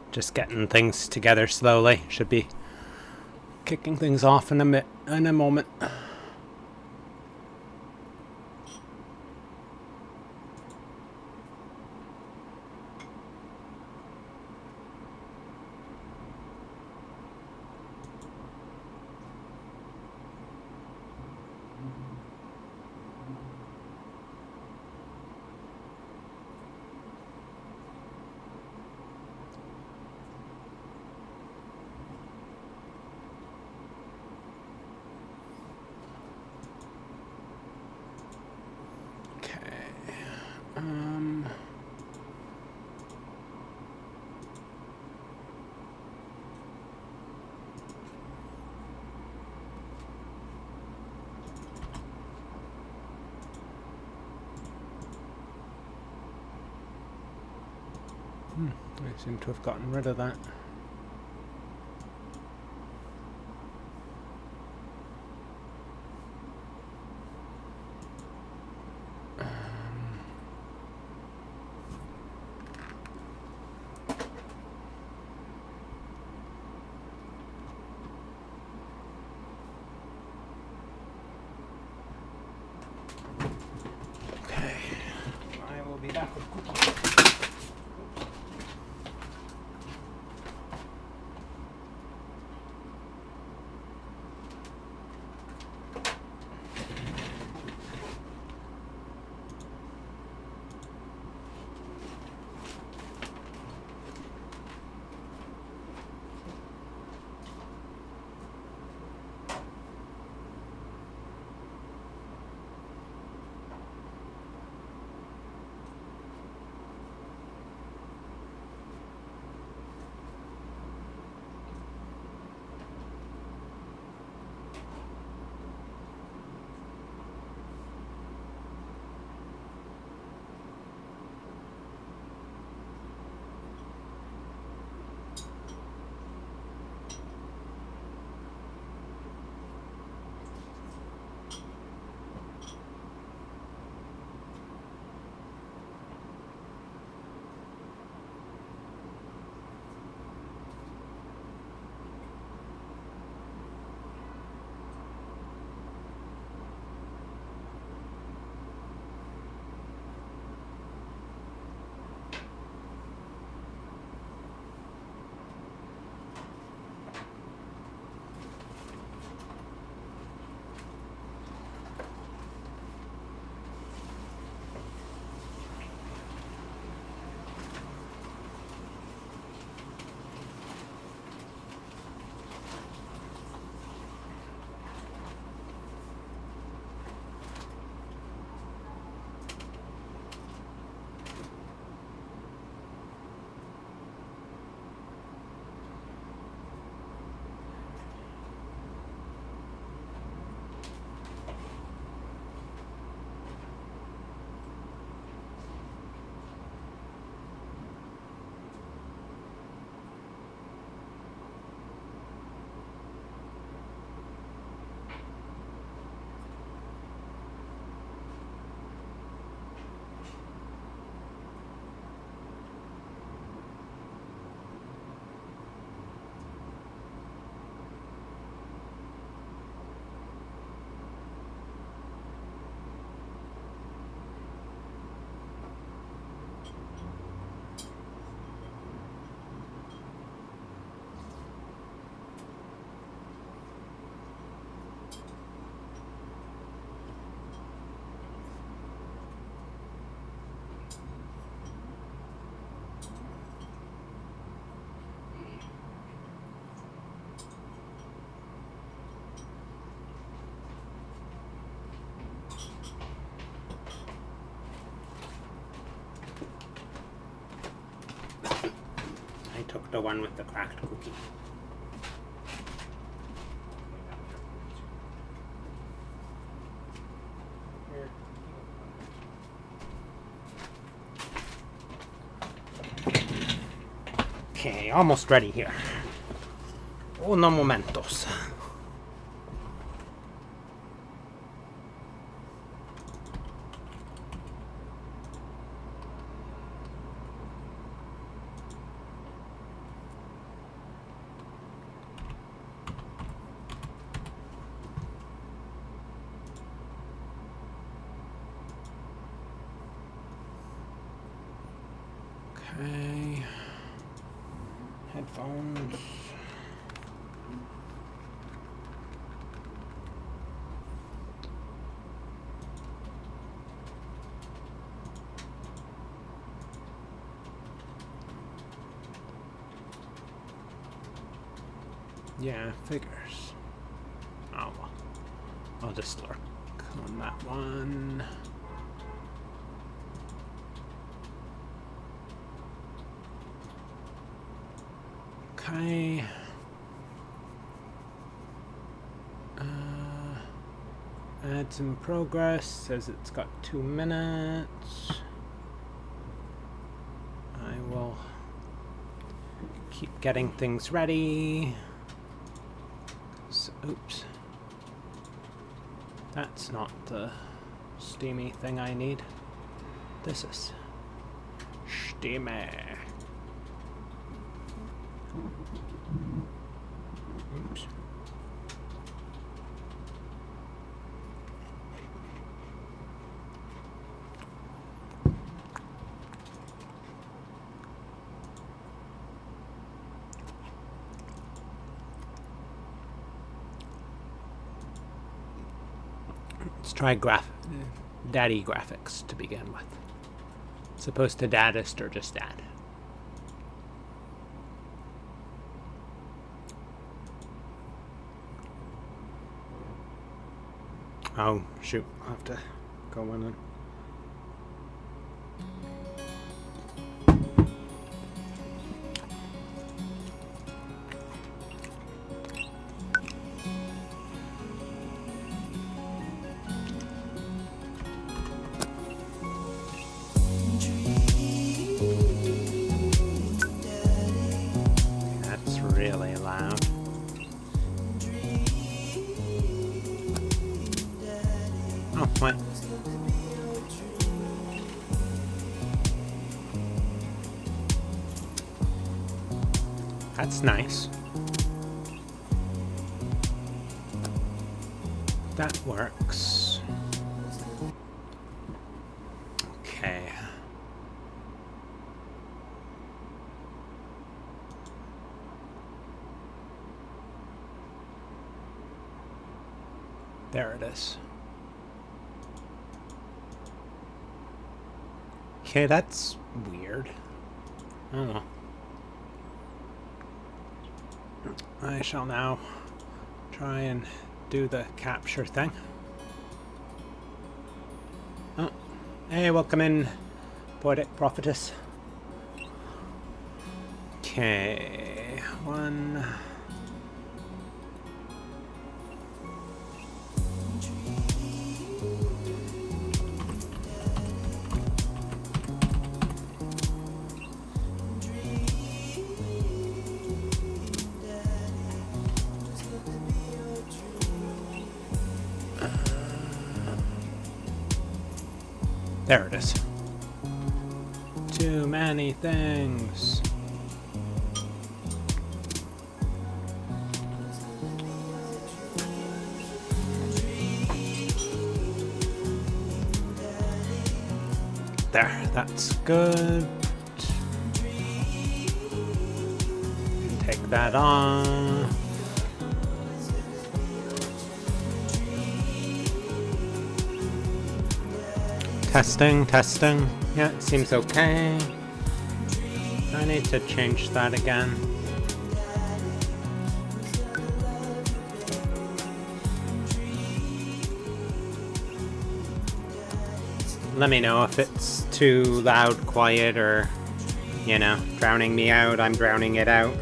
Just getting things together slowly. Should be kicking things off in a moment. I seem to have gotten rid of that. Okay, I will be back with cookies. the one with the cracked cookie. Okay, almost ready here. Unos momentos. Okay. Headphones. Yeah, figures. Oh well. I'll just lurk on that one. Okay. Ads in progress. Says it's got 2 minutes. I will keep getting things ready. So, oops. That's not the steamy thing I need. This is steamy. Oops. Let's try Daddy graphics to begin with. As opposed to Daddist or just Dad. Oh, shoot. I'll have to go in and... That's really loud. Oh, what? That's nice. That works. Okay. There it is. Okay, that's weird. I don't know. I shall now try and do the capture thing. Oh, hey, welcome in, Poetic Prophetess. Okay, one. There it is. Too many things. There, that's good. Take that off. Testing, testing. Yeah, it seems okay. I need to change that again. Let me know if it's too loud, quiet, or You know, drowning me out, I'm drowning it out.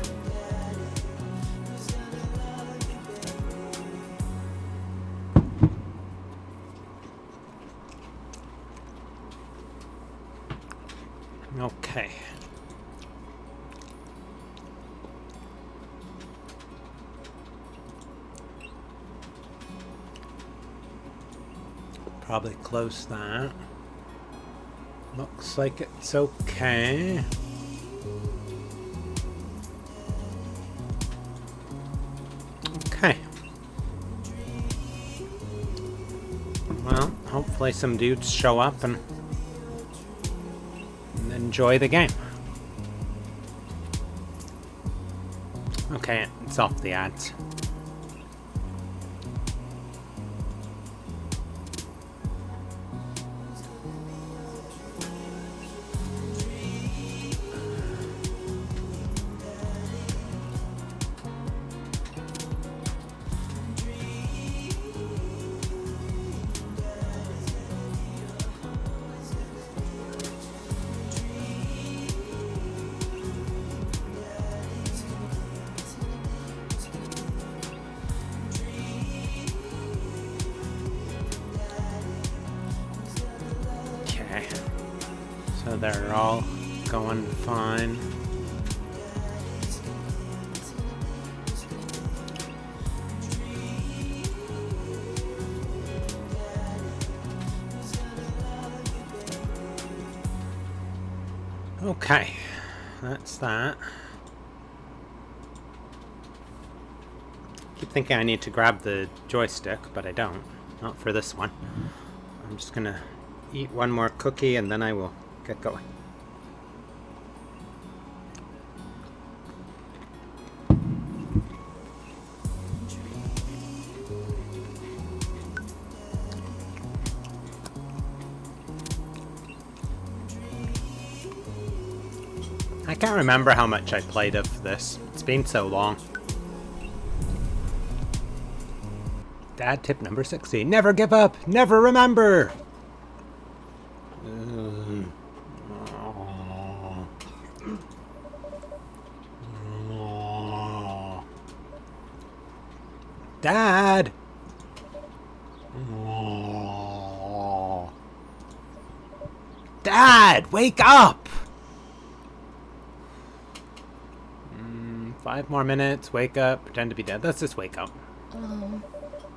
Okay. Probably close that. Looks like it's okay. Okay. Well, hopefully some dudes show up and enjoy the game. Okay, it's off the ads. So they're all going fine. Okay, that's that. Keep thinking I need to grab the joystick, but I don't. Not for this one. I'm just gonna eat one more cookie and then I will get going. I can't remember how much I played of this. It's been so long. Dad tip number 16. Never give up. Never remember. Dad. Dad, wake up. 5 more minutes. Wake up. Pretend to be dead. Let's just wake up.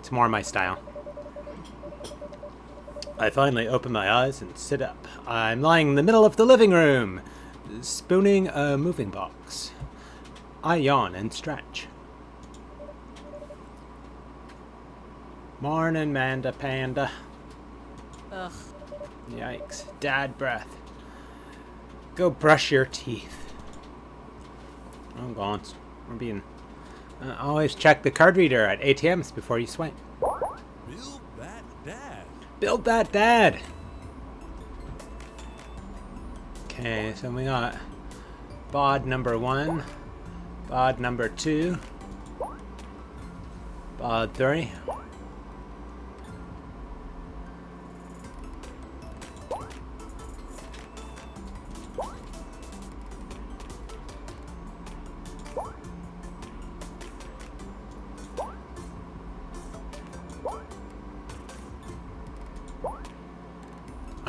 It's more my style. I finally open my eyes and sit up. I'm lying in the middle of the living room, spooning a moving box. I yawn and stretch. Morning, Manda Panda. Ugh. Yikes. Dad breath. Go brush your teeth. Oh, God. We're being... always check the card reader at ATMs before you swipe. Build that dad. Build that dad! Okay, so we got bod number 1, bod number 2, bod 3.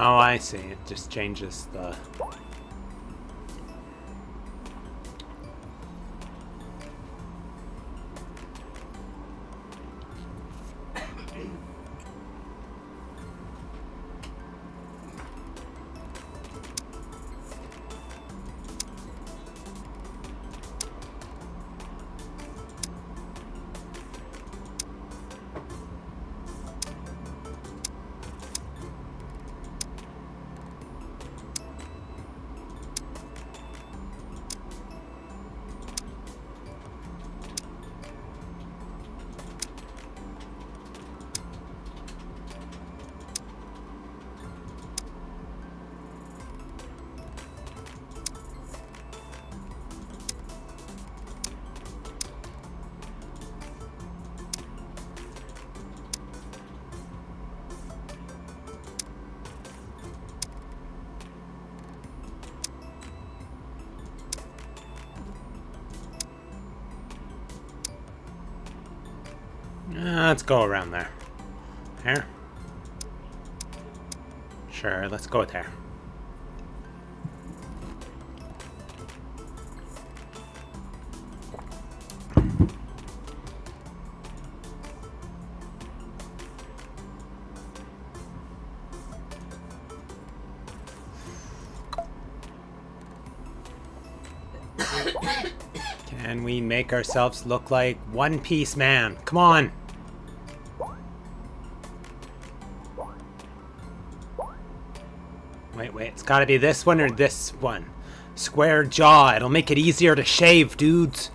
Oh, I see. It just changes the... Let's go around there. There? Sure, let's go there. Can we make ourselves look like One Piece Man? Come on! Wait, it's gotta be this one or this one. Square jaw, it'll make it easier to shave, dudes.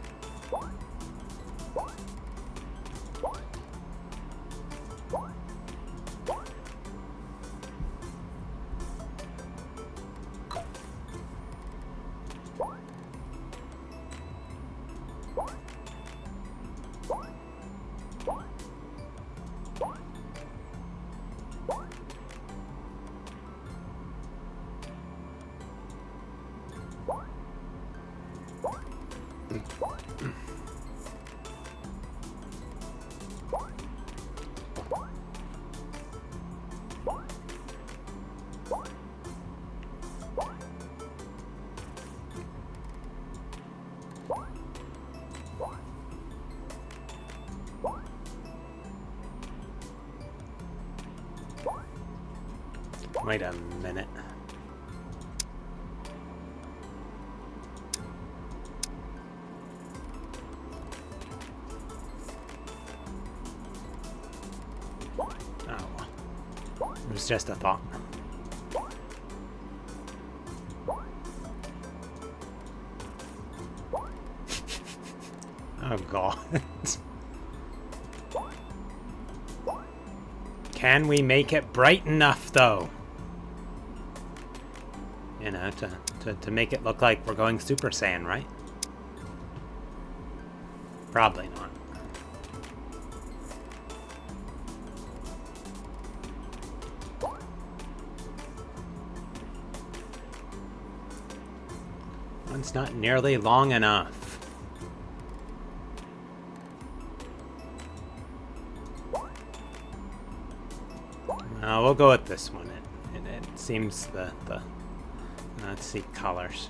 Wait a minute. Oh, it was just a thought. Oh god. Can we make it bright enough though? You know, to make it look like we're going Super Saiyan, right? Probably not. One's not nearly long enough. We'll go with this one. It seems the let's see colors.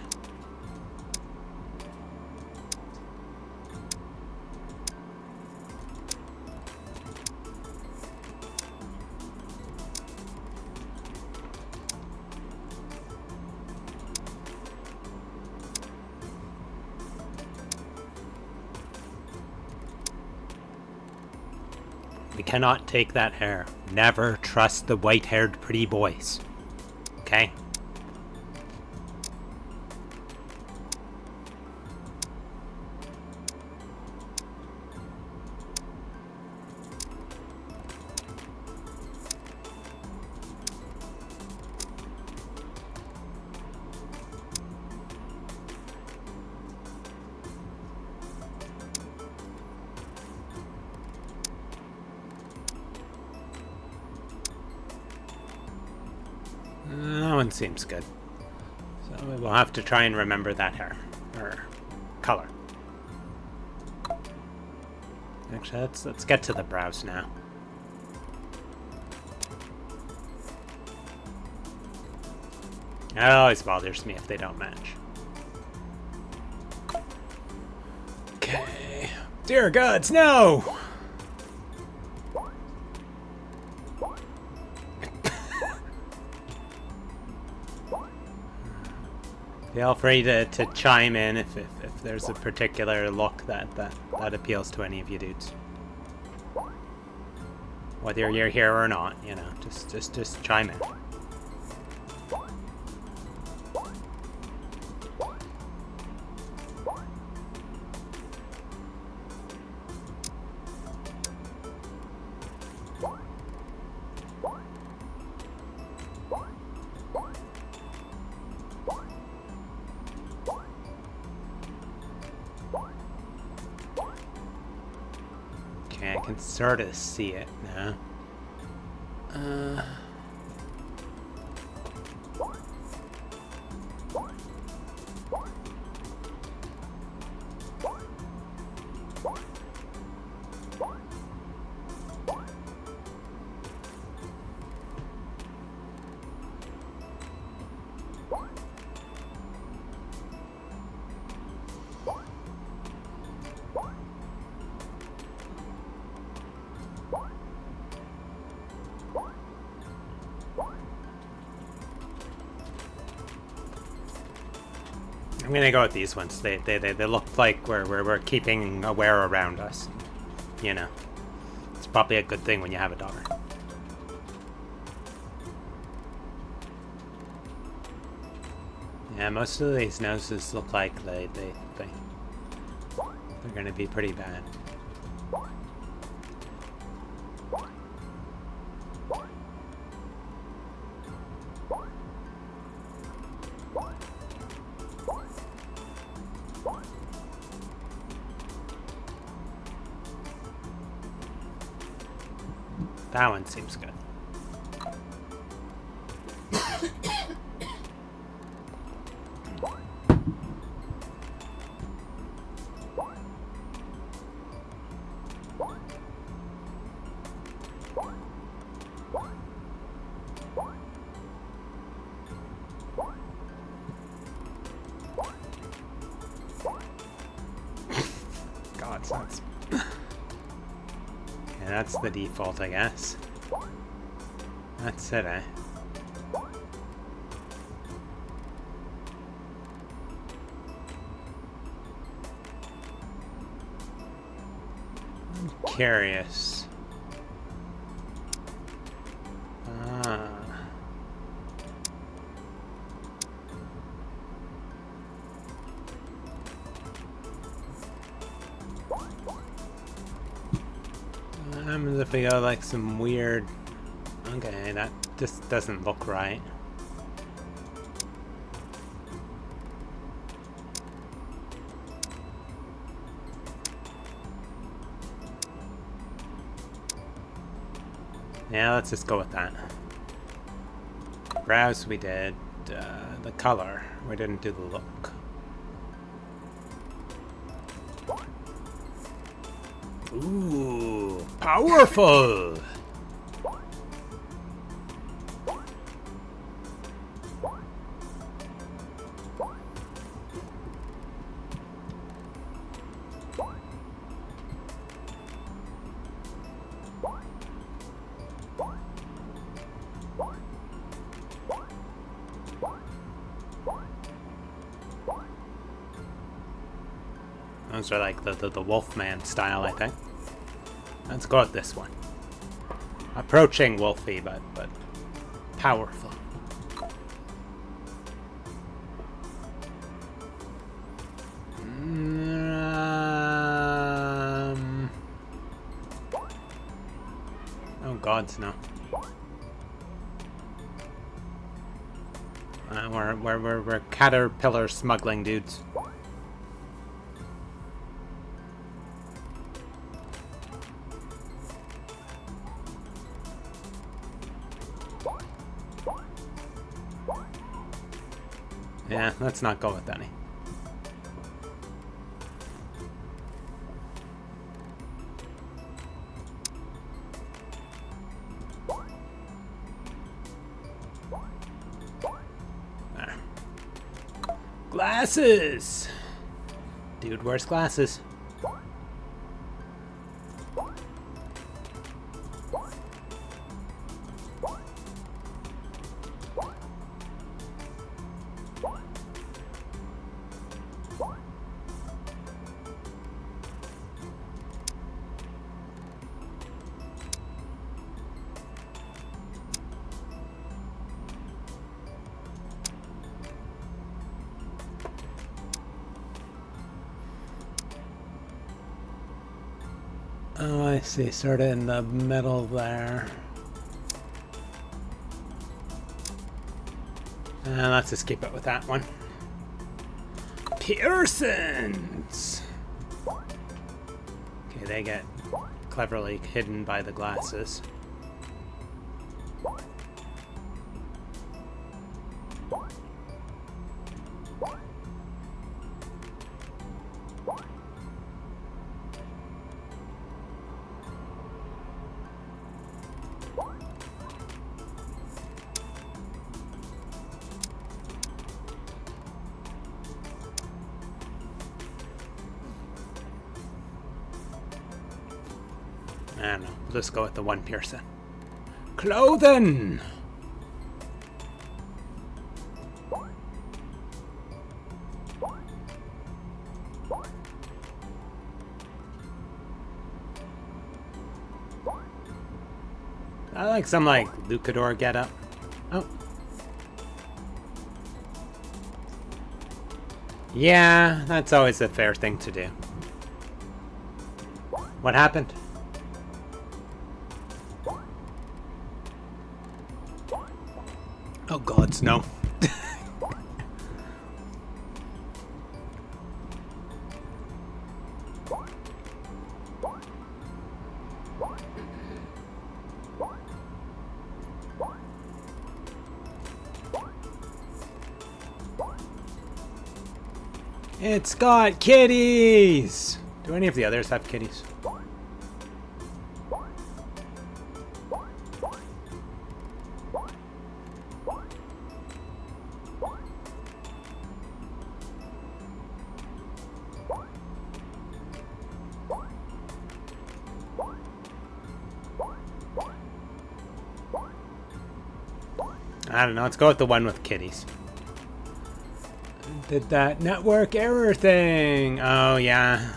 We cannot take that hair. Never trust the white-haired pretty boys. Okay? That one seems good. So we'll have to try and remember that hair. Or color. Actually, let's get to the brows now. It always bothers me if they don't match. Okay. Dear gods, no! Feel free to chime in if there's a particular look that appeals to any of you dudes. Whether you're here or not, you know, just chime in. Okay, I can sort of see it now. gonna go with these ones. They look like we're keeping aware around us. You know, it's probably a good thing when you have a daughter. Yeah, most of these noses look like they're gonna be pretty bad. That one seems good. God, sucks. Yeah, that's the default, I guess. That's it, eh? I'm curious. Ah. What happens if we go like some weird... Okay, that just doesn't look right. Yeah, let's just go with that. Browse we did. The color, we didn't do the look. Ooh, powerful! Those are like the Wolfman style, I think. Let's go with this one. Approaching wolfy, but powerful. Oh gods, no. We're caterpillar smuggling dudes. Yeah, let's not go with any. There. Glasses! Dude wears glasses. Oh, I see. Sort of in the middle there. Let's just keep it with that one. Pearsons! Okay, they get cleverly hidden by the glasses. I don't know. We'll just go with the one Pearson. Clothing! I like some like Lucador getup. Oh. Yeah, that's always a fair thing to do. What happened? Oh gods, no. It's got kitties! Do any of the others have kitties? I don't know, let's go with the one with kitties. Did that network error thing. Oh, yeah.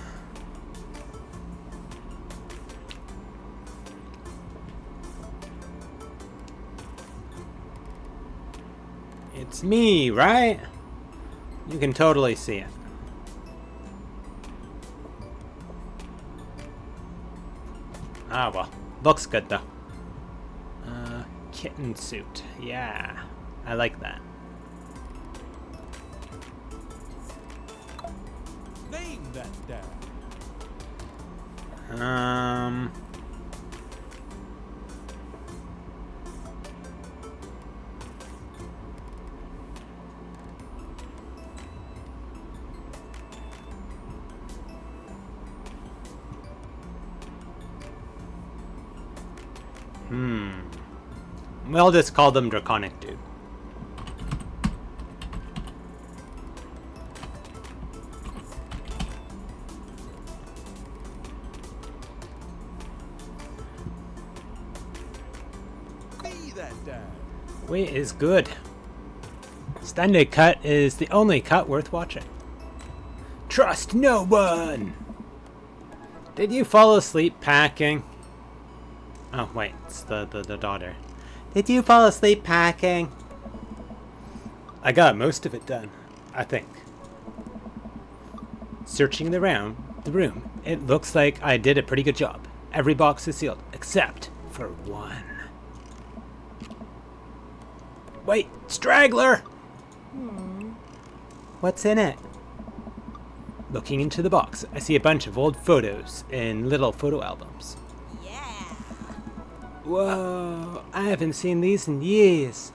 It's me, right? You can totally see it. Ah, well. Looks good, though. Kitten suit. Yeah. I like that. Name that dad. We'll just call them Draconic Dude. Be that dad. Wait is good. Standard cut is the only cut worth watching. Trust no one! Did you fall asleep packing? Oh wait, it's the daughter. Did you fall asleep packing? I got most of it done, I think. Searching the room, it looks like I did a pretty good job. Every box is sealed, except for one. Wait, straggler! What's in it? Looking into the box, I see a bunch of old photos in little photo albums. Whoa, I haven't seen these in years.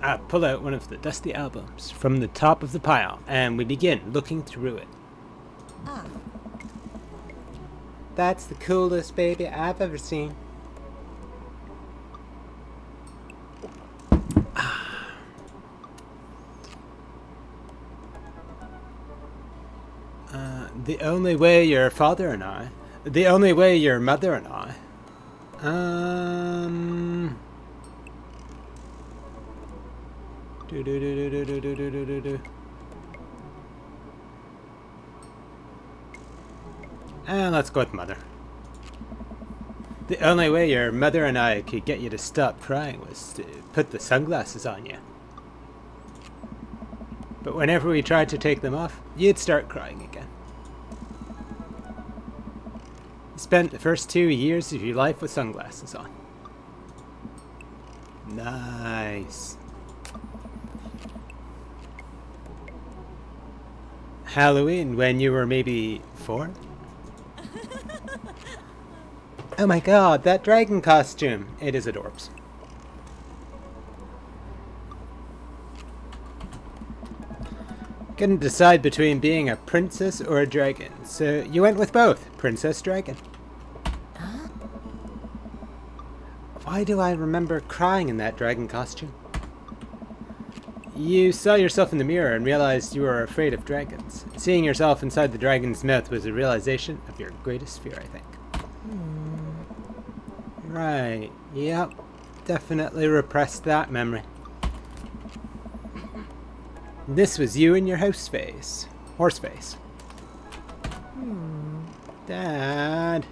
I pull out one of the dusty albums from the top of the pile and we begin looking through it. That's the coolest baby I've ever seen. The only way your father and I... The only way your mother and I... let's go with mother. The only way your mother and I could get you to stop crying was to put the sunglasses on you. But whenever we tried to take them off, you'd start crying again. You spent the first 2 years of your life with sunglasses on. Nice. Halloween when you were maybe 4? Oh my god, that dragon costume! It is adorbs. Couldn't decide between being a princess or a dragon, so you went with both, princess dragon. Huh? Why do I remember crying in that dragon costume? You saw yourself in the mirror and realized you were afraid of dragons. Seeing yourself inside the dragon's mouth was a realization of your greatest fear, I think. Right, yep. Definitely repressed that memory. This was you in your horse face. Dad.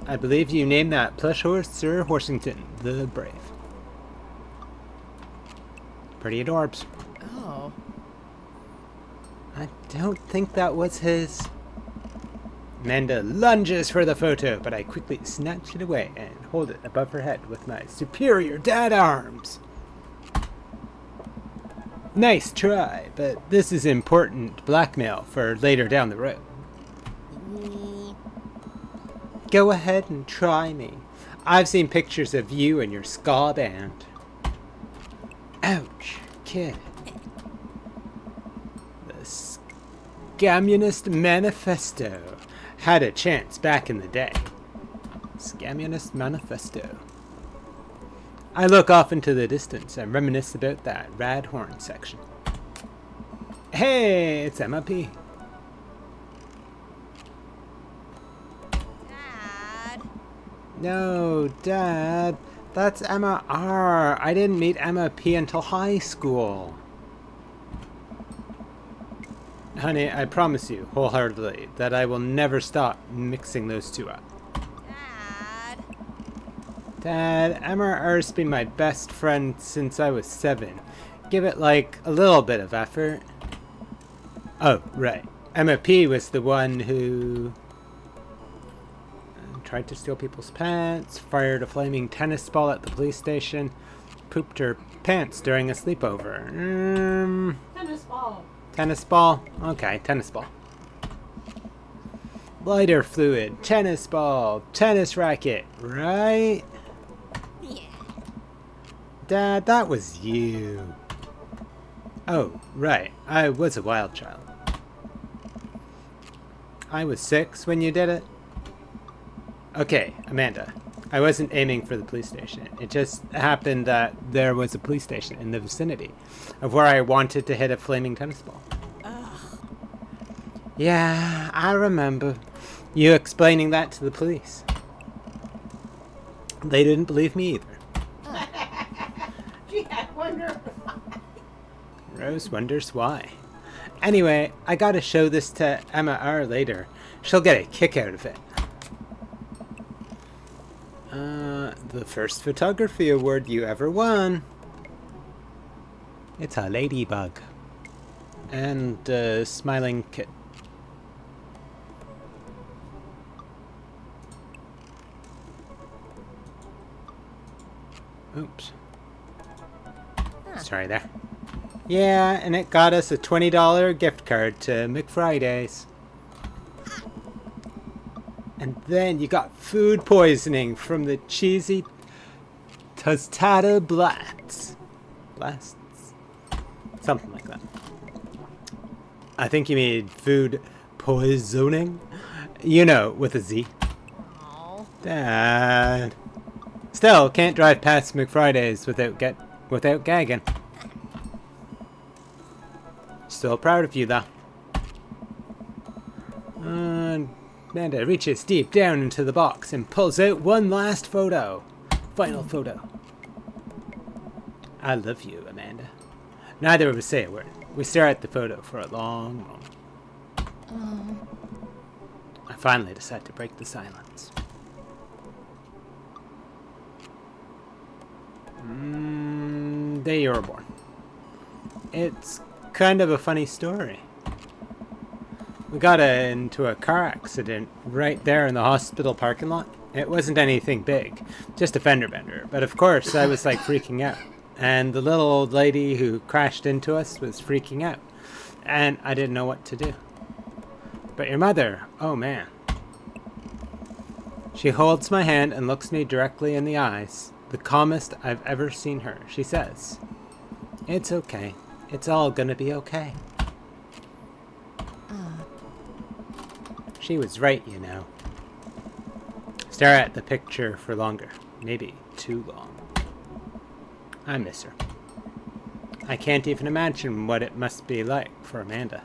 I believe you named that plush horse Sir Horsington the Brave. Pretty adorbs. Oh. I don't think that was his. Amanda lunges for the photo, but I quickly snatch it away and hold it above her head with my superior dad arms. Nice try, but this is important blackmail for later down the road. Go ahead and try me. I've seen pictures of you and your ska band. Ouch, kid. The Scammunist Manifesto had a chance back in the day. Scammunist Manifesto. I look off into the distance and reminisce about that rad horn section. Hey, it's Emma P. Dad. No, Dad. That's Emma R. I didn't meet Emma P until high school. Honey, I promise you, wholeheartedly, that I will never stop mixing those two up. Dad. Dad, Emma R's been my best friend since I was 7. Give it, like, a little bit of effort. Oh, right. Emma P was the one who tried to steal people's pants, fired a flaming tennis ball at the police station, pooped her pants during a sleepover. Tennis ball. Tennis ball? Okay, tennis ball. Lighter fluid, tennis ball, tennis racket, right? Yeah. Dad, that was you. Oh, right. I was a wild child. I was 6 when you did it? Okay, Amanda. I wasn't aiming for the police station. It just happened that there was a police station in the vicinity of where I wanted to hit a flaming tennis ball. Ugh. Yeah, I remember you explaining that to the police. They didn't believe me either. Gee, I wonder. Rose wonders why. Anyway, I gotta show this to Emma R later. She'll get a kick out of it. The first photography award you ever won. It's a ladybug. And a smiling kid. Oops. Sorry there. Yeah, and it got us a $20 gift card to McFriday's. And then you got food poisoning from the cheesy tostada blasts. Blasts? Something like that. I think you mean food poisoning. You know, with a Z. Aw. Dad. Still, can't drive past McFriday's without gagging. Still proud of you, though. Amanda reaches deep down into the box and pulls out one last photo. Final photo. I love you, Amanda. Neither of us say a word. We stare at the photo for a long moment. Oh. I finally decide to break the silence. Day you were born. It's kind of a funny story. We got into a car accident right there in the hospital parking lot. It wasn't anything big, just a fender bender. But of course, I was like freaking out. And the little old lady who crashed into us was freaking out. And I didn't know what to do. But your mother, oh man. She holds my hand and looks me directly in the eyes. The calmest I've ever seen her. She says, "It's okay. It's all gonna be okay." She was right, you know. Stare at the picture for longer. Maybe too long. I miss her. I can't even imagine what it must be like for Amanda.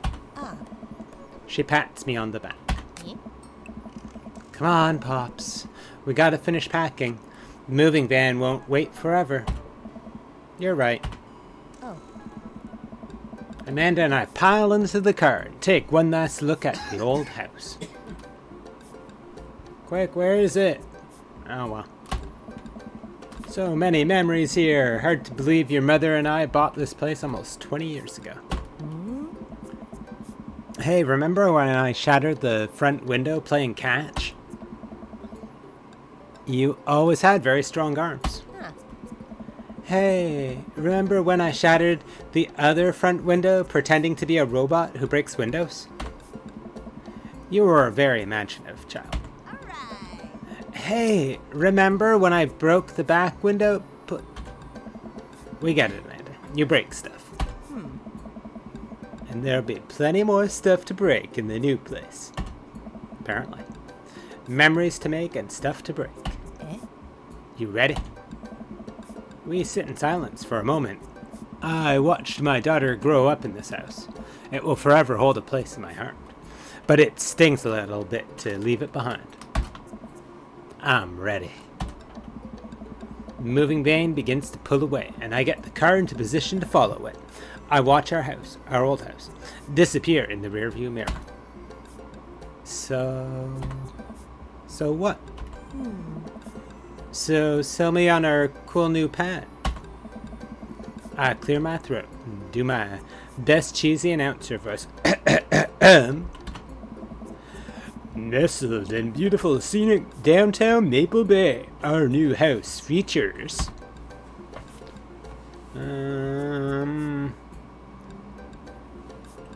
She pats me on the back. Yeah. Come on, Pops. We gotta finish packing. The moving van won't wait forever. You're right. Oh. Amanda and I pile into the car and take one last look at the old house. Quick, where is it? Oh well. So many memories here. Hard to believe your mother and I bought this place almost 20 years ago. Hey, remember when I shattered the front window playing catch? You always had very strong arms. Huh. Hey, remember when I shattered the other front window pretending to be a robot who breaks windows? You were a very imaginative child. Alright. Hey, remember when I broke the back window? We get it, Amanda. You break stuff. And there'll be plenty more stuff to break in the new place. Apparently. Memories to make and stuff to break. Eh? You ready? We sit in silence for a moment. I watched my daughter grow up in this house. It will forever hold a place in my heart. But it stings a little bit to leave it behind. I'm ready. The moving van begins to pull away, and I get the car into position to follow it. I watch our house, our old house, disappear in the rearview mirror. So what? So sell me on our cool new pad. I clear my throat and do my best cheesy announcer voice. Nestled in beautiful scenic downtown Maple Bay, our new house features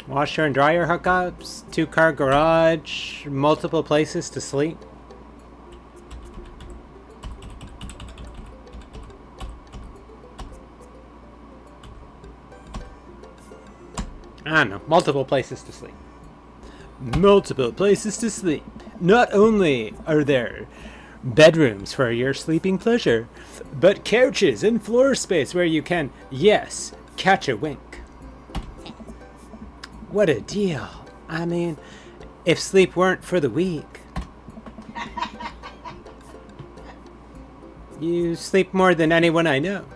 washer and dryer hookups, 2-car garage, multiple places to sleep. I don't know, multiple places to sleep. Multiple places to sleep. Not only are there bedrooms for your sleeping pleasure, but couches and floor space where you can, yes, catch a wink. What a deal. I mean, if sleep weren't for the weak. You sleep more than anyone I know.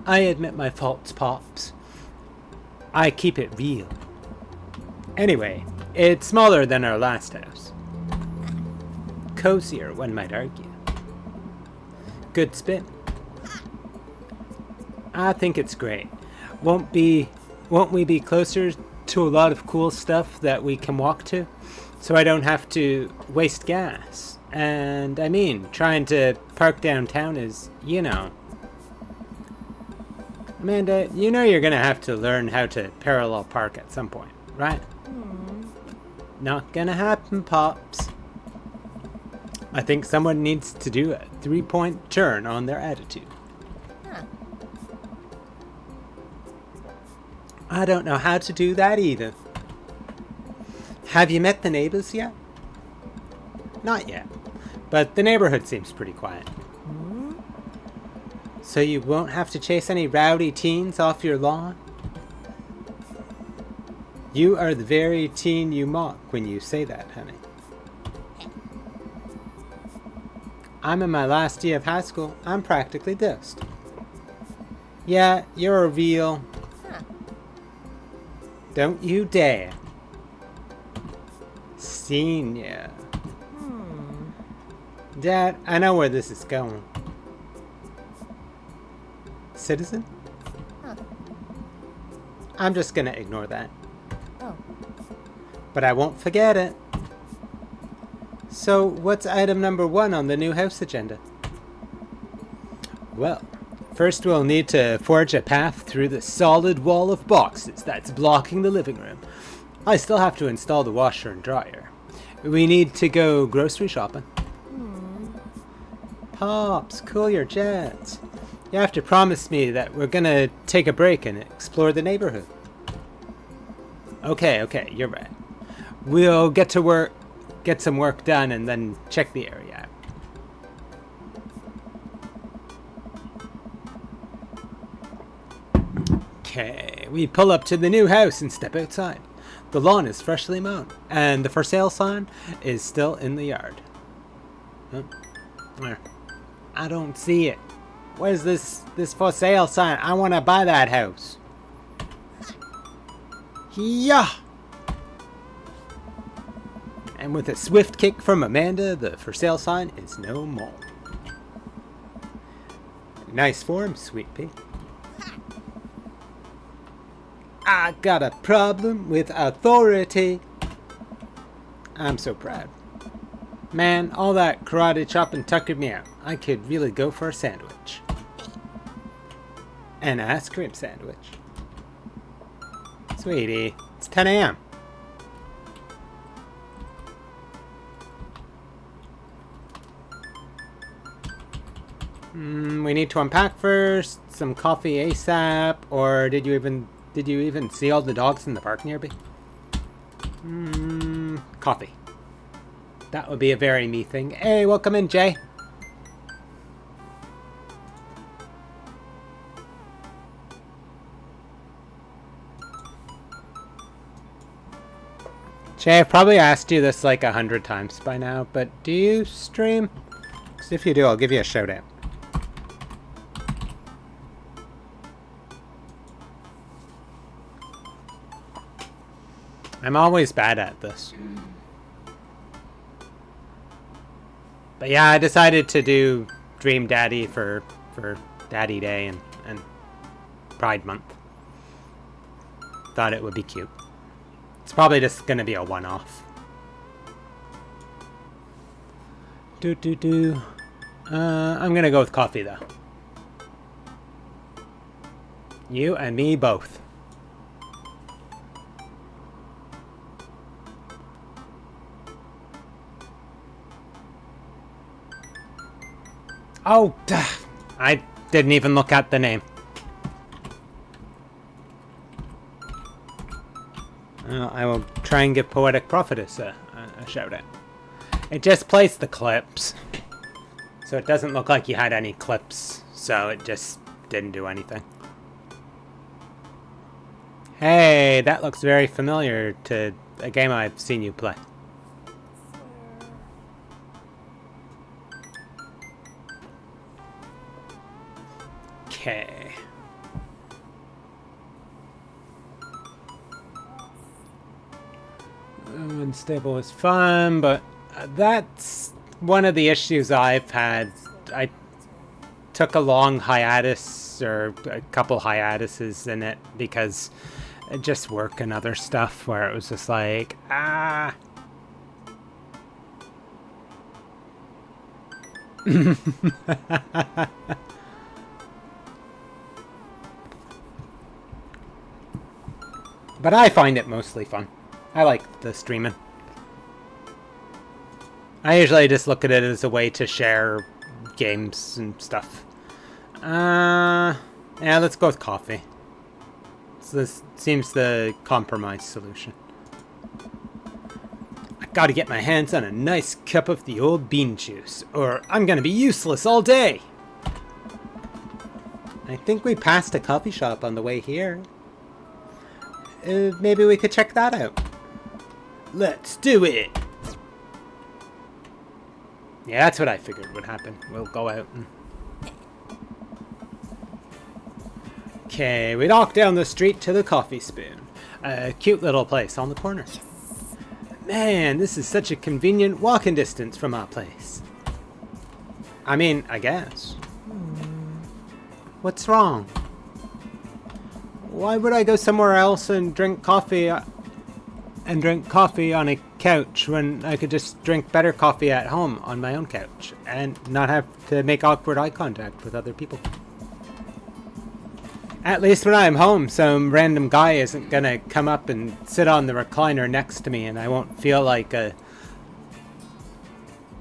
I admit my faults, Pops. I keep it real. Anyway, it's smaller than our last house. Cozier, one might argue. Good spin. I think it's great. Won't we be closer to a lot of cool stuff that we can walk to? So I don't have to waste gas. And I mean, trying to park downtown is, you know. Amanda, you know you're gonna have to learn how to parallel park at some point, right? Not gonna happen, Pops. I think someone needs to do a 3-point turn on their attitude. Huh. I don't know how to do that either. Have you met the neighbors yet? Not yet, but the neighborhood seems pretty quiet. So you won't have to chase any rowdy teens off your lawn? You are the very teen you mock when you say that, honey. I'm in my last year of high school. I'm practically dust. Yeah, you're a real... Huh. Don't you dare. Senior. Dad, I know where this is going. Citizen? Huh. I'm just gonna ignore that. Oh. But I won't forget it. So, what's item number 1 on the new house agenda? Well, first we'll need to forge a path through the solid wall of boxes that's blocking the living room. I still have to install the washer and dryer. We need to go grocery shopping. Pops, cool your jets. You have to promise me that we're gonna take a break and explore the neighborhood. Okay, you're right. We'll get to work, get some work done, and then check the area out. Okay, we pull up to the new house and step outside. The lawn is freshly mown, and the for sale sign is still in the yard. Huh? Where? I don't see it. Where's this for sale sign? I want to buy that house. Yeah. And with a swift kick from Amanda, the for sale sign is no more. Nice form, Sweet Pea. I got a problem with authority. I'm so proud. Man, all that karate chopping tuckered me out. I could really go for a sandwich. An ice cream sandwich. Sweetie, it's 10 a.m. We need to unpack first. Some coffee ASAP. Or did you even see all the dogs in the park nearby? Coffee. That would be a very me thing. Hey, welcome in, Jay. Jay, I've probably asked you this like 100 times by now, but do you stream? Because if you do, I'll give you a shout out. I'm always bad at this. But yeah, I decided to do Dream Daddy for Daddy Day and Pride Month. Thought it would be cute. It's probably just gonna be a one-off. I'm gonna go with coffee though. You and me both. Oh, duh. I didn't even look at the name. I will try and give Poetic Prophetess a shout out. It just placed the clips. So it doesn't look like you had any clips. So it just didn't do anything. Hey, that looks very familiar to a game I've seen you play. Okay. Unstable is fun, but that's one of the issues I've had. I took a long hiatus, or a couple hiatuses in it, because just work and other stuff where it was just like, But I find it mostly fun. I like the streaming. I usually just look at it as a way to share games and stuff. Yeah, let's go with coffee. So this seems the compromise solution. I gotta get my hands on a nice cup of the old bean juice, or I'm gonna be useless all day. I think we passed a coffee shop on the way here. Maybe we could check that out. Let's do it! Yeah, that's what I figured would happen. We'll go out and... Okay, we walk down the street to the Coffee Spoon. A cute little place on the corner. Man, this is such a convenient walking distance from our place. I mean, I guess. What's wrong? Why would I go somewhere else and drink coffee on a couch when I could just drink better coffee at home on my own couch and not have to make awkward eye contact with other people? At least when I'm home, some random guy isn't gonna come up and sit on the recliner next to me, and I won't feel like a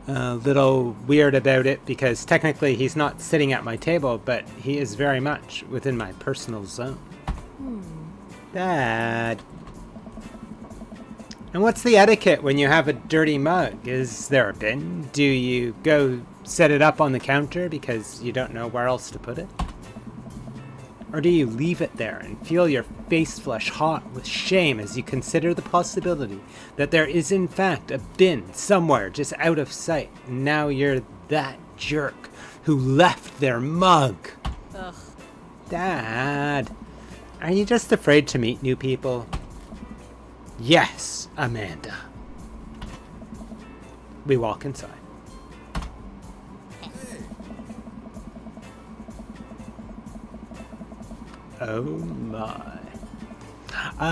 little weird about it, because technically he's not sitting at my table, but he is very much within my personal zone. Dad. And what's the etiquette when you have a dirty mug? Is there a bin? Do you go set it up on the counter because you don't know where else to put it? Or do you leave it there and feel your face flush hot with shame as you consider the possibility that there is in fact a bin somewhere just out of sight, and now you're that jerk who left their mug? Ugh. Dad, are you just afraid to meet new people? Yes, Amanda. We walk inside. Oh my.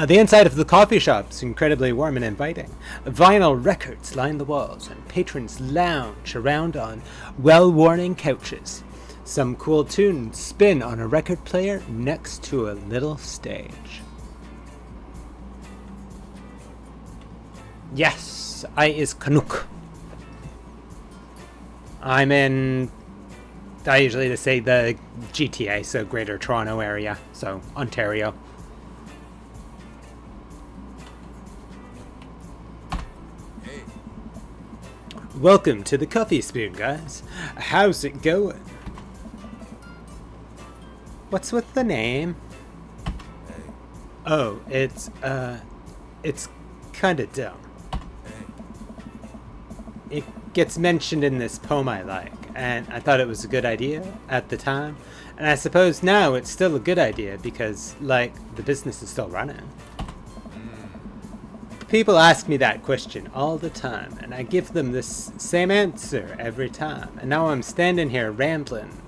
The inside of the coffee shop is incredibly warm and inviting. Vinyl records line the walls, and patrons lounge around on well-worn couches. Some cool tunes spin on a record player next to a little stage. Yes, I is Canuck. I'm in, I usually just say the GTA, so Greater Toronto Area, so Ontario. Hey, Welcome to the Coffee Spoon, guys. How's it going? What's with the name? hey, Oh, it's kinda dumb. hey. It gets mentioned in this poem I like, and I thought it was a good idea at the time, and I suppose now it's still a good idea because, like, the business is still running. People ask me that question all the time, and I give them this same answer every time, and now I'm standing here rambling,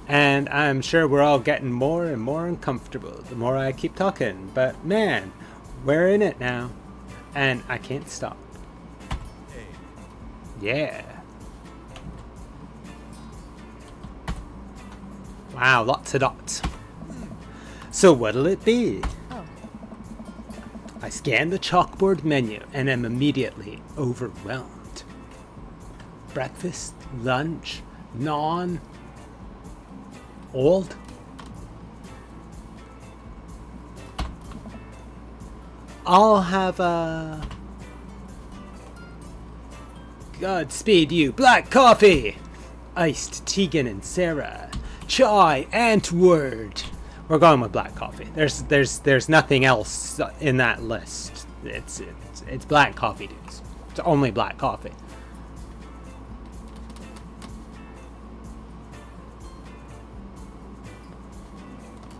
and I'm sure we're all getting more and more uncomfortable the more I keep talking, but man, we're in it now, and I can't stop. Hey, Yeah. Wow, lots of dots. So what'll it be? Oh. I scan the chalkboard menu and am immediately overwhelmed. Breakfast, lunch, non, old. I'll have a Godspeed you, black coffee, iced Tegan and Sarah, chai Antwoord. We're going with black coffee. There's nothing else in that list. It's black coffee, dudes. It's only black coffee.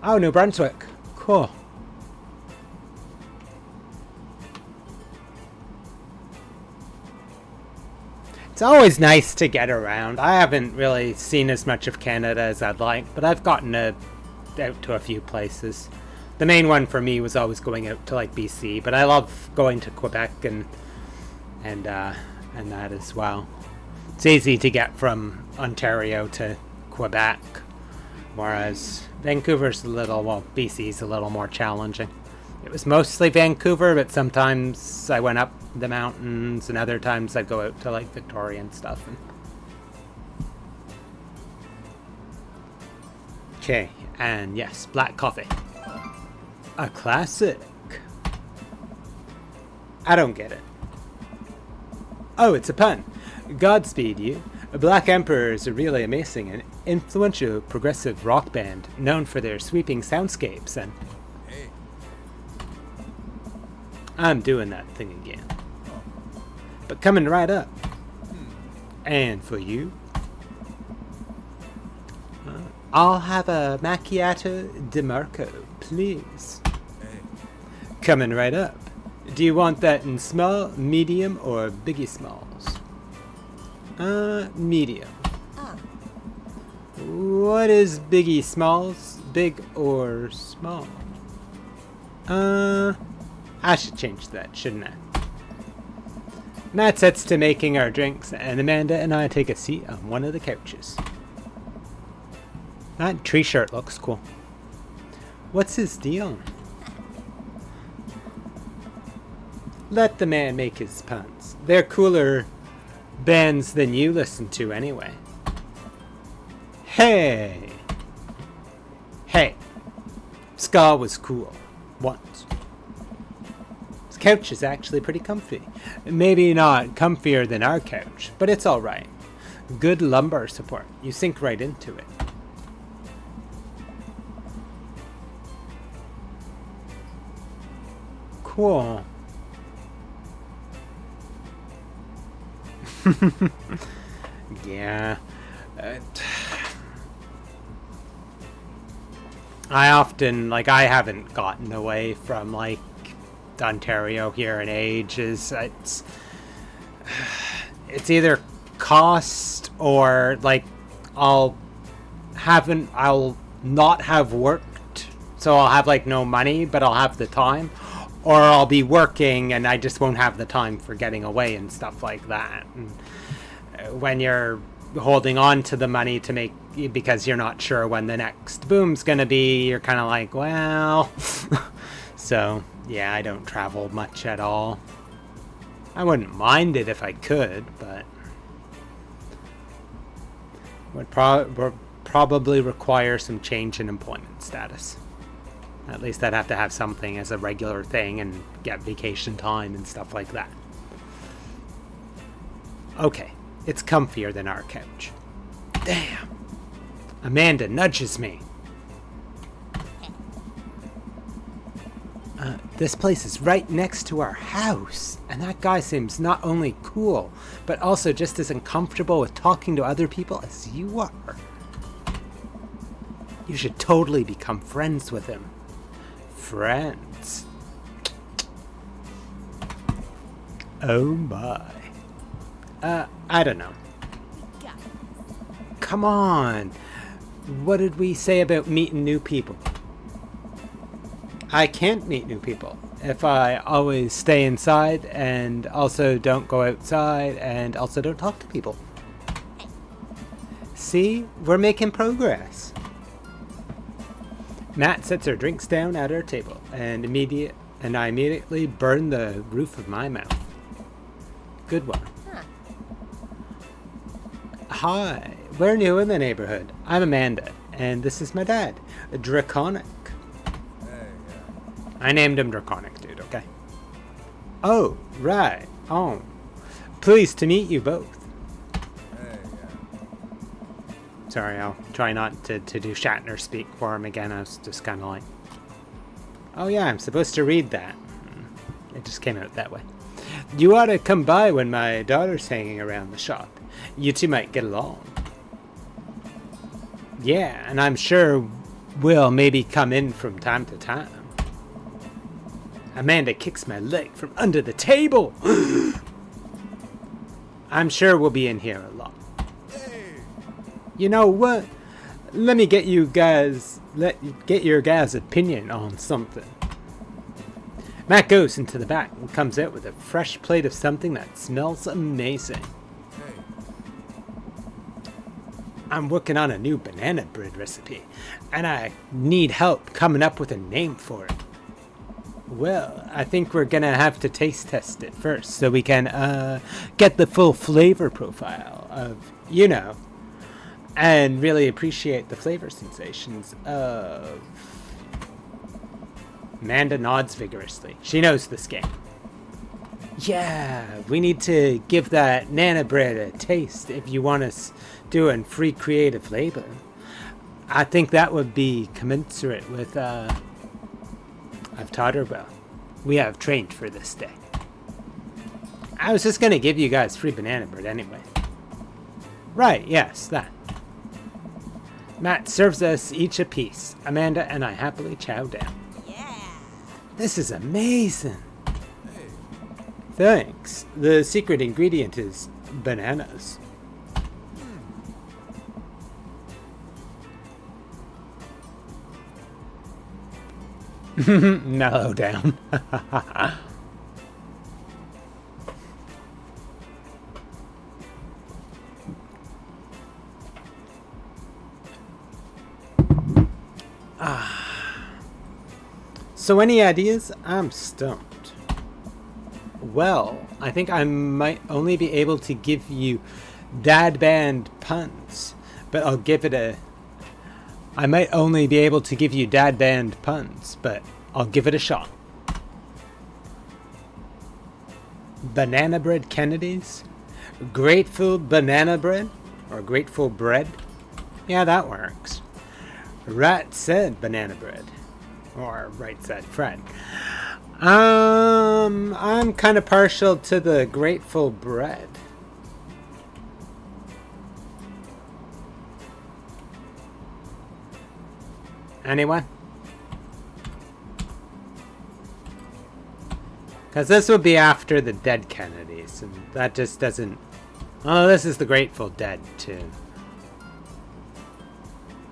Oh, New Brunswick. Cool. It's always nice to get around. I haven't really seen as much of Canada as I'd like, but I've gotten out to a few places. The main one for me was always going out to like BC, but I love going to Quebec and that as well. It's easy to get from Ontario to Quebec, whereas Vancouver's BC's a little more challenging. It was mostly Vancouver, but sometimes I went up the mountains, and other times I'd go out to like Victoria and stuff. Okay, and yes, black coffee. A classic. I don't get it. Oh, it's a pun. Godspeed you. Black Emperor is a really amazing and influential progressive rock band known for their sweeping soundscapes, and Hey, I'm doing that thing again. But coming right up. And for you, I'll have a macchiato di Marco, please. hey. Coming right up. Do you want that in small, medium, or biggie smalls? Medium. Ah. What is biggie smalls? Big or small? I should change that, shouldn't I? Matt sets to making our drinks, and Amanda and I take a seat on one of the couches. That tree shirt looks cool. What's his deal? Let the man make his puns. They're cooler bands than you listen to anyway. Hey! Hey! Ska was cool. Once. This couch is actually pretty comfy. Maybe not comfier than our couch, but it's alright. Good lumbar support. You sink right into it. Cool. Yeah. I often, I haven't gotten away from, Ontario here in ages. it's either cost or like I'll not have worked, so I'll have like no money, but I'll have the time, or I'll be working and I just won't have the time for getting away and stuff like that. And when you're holding on to the money to make, because you're not sure when the next boom's gonna be, you're kind of like, well. So yeah, I don't travel much at all. I wouldn't mind it if I could, but would probably require some change in employment status. At least I'd have to have something as a regular thing and get vacation time and stuff like that. Okay, it's comfier than our couch. Damn. Amanda nudges me. This place is right next to our house, and that guy seems not only cool, but also just as uncomfortable with talking to other people as you are. You should totally become friends with him. Friends. Oh my. I don't know. Come on. What did we say about meeting new people? I can't meet new people if I always stay inside and also don't go outside and also don't talk to people. See? We're making progress. Matt sets her drinks down at her table and I immediately burn the roof of my mouth. Good one. Huh. Hi, we're new in the neighborhood. I'm Amanda, and this is my dad, Draconic. Hey, yeah. I named him Draconic, dude, okay? Oh, right. Oh. Pleased to meet you both. Hey, yeah. Sorry, I'll try not to do Shatner speak for him again. I was just kind of like, oh yeah, I'm supposed to read that. It just came out that way. You ought to come by when my daughter's hanging around the shop. You two might get along. Yeah, and I'm sure we'll maybe come in from time to time. Amanda kicks my leg from under the table. I'm sure we'll be in here a lot. Hey! You know what? Let me get your guys' opinion on something. Matt goes into the back and comes out with a fresh plate of something that smells amazing. Hey! I'm working on a new banana bread recipe, and I need help coming up with a name for it. Well, I think we're gonna have to taste test it first, so we can get the full flavor profile of, you know, and really appreciate the flavor sensations of... Amanda nods vigorously. She knows this game. Yeah, we need to give that Nana bread a taste if you want us doing free creative labor. I think that would be commensurate with, I've taught her well. We have trained for this day. I was just gonna give you guys free banana bread anyway. Right, yes, that. Matt serves us each a piece. Amanda and I happily chow down. Yeah. This is amazing. Hey! Thanks. The secret ingredient is bananas. Mellow down. So any ideas? I'm stumped. Well, I think I might only be able to give you dad band puns, but I'll give it a... I might only be able to give you dad band puns, but I'll give it a shot. Banana bread Kennedys? Grateful banana bread? Or grateful bread? Yeah, that works. Rat said banana bread. Or right said Fred. I'm kind of partial to the grateful bread. Anyone? Because this would be after the dead Kennedys, and that just doesn't Oh, this is the Grateful Dead tune.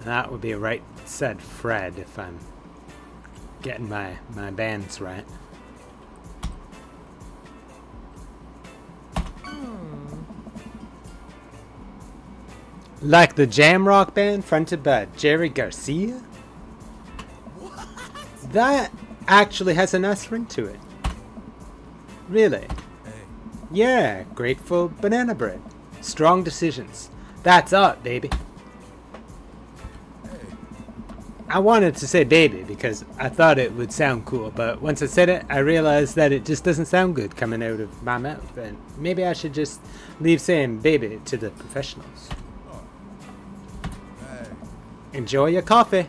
That would be right, said Fred, if I'm getting my bands right. Like the jam rock band fronted by Jerry Garcia? That actually has a nice ring to it. Really? Hey. Yeah, Grateful Banana Bread. Strong decisions. That's up, baby. Hey. I wanted to say baby because I thought it would sound cool, but once I said it, I realized that it just doesn't sound good coming out of my mouth, and maybe I should just leave saying baby to the professionals. Hey. Enjoy your coffee.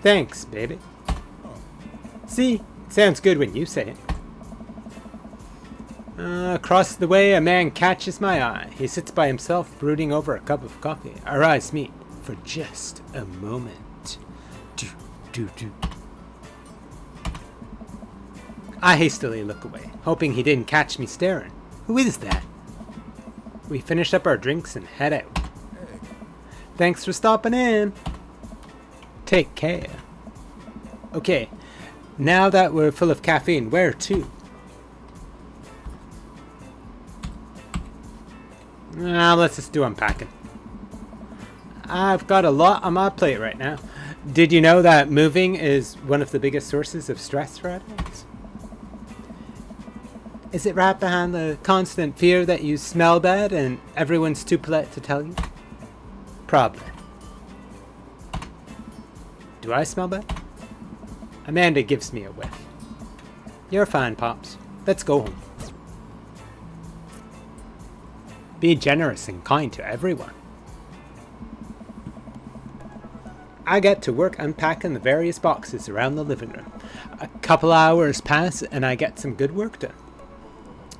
Thanks, baby. See, it sounds good when you say it. Across the way, a man catches my eye. He sits by himself, brooding over a cup of coffee. Our eyes meet for just a moment. Do, do, do. I hastily look away, hoping he didn't catch me staring. Who is that? We finish up our drinks and head out. Hey. Thanks for stopping in. Take care. Okay, now that we're full of caffeine, where to? Let's just do unpacking. I've got a lot on my plate right now. Did you know that moving is one of the biggest sources of stress for adults? Is it right behind the constant fear that you smell bad and everyone's too polite to tell you? Probably. Do I smell bad? Amanda gives me a whiff. You're fine, Pops. Let's go home. Be generous and kind to everyone. I get to work unpacking the various boxes around the living room. A couple hours pass and I get some good work done.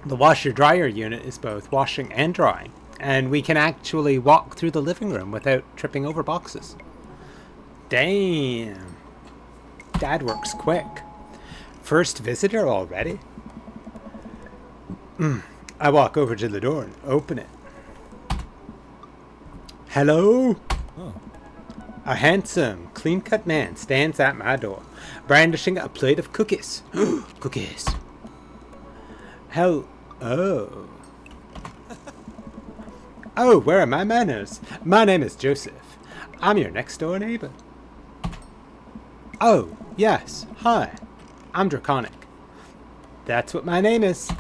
The washer-dryer unit is both washing and drying, and we can actually walk through the living room without tripping over boxes. Damn. Dad works quick. First visitor already? I walk over to the door and open it. Hello? Oh. A handsome, clean-cut man stands at my door, brandishing a plate of cookies. Cookies. Oh. Oh, where are my manners? My name is Joseph. I'm your next-door neighbor. Oh, yes. Hi. I'm Draconic. That's what my name is.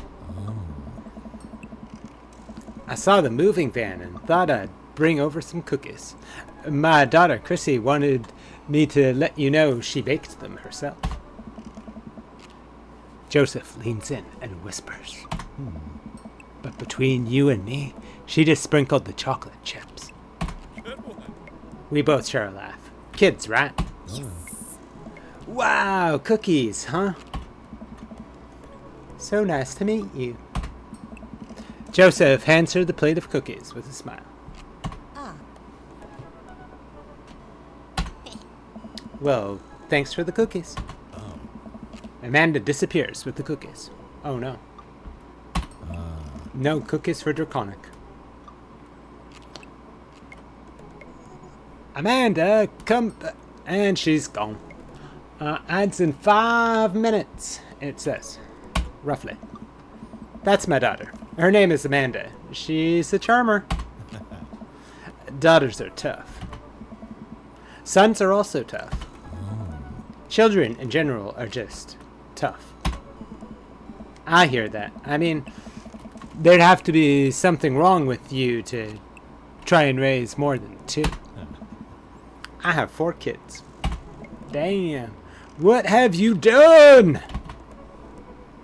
I saw the moving van and thought I'd bring over some cookies. My daughter Chrissy wanted me to let you know she baked them herself. Joseph leans in and whispers. But between you and me, she just sprinkled the chocolate chips. We both share a laugh. Kids, right? Wow, cookies, huh? So nice to meet you. Joseph hands her the plate of cookies with a smile. Ah. Well, thanks for the cookies. Amanda disappears with the cookies. Oh no. No cookies for Draconic. Amanda, come... and she's gone. Ads in 5 minutes, it says. Roughly. That's my daughter. Her name is Amanda. She's a charmer. Daughters are tough. Sons are also tough. Children in general are just tough. I hear that. I mean, there'd have to be something wrong with you to try and raise more than 2. I have 4 kids. Damn. What have you done?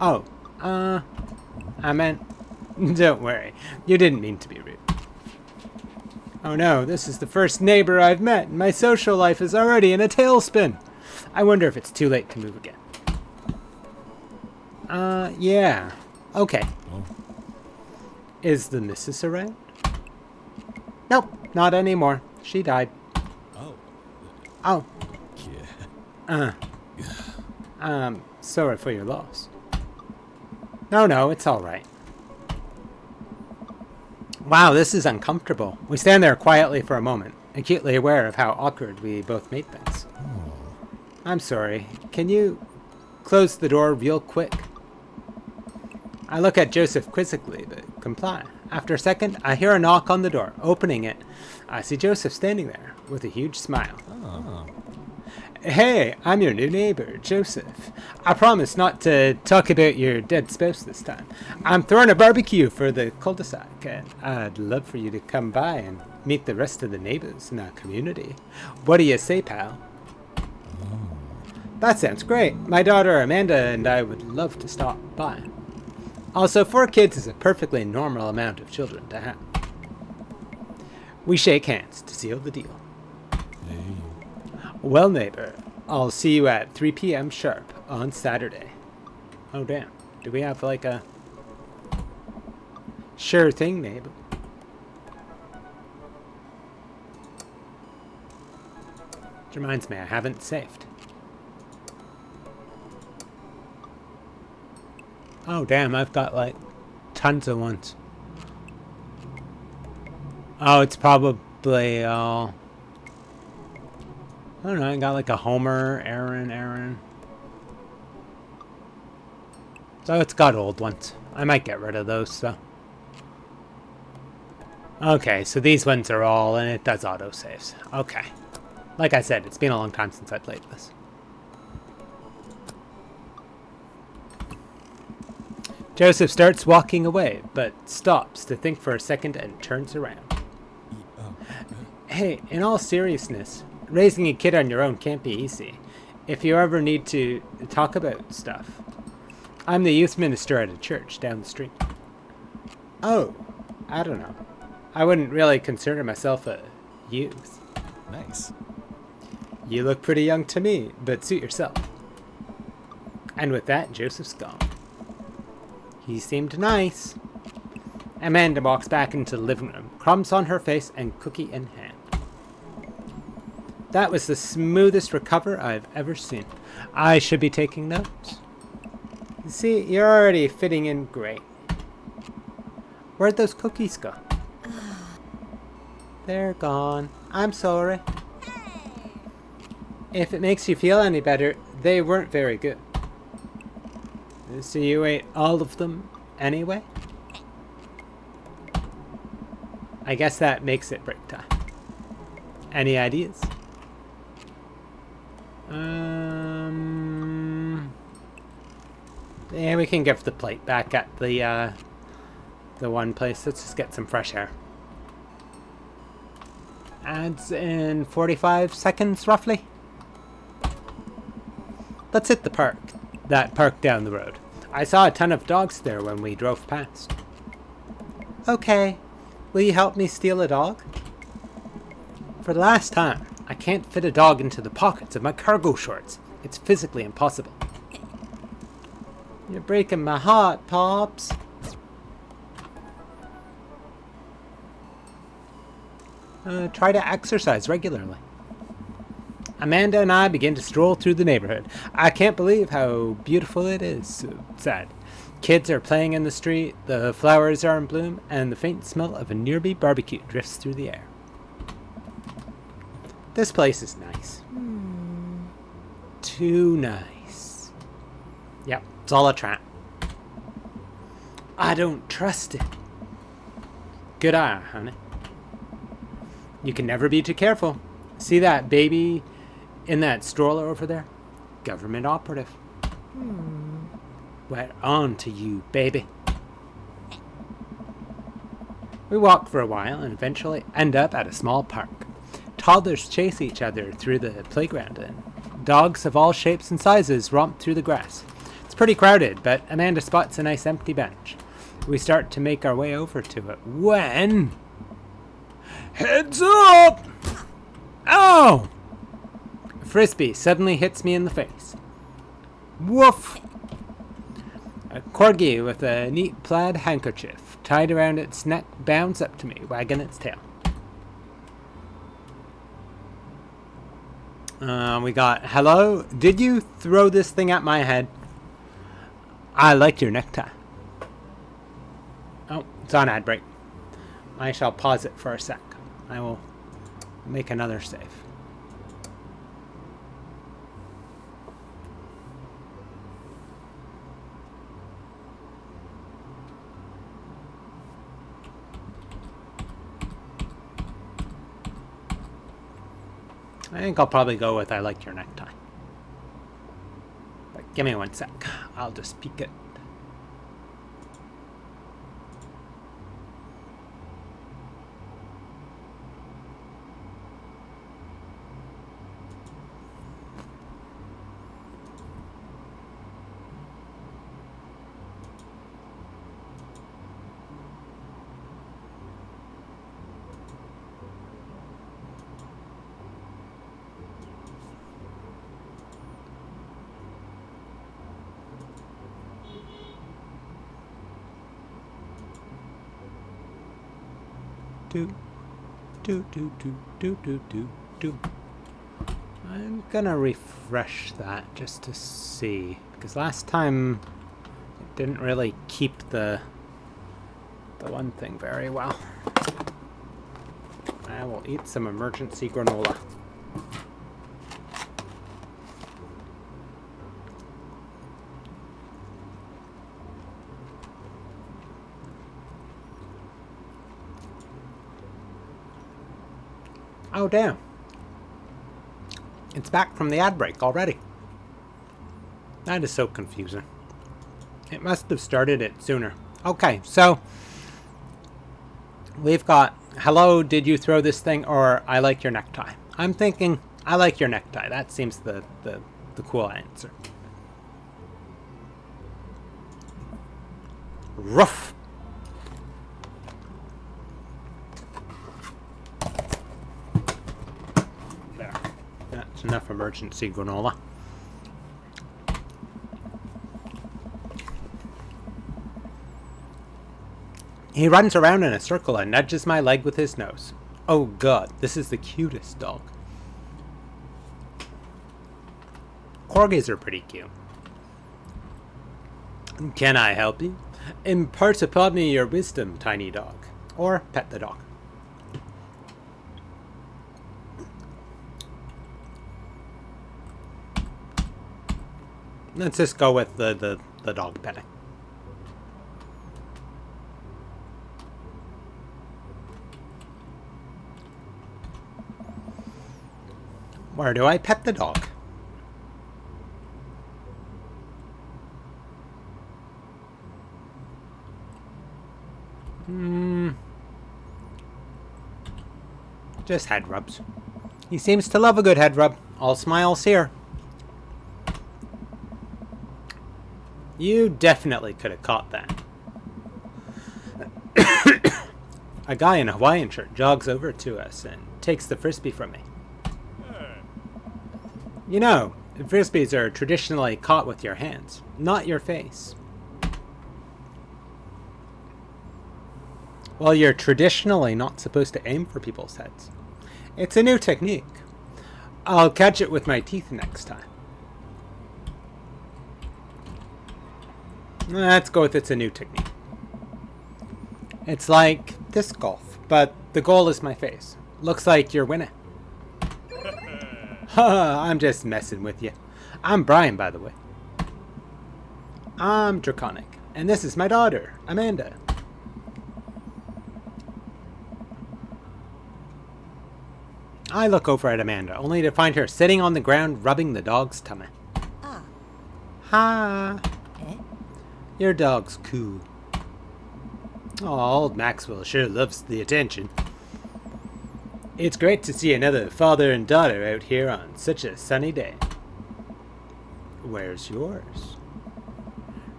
Oh, I meant, don't worry. You didn't mean to be rude. Oh no, this is the first neighbor I've met, and my social life is already in a tailspin. I wonder if it's too late to move again. Yeah. Okay. Oh. Is the missus around? Nope, not anymore. She died. Oh. Oh, Yeah. sorry for your loss. No, it's all right. Wow, this is uncomfortable. We stand there quietly for a moment, acutely aware of how awkward we both made things. I'm sorry. Can you close the door real quick? I look at Joseph quizzically, but comply. After a second, I hear a knock on the door. Opening it, I see Joseph standing there with a huge smile. Oh. Hey, I'm your new neighbor, Joseph. I promise not to talk about your dead spouse this time. I'm throwing a barbecue for the cul-de-sac, and I'd love for you to come by and meet the rest of the neighbors in our community. What do you say, pal? That sounds great. My daughter Amanda and I would love to stop by. Also, 4 kids is a perfectly normal amount of children to have. We shake hands to seal the deal. Hey. Well, neighbor, I'll see you at 3 p.m. sharp on Saturday. Oh, damn. Do we have like a... Sure thing, neighbor. Which reminds me, I haven't saved. Oh, damn, I've got like tons of ones. Oh, it's probably all... I don't know, I got like a Homer, Aaron. So it's got old ones. I might get rid of those, so. Okay, so these ones are all, and it does autosaves. Okay. Like I said, it's been a long time since I played this. Joseph starts walking away, but stops to think for a second and turns around. Hey, in all seriousness, raising a kid on your own can't be easy. If you ever need to talk about stuff. I'm the youth minister at a church down the street. Oh, I don't know. I wouldn't really consider myself a youth. Nice. You look pretty young to me, but suit yourself. And with that, Joseph's gone. He seemed nice. Amanda walks back into the living room, crumbs on her face and cookie in hand. That was the smoothest recover I've ever seen. I should be taking notes. See, you're already fitting in great. Where'd those cookies go? They're gone. I'm sorry. If it makes you feel any better, they weren't very good. So you ate all of them anyway? I guess that makes it break time. Any ideas? Yeah, we can give the plate back at the one place. Let's just get some fresh air. Ads in 45 seconds, roughly. Let's hit the park. That park down the road. I saw a ton of dogs there when we drove past. Okay. Will you help me steal a dog? For the last time, I can't fit a dog into the pockets of my cargo shorts. It's physically impossible. You're breaking my heart, Pops. Try to exercise regularly. Amanda and I begin to stroll through the neighborhood. I can't believe how beautiful it is. So sad. Kids are playing in the street, the flowers are in bloom, and the faint smell of a nearby barbecue drifts through the air. This place is nice. Too nice. Yep, it's all a trap. I don't trust it. Good eye, honey. You can never be too careful. See that baby in that stroller over there? Government operative. We're on to you, baby. We walk for a while and eventually end up at a small park. Toddlers chase each other through the playground and dogs of all shapes and sizes romp through the grass. It's pretty crowded, but Amanda spots a nice empty bench. We start to make our way over to it when... Heads up! Ow! A frisbee suddenly hits me in the face. Woof! A corgi with a neat plaid handkerchief tied around its neck bounds up to me, wagging its tail. We got, hello? Did you throw this thing at my head? I like your necktie. Oh, it's on ad break. I shall pause it for a sec. I will make another save. I think I'll probably go with I like your necktie. But give me one sec. I'll just peek it. Do. I'm gonna refresh that just to see, because last time it didn't really keep the one thing very well. I will eat some emergency granola. Oh, damn. It's back from the ad break already. That is so confusing. It must have started it sooner. Okay, so we've got hello, did you throw this thing, or I like your necktie. I'm thinking I like your necktie. That seems the cool answer. Ruff. That's enough emergency granola. He runs around in a circle and nudges my leg with his nose. Oh god, this is the cutest dog. Corgis are pretty cute. Can I help you? Impart upon me your wisdom, tiny dog. Or pet the dog. Let's just go with the dog petting. Where do I pet the dog? Just head rubs. He seems to love a good head rub. All smiles here. You definitely could have caught that. A guy in a Hawaiian shirt jogs over to us and takes the frisbee from me. You know, frisbees are traditionally caught with your hands, not your face. Well, you're traditionally not supposed to aim for people's heads. It's a new technique. I'll catch it with my teeth next time. Let's go with it's a new technique. It's like disc golf, but the goal is my face. Looks like you're winning. Haha, I'm just messing with you. I'm Brian, by the way. I'm Draconic, and this is my daughter, Amanda. I look over at Amanda, only to find her sitting on the ground rubbing the dog's tummy. Ah. Ha! Eh? Your dog's cool. Oh, old Maxwell sure loves the attention. It's great to see another father and daughter out here on such a sunny day. Where's yours?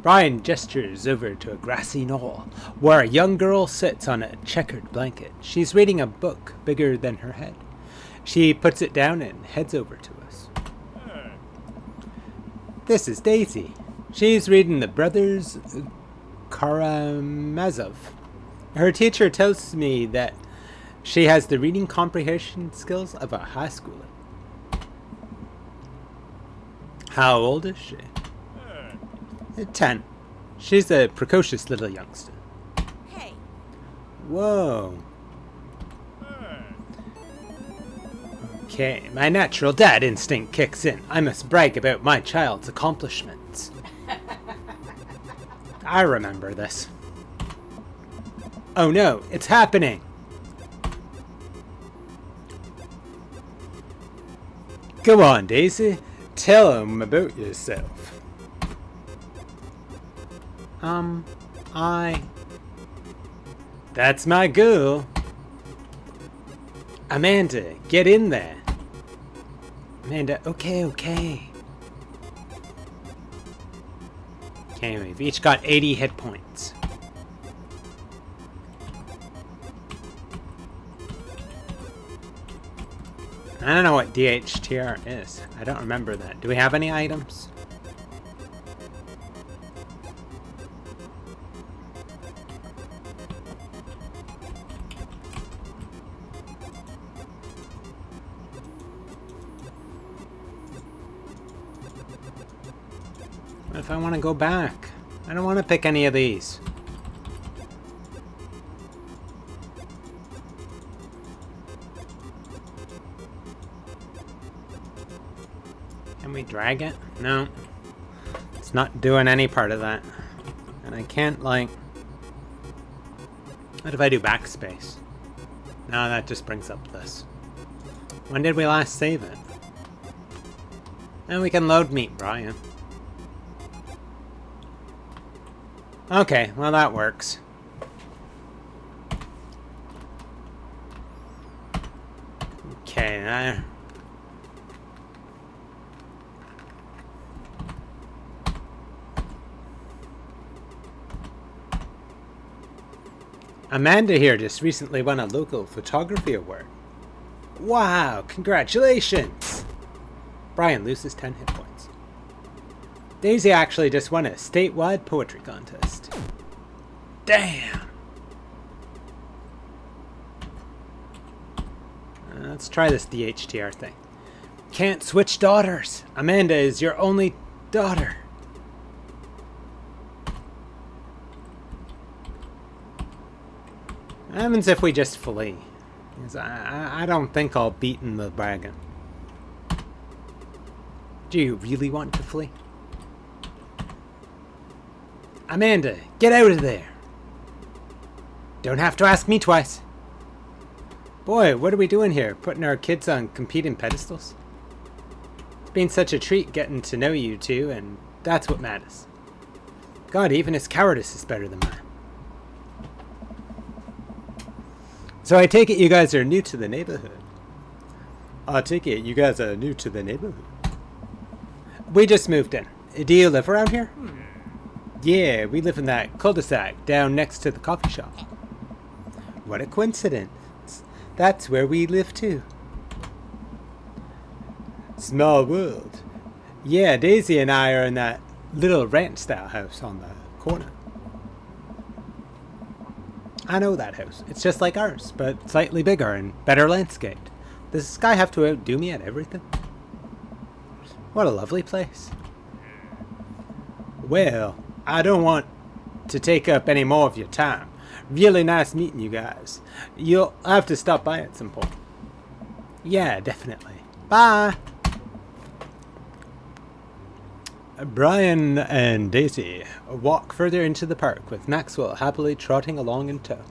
Brian gestures over to a grassy knoll, where a young girl sits on a checkered blanket. She's reading a book bigger than her head. She puts it down and heads over to us. This is Daisy. She's reading the Brothers Karamazov. Her teacher tells me that she has the reading comprehension skills of a high schooler. How old is she? 10. She's a precocious little youngster. Hey. Whoa. Okay, my natural dad instinct kicks in. I must brag about my child's accomplishments. I remember this. Oh no, it's happening! Go on, Daisy. Tell him about yourself. That's my girl. Amanda, get in there. Amanda, okay. Okay, we've each got 80 hit points. I don't know what DHTR is. I don't remember that. Do we have any items? What if I want to go back? I don't want to pick any of these. Can we drag it? No. It's not doing any part of that. And I can't, like... What if I do backspace? No, that just brings up this. When did we last save it? And we can load meet Brian. Okay, well that works. Okay, Amanda here just recently won a local photography award. Wow, congratulations! Brian loses 10 hit points. Daisy actually just won a statewide poetry contest. Damn! Let's try this DHTR thing. Can't switch daughters. Amanda is your only daughter. What happens if we just flee? Because I don't think I'll beat in the bargain. Do you really want to flee? Amanda, get out of there! Don't have to ask me twice. Boy, what are we doing here? Putting our kids on competing pedestals? It's been such a treat getting to know you two, and that's what matters. God, even his cowardice is better than mine. So I take it you guys are new to the neighborhood. I take it you guys are new to the neighborhood. We just moved in. Do you live around here? Yeah, we live in that cul-de-sac down next to the coffee shop. What a coincidence. That's where we live too. Small world. Yeah, Daisy and I are in that little ranch-style house on the corner. I know that house. It's just like ours, but slightly bigger and better landscaped. Does this guy have to outdo me at everything? What a lovely place. Well, I don't want to take up any more of your time. Really nice meeting you guys. You'll have to stop by at some point. Yeah, definitely. Bye! Brian and Daisy walk further into the park with Maxwell happily trotting along in tow.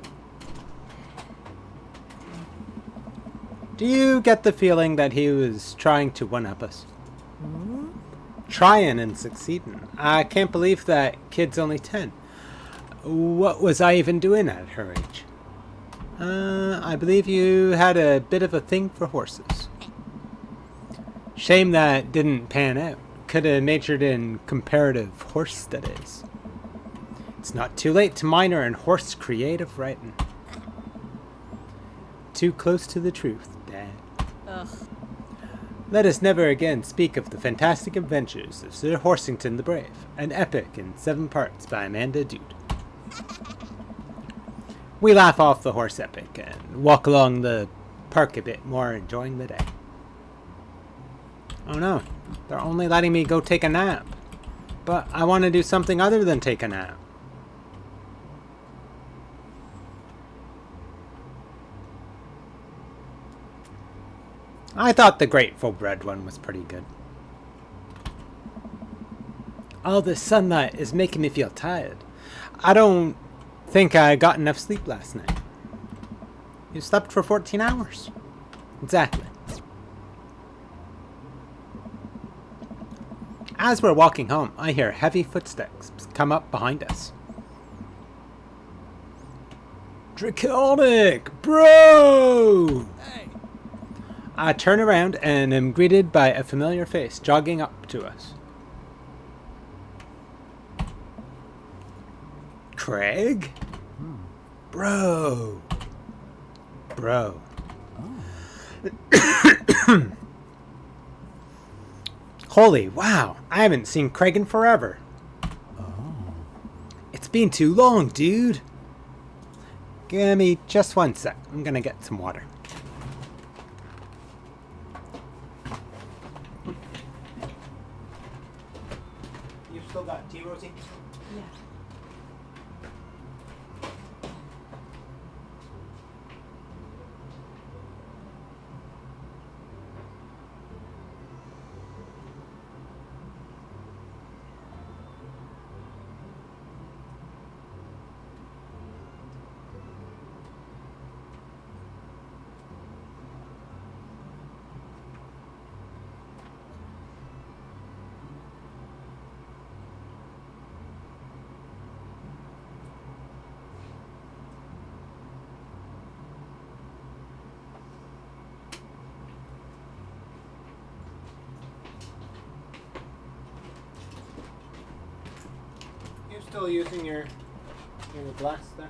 Do you get the feeling that he was trying to one-up us? Trying and succeeding. I can't believe that kid's only 10. What was I even doing at her age? I believe you had a bit of a thing for horses. Shame that didn't pan out. Could have majored in comparative horse studies. It's not too late to minor in horse creative writing. Too close to the truth, Dad. Ugh. Let us never again speak of the fantastic adventures of Sir Horsington the Brave, an epic in 7 parts by Amanda Dude. We laugh off the horse epic and walk along the park a bit more, enjoying the day. Oh no, they're only letting me go take a nap. But I want to do something other than take a nap. I thought the Grateful Bread one was pretty good. All this sunlight is making me feel tired. I don't think I got enough sleep last night. You slept for 14 hours. Exactly. As we're walking home, I hear heavy footsteps come up behind us. Draconic, bro! Hey. I turn around and am greeted by a familiar face jogging up to us. Craig? Bro. Bro. Holy wow, I haven't seen Craig in forever. It's been too long, dude. Give me just one sec. I'm gonna get some water. You've still got tea, Rosie? Yeah. You still using your glass there?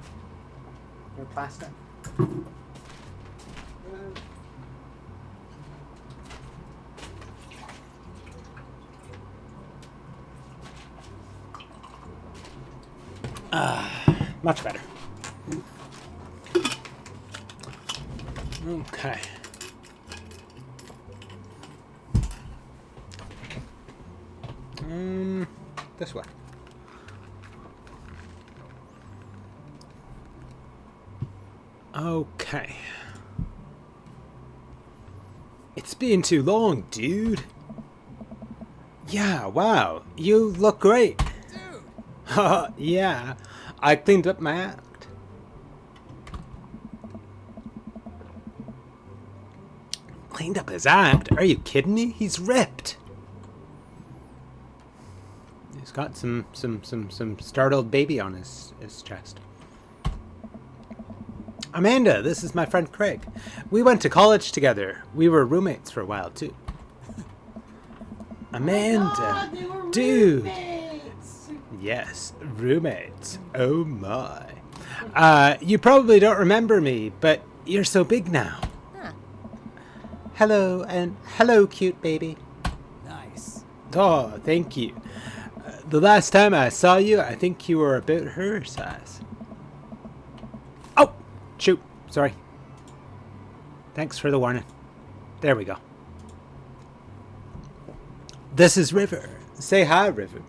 Your plastic? Much better. Okay. This way. Okay. It's been too long, dude. Yeah, wow. You look great. Dude. Yeah. I cleaned up my act. Cleaned up his act? Are you kidding me? He's ripped. He's got some startled baby on his chest. Amanda, this is my friend Craig. We went to college together. We were roommates for a while, too. Amanda, God, they were dude. roommates. Yes, roommates. Oh my. You probably don't remember me, but you're so big now. Huh. Hello, and hello, cute baby. Nice. Oh, thank you. The last time I saw you, I think you were about her size. Oh, shoot. Sorry. Thanks for the warning. There we go. This is River. Say hi, River.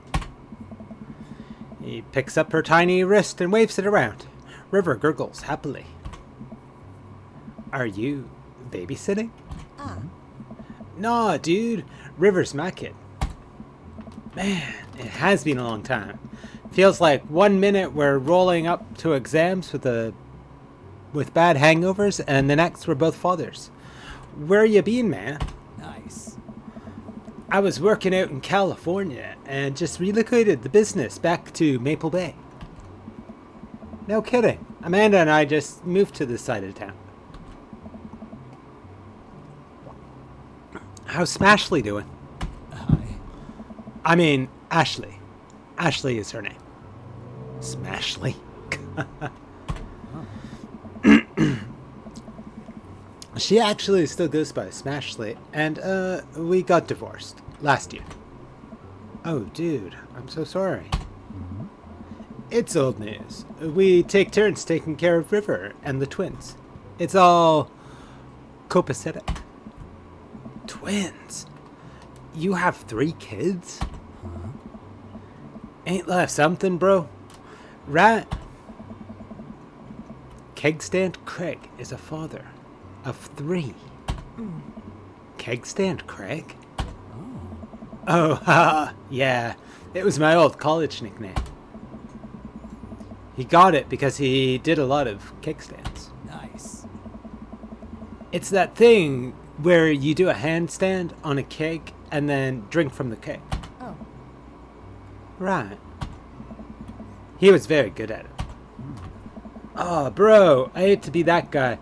He picks up her tiny wrist and waves it around. River gurgles happily. Are you babysitting? Ah. Nah, dude. River's my kid. Man, it has been a long time. Feels like 1 minute we're rolling up to exams with bad hangovers, and the next we're both fathers. Where you been, man? Nice. I was working out in California and just relocated the business back to Maple Bay. No kidding. Amanda and I just moved to this side of town. How's Smashley doing? Hi. I mean, Ashley. Ashley is her name. Smashley. She actually still goes by Smashley, and we got divorced last year. Oh, dude, I'm so sorry. It's old news. We take turns taking care of River and the twins. It's all copacetic. Twins? You have 3 kids? Ain't life something, bro? Right? Kegstand Craig is a father of 3. keg stand, Craig? Oh. Oh, haha, yeah. It was my old college nickname. He got it because he did a lot of keg stands. Nice. It's that thing where you do a handstand on a keg and then drink from the keg. Oh. Right. He was very good at it. Oh, bro, I hate to be that guy,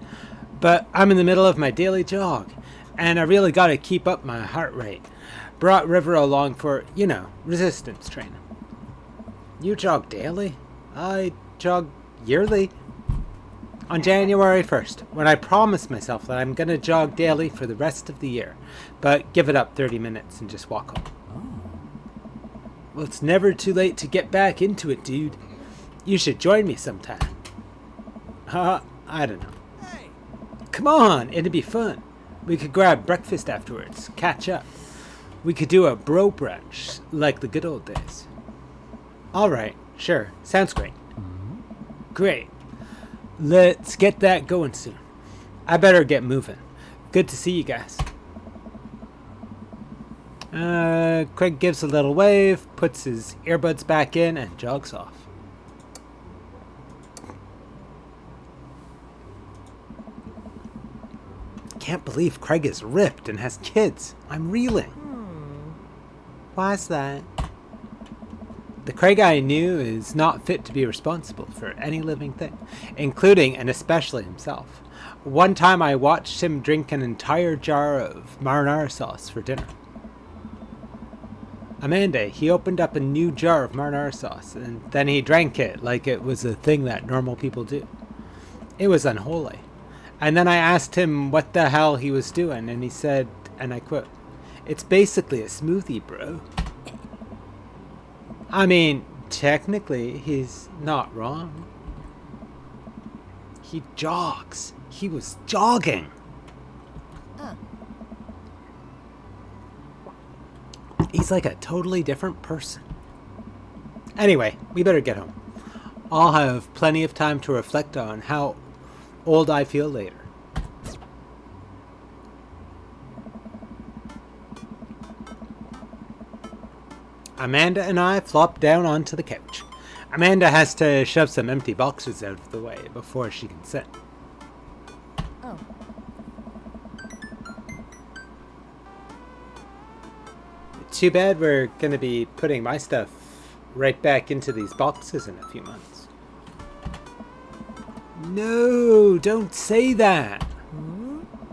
but I'm in the middle of my daily jog, and I really gotta keep up my heart rate. Brought River along for, resistance training. You jog daily? I jog yearly. On January 1st, when I promised myself that I'm gonna jog daily for the rest of the year, but give it up 30 minutes and just walk home. Oh. Well, it's never too late to get back into it, dude. You should join me sometime. I don't know. Hey. Come on, it'd be fun. We could grab breakfast afterwards, catch up. We could do a bro brunch, like the good old days. Alright, sure, sounds great. Great. Let's get that going soon. I better get moving. Good to see you guys. Craig gives a little wave, puts his earbuds back in, and jogs off. Can't believe Craig is ripped and has kids. I'm reeling. Why's that? The Craig I knew is not fit to be responsible for any living thing, including and especially himself. One time I watched him drink an entire jar of marinara sauce for dinner. Amanda, he opened up a new jar of marinara sauce, and then he drank it like it was a thing that normal people do. It was unholy. And then I asked him what the hell he was doing, and he said, and I quote, "It's basically a smoothie, bro." I mean, technically, he's not wrong. He jogs. He was jogging. Oh. He's like a totally different person. Anyway, we better get home. I'll have plenty of time to reflect on how old I feel later. Amanda and I flop down onto the couch. Amanda has to shove some empty boxes out of the way before she can sit. Oh. Too bad we're going to be putting my stuff right back into these boxes in a few months. No, don't say that.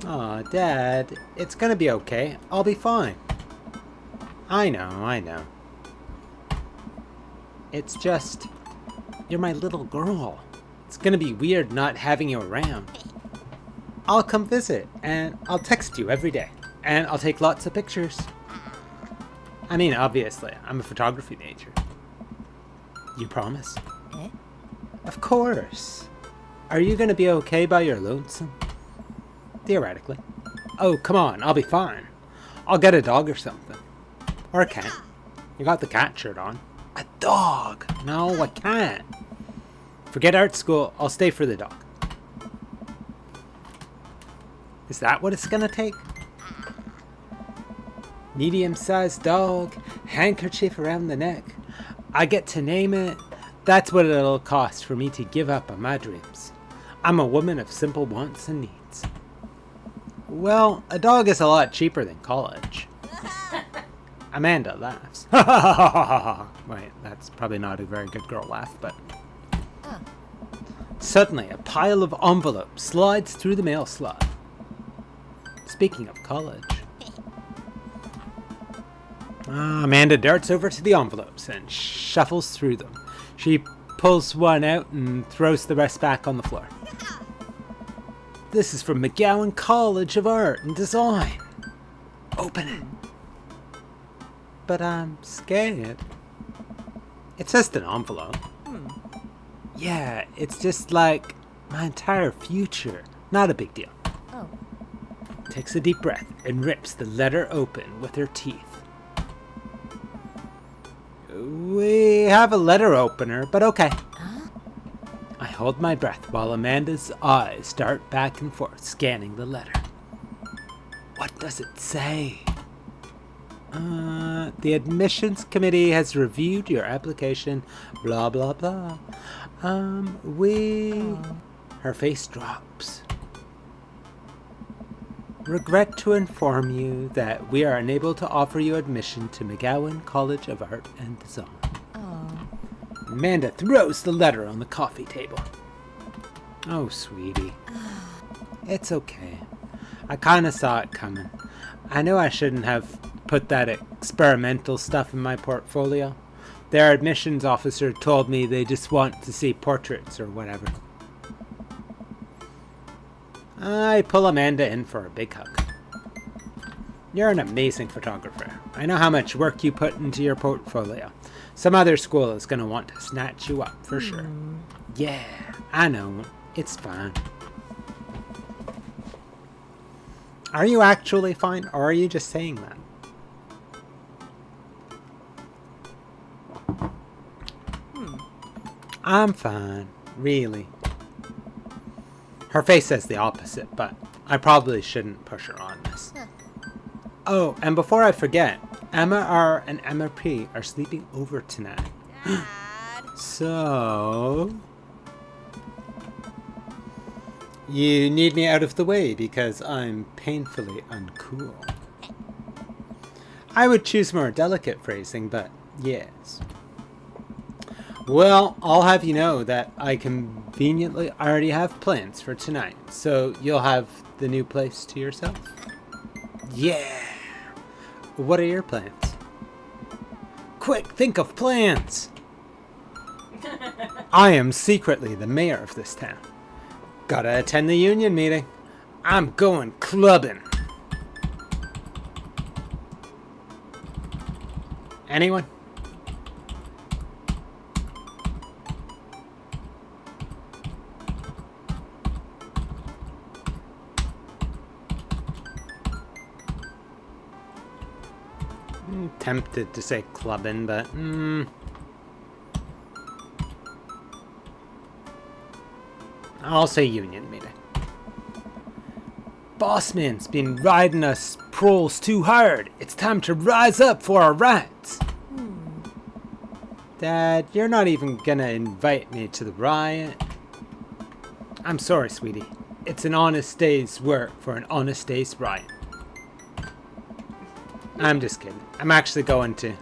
Aw, Dad, it's going to be okay. I'll be fine. I know. It's just, you're my little girl. It's going to be weird not having you around. I'll come visit, and I'll text you every day, and I'll take lots of pictures. I mean, obviously, I'm a photography major. You promise? Eh? Of course. Are you going to be okay by your lonesome? Theoretically. Oh, come on, I'll be fine. I'll get a dog or something. Or a cat. You got the cat shirt on. A dog! No, I can't. Forget art school, I'll stay for the dog. Is that what it's gonna take? Medium-sized dog, handkerchief around the neck. I get to name it. That's what it'll cost for me to give up on my dreams. I'm a woman of simple wants and needs. Well, a dog is a lot cheaper than college. Amanda laughs. Wait, that's probably not a very good girl laugh, but... Oh. Suddenly, a pile of envelopes slides through the mail slot. Speaking of college... Amanda darts over to the envelopes and shuffles through them. She pulls one out and throws the rest back on the floor. This is from McGowan College of Art and Design. Open it. But I'm scared. It's just an envelope. Yeah, it's just like my entire future. Not a big deal. Oh. Takes a deep breath and rips the letter open with her teeth. We have a letter opener, but okay. Huh? I hold my breath while Amanda's eyes dart back and forth, scanning the letter. What does it say? The admissions committee has reviewed your application. Blah, blah, blah. Her face drops. Regret to inform you that we are unable to offer you admission to McGowan College of Art and Design. Oh. Amanda throws the letter on the coffee table. Oh, sweetie. It's okay. I kinda saw it coming. I know I shouldn't have put that experimental stuff in my portfolio. Their admissions officer told me they just want to see portraits or whatever. I pull Amanda in for a big hug. You're an amazing photographer. I know how much work you put into your portfolio. Some other school is going to want to snatch you up for sure. Yeah, I know. It's fine. Are you actually fine, or are you just saying that? I'm fine, really. Her face says the opposite, but I probably shouldn't push her on this. Huh. Oh, and before I forget, Emma R and Emma P are sleeping over tonight. Dad. So... you need me out of the way because I'm painfully uncool. I would choose more delicate phrasing, but yes. Well, I'll have you know that I conveniently already have plans for tonight, so you'll have the new place to yourself. Yeah! What are your plans? Quick, think of plans! I am secretly the mayor of this town. Gotta attend the union meeting. I'm going clubbing. Anyone? Tempted to say clubbing, but I'll say union meeting. Bossman's been riding us proles too hard. It's time to rise up for our rights. Dad, you're not even gonna invite me to the riot. I'm sorry, sweetie. It's an honest day's work for an honest day's riot. I'm just kidding. I'm actually going to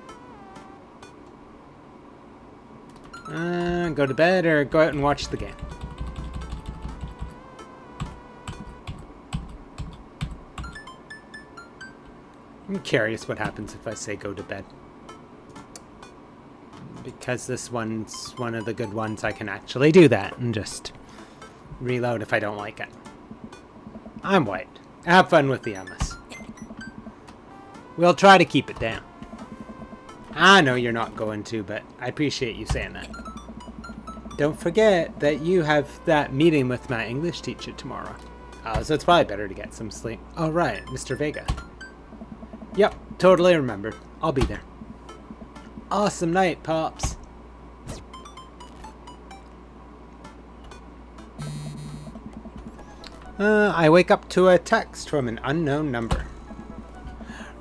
go to bed or go out and watch the game. I'm curious what happens if I say go to bed. Because this one's one of the good ones, I can actually do that and just reload if I don't like it. I'm white. Have fun with the Emmas. We'll try to keep it down. I know you're not going to, but I appreciate you saying that. Don't forget that you have that meeting with my English teacher tomorrow. So it's probably better to get some sleep. Oh, right, Mr. Vega. Yep, totally remembered. I'll be there. Awesome night, Pops. I wake up to a text from an unknown number.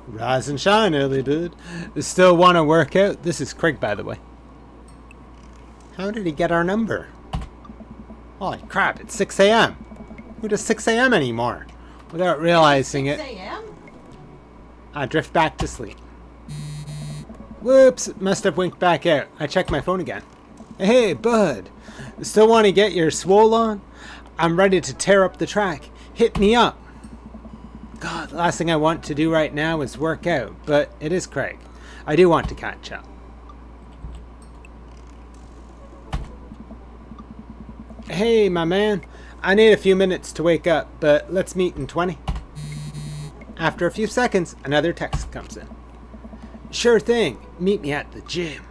Rise and shine, early bird. Still want to work out? This is Craig, by the way. How did he get our number? Holy crap, it's 6 a.m. Who does 6 a.m. anymore? Without realizing 6 it, a.m.? I drift back to sleep. Whoops, must have winked back out. I check my phone again. Hey, bud. Still want to get your swole on? I'm ready to tear up the track. Hit me up. God, the last thing I want to do right now is work out, but it is Craig. I do want to catch up. Hey, my man. I need a few minutes to wake up, but let's meet in 20. After a few seconds, another text comes in. Sure thing. Meet me at the gym.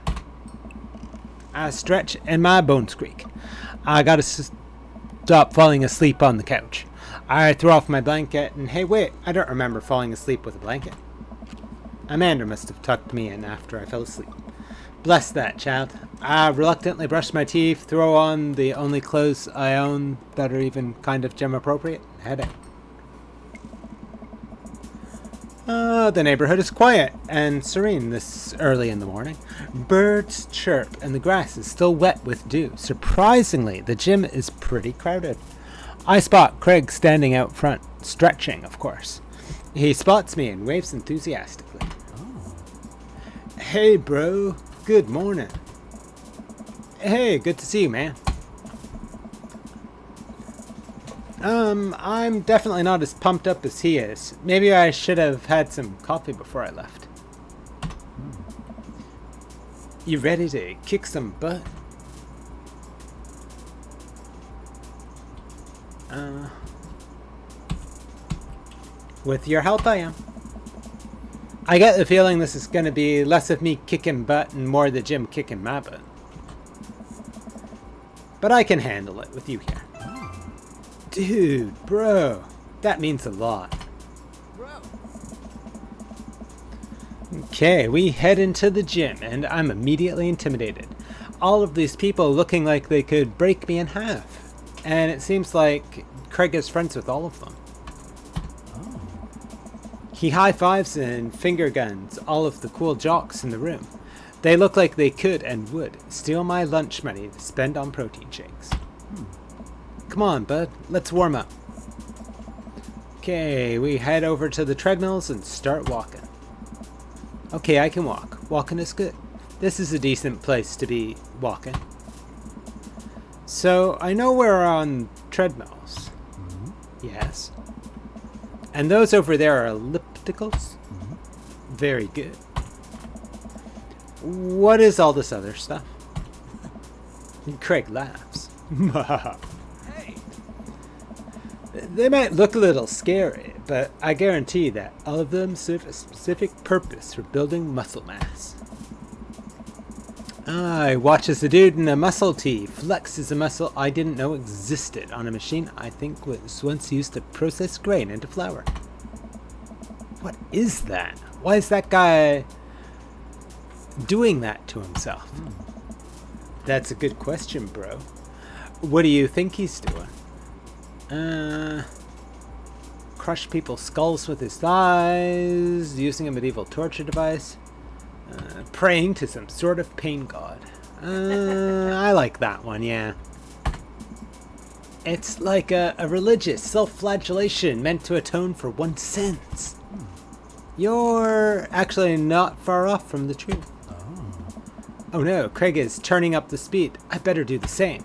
I stretch and my bones creak. I gotta stop falling asleep on the couch. I throw off my blanket and hey wait, I don't remember falling asleep with a blanket. Amanda must have tucked me in after I fell asleep. Bless that child. I reluctantly brush my teeth, throw on the only clothes I own that are even kind of gym appropriate, and head out. The neighborhood is quiet and serene this early in the morning. Birds chirp and the grass is still wet with dew. Surprisingly, the gym is pretty crowded. I spot Craig standing out front, stretching, of course. He spots me and waves enthusiastically. Hey, bro. Good morning. Hey, good to see you, man. I'm definitely not as pumped up as he is. Maybe I should have had some coffee before I left. You ready to kick some butt? With your help, I am. I get the feeling this is going to be less of me kicking butt and more the gym kicking my butt. But I can handle it with you here. Dude, bro, that means a lot. Okay, we head into the gym, and I'm immediately intimidated. All of these people looking like they could break me in half. And it seems like Craig is friends with all of them. He high-fives and finger guns all of the cool jocks in the room. They look like they could and would steal my lunch money to spend on protein shakes. Come on, bud. Let's warm up. Okay, we head over to the treadmills and start walking. Okay, I can walk. Walking is good. This is a decent place to be walking. So, I know we're on treadmills. Yes. And those over there are ellipticals? Very good. What is all this other stuff? And Craig laughs. Hey. They might look a little scary, but I guarantee that all of them serve a specific purpose for building muscle mass. I watch as the dude in a muscle tee flexes a muscle I didn't know existed on a machine I think was once used to process grain into flour. What is that? Why is that guy doing that to himself? That's a good question, bro. What do you think he's doing? Crush people's skulls with his thighs, using a medieval torture device, praying to some sort of pain god. I like that one, yeah. It's like a religious self-flagellation meant to atone for one's sins. You're actually not far off from the truth. Oh no, Craig is turning up the speed. I better do the same.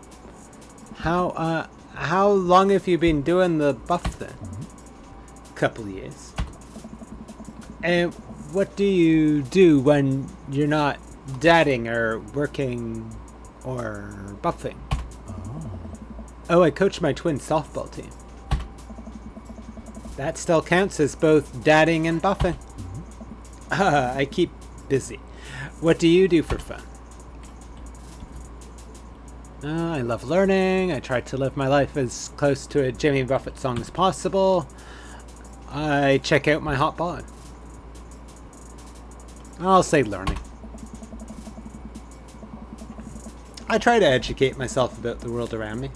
How long have you been doing the buff then? Couple years. And what do you do when you're not dadding or working or buffing? Oh, I coach my twin softball team. That still counts as both dadding and buffing. I keep busy. What do you do for fun? I love learning. I try to live my life as close to a Jimmy Buffett song as possible. I check out my hot bod. I'll say learning. I try to educate myself about the world around me.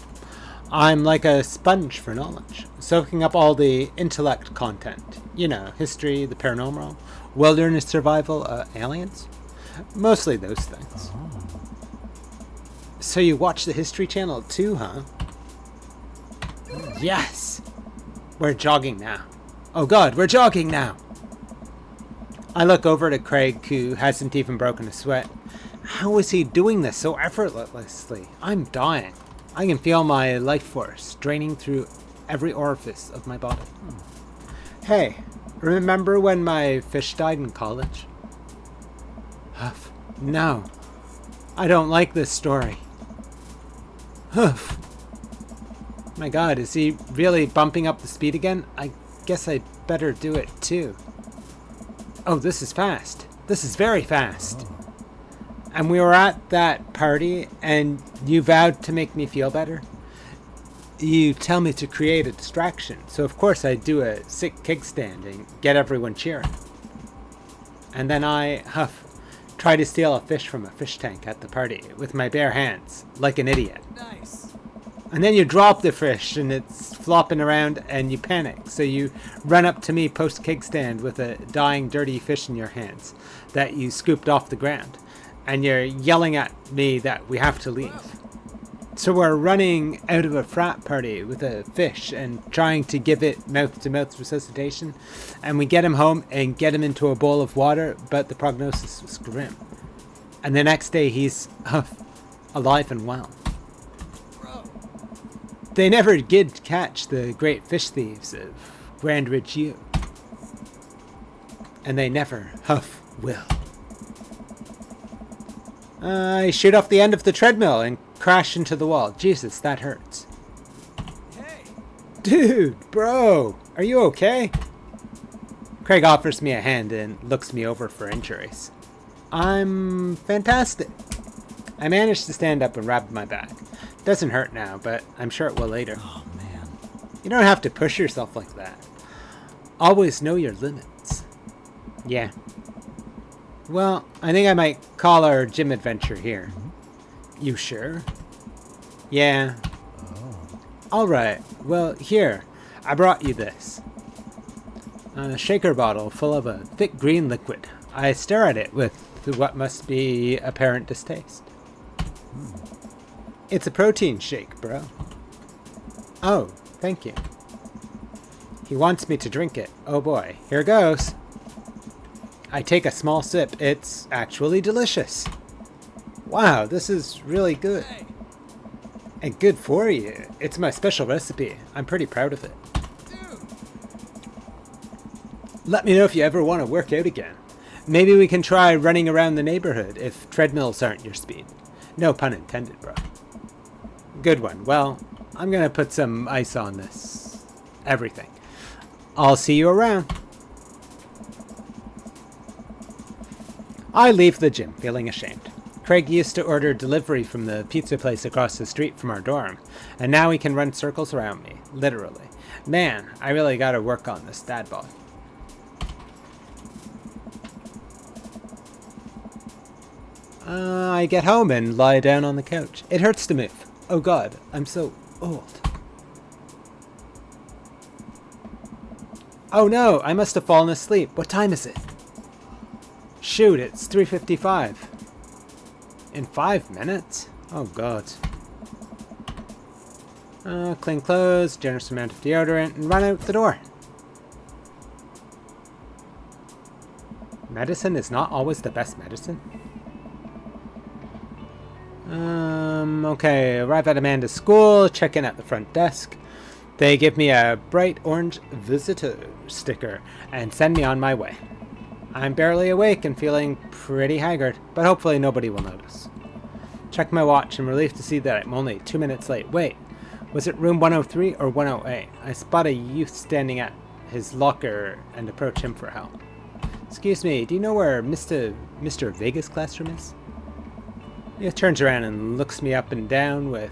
I'm like a sponge for knowledge, soaking up all the intellect content. You know, history, the paranormal, wilderness survival, aliens. Mostly those things. So you watch the History Channel too, huh? Yes! We're jogging now. Oh god, we're jogging now! I look over to Craig, who hasn't even broken a sweat. How is he doing this so effortlessly? I'm dying. I can feel my life force draining through every orifice of my body. Hey, remember when my fish died in college? Huff. No. I don't like this story. Huff. My god, is he really bumping up the speed again? I guess I'd better do it too. Oh, this is fast. This is very fast. And we were at that party, and you vowed to make me feel better. You tell me to create a distraction, so of course I do a sick kickstand and get everyone cheering. And then I, Huff, try to steal a fish from a fish tank at the party with my bare hands, like an idiot. Nice. And then you drop the fish, and it's flopping around and you panic. So you run up to me post-kickstand with a dying, dirty fish in your hands that you scooped off the ground. And you're yelling at me that we have to leave. So we're running out of a frat party with a fish and trying to give it mouth-to-mouth resuscitation. And we get him home and get him into a bowl of water, but the prognosis was grim. And the next day he's alive and well. They never did catch the great fish thieves of Grand Ridge U. And they never will. I shoot off the end of the treadmill and crash into the wall. Jesus, that hurts. Hey! Dude, bro, are you okay? Craig offers me a hand and looks me over for injuries. I'm fantastic. I managed to stand up and rub my back. Doesn't hurt now, but I'm sure it will later. Oh, man. You don't have to push yourself like that. Always know your limits. Yeah. Well, I think I might call our gym adventure here. You sure? Yeah. Oh. Alright, well, here. I brought you this. A shaker bottle full of a thick green liquid. I stare at it with what must be apparent distaste. It's a protein shake, bro. Oh, thank you. He wants me to drink it. Oh boy, here goes. I take a small sip. It's actually delicious. Wow, this is really good. Hey! And good for you. It's my special recipe. I'm pretty proud of it. Dude! Let me know if you ever want to work out again. Maybe we can try running around the neighborhood if treadmills aren't your speed. No pun intended, bro. Good one. Well, I'm gonna put some ice on this. Everything. I'll see you around. I leave the gym feeling ashamed. Craig used to order delivery from the pizza place across the street from our dorm, and now he can run circles around me, literally. Man, I really gotta work on this dad bod. I get home and lie down on the couch. It hurts to move. Oh god, I'm so old. Oh no, I must have fallen asleep. What time is it? Shoot, it's 3:55. In 5 minutes? Oh god. Clean clothes, generous amount of deodorant, and run out the door. Medicine is not always the best medicine. Okay, arrive at Amanda's school, check in at the front desk. They give me a bright orange visitor sticker and send me on my way. I'm barely awake and feeling pretty haggard, but hopefully nobody will notice. Check my watch and relieved to see that I'm only 2 minutes late. Wait, was it room 103 or 108? I spot a youth standing at his locker and approach him for help. Excuse me, do you know where Mr. Vega's classroom is? He turns around and looks me up and down with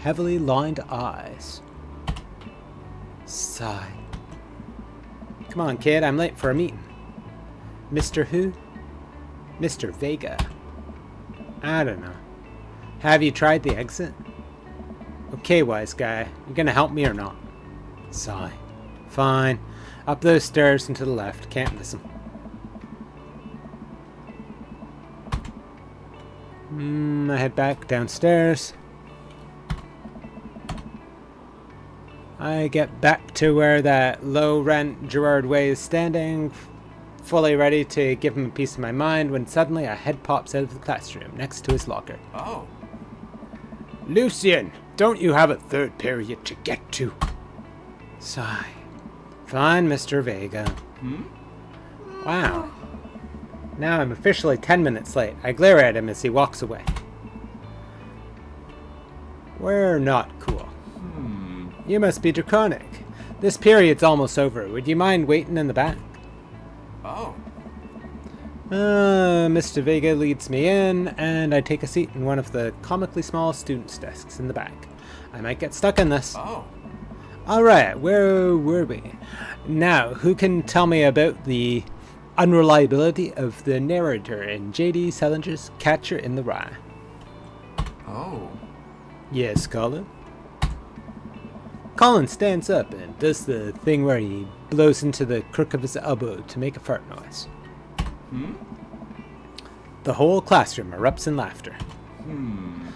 heavily lined eyes. Sigh. Come on, kid, I'm late for a meeting. Mr. Who? Mr. Vega. I don't know. Have you tried the exit? Okay, wise guy. You gonna help me or not? Sigh. Fine. Up those stairs and to the left. Can't miss him. I head back downstairs. I get back to where that low-rent Gerard Way is standing, fully ready to give him a piece of my mind, when suddenly a head pops out of the classroom next to his locker. Oh. Lucian, don't you have a third period to get to? Sigh. Fine, Mr. Vega. Wow. Now I'm officially 10 minutes late. I glare at him as he walks away. We're not cool. You must be draconic. This period's almost over. Would you mind waiting in the back? Oh. Mr. Vega leads me in, and I take a seat in one of the comically small students' desks in the back. I might get stuck in this. Oh. Alright, where were we? Now, who can tell me about the unreliability of the narrator in J.D. Salinger's Catcher in the Rye? Oh. Yes, Colin? Colin stands up and does the thing where he blows into the crook of his elbow to make a fart noise. Hmm? The whole classroom erupts in laughter. Hmm.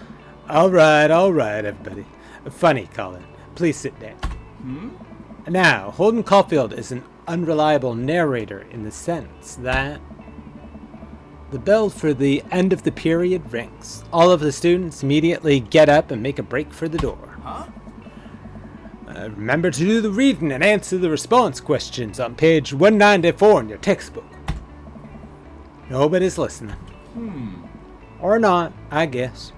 All right, everybody. Funny, Colin. Please sit down. Hmm? Now, Holden Caulfield is an unreliable narrator in the sense that the bell for the end of the period rings. All of the students immediately get up and make a break for the door. Huh? Remember to do the reading and answer the response questions on page 194 in your textbook. Nobody's listening. Hmm. Or not, I guess.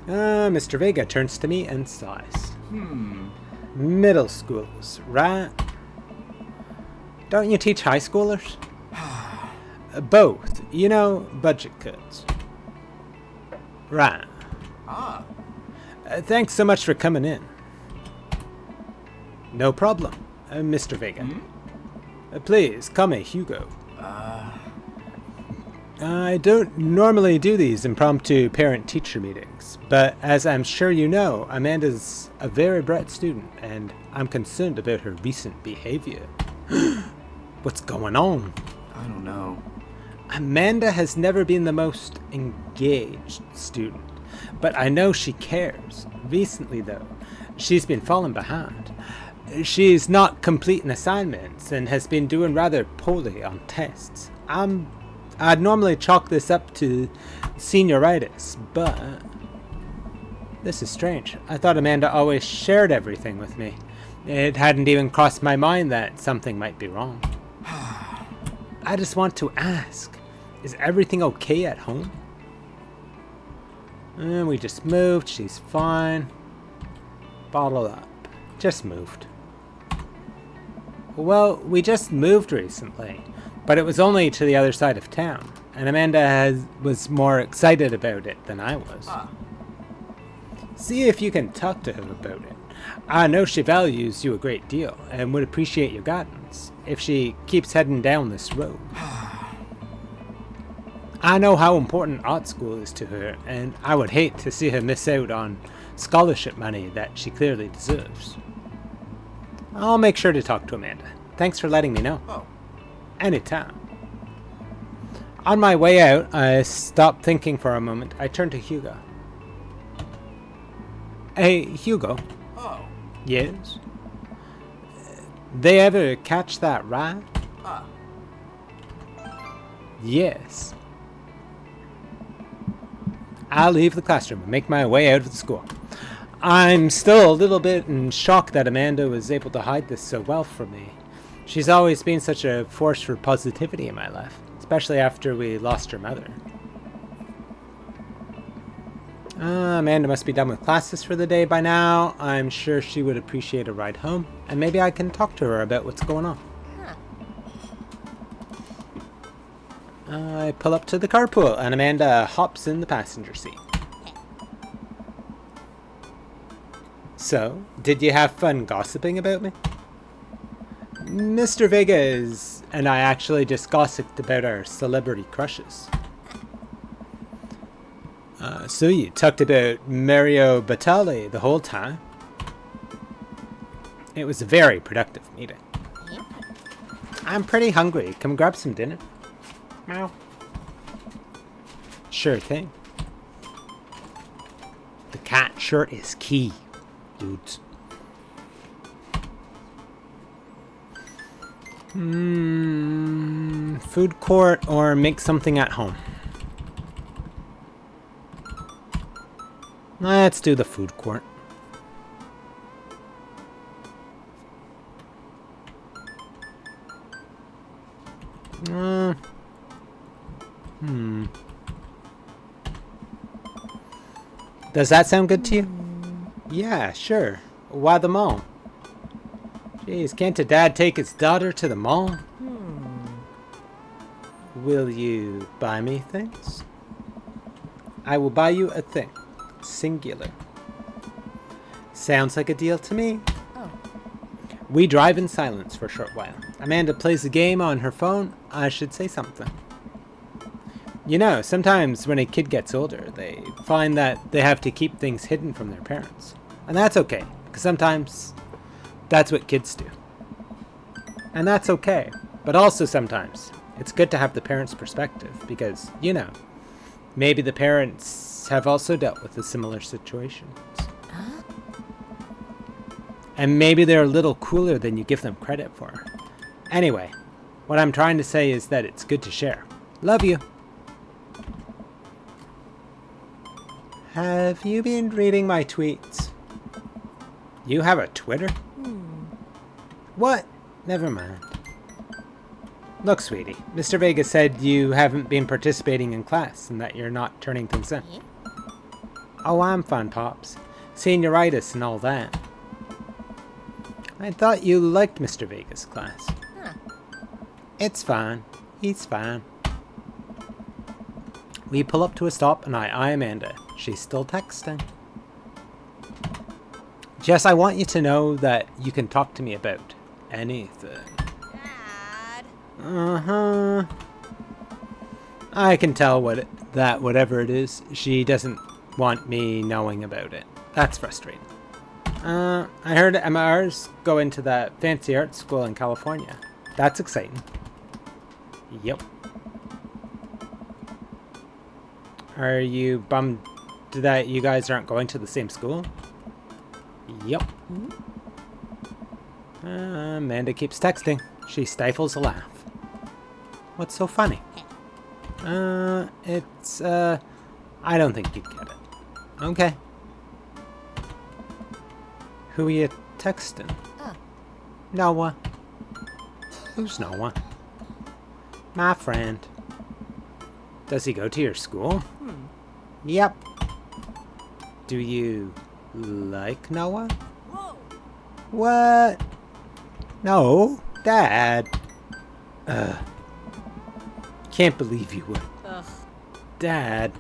Mr. Vega turns to me and sighs. Hmm. Middle schoolers, right? Don't you teach high schoolers? Both. You know, budget cuts. Right. Ah. Thanks so much for coming in. No problem, Mr. Vega. Please, call me Hugo. I don't normally do these impromptu parent-teacher meetings, but as I'm sure you know, Amanda's a very bright student, and I'm concerned about her recent behavior. What's going on? I don't know. Amanda has never been the most engaged student, but I know she cares. Recently, though, she's been falling behind. She's not completing assignments and has been doing rather poorly on tests. I'd normally chalk this up to senioritis, but this is strange. I thought Amanda always shared everything with me. It hadn't even crossed my mind that something might be wrong. I just want to ask, is everything okay at home? We just moved, she's fine. Bottle up. Just moved. Well, we just moved recently, but it was only to the other side of town, and Amanda was more excited about it than I was. See if you can talk to her about it. I know she values you a great deal and would appreciate your guidance if she keeps heading down this road. I know how important art school is to her, and I would hate to see her miss out on scholarship money that she clearly deserves. I'll make sure to talk to Amanda. Thanks for letting me know. Oh. Anytime. On my way out, I stopped thinking for a moment. I turned to Hugo. Hey, Hugo. Oh. Yes? They ever catch that rat? Ah. Yes. I'll leave the classroom and make my way out of the school. I'm still a little bit in shock that Amanda was able to hide this so well from me. She's always been such a force for positivity in my life, especially after we lost her mother. Amanda must be done with classes for the day by now. I'm sure she would appreciate a ride home, and maybe I can talk to her about what's going on. I pull up to the carpool, and Amanda hops in the passenger seat. So, did you have fun gossiping about me? Mr. Vega and I actually just gossiped about our celebrity crushes. So you talked about Mario Batali the whole time? It was a very productive meeting. I'm pretty hungry. Come grab some dinner. Meow. Sure thing. The cat shirt is key, dudes. Food court or make something at home? Let's do the food court. Does that sound good to you? Yeah, sure. Why the mall? Jeez, can't a dad take his daughter to the mall? Will you buy me things? I will buy you a thing. Singular. Sounds like a deal to me. Oh. We drive in silence for a short while. Amanda plays a game on her phone. I should say something. You know, sometimes when a kid gets older, they find that they have to keep things hidden from their parents. And that's okay, because sometimes that's what kids do. And that's okay. But also sometimes it's good to have the parents' perspective because, you know, maybe the parents have also dealt with a similar situation. Huh? And maybe they're a little cooler than you give them credit for. Anyway, what I'm trying to say is that it's good to share. Love you. Have you been reading my tweets? You have a Twitter? What? Never mind. Look, sweetie, Mr. Vega said you haven't been participating in class and that you're not turning things in. Yeah. Oh, I'm fine, Pops. Senioritis and all that. I thought you liked Mr. Vega's class. Huh. It's fine. He's fine. We pull up to a stop and I eye Amanda. She's still texting. Jess, I want you to know that you can talk to me about anything. Dad. Uh-huh. I can tell that whatever it is, she doesn't want me knowing about it. That's frustrating. I heard MR's going to that fancy art school in California. That's exciting. Yep. Are you bummed that you guys aren't going to the same school? Yep. Amanda keeps texting. She stifles a laugh. What's so funny? It's, I don't think you'd get it. Okay. Who are you texting? Oh. Noah. Who's Noah? My friend. Does he go to your school? Yep. Do you like Noah? Whoa. What? No, Dad. Can't believe you would. Ugh. Dad.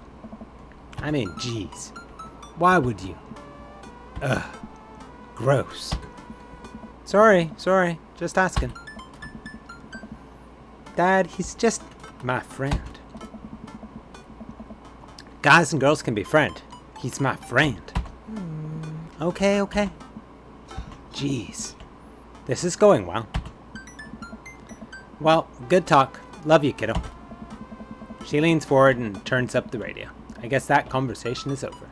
I mean, jeez. Why would you? Gross. Sorry. Just asking. Dad, he's just my friend. Guys and girls can be friends. He's my friend. Okay. Jeez. This is going well. Well, good talk. Love you, kiddo. She leans forward and turns up the radio. I guess that conversation is over.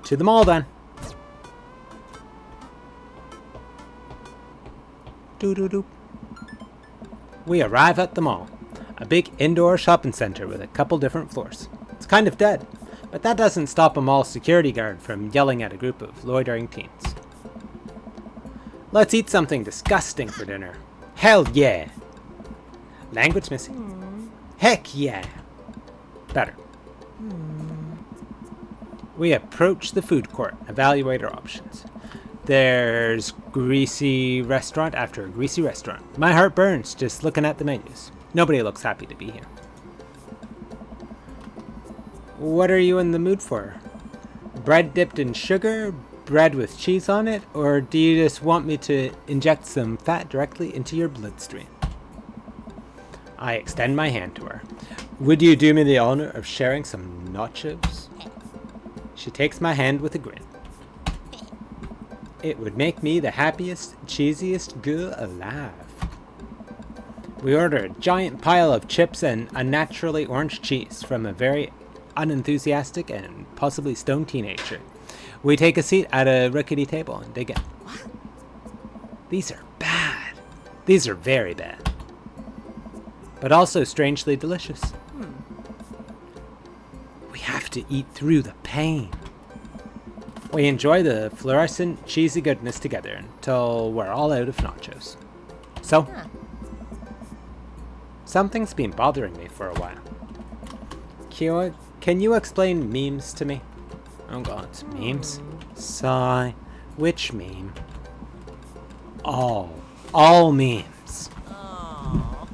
To the mall, then. Doo-doo-doo. We arrive at the mall. A big indoor shopping center with a couple different floors. It's kind of dead, but that doesn't stop a mall security guard from yelling at a group of loitering teens. Let's eat something disgusting for dinner. Hell yeah. Language missing. Heck yeah. Better. We approach the food court, evaluate our options. There's greasy restaurant after greasy restaurant. My heart burns just looking at the menus. Nobody looks happy to be here. What are you in the mood for? Bread dipped in sugar? Bread with cheese on it? Or do you just want me to inject some fat directly into your bloodstream? I extend my hand to her. Would you do me the honor of sharing some nachos? She takes my hand with a grin. It would make me the happiest, cheesiest girl alive. We order a giant pile of chips and unnaturally orange cheese from a very unenthusiastic and possibly stoned teenager. We take a seat at a rickety table and dig in. These are bad. These are very bad. But also strangely delicious. We have to eat through the pain. We enjoy the fluorescent, cheesy goodness together until we're all out of nachos. So, something's been bothering me for a while. Kioa, can you explain memes to me? Oh god, memes? Sigh. Which meme? All memes. Oh.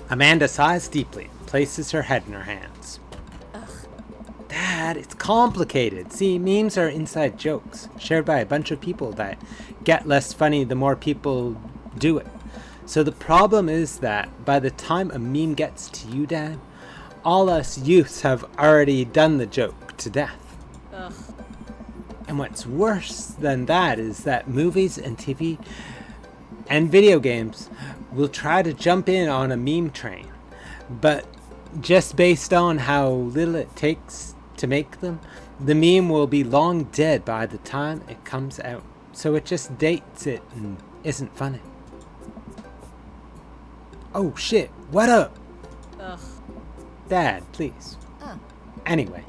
Amanda sighs deeply, places her head in her hands. Dad, it's complicated. See, memes are inside jokes, shared by a bunch of people that get less funny the more people do it. So the problem is that by the time a meme gets to you, Dad, all us youths have already done the joke to death. Ugh. And what's worse than that is that movies and TV and video games will try to jump in on a meme train. But just based on how little it takes to make them, the meme will be long dead by the time it comes out. So it just dates it and isn't funny. Oh shit, what up? Ugh. Dad, please. Oh. Anyway,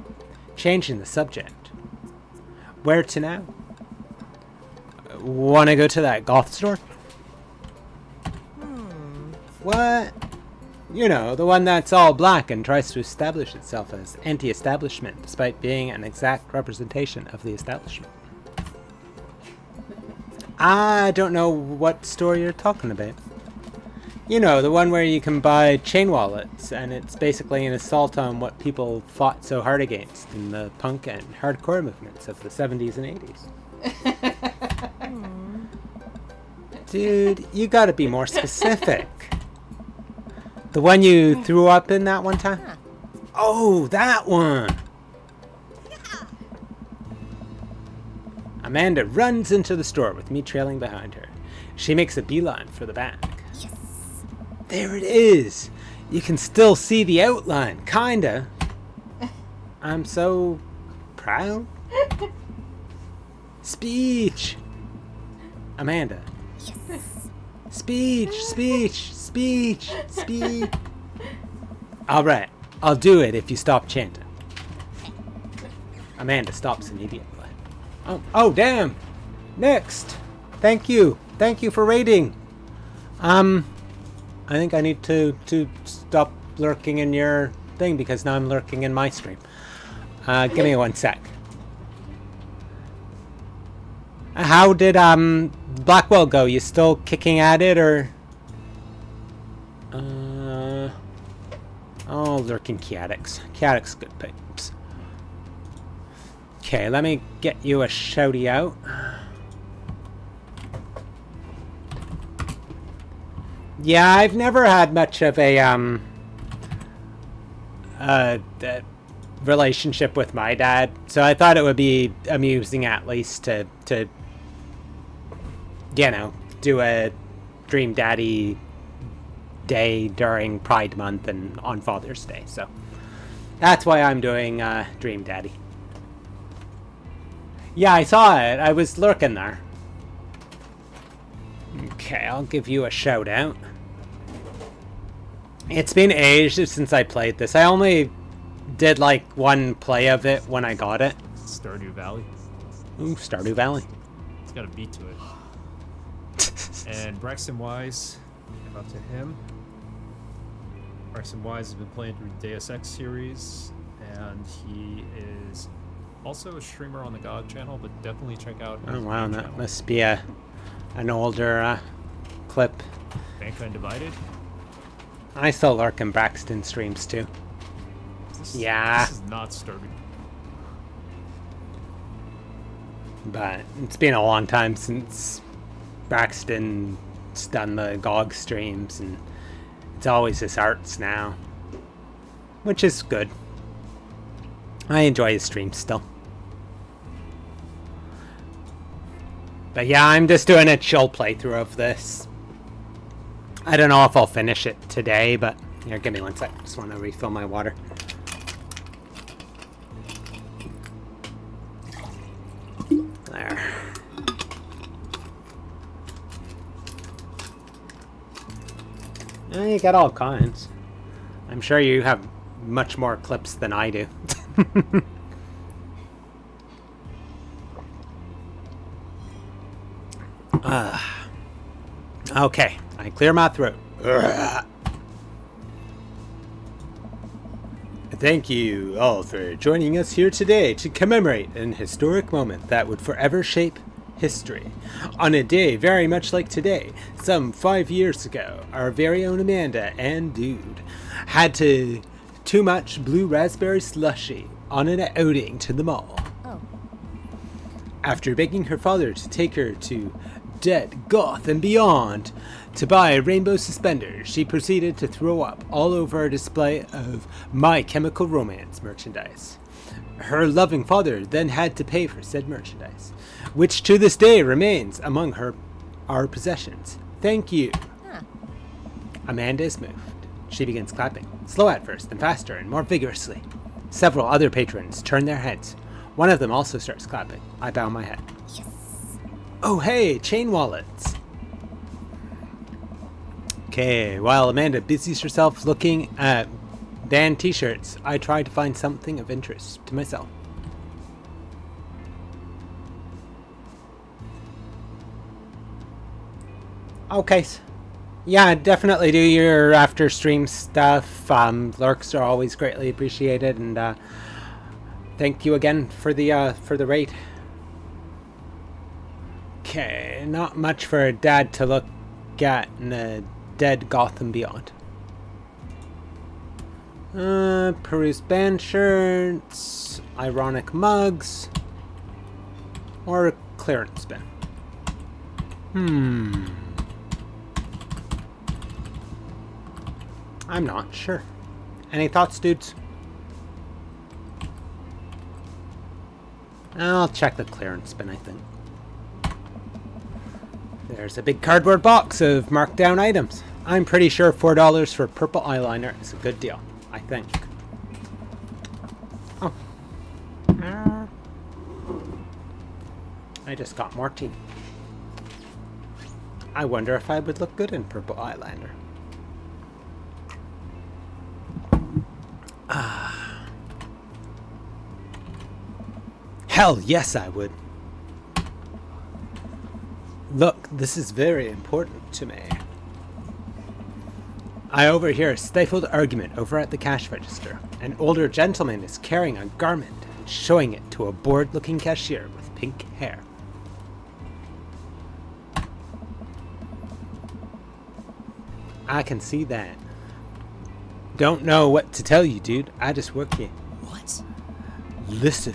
changing the subject. Where to now? Wanna go to that goth store? What? You know, the one that's all black and tries to establish itself as anti-establishment despite being an exact representation of the establishment. I don't know what store you're talking about. You know, the one where you can buy chain wallets, and it's basically an assault on what people fought so hard against in the punk and hardcore movements of the 70s and 80s. Dude, you gotta be more specific. The one you threw up in that one time? Oh, that one! Amanda runs into the store with me trailing behind her. She makes a beeline for the back. Yes. There it is! You can still see the outline, kinda. I'm so proud. Speech! Amanda. Yes. Speech, speech, speech, speech. Alright, I'll do it if you stop chanting. Amanda stops immediately. Oh, damn! Next! Thank you for raiding. I think I need to stop lurking in your thing because now I'm lurking in my stream. Give me 1 sec. How did Blackwell go? You still kicking at it, or? Oh, lurking Chaotix. Chaotix good pipes. Okay, let me get you a shouty out. Yeah, I've never had much of a relationship with my dad, so I thought it would be amusing at least to you know, do a Dream Daddy day during Pride Month and on Father's Day. So that's why I'm doing Dream Daddy. Yeah, I saw it. I was lurking there. Okay, I'll give you a shout out. It's been ages since I played this. I only did like one play of it when I got it. Stardew Valley. Ooh, Stardew Valley. It's got a beat to it. And Braxton Wise, shout out to him. Braxton Wise has been playing through Deus Ex series, and he is also a streamer on the God channel, but definitely check out his Oh wow, main that channel. must be an older clip. Mankind Divided. I still lurk in Braxton streams too. Yeah. This is not Stardew. But it's been a long time since Braxton's done the GOG streams, and it's always his arts now, which is good. I enjoy his streams still. But yeah, I'm just doing a chill playthrough of this. I don't know if I'll finish it today, but here, give me 1 sec. Just want to refill my water. There. You got all kinds. I'm sure you have much more clips than I do. Okay, I clear my throat. Thank you all for joining us here today to commemorate an historic moment that would forever shape history. On a day very much like today, some 5 years ago, our very own Amanda and Dude had too much blue raspberry slushy on an outing to the mall. Oh. After begging her father to take her to Dead, Goth, and beyond to buy rainbow suspenders, she proceeded to throw up all over a display of My Chemical Romance merchandise. Her loving father then had to pay for said merchandise, which to this day remains among our possessions. Thank you. Huh. Amanda is moved. She begins clapping, slow at first, then faster and more vigorously. Several other patrons turn their heads. One of them also starts clapping. I bow my head. Yes. Oh hey, chain wallets. Okay, while Amanda busies herself looking at band t-shirts, I try to find something of interest to myself. Okay. Yeah, definitely do your after stream stuff. Lurks are always greatly appreciated, and thank you again for the rate. Okay, not much for a dad to look at in a dead Gotham Beyond. Peruse band shirts, ironic mugs, or a clearance bin. I'm not sure. Any thoughts, dudes? I'll check the clearance bin, I think. There's a big cardboard box of marked down items. I'm pretty sure $4 for purple eyeliner is a good deal. I think. Oh. I just got more tea. I wonder if I would look good in purple eyeliner. Hell yes, I would. Look, this is very important to me. I overhear a stifled argument over at the cash register. An older gentleman is carrying a garment and showing it to a bored-looking cashier with pink hair. I can see that. Don't know what to tell you, dude. I just work here. What? Listen,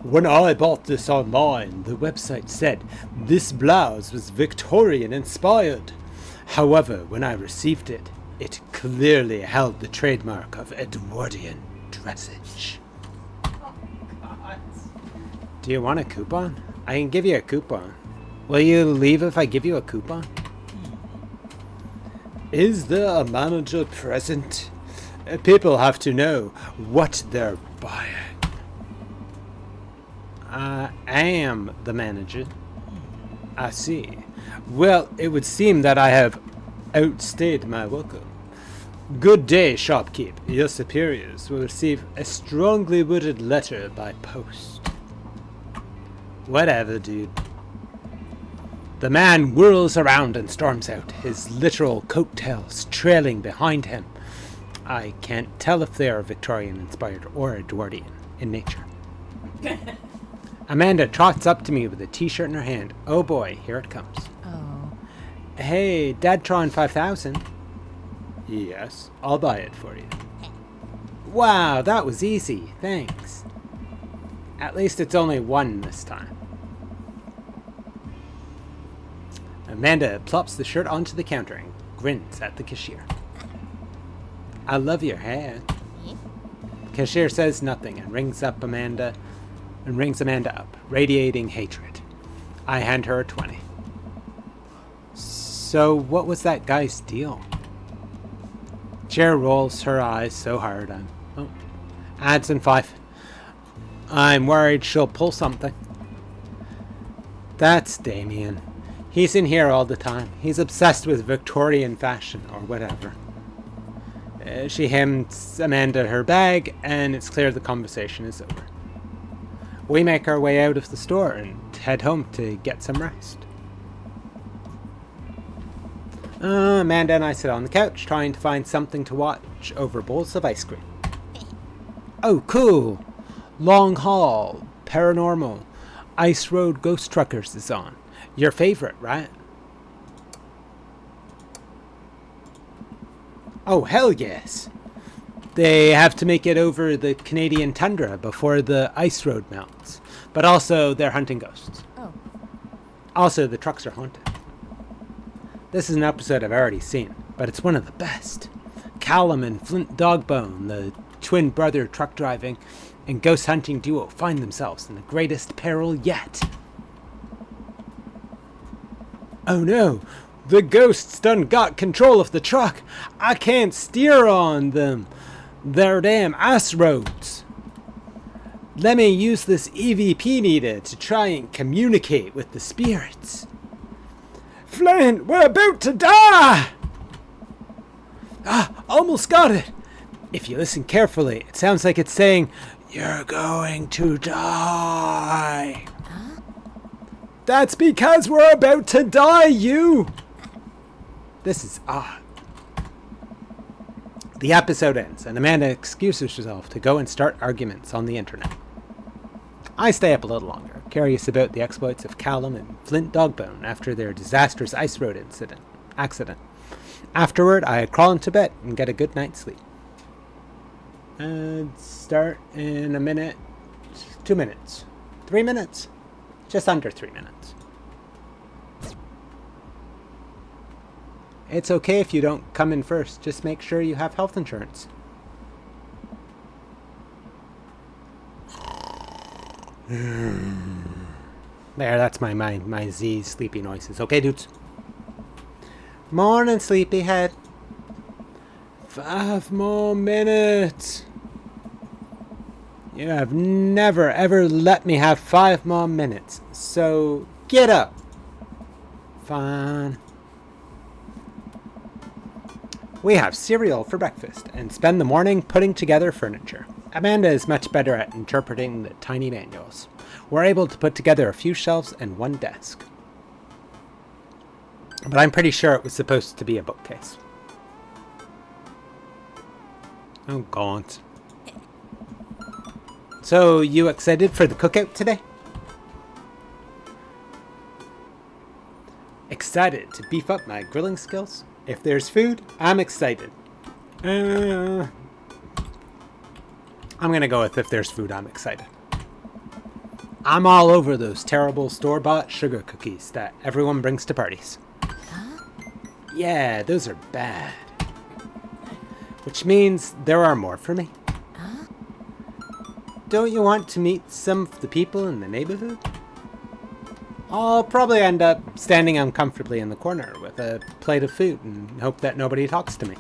when I bought this online, the website said this blouse was Victorian inspired. However, when I received it, it clearly held the trademark of Edwardian dressage. Oh, God. Do you want a coupon? I can give you a coupon. Will you leave if I give you a coupon? Is there a manager present? People have to know what they're buying. I am the manager. I see. Well, it would seem that I have outstayed my welcome. Good day, shopkeep. Your superiors will receive a strongly worded letter by post. Whatever, dude. The man whirls around and storms out, his literal coattails trailing behind him. I can't tell if they are Victorian-inspired or Edwardian in nature. Amanda trots up to me with a t-shirt in her hand. Oh boy, here it comes. Oh. Hey, Dadtron 5000. Yes, I'll buy it for you. Wow, that was easy. Thanks. At least it's only one this time. Amanda plops the shirt onto the counter and grins at the cashier. I love your hair. Cashier says nothing and rings Amanda up, radiating hatred. I hand her a 20. So what was that guy's deal? Chair rolls her eyes so hard adds in 5. I'm worried she'll pull something. That's Damien. He's in here all the time. He's obsessed with Victorian fashion or whatever. She hands Amanda her bag, and it's clear the conversation is over. We make our way out of the store and head home to get some rest. Amanda and I sit on the couch, trying to find something to watch over bowls of ice cream. Oh, cool! Long Haul, Paranormal, Ice Road Ghost Truckers is on. Your favorite, right? Oh, hell yes! They have to make it over the Canadian tundra before the ice road melts. But also, they're hunting ghosts. Oh. Also, the trucks are haunted. This is an episode I've already seen, but it's one of the best. Callum and Flint Dogbone, the twin brother truck driving and ghost hunting duo, find themselves in the greatest peril yet. Oh no, the ghosts done got control of the truck. I can't steer on them. They're damn ice roads. Let me use this EVP needed to try and communicate with the spirits. Flint, we're about to die! Ah, almost got it. If you listen carefully, it sounds like it's saying, "You're going to die." That's because we're about to die, you! This is odd. The episode ends, and Amanda excuses herself to go and start arguments on the internet. I stay up a little longer, curious about the exploits of Callum and Flint Dogbone after their disastrous ice road accident. Afterward, I crawl into bed and get a good night's sleep. And start in a minute, 2 minutes, 3 minutes, just under 3 minutes. It's okay if you don't come in first, just make sure you have health insurance. There, that's my Z sleepy noises. Okay, dudes. Morning, sleepyhead. 5 more minutes. You have never, ever let me have 5 more minutes. So, get up. Fine. We have cereal for breakfast and spend the morning putting together furniture. Amanda is much better at interpreting the tiny manuals. We're able to put together a few shelves and one desk. But I'm pretty sure it was supposed to be a bookcase. Oh, God. So, you excited for the cookout today? Excited to beef up my grilling skills? If there's food, I'm excited. I'm gonna go with if there's food, I'm excited. I'm all over those terrible store-bought sugar cookies that everyone brings to parties. Yeah, those are bad. Which means there are more for me. Don't you want to meet some of the people in the neighborhood? I'll probably end up standing uncomfortably in the corner with a plate of food and hope that nobody talks to me.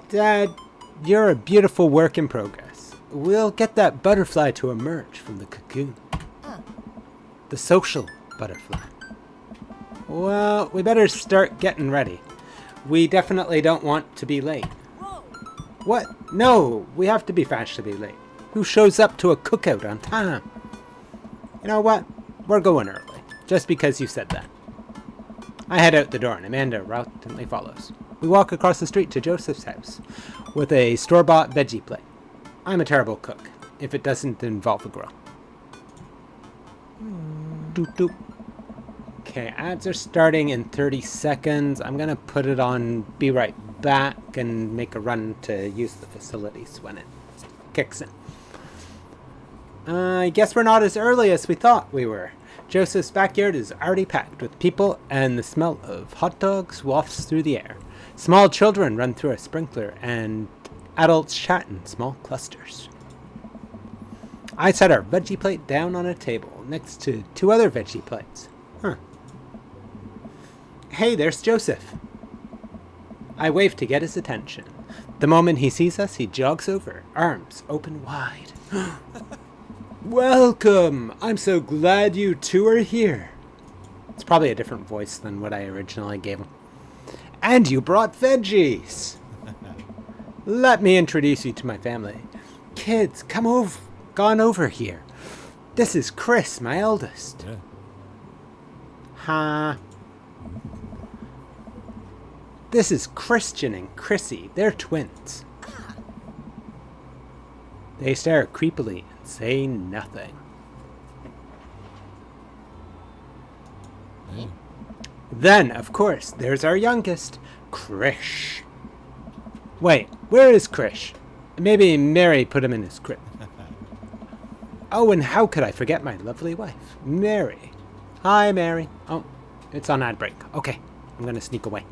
Dad, you're a beautiful work in progress. We'll get that butterfly to emerge from the cocoon. The social butterfly. Well, we better start getting ready. We definitely don't want to be late. What? No, we have to be fashionably late. Who shows up to a cookout on time? You know what? We're going early, just because you said that. I head out the door and Amanda reluctantly follows. We walk across the street to Joseph's house with a store-bought veggie plate. I'm a terrible cook, if it doesn't involve a grill. Doop doop. Okay, ads are starting in 30 seconds. I'm gonna put it on Be Right Back and make a run to use the facilities when it kicks in. I guess we're not as early as we thought we were. Joseph's backyard is already packed with people, and the smell of hot dogs wafts through the air. Small children run through a sprinkler, and adults chat in small clusters. I set our veggie plate down on a table next to 2 other veggie plates. Hey, there's Joseph. I wave to get his attention. The moment he sees us, he jogs over, arms open wide. Welcome! I'm so glad you 2 are here. It's probably a different voice than what I originally gave him. And you brought veggies! Let me introduce you to my family. Kids, come over here. This is Chris, my eldest. Yeah. Huh? This is Christian and Chrissy. They're twins. They stare creepily and say nothing. Then, of course, there's our youngest, Krish. Wait, where is Krish? Maybe Mary put him in his crib. Oh, and how could I forget my lovely wife, Mary? Hi, Mary. Oh, it's on ad break. Okay, I'm gonna sneak away.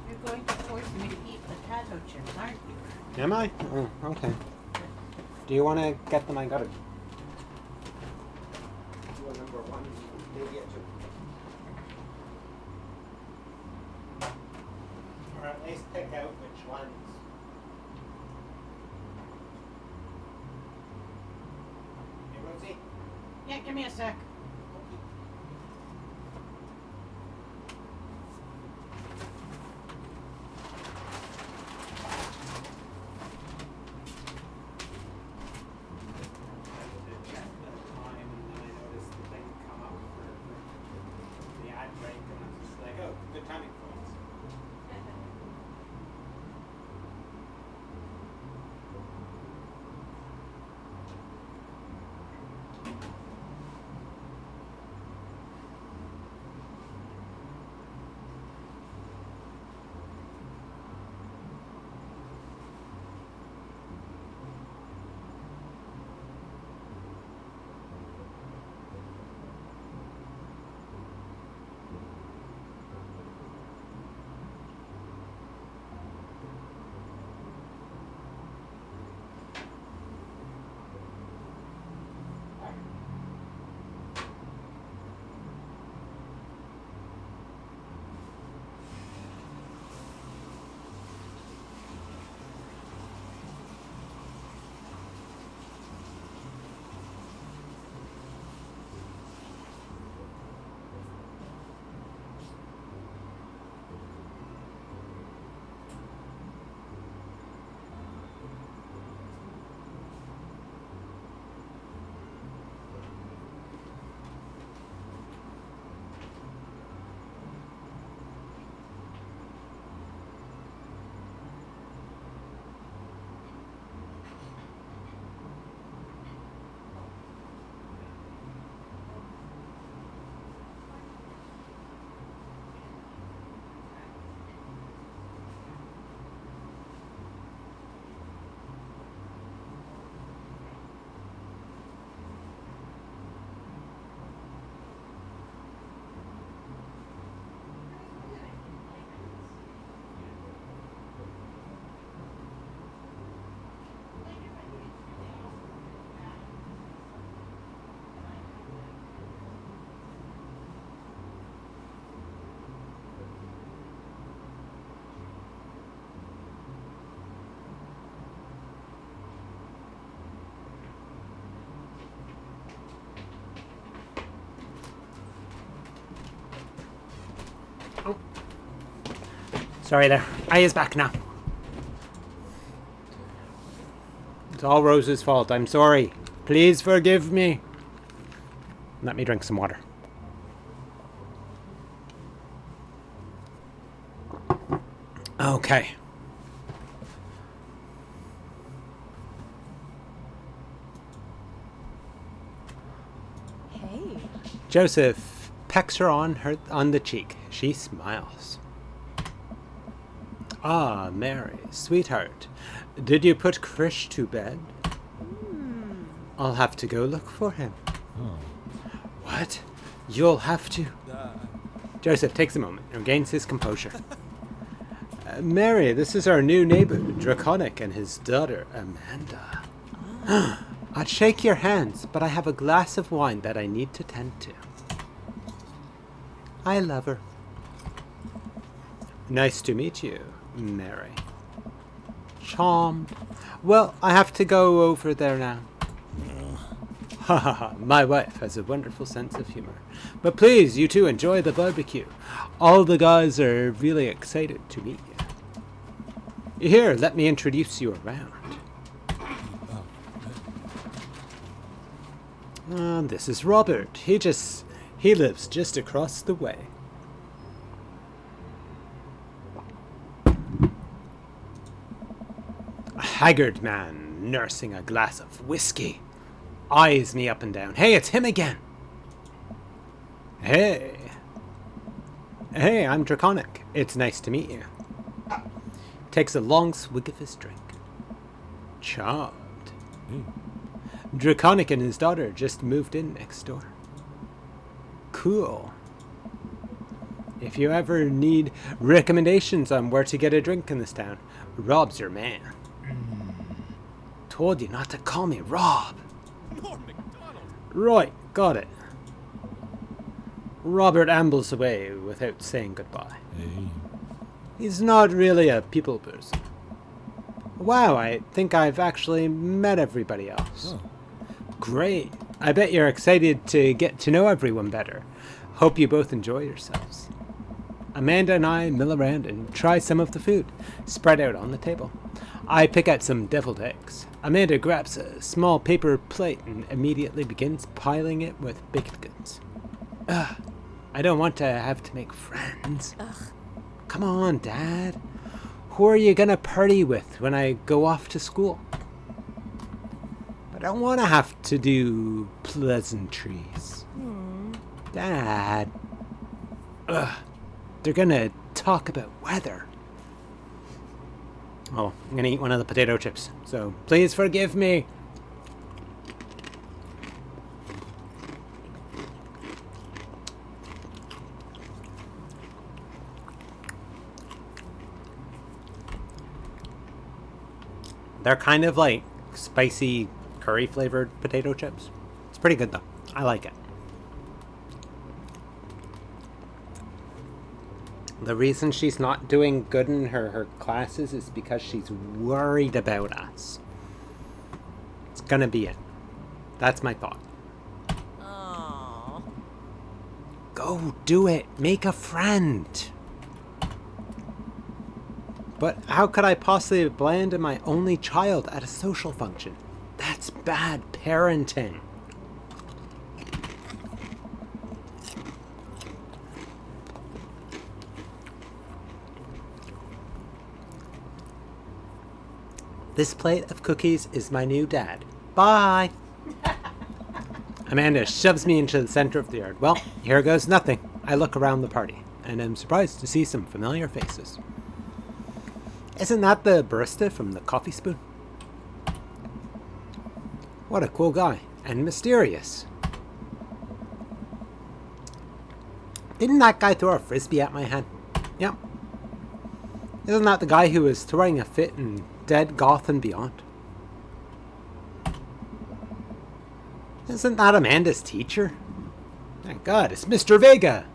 You're going to force me to eat potato chips, aren't you? Am I? Oh, okay. Do you want to get them? I got it. Number one, or at least pick out which ones. Hey, Rosie. Yeah, give me a sec. Good timing, folks. Sorry there. I is back now. It's all Rose's fault. I'm sorry. Please forgive me. Let me drink some water. Okay. Hey. Joseph pecks her on the cheek. She smiles. Ah, Mary, sweetheart, did you put Krish to bed? I'll have to go look for him. What? You'll have to? Joseph takes a moment and regains his composure. Mary, this is our new neighbor, Draconic, and his daughter, Amanda. I'd shake your hands, but I have a glass of wine that I need to tend to. I love her. Nice to meet you, Mary. Charmed. Well, I have to go over there now. Ha ha ha, my wife has a wonderful sense of humor. But please, you two enjoy the barbecue. All the guys are really excited to meet you. Here, let me introduce you around. This is Robert. He lives just across the way. A haggard man nursing a glass of whiskey eyes me up and down. Hey, it's him again. Hey, I'm Draconic. It's nice to meet you. Takes a long swig of his drink. Charmed. Draconic and his daughter just moved in next door. Cool. If you ever need recommendations on where to get a drink in this town, Rob's your man. Told you not to call me Rob. Right, got it. Robert ambles away without saying goodbye. Hey. He's not really a people person. Wow, I think I've actually met everybody else. Oh. Great. I bet you're excited to get to know everyone better. Hope you both enjoy yourselves. Amanda and I mill around and try some of the food spread out on the table. I pick out some deviled eggs. Amanda grabs a small paper plate and immediately begins piling it with baked goods. Ugh, I don't want to have to make friends. Come on, Dad. Who are you gonna party with when I go off to school? I don't want to have to do pleasantries. Dad. Ugh. They're gonna talk about weather. Oh, I'm gonna eat one of the potato chips, so please forgive me. They're kind of like spicy curry flavored potato chips. It's pretty good though. I like it. The reason she's not doing good in her classes is because she's worried about us. It's gonna be it. That's my thought. Oh. Go do it. Make a friend. But how could I possibly abandon my only child at a social function? That's bad parenting. This plate of cookies is my new dad. Bye. Amanda shoves me into the center of the yard. Well, here goes nothing. I look around the party, and am surprised to see some familiar faces. Isn't that the barista from the Coffee Spoon? What a cool guy, and mysterious. Didn't that guy throw a frisbee at my head? Yep. Isn't that the guy who was throwing a fit in Dead Gotham Beyond? Isn't that Amanda's teacher? Thank God, it's Mr. Vega!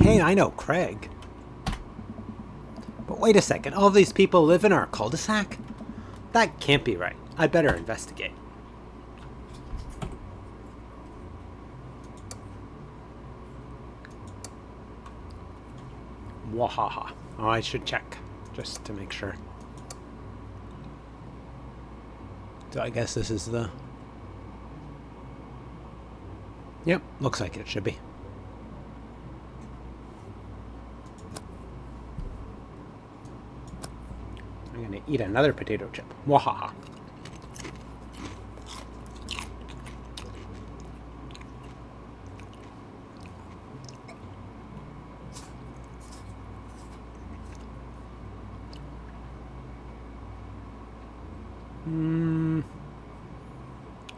Hey, I know Craig. But wait a second, all these people live in our cul-de-sac? That can't be right. I'd better investigate. Wahaha. Oh, I should check, just to make sure. So I guess this is the... Yep, looks like it should be. I'm gonna eat another potato chip. Wahaha.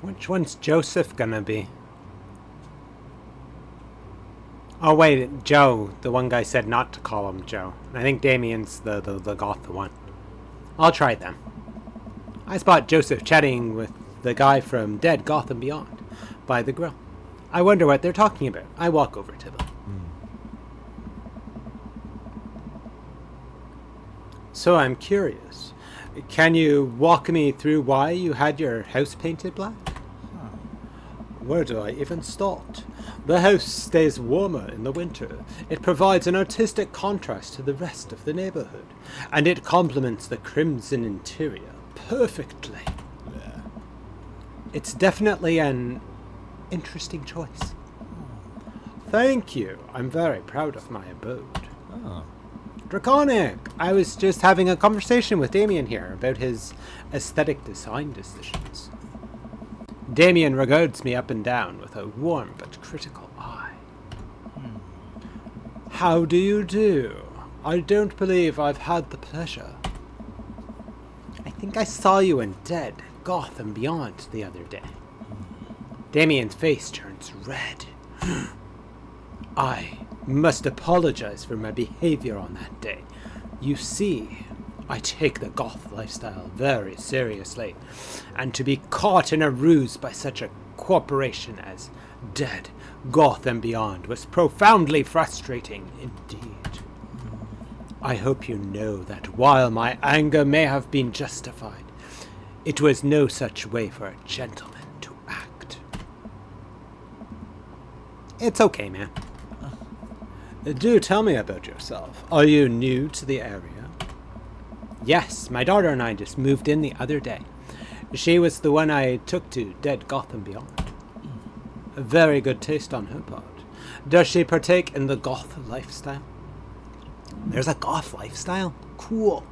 Which one's Joseph gonna be? Oh wait, Joe. The one guy said not to call him Joe. I think Damien's the goth one. I'll try them. I spot Joseph chatting with the guy from Dead Gotham Beyond by the grill. I wonder what they're talking about. I walk over to them. So I'm curious. Can you walk me through why you had your house painted black? Where do I even start? The house stays warmer in the winter. It provides an artistic contrast to the rest of the neighborhood, and it complements the crimson interior perfectly. Yeah. It's definitely an interesting choice. Thank you. I'm very proud of my abode. Oh. Draconic! I was just having a conversation with Damien here about his aesthetic design decisions. Damien regards me up and down with a warm but critical eye. How do you do? I don't believe I've had the pleasure. think I saw you in Dead, Goth, and Beyond the other day. Damien's face turns red. I must apologize for my behavior on that day. You see, I take the Goth lifestyle very seriously, and to be caught in a ruse by such a corporation as Dead, Goth, and Beyond was profoundly frustrating indeed. I hope you know that while my anger may have been justified, it was no such way for a gentleman to act. It's okay, man. Do tell me about yourself. Are you new to the area? Yes, my daughter and I just moved in the other day. She was the one I took to Dead, Goth, and Beyond. A very good taste on her part. Does she partake in the Goth lifestyle? There's a Goth lifestyle? Cool.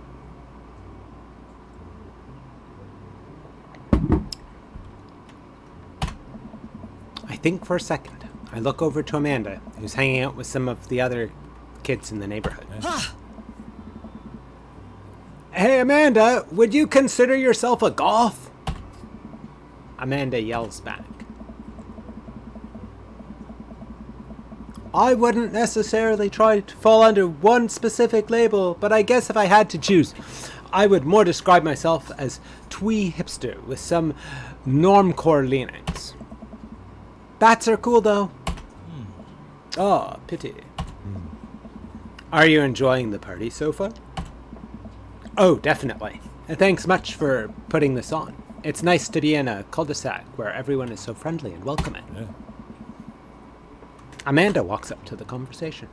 I think for a second. I look over to Amanda, who's hanging out with some of the other kids in the neighborhood. Hey, Amanda, would you consider yourself a Goth? Amanda yells back. I wouldn't necessarily try to fall under one specific label, but I guess if I had to choose, I would more describe myself as twee hipster with some normcore leanings. Bats are cool, though. Oh, pity. Are you enjoying the party so far? Oh, definitely. And thanks much for putting this on. It's nice to be in a cul-de-sac where everyone is so friendly and welcoming. Yeah. Amanda walks up to the conversation.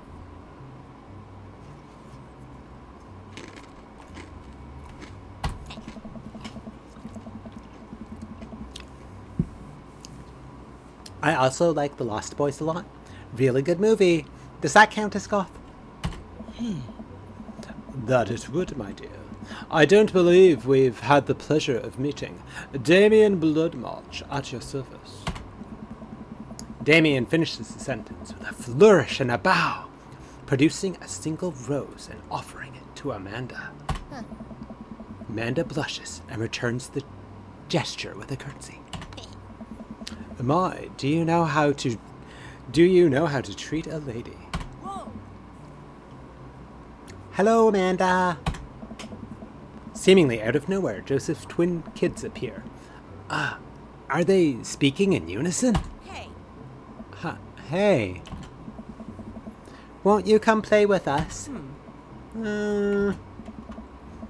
I also like The Lost Boys a lot. Really good movie. Does that count as Goth? That it would, my dear. I don't believe we've had the pleasure of meeting. Damien Bloodmarch at your service. Damien finishes the sentence with a flourish and a bow, producing a single rose and offering it to Amanda. Amanda blushes and returns the gesture with a curtsy. My, do you know how to treat a lady? Whoa. Hello, Amanda. Seemingly out of nowhere, Joseph's twin kids appear. Are they speaking in unison? Hey. Hey. Won't you come play with us?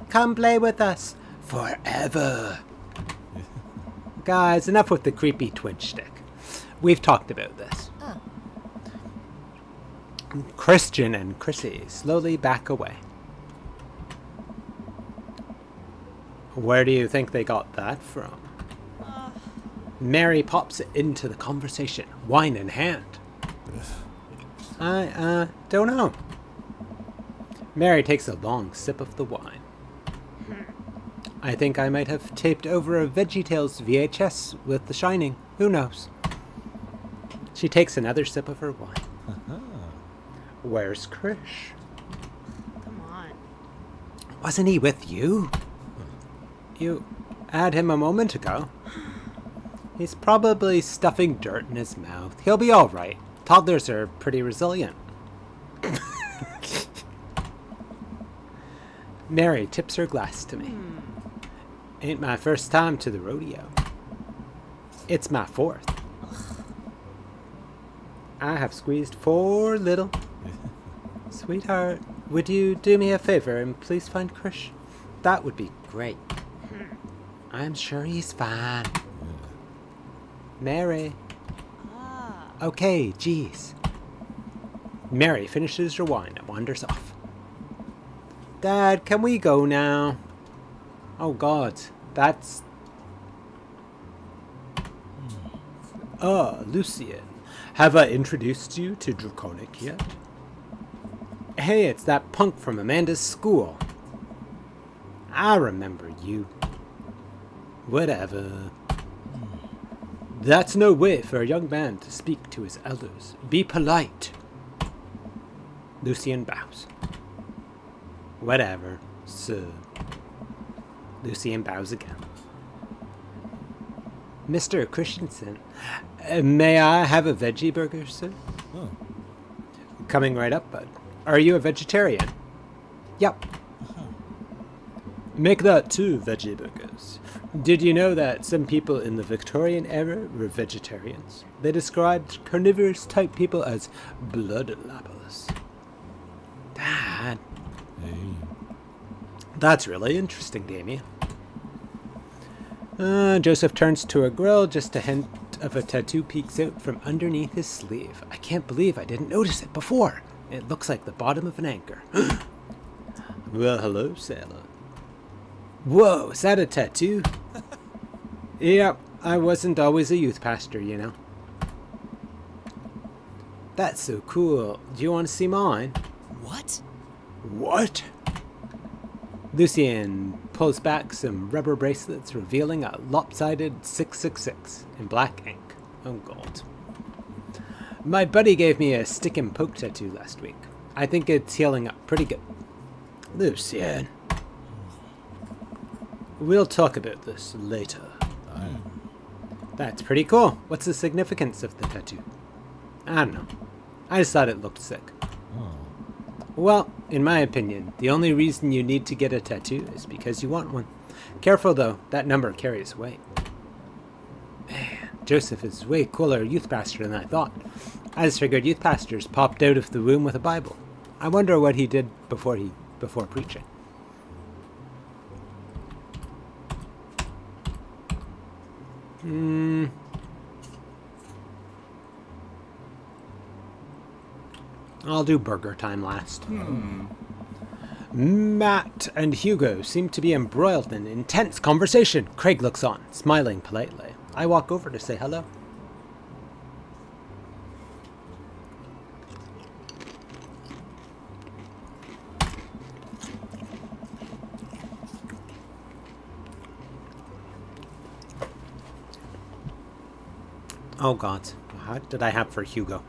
Come play with us forever. Guys, enough with the creepy twin shtick. We've talked about this. Christian and Chrissy slowly back away. Where do you think they got that from? Mary pops into the conversation, wine in hand. I don't know. Mary takes a long sip of the wine. I think I might have taped over a VeggieTales VHS with The Shining. Who knows? She takes another sip of her wine. Where's Krish? Come on. Wasn't he with you? You had him a moment ago. He's probably stuffing dirt in his mouth. He'll be all right. Toddlers are pretty resilient. Mary tips her glass to me. Ain't my first time to the rodeo. It's my fourth. I have squeezed 4 little. Sweetheart, would you do me a favor and please find Krish? That would be great. I'm sure he's fine. Mary. Okay, geez. Mary finishes her wine and wanders off. Dad, can we go now? Oh God, that's... Lucian. Have I introduced you to Draconic yet? Hey, it's that punk from Amanda's school. I remember you. Whatever. That's no way for a young man to speak to his elders. Be polite. Lucian bows. Whatever, sir. Lucien bows again. Mr. Christensen, may I have a veggie burger, sir? Oh. Coming right up, bud. Are you a vegetarian? Yep. Make that 2 veggie burgers. Did you know that some people in the Victorian era were vegetarians? They described carnivorous type people as bloodlappers. Dad. Hey. That's really interesting, Damien. Joseph turns to a grill. Just a hint of a tattoo peeks out from underneath his sleeve. I can't believe I didn't notice it before. It looks like the bottom of an anchor. Well, hello, sailor. Whoa, is that a tattoo? Yep, I wasn't always a youth pastor, you know. That's so cool. Do you want to see mine? What? What? Lucien pulls back some rubber bracelets, revealing a lopsided 666 in black ink. Oh, God. My buddy gave me a stick and poke tattoo last week. I think it's healing up pretty good. Lucien. We'll talk about this later. Aye. That's pretty cool. What's the significance of the tattoo? I don't know. I just thought it looked sick. Oh. Well, in my opinion, the only reason you need to get a tattoo is because you want one. Careful though, that number carries weight. Man, Joseph is way cooler youth pastor than I thought. I just figured youth pastors popped out of the womb with a Bible. I wonder what he did before preaching. I'll do burger time last. Matt and Hugo seem to be embroiled in intense conversation. Craig looks on, smiling politely. I walk over to say hello. Oh God, what did I have for Hugo?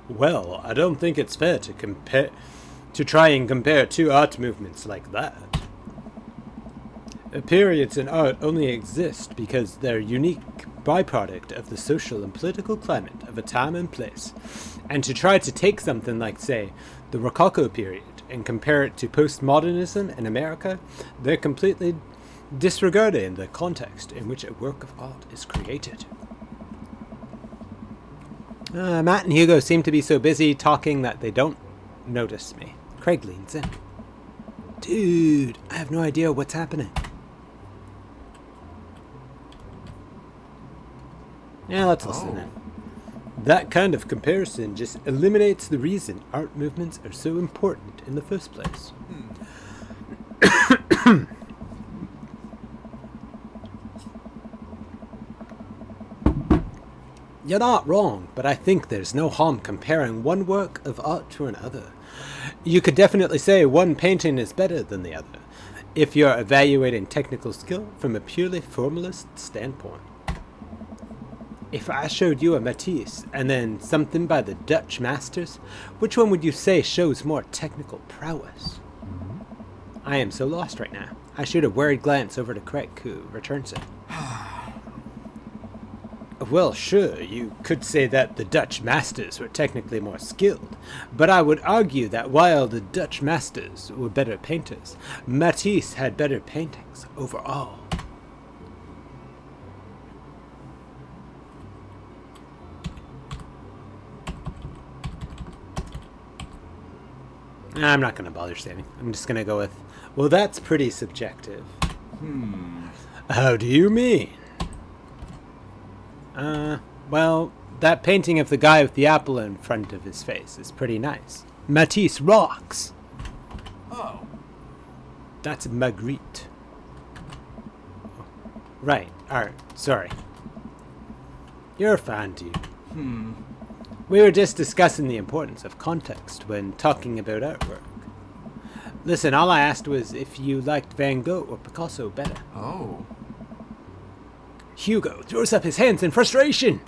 Well, I don't think it's fair to try and compare 2 art movements like that. Periods in art only exist because they're unique byproduct of the social and political climate of a time and place. And to try to take something like, say, the Rococo period and compare it to postmodernism in America, they're completely disregarding the context in which a work of art is created. Matt and Hugo seem to be so busy talking that they don't notice me. Craig leans in. Dude, I have no idea what's happening. Yeah, let's listen in. That kind of comparison just eliminates the reason art movements are so important in the first place. You're not wrong, but I think there's no harm comparing one work of art to another. You could definitely say one painting is better than the other, if you're evaluating technical skill from a purely formalist standpoint. If I showed you a Matisse and then something by the Dutch masters, which one would you say shows more technical prowess? I am so lost right now. I shoot a worried glance over to Craig, who returns it. Well, sure, you could say that the Dutch masters were technically more skilled, but I would argue that while the Dutch masters were better painters, Matisse had better paintings overall. I'm not going to bother saving. I'm just going to go with, well, that's pretty subjective. How do you mean? Well, that painting of the guy with the apple in front of his face is pretty nice. Matisse rocks. Oh. That's Magritte. Right, alright, sorry. You're a fan, dude. We were just discussing the importance of context when talking about artwork. Listen, all I asked was if you liked Van Gogh or Picasso better. Oh. Hugo throws up his hands in frustration.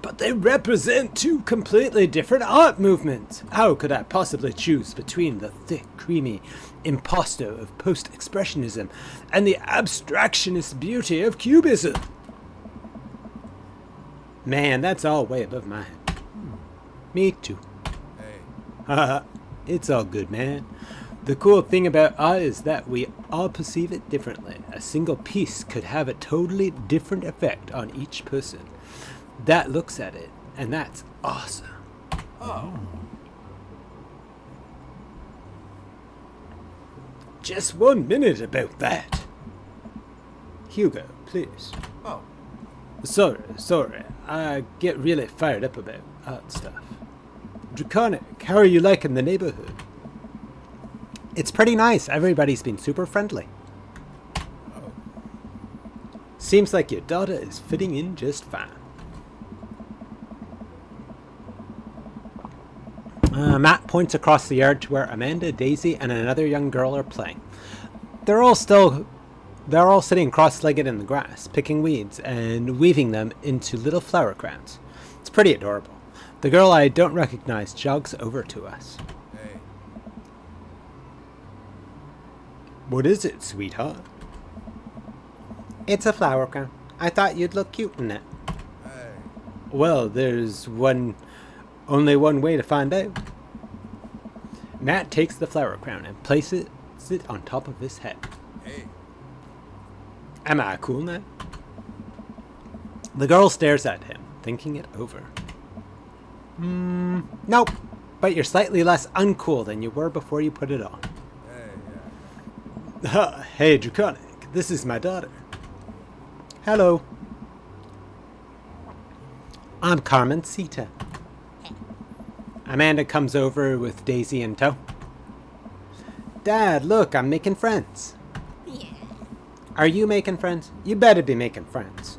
But They represent two completely different art movements. How could I possibly choose between the thick, creamy impasto of post-expressionism and the abstractionist beauty of cubism? Man, that's all way above my head. Me too. Haha, it's all good, man. The cool thing about art is that we all perceive it differently. A single piece could have a totally different effect on each person that looks at it, and that's awesome. Oh. Just 1 minute about that. Hugo, please. Oh. Sorry. I get really fired up about art stuff. Draconic, how are you liking the neighborhood? It's pretty nice. Everybody's been super friendly. Seems like your daughter is fitting in just fine. Matt points across the yard to where Amanda, Daisy, and another young girl are playing. They're all sitting cross-legged in the grass, picking weeds and weaving them into little flower crowns. It's pretty adorable. The girl I don't recognize jogs over to us. Hey. What is it, sweetheart? It's a flower crown. I thought you'd look cute in it. Hey. Well, there's only one way to find out. Matt takes the flower crown and places it on top of his head. Hey. Am I cool now? The girl stares at him, thinking it over. Nope. But you're slightly less uncool than you were before you put it on. Hey. Hey, Draconic. This is my daughter. Hello. I'm Carmen Sita. Amanda comes over with Daisy in tow. Dad, look, I'm making friends. Yeah. Are you making friends? You better be making friends.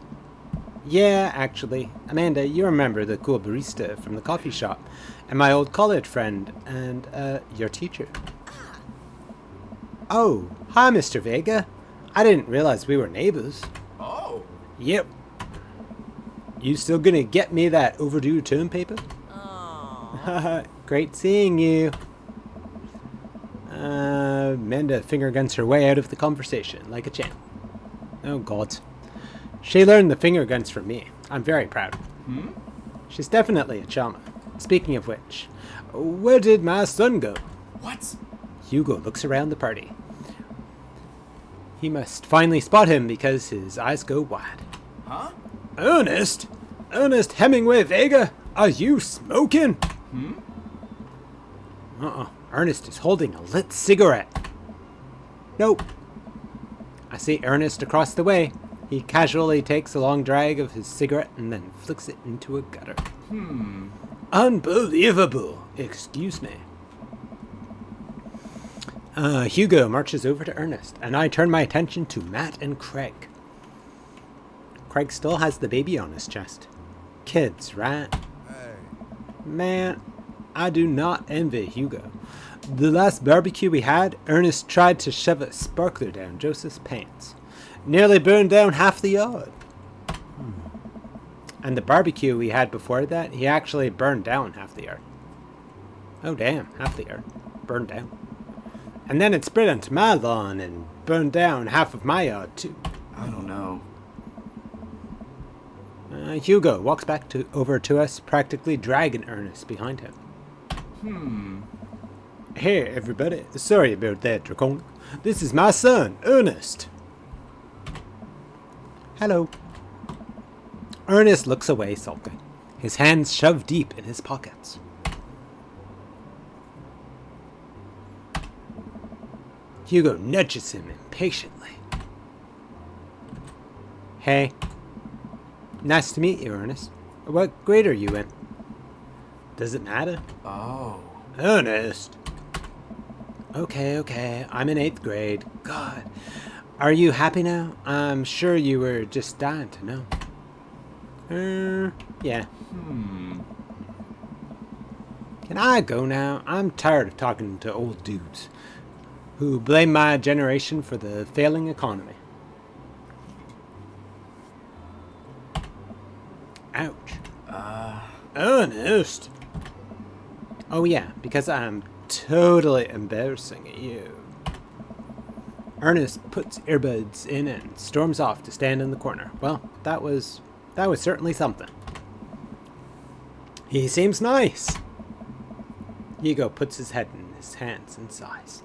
Yeah, actually. Amanda, you remember the cool barista from the coffee shop, and my old college friend, and, your teacher. Oh, hi, Mr. Vega. I didn't realize we were neighbors. Oh. Yep. You still gonna get me that overdue term paper? Oh. Great seeing you. Amanda finger guns her way out of the conversation like a champ. Oh, God. She learned the finger guns from me. I'm very proud. Hmm? She's definitely a charmer. Speaking of which, where did my son go? What? Hugo looks around the party. He must finally spot him because his eyes go wide. Huh? Ernest? Ernest Hemingway Vega? Are you smoking? Hmm? Ernest is holding a lit cigarette. Nope. I see Ernest across the way. He casually takes a long drag of his cigarette and then flicks it into a gutter. Unbelievable. Excuse me. Hugo marches over to Ernest, and I turn my attention to Matt and Craig. Craig still has the baby on his chest. Kids, right? Hey. Man, I do not envy Hugo. The last barbecue we had, Ernest tried to shove a sparkler down Joseph's pants. Nearly burned down half the yard. And the barbecue we had before that, he actually burned down half the yard. Oh damn, half the yard. Burned down. And then it spread onto my lawn and burned down half of my yard too. I don't know. Hugo walks back over to us, practically dragging Ernest behind him. Hey everybody, sorry about that, Draconic. This is my son, Ernest. Hello. Ernest looks away sulking, his hands shoved deep in his pockets. Hugo nudges him impatiently. Hey. Nice to meet you, Ernest. What grade are you in? Does it matter? Oh. Ernest. Okay. I'm in 8th grade. God. Are you happy now? I'm sure you were just dying to know. Yeah. Can I go now? I'm tired of talking to old dudes who blame my generation for the failing economy. Ouch. Ernest? Oh yeah, because I'm totally embarrassing you. Ernest puts earbuds in and storms off to stand in the corner. Well, that was certainly something. He seems nice. Hugo puts his head in his hands and sighs.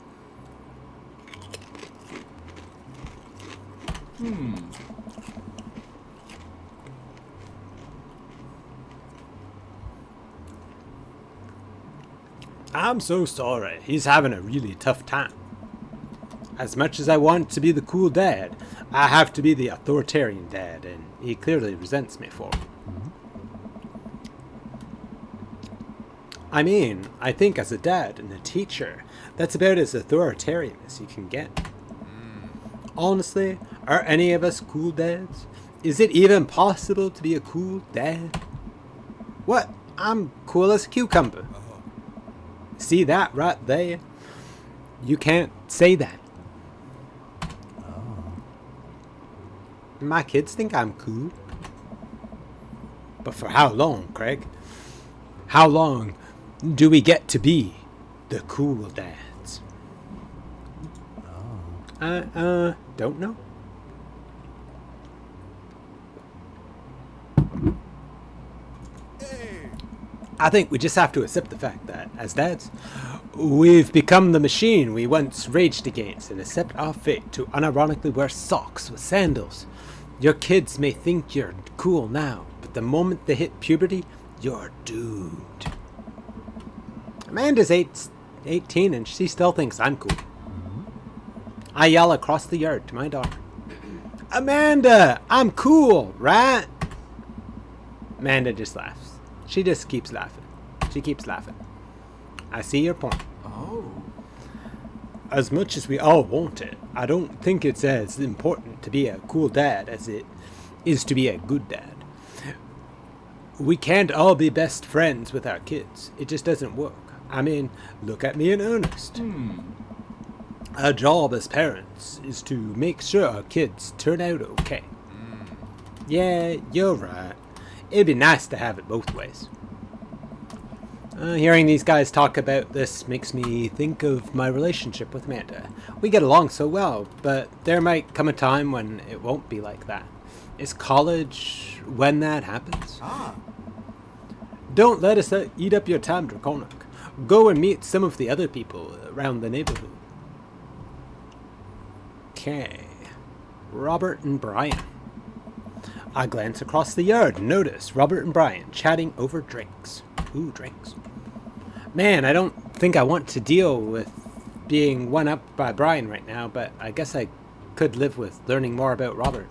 I'm so sorry. He's having a really tough time. As much as I want to be the cool dad, I have to be the authoritarian dad, and he clearly resents me for it. I mean, I think as a dad and a teacher, that's about as authoritarian as you can get. Honestly, are any of us cool dads? Is it even possible to be a cool dad? What? I'm cool as a cucumber. See that right there? You can't say that. My kids think I'm cool. But for how long, Craig? How long do we get to be the cool dads? Don't know. I think we just have to accept the fact that, as dads, we've become the machine we once raged against and accept our fate to unironically wear socks with sandals. Your kids may think you're cool now, but the moment they hit puberty, you're doomed. Amanda's 18 and she still thinks I'm cool. I yell across the yard to my daughter. Amanda, I'm cool, right? Amanda just laughs. She just keeps laughing. She keeps laughing. I see your point. Oh. As much as we all want it, I don't think it's as important to be a cool dad as it is to be a good dad. We can't all be best friends with our kids. It just doesn't work. I mean, look at me and Ernest. Our job as parents is to make sure our kids turn out okay. Yeah, you're right. It'd be nice to have it both ways. Hearing these guys talk about this makes me think of my relationship with Amanda. We get along so well, but there might come a time when it won't be like that. Is college when that happens? Don't let us eat up your time, Draconic. Go and meet some of the other people around the neighborhood. Okay. Robert and Brian. I glance across the yard and notice Robert and Brian chatting over drinks. Ooh, drinks. Man, I don't think I want to deal with being one up by Brian right now, but I guess I could live with learning more about Robert.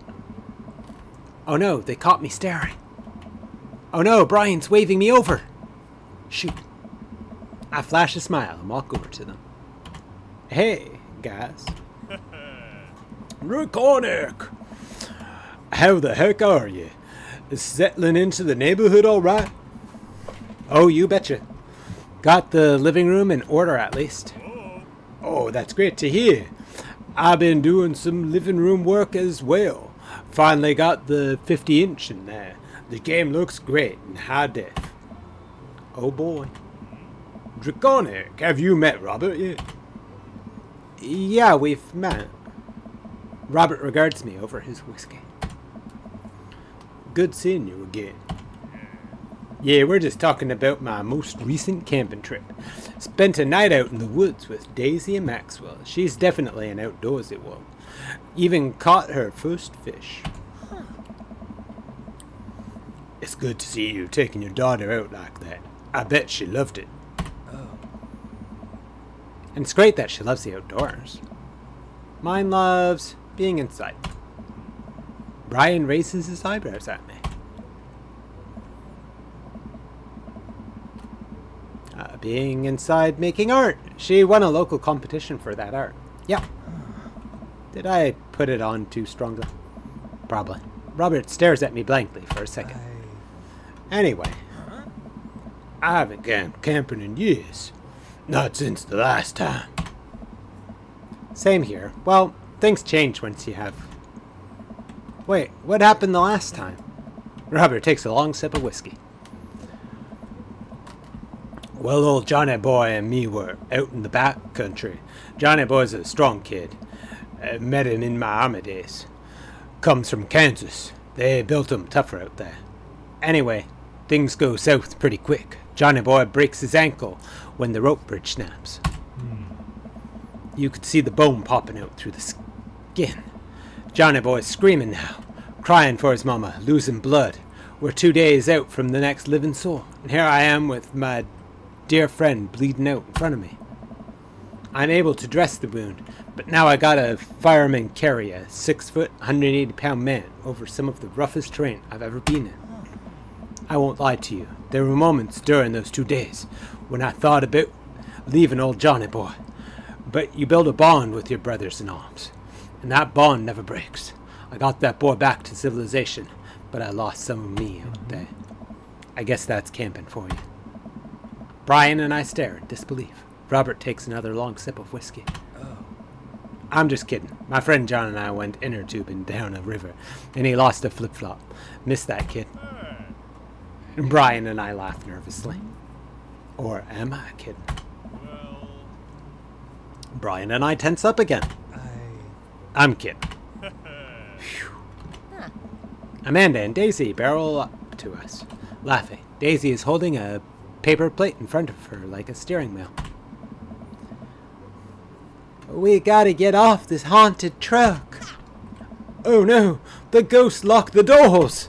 Oh no, they caught me staring. Oh no, Brian's waving me over. Shoot. I flash a smile and walk over to them. Hey, guys. Draconic! How the heck are you? Settling into the neighborhood all right? Oh, you betcha. Got the living room in order at least. Oh, that's great to hear. I've been doing some living room work as well. Finally got the 50-inch in there. The game looks great in high def. Oh boy. Draconic, have you met Robert yet? Yeah, we've met. Robert regards me over his whiskey. Good seeing you again. Yeah, we're just talking about my most recent camping trip. Spent a night out in the woods with Daisy and Maxwell. She's definitely an outdoorsy one. Even caught her first fish. It's good to see you taking your daughter out like that. I bet she loved it. And it's great that she loves the outdoors. Mine loves being inside. Brian raises his eyebrows at me. Being inside making art. She won a local competition for that art. Yep. Did I put it on too strongly? Probably. Robert stares at me blankly for a second. Anyway. I haven't gone camping in years. Not since the last time. Same here. Well, things change once you have... Wait, what happened the last time? Robert takes a long sip of whiskey. Well, old Johnny Boy and me were out in the back country. Johnny Boy's a strong kid. I met him in my army days. Comes from Kansas. They built him tougher out there. Anyway, things go south pretty quick. Johnny Boy breaks his ankle when the rope bridge snaps. You could see the bone popping out through the skin. Johnny Boy's screaming now, crying for his mama, losing blood. We're 2 days out from the next living soul, and here I am with my dear friend bleeding out in front of me. I'm able to dress the wound, but now I gotta fireman carry a 6 foot, 180-pound man over some of the roughest terrain I've ever been in. I won't lie to you, there were moments during those 2 days when I thought about leaving old Johnny Boy. But you build a bond with your brothers in arms, and that bond never breaks. I got that boy back to civilization, but I lost some of me out there. I guess that's camping for you. Brian and I stare in disbelief. Robert takes another long sip of whiskey. I'm just kidding. My friend John and I went inner tubing down a river, and he lost a flip-flop. Missed that kid. And Brian and I laugh nervously. Or am I kidding? Brian and I tense up again. I'm kidding. Phew. Amanda and Daisy barrel up to us, laughing. Daisy is holding a paper plate in front of her like a steering wheel. We gotta get off this haunted truck. Oh no, the ghost locked the doors.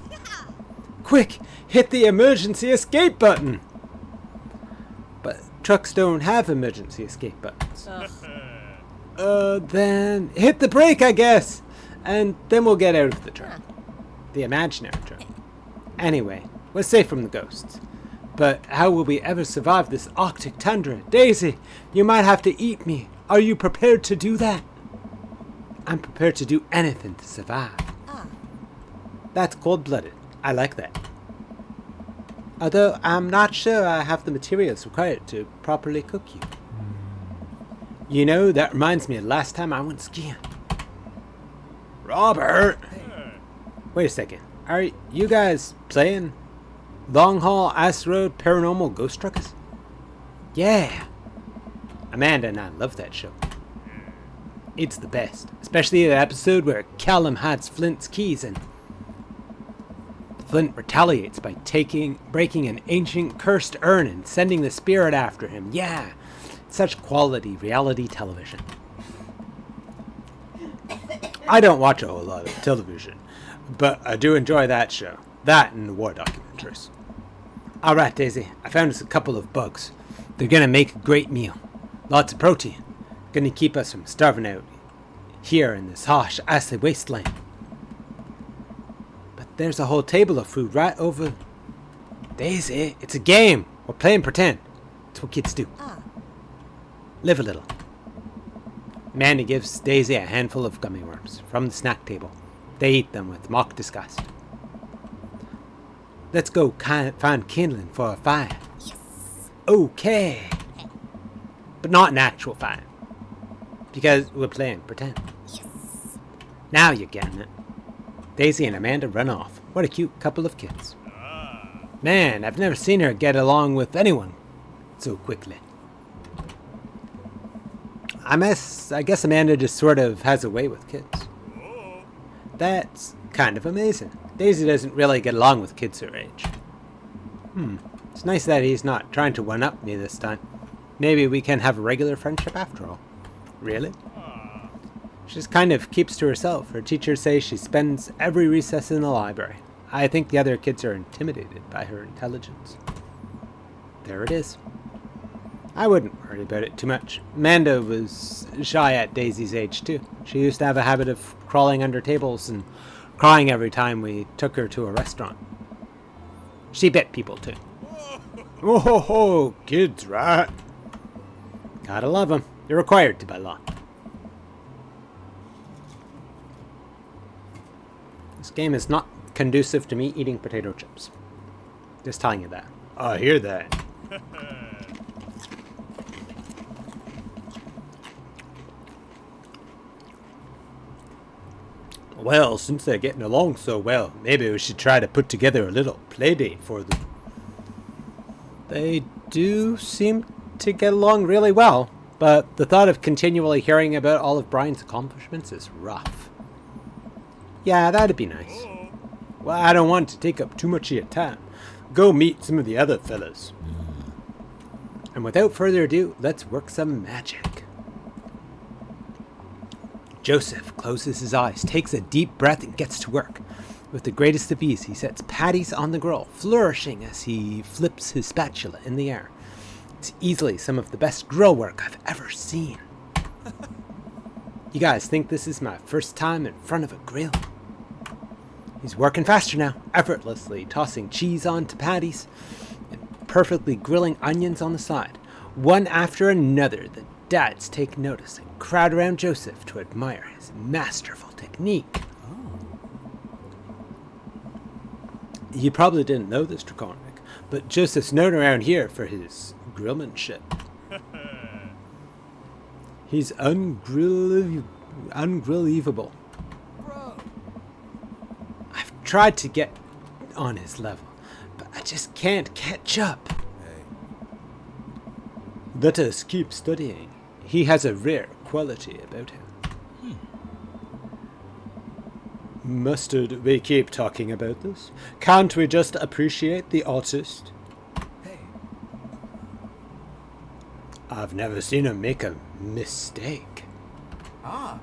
Quick, hit the emergency escape button. But trucks don't have emergency escape buttons. Then hit the brake, I guess. And then we'll get out of the truck. The imaginary truck. Anyway, we're safe from the ghosts. But how will we ever survive this Arctic tundra? Daisy, you might have to eat me. Are you prepared to do that? I'm prepared to do anything to survive. That's cold-blooded. I like that. Although I'm not sure I have the materials required to properly cook you. You know, that reminds me of the last time I went skiing. Robert! Wait a second. Are you guys playing Long Haul Ice Road Paranormal Ghost Truckers? Yeah. Amanda and I love that show. It's the best. Especially the episode where Callum hides Flint's keys and Flint retaliates by breaking an ancient cursed urn and sending the spirit after him. Yeah. Such quality reality television. I don't watch a whole lot of television, but I do enjoy that show. That and the war documentaries. Alright, Daisy, I found us a couple of bugs. They're gonna make a great meal. Lots of protein. Gonna keep us from starving out here in this harsh, icy wasteland. But there's a whole table of food right over... Daisy, it's a game. We're playing pretend. It's what kids do. Live a little. Mandy gives Daisy a handful of gummy worms from the snack table. They eat them with mock disgust. Let's go find kindling for a fire. Yes. Okay. But not an actual fire. Because we're playing pretend. Yes. Now you're getting it. Daisy and Amanda run off. What a cute couple of kids. Man, I've never seen her get along with anyone so quickly. I guess Amanda just sort of has a way with kids. That's kind of amazing. Daisy doesn't really get along with kids her age. It's nice that he's not trying to one-up me this time. Maybe we can have a regular friendship after all. Really? She just kind of keeps to herself. Her teachers say she spends every recess in the library. I think the other kids are intimidated by her intelligence. There it is. I wouldn't worry about it too much. Amanda was shy at Daisy's age, too. She used to have a habit of crawling under tables and crying every time we took her to a restaurant. She bit people, too. Oh, ho, ho, kids, right? Gotta love them. They're required to by law. This game is not conducive to me eating potato chips. Just telling you that. I hear that. Well, since they're getting along so well, maybe we should try to put together a little play date for them. They do seem to get along really well, but the thought of continually hearing about all of Brian's accomplishments is rough. Yeah, that'd be nice. Well, I don't want to take up too much of your time. Go meet some of the other fellas. And without further ado, let's work some magic. Joseph closes his eyes, takes a deep breath, and gets to work. With the greatest of ease, he sets patties on the grill, flourishing as he flips his spatula in the air. It's easily some of the best grill work I've ever seen. You guys think this is my first time in front of a grill? He's working faster now, effortlessly tossing cheese onto patties and perfectly grilling onions on the side. One after another, the dads take notice and crowd around Joseph to admire his masterful technique. You probably didn't know this, Draconic, but Joseph's known around here for his grillmanship. He's ungrill-evable. I've tried to get on his level, but I just can't catch up. Let us keep studying. He has a rare quality about him. Mustard, we keep talking about this. Can't we just appreciate the artist? Hey. I've never seen him make a mistake. Ah.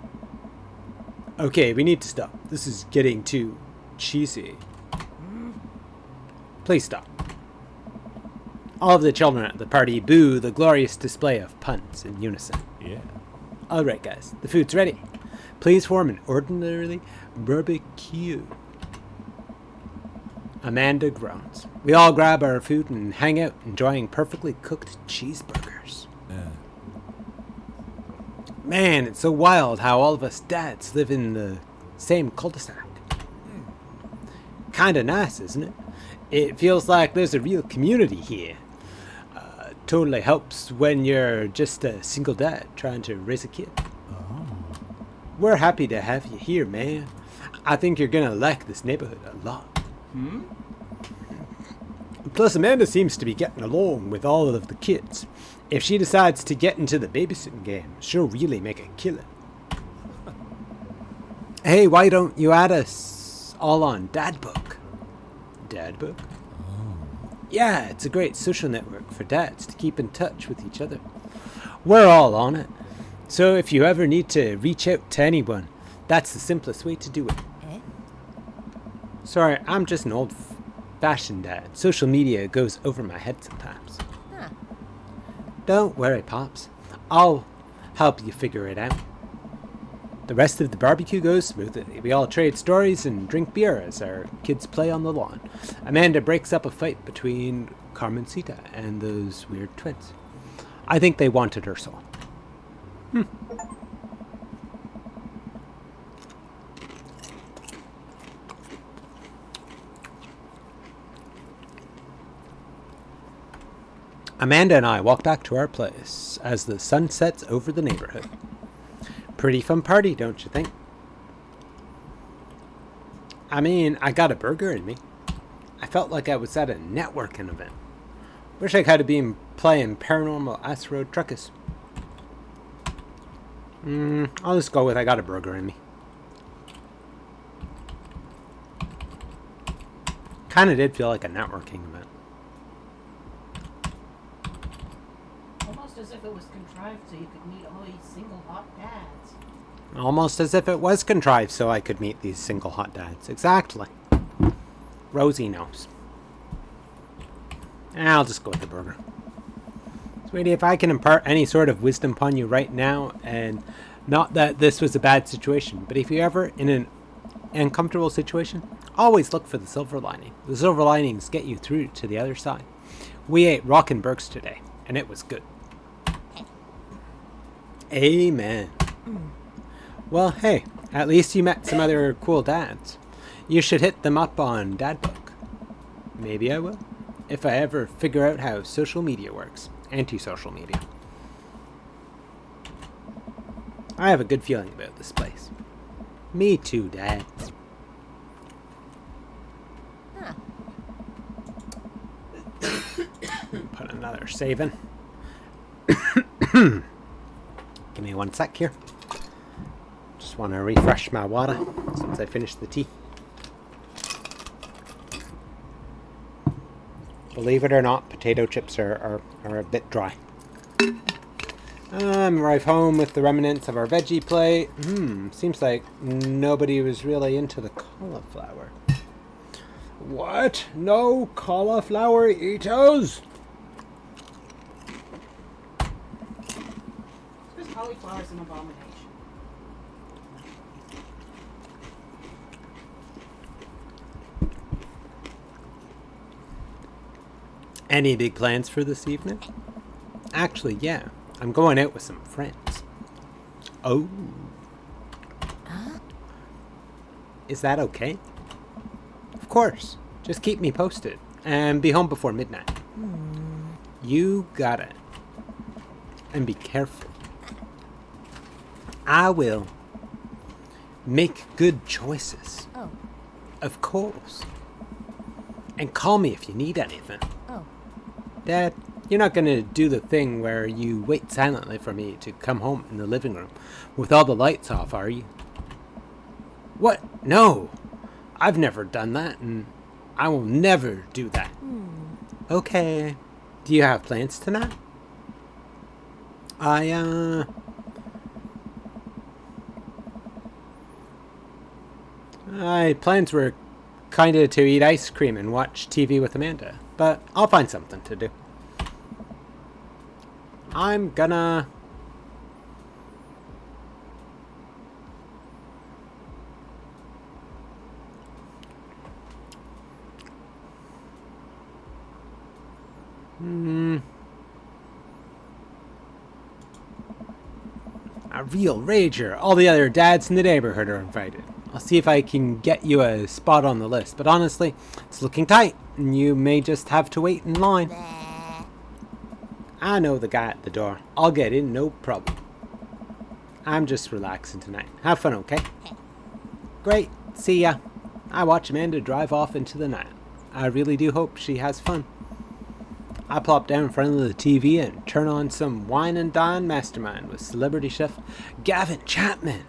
Okay, we need to stop. This is getting too cheesy. Please stop. All of the children at the party boo the glorious display of puns in unison. Yeah. Alright guys, the food's ready. Please form an ordinary barbecue. Amanda groans. We all grab our food and hang out, enjoying perfectly cooked cheeseburgers. Man, it's so wild how all of us dads live in the same cul-de-sac. Kinda nice, isn't it? It feels like there's a real community here. Totally helps when you're just a single dad trying to raise a kid. We're happy to have you here, man. I think you're gonna like this neighborhood a lot. Plus, Amanda seems to be getting along with all of the kids. If she decides to get into the babysitting game, she'll really make a killing. Hey, why don't you add us all on Dadbook? Dadbook? Yeah, it's a great social network for dads to keep in touch with each other. We're all on it. So if you ever need to reach out to anyone, that's the simplest way to do it. Sorry, I'm just an old-fashioned dad. Social media goes over my head sometimes. Don't worry, Pops. I'll help you figure it out. The rest of the barbecue goes smoothly. We all trade stories and drink beer as our kids play on the lawn. Amanda breaks up a fight between Carmencita and those weird twins. I think they wanted her soul. Amanda and I walk back to our place as the sun sets over the neighborhood. Pretty fun party, don't you think? I mean, I got a burger in me. I felt like I was at a networking event. Wish I could have been playing Paranormal Asteroid Truckers. I'll just go with I got a burger in me. Kinda did feel like a networking event. Almost as if it was contrived so you could meet all these single hot dads. Almost as if it was contrived so I could meet these single hot dads. Exactly. Rosie knows. I'll just go with the burger. Sweetie, if I can impart any sort of wisdom upon you right now, and not that this was a bad situation, but if you're ever in an uncomfortable situation, always look for the silver lining. The silver linings get you through to the other side. We ate Rockin' Burks today, and it was good. Amen. Well, hey, at least you met some other cool dads. You should hit them up on Dadbook. Maybe I will, if I ever figure out how social media works. Anti-social media. I have a good feeling about this place. Me too, Dad. Put another save in. Give me 1 sec here. Just want to refresh my water since I finished the tea. Believe it or not, potato chips are a bit dry. Arrive home with the remnants of our veggie plate. Seems like nobody was really into the cauliflower. What? No cauliflower eaters? Because cauliflower is an abomination. Any big plans for this evening? Actually, yeah. I'm going out with some friends. Oh. Is that okay? Of course. Just keep me posted. And be home before midnight. You got it. And be careful. I will. Make good choices. Oh. Of course. And call me if you need anything. Oh. Dad, you're not going to do the thing where you wait silently for me to come home in the living room with all the lights off, are you? What? No. I've never done that, and I will never do that. Okay. Do you have plans tonight? My plans were kinda to eat ice cream and watch TV with Amanda, but I'll find something to do. I'm gonna... A real rager. All the other dads in the neighborhood are invited. I'll see if I can get you a spot on the list, but honestly, it's looking tight, and you may just have to wait in line. I know the guy at the door. I'll get in, no problem. I'm just relaxing tonight. Have fun, okay? Great. See ya. I watch Amanda drive off into the night. I really do hope she has fun. I plop down in front of the TV and turn on some Wine and Dine Mastermind with celebrity chef Gavin Chapman.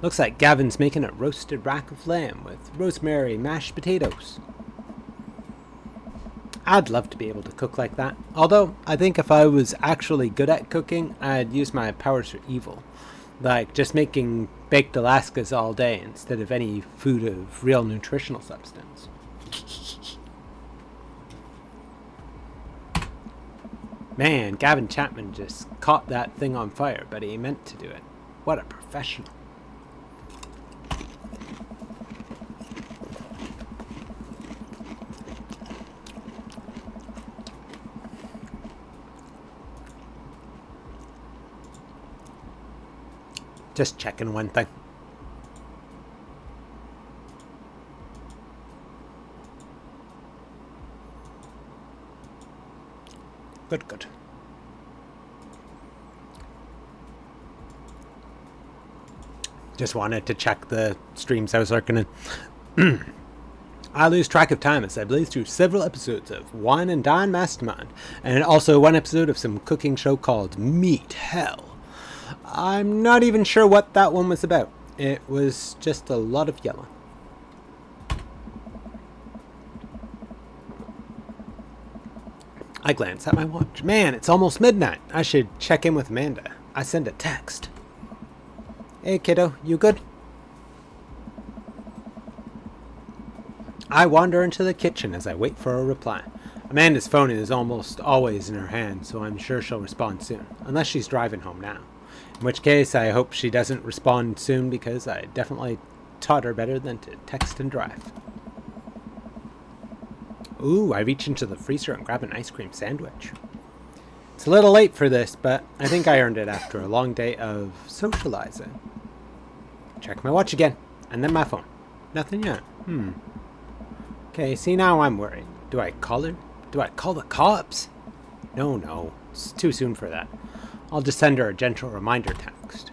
Looks like Gavin's making a roasted rack of lamb with rosemary mashed potatoes. I'd love to be able to cook like that. Although, I think if I was actually good at cooking, I'd use my powers for evil. Like just making baked Alaskas all day instead of any food of real nutritional substance. Man, Gavin Chapman just caught that thing on fire, but he meant to do it. What a professional. Just checking one thing. Good, good. Just wanted to check the streams I was lurking in. I lose track of time as I blaze through several episodes of Wine and Dine Mastermind, and also one episode of some cooking show called Meat Hell. I'm not even sure what that one was about. It was just a lot of yelling. I glance at my watch. Man, it's almost midnight. I should check in with Amanda. I send a text. Hey kiddo, you good? I wander into the kitchen as I wait for a reply. Amanda's phone is almost always in her hand, so I'm sure she'll respond soon. Unless she's driving home now. In which case, I hope she doesn't respond soon because I definitely taught her better than to text and drive. Ooh, I reach into the freezer and grab an ice cream sandwich. It's a little late for this, but I think I earned it after a long day of socializing. Check my watch again, and then my phone. Nothing yet. Okay, see, now I'm worried. Do I call her? Do I call the cops? No, it's too soon for that. I'll just send her a gentle reminder text.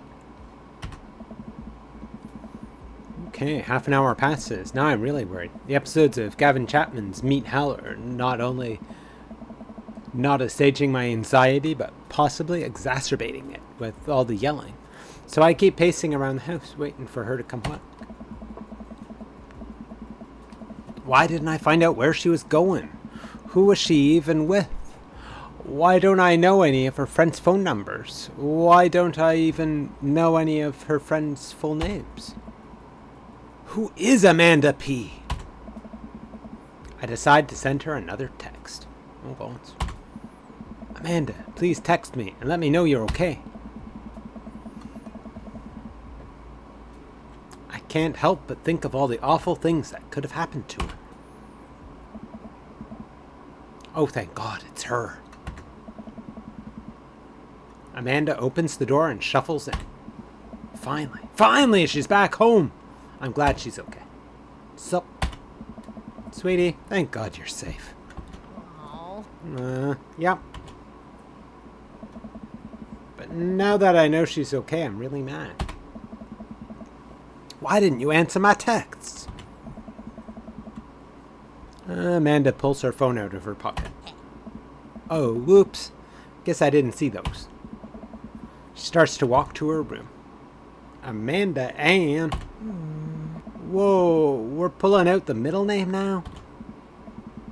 Okay, half an hour passes. Now I'm really worried. The episodes of Gavin Chapman's Meat Hell are not only not assuaging my anxiety, but possibly exacerbating it with all the yelling. So I keep pacing around the house, waiting for her to come back. Why didn't I find out where she was going? Who was she even with? Why don't I know any of her friends' phone numbers? Why don't I even know any of her friends' full names? Who is Amanda P? I decide to send her another text. Hold on. Amanda, please text me and let me know you're okay. I can't help but think of all the awful things that could have happened to her. Oh, thank God, it's her. Amanda opens the door and shuffles in. Finally, she's back home. I'm glad she's okay. Sup? Sweetie, thank God you're safe. Aw. Yeah. But now that I know she's okay, I'm really mad. Why didn't you answer my texts? Amanda pulls her phone out of her pocket. Oh, whoops. Guess I didn't see those. She starts to walk to her room. Amanda Ann. Whoa, we're pulling out the middle name now?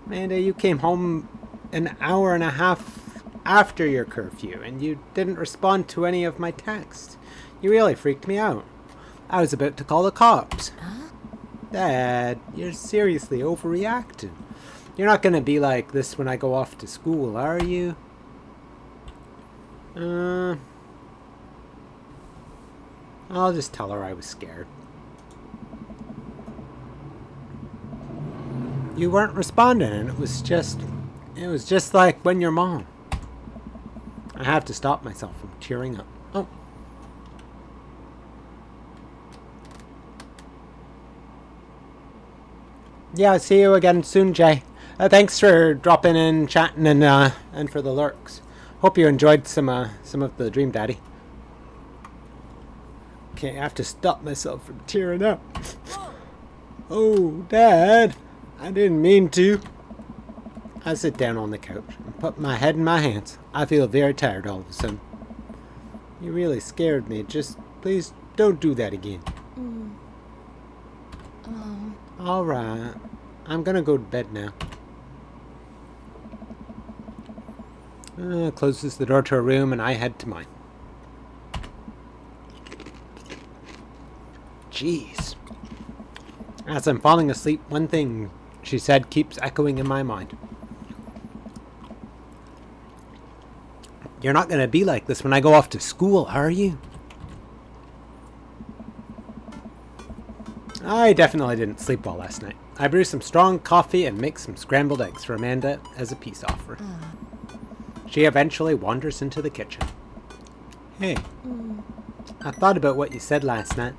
Amanda, you came home an hour and a half after your curfew, and you didn't respond to any of my texts. You really freaked me out. I was about to call the cops. Dad, you're seriously overreacting. You're not gonna be like this when I go off to school, are you? I'll just tell her I was scared. You weren't responding, and it was just like when your mom. I have to stop myself from tearing up. Oh. Yeah, see you again soon, Jay. Thanks for dropping in, chatting, and for the lurks. Hope you enjoyed some of the Dream Daddy. Okay, I have to stop myself from tearing up. Oh, Dad, I didn't mean to. I sit down on the couch and put my head in my hands. I feel very tired all of a sudden. You really scared me. Just please don't do that again. Alright. I'm gonna go to bed now. Closes the door to her room and I head to mine. Jeez. As I'm falling asleep, one thing she said keeps echoing in my mind. You're not gonna be like this when I go off to school, are you? I definitely didn't sleep well last night. I brew some strong coffee and make some scrambled eggs for Amanda as a peace offering. She eventually wanders into the kitchen. Hey, I thought about what you said last night.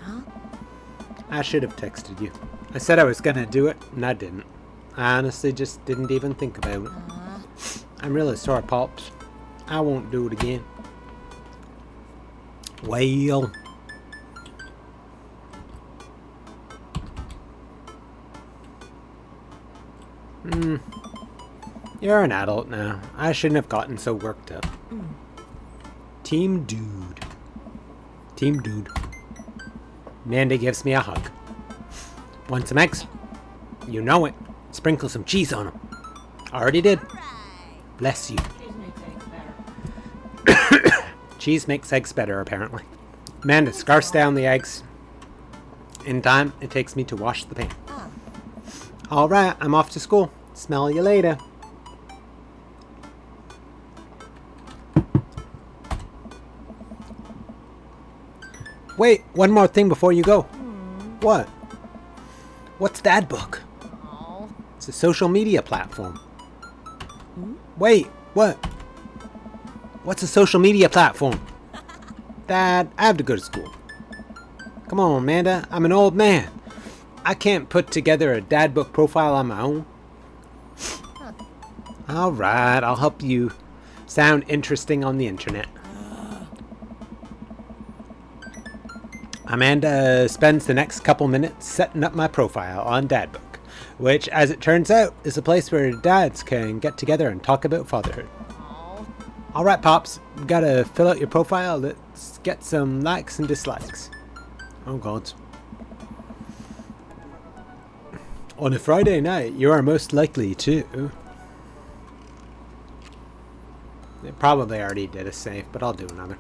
I should have texted you. I said I was gonna do it, and I didn't. I honestly just didn't even think about it. I'm really sorry, Pops. I won't do it again. Well... You're an adult now. I shouldn't have gotten so worked up. Team Dude. Team Dude. Amanda gives me a hug. Want some eggs? You know it. Sprinkle some cheese on them. Already did. Bless you. Cheese makes eggs better. Cheese makes eggs better, apparently. Amanda scarfs down the eggs. In time, it takes me to wash the pan. Alright, I'm off to school. Smell you later. Wait, one more thing before you go. What? What's Dad Book? Aw. It's a social media platform. Wait, what? What's a social media platform? Dad, I have to go to school. Come on, Amanda. I'm an old man. I can't put together a Dad Book profile on my own. Alright, I'll help you sound interesting on the internet. Amanda spends the next couple minutes setting up my profile on Dadbook, which, as it turns out, is a place where dads can get together and talk about fatherhood. Alright, Pops. Gotta fill out your profile. Let's get some likes and dislikes. Oh, God. On a Friday night, you are most likely to... They probably already did a save, but I'll do another.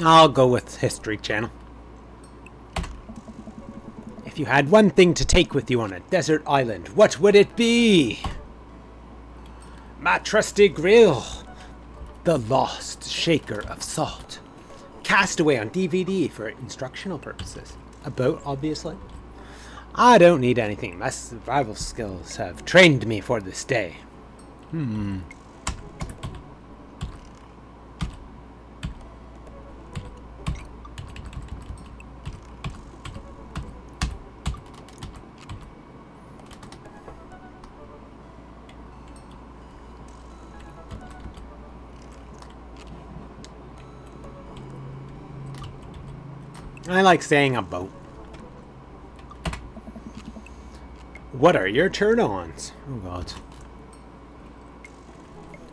I'll go with History Channel. If you had one thing to take with you on a desert island, what would it be? My trusty grill. The Lost Shaker of Salt. Castaway on DVD for instructional purposes. A boat, obviously. I don't need anything. My survival skills have trained me for this day. I like saying a boat. What are your turn-ons? Oh, God.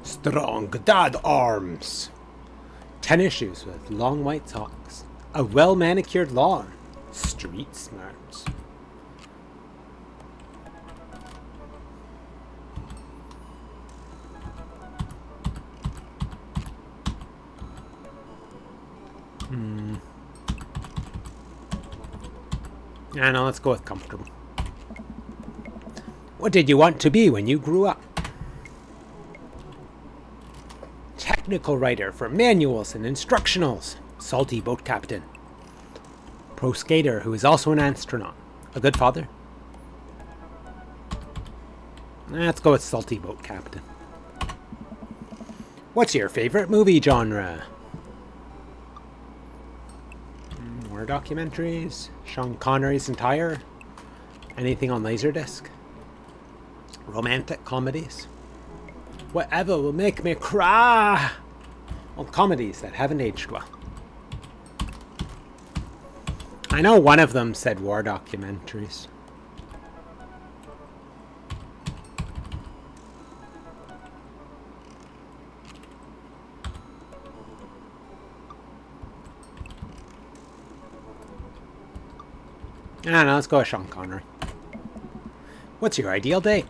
Strong dad arms. 10 issues with long white socks. A well-manicured lawn. Street smarts. Yeah, no, let's go with comfortable. What did you want to be when you grew up? Technical writer for manuals and instructionals. Salty boat captain. Pro skater who is also an astronaut. A good father? Let's go with salty boat captain. What's your favorite movie genre? War documentaries? Sean Connery's entire? Anything on Laserdisc? Romantic comedies? Whatever will make me cry! Well, comedies that haven't aged well. I know one of them said war documentaries. I don't know, let's go with Sean Connery. What's your ideal date?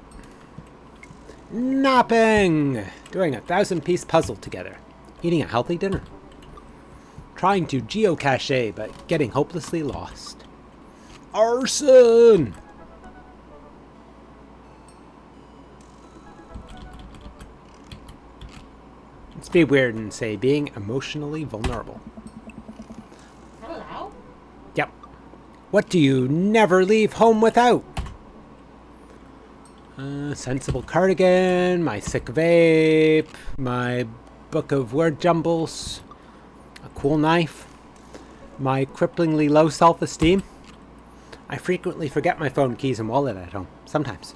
Napping! Doing a 1,000-piece puzzle together. Eating a healthy dinner. Trying to geocache, but getting hopelessly lost. Arson! Let's be weird and say being emotionally vulnerable. Hello? Yep. What do you never leave home without? Sensible cardigan, my sick vape, my book of word jumbles, a cool knife, my cripplingly low self-esteem. I frequently forget my phone, keys, and wallet at home. Sometimes.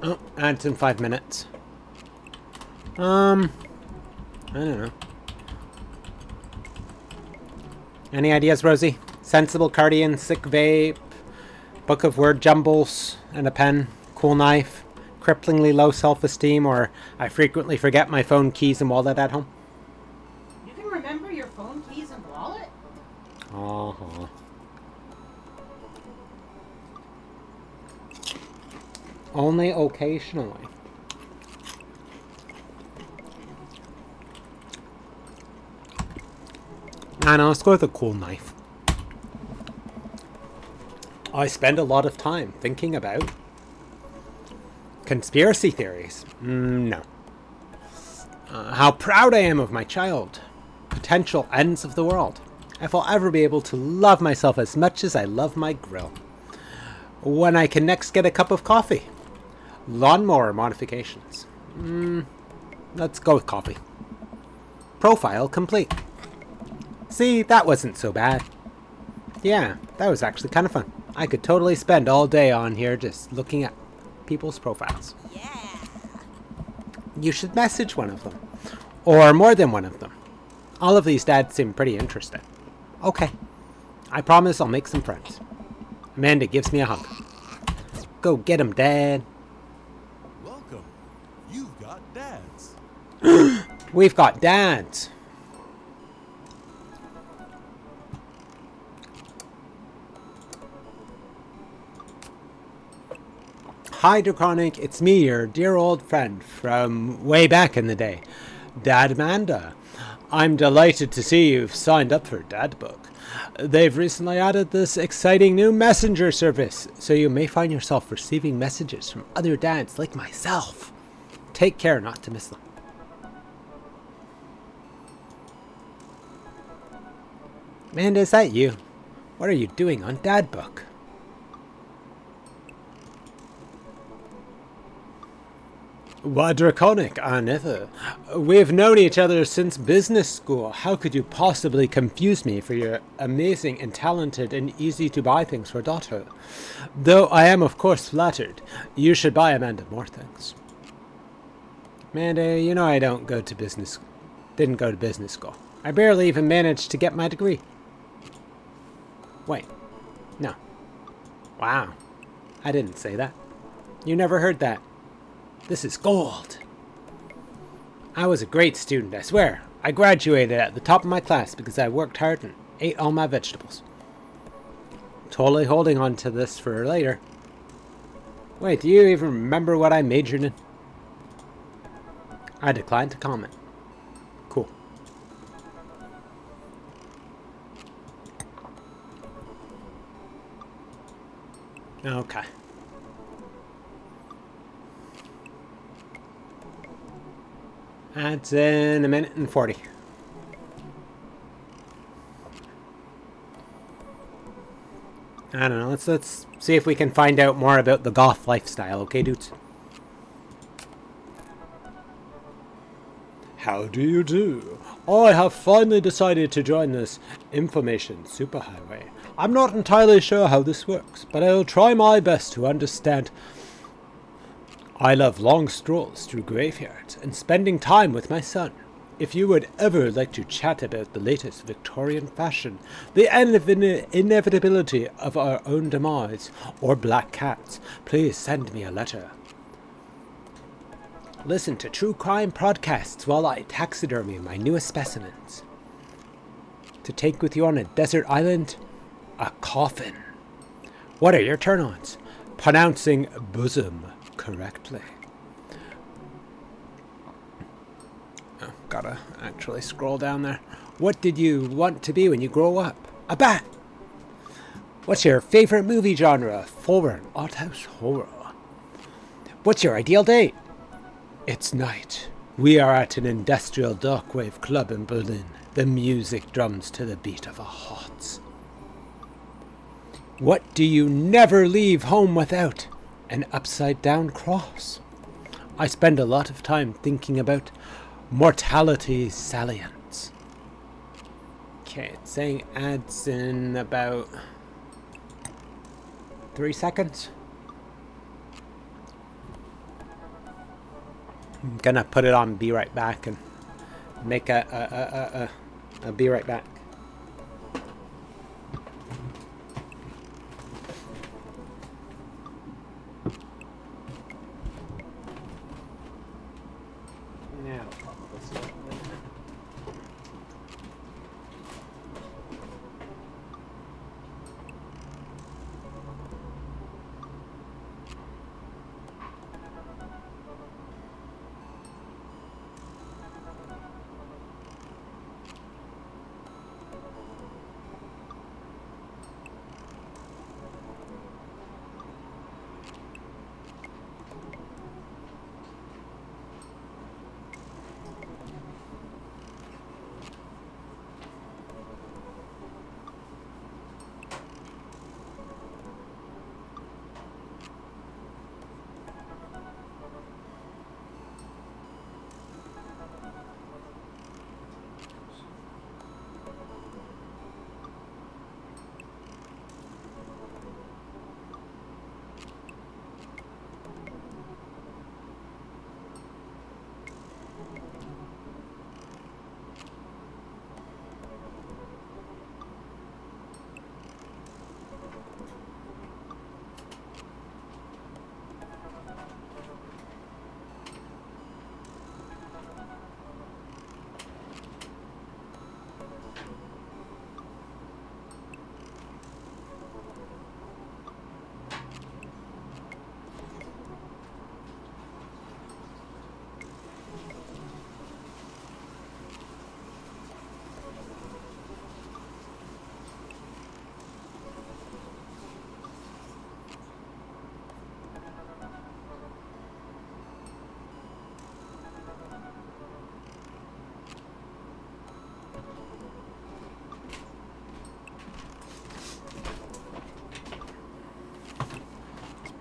Oh, and it's in 5 minutes. I don't know. Any ideas, Rosie? Sensible cardigan, sick vape, book of word jumbles, and a pen, cool knife, cripplingly low self-esteem, or I frequently forget my phone, keys, and wallet at home? You can remember your phone, keys, and wallet? Uh-huh. Only occasionally. I know, let's go with a cool knife. I spend a lot of time thinking about Conspiracy theories? No. How proud I am of my child. Potential ends of the world. If I'll ever be able to love myself as much as I love my grill. When I can next get a cup of coffee. Lawnmower modifications. Let's go with coffee. Profile complete. See, that wasn't so bad. Yeah, that was actually kind of fun. I could totally spend all day on here just looking at people's profiles. Yeah. You should message one of them. Or more than one of them. All of these dads seem pretty interesting. Okay. I promise I'll make some friends. Amanda gives me a hug. Go get him, Dad. Welcome. You've got dads. We've got dads. Hi, Draconic. It's me, your dear old friend from way back in the day, Dad Amanda. I'm delighted to see you've signed up for Dadbook. They've recently added this exciting new messenger service, so you may find yourself receiving messages from other dads like myself. Take care not to miss them. Amanda, is that you? What are you doing on Dadbook? Why, Draconic, Anitha. We've known each other since business school. How could you possibly confuse me for your amazing and talented and easy to buy things for daughter? Though I am of course flattered. You should buy Amanda more things. Amanda, you know I didn't go to business school. I barely even managed to get my degree. Wait. No. Wow. I didn't say that. You never heard that. This is gold. I was a great student, I swear. I graduated at the top of my class because I worked hard and ate all my vegetables. Totally holding on to this for later. Wait, do you even remember what I majored in? I declined to comment. Cool. Okay. That's in a minute and 40. I don't know. Let's see if we can find out more about the goth lifestyle, okay, dudes? How do you do? I have finally decided to join this information superhighway. I'm not entirely sure how this works, but I'll try my best to understand. I love long strolls through graveyards and spending time with my son. If you would ever like to chat about the latest Victorian fashion, the inevitability of our own demise, or black cats, please send me a letter. Listen to true crime podcasts while I taxidermy my newest specimens. To take with you on a desert island? A coffin. What are your turn-ons? Pronouncing bosom correctly. Oh, gotta actually scroll down there. What did you want to be when you grow up? A bat. What's your favorite movie genre? Foreign art house horror. What's your ideal date? It's night. We are at an industrial darkwave club in Berlin. The music drums to the beat of a heart. What do you never leave home without? An upside-down cross. I spend a lot of time thinking about mortality salience. Okay, it's saying ads in about 3 seconds. I'm gonna put it on Be Right Back and make a Be Right Back.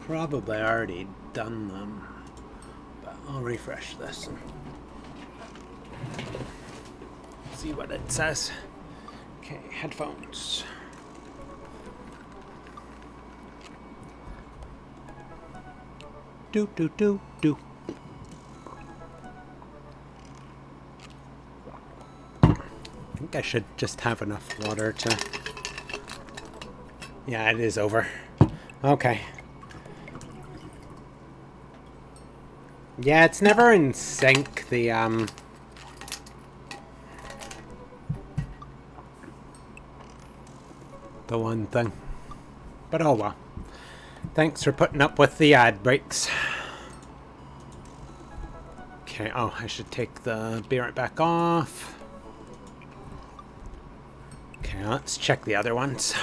probably already done them, but I'll refresh this and see what it says. Okay, headphones. Do do do do. I think I should just have enough water to... Yeah, it is over. Okay. Yeah, it's never in sync, the one thing. But oh well. Thanks for putting up with the ad breaks. Okay, oh, I should take the beer back off. Okay, let's check the other ones.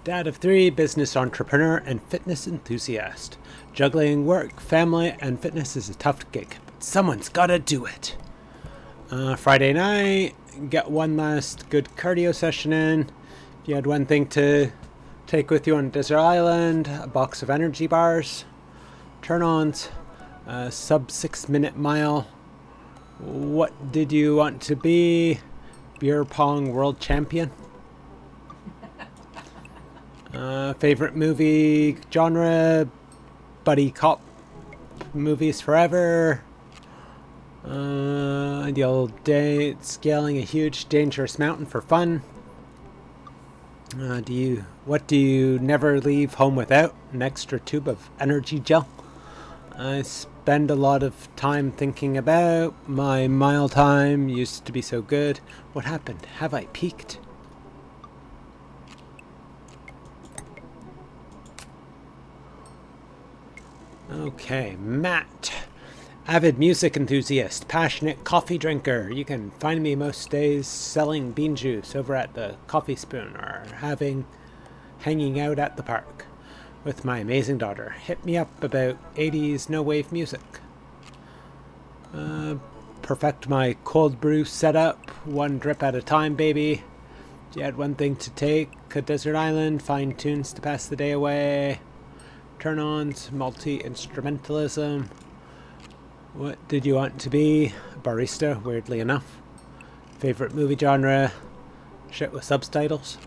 Dad of 3, business entrepreneur and fitness enthusiast. Juggling work, family, and fitness is a tough gig, but someone's gotta do it. Friday night, get one last good cardio session in. If you had one thing to take with you on a desert island, a box of energy bars, turn-ons, a sub 6-minute mile. What did you want to be? Beer pong world champion. Favorite movie genre? Buddy cop movies forever. Ideal date, scaling a huge dangerous mountain for fun. What do you never leave home without? An extra tube of energy gel. I spend a lot of time thinking about my mile time used to be so good. What happened? Have I peaked? Okay, Matt. Avid music enthusiast, passionate coffee drinker. You can find me most days selling bean juice over at the Coffee Spoon or hanging out at the park with my amazing daughter. Hit me up about 80s no-wave music. Perfect my cold brew setup, one drip at a time, baby. If you had one thing to take, a desert island, find tunes to pass the day away. Turn-ons, multi-instrumentalism. What did you want to be? A barista, weirdly enough. Favorite movie genre? Shit with subtitles.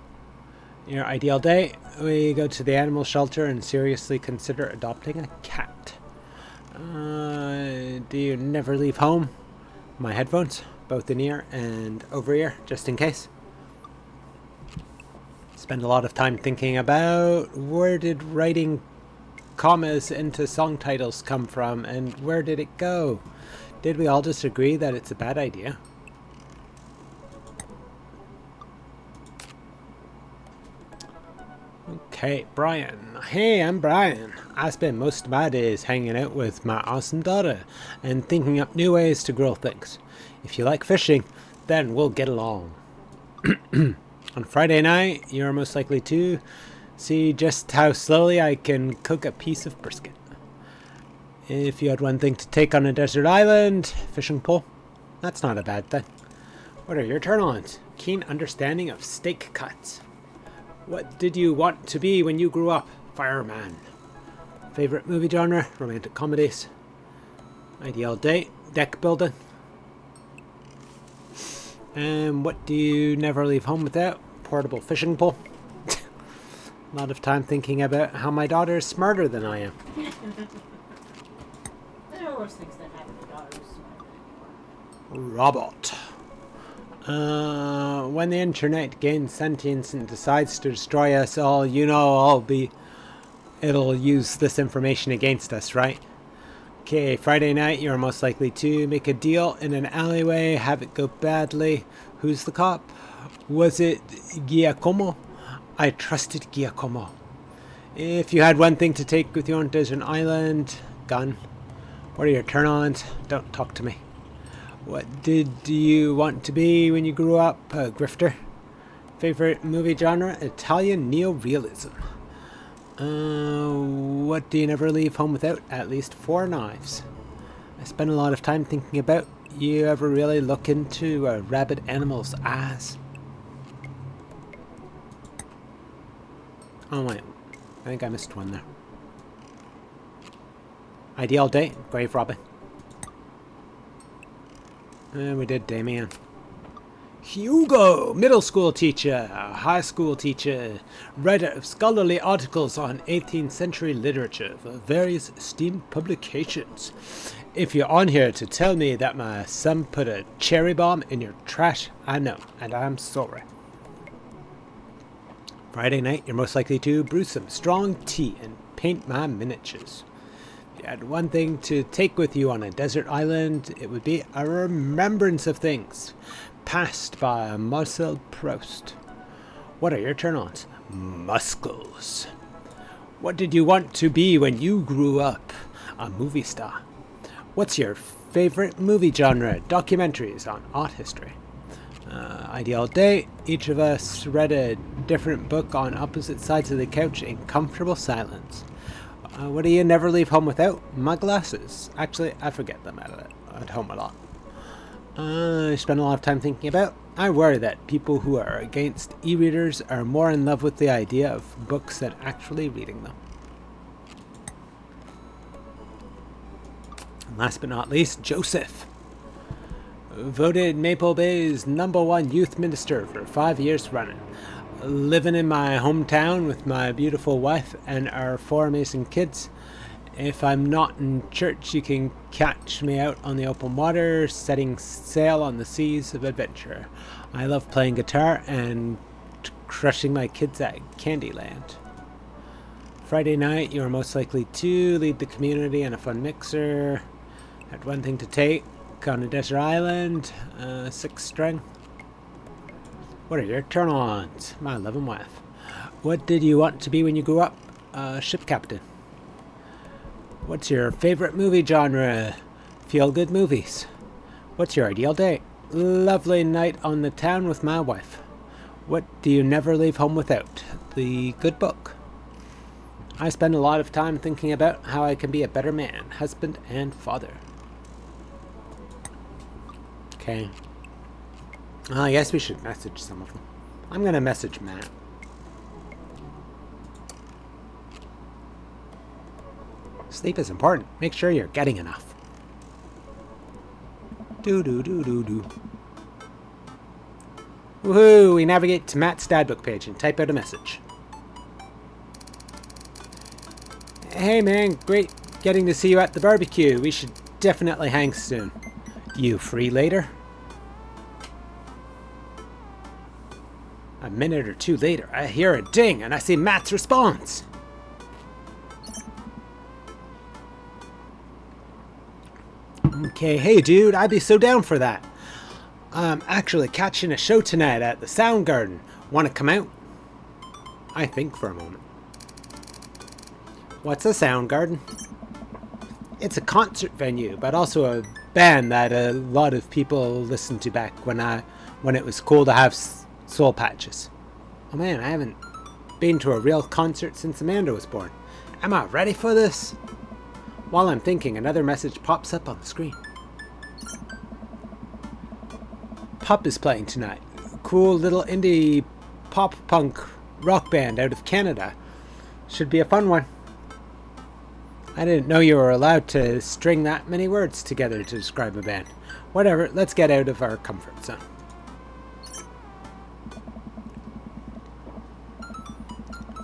Your ideal day? We go to the animal shelter and seriously consider adopting a cat. Do you never leave home? My headphones, both in ear and over ear, just in case. Spend a lot of time thinking about where did writing commas into song titles come from and where did it go? Did we all just agree that it's a bad idea? Okay, Brian. Hey, I'm Brian. I spend most of my days hanging out with my awesome daughter and thinking up new ways to grow things. If you like fishing, then we'll get along. On Friday night, you're most likely to see just how slowly I can cook a piece of brisket. If you had one thing to take on a desert island, fishing pole, that's not a bad thing. What are your turn-ons? Keen understanding of steak cuts. What did you want to be when you grew up? Fireman. Favorite movie genre? Romantic comedies. Ideal date? Deck building. And what do you never leave home without? Portable fishing pole. A lot of time thinking about how my daughter is smarter than I am. There are worse things that happen to daughters smarter than you are. Robot. When the internet gains sentience and decides to destroy us all, you know it'll use this information against us, right? Okay, Friday night, you're most likely to make a deal in an alleyway, have it go badly. Who's the cop? Was it Giacomo? I trusted Giacomo. If you had one thing to take with you on desert island, gun. What are your turn-ons? Don't talk to me. What did you want to be when you grew up? A grifter. Favorite movie genre? Italian neo-realism. What do you never leave home without? At least 4 knives. I spend a lot of time thinking about. You ever really look into a rabid animal's eyes? Oh wait, think I missed one there. Ideal date, grave robbing. And we did Damien. Hugo, middle school teacher, high school teacher, writer of scholarly articles on 18th century literature for various esteemed publications. If you're on here to tell me that my son put a cherry bomb in your trash, I know, and I'm sorry. Friday night, you're most likely to brew some strong tea and paint my miniatures. If you had one thing to take with you on a desert island, it would be a remembrance of things passed by Marcel Proust. What are your turn-ons? Muscles. What did you want to be when you grew up? A movie star. What's your favorite movie genre? Documentaries on art history. Ideal date. Each of us read a different book on opposite sides of the couch in comfortable silence. What do you never leave home without? My glasses. Actually, I forget them at home a lot. I spend a lot of time thinking about. I worry that people who are against e-readers are more in love with the idea of books than actually reading them. And last but not least, Joseph. Voted Maple Bay's #1 youth minister for 5 years running. Living in my hometown with my beautiful wife and our 4 amazing kids. If I'm not in church, you can catch me out on the open water, setting sail on the seas of adventure. I love playing guitar and crushing my kids at Candyland. Friday night, you are most likely to lead the community in a fun mixer. Had one thing to take on a desert island, 6 string. What are your turn-ons? My loving wife. What did you want to be when you grew up? Ship captain. What's your favorite movie genre? Feel-good movies. What's your ideal date? Lovely night on the town with my wife. What do you never leave home without? The good book. I spend a lot of time thinking about how I can be a better man, husband, and father. Okay. Well, I guess we should message some of them. I'm gonna message Matt. Sleep is important. Make sure you're getting enough. Do. Woohoo! We navigate to Matt's Dadbook page and type out a message. Hey man, great getting to see you at the barbecue. We should definitely hang soon. You free later? A minute or two later, I hear a ding and I see Matt's response. Okay, hey dude, I'd be so down for that. I'm actually catching a show tonight at the Soundgarden. Want to come out? I think for a moment. What's a Soundgarden? It's a concert venue, but also a band that a lot of people listened to back when it was cool to have soul patches. Oh man, I haven't been to a real concert since Amanda was born. Am I ready for this? While I'm thinking, another message pops up on the screen. Pup is playing tonight. Cool little indie pop punk rock band out of Canada. Should be a fun one. I didn't know you were allowed to string that many words together to describe a band. Whatever, let's get out of our comfort zone.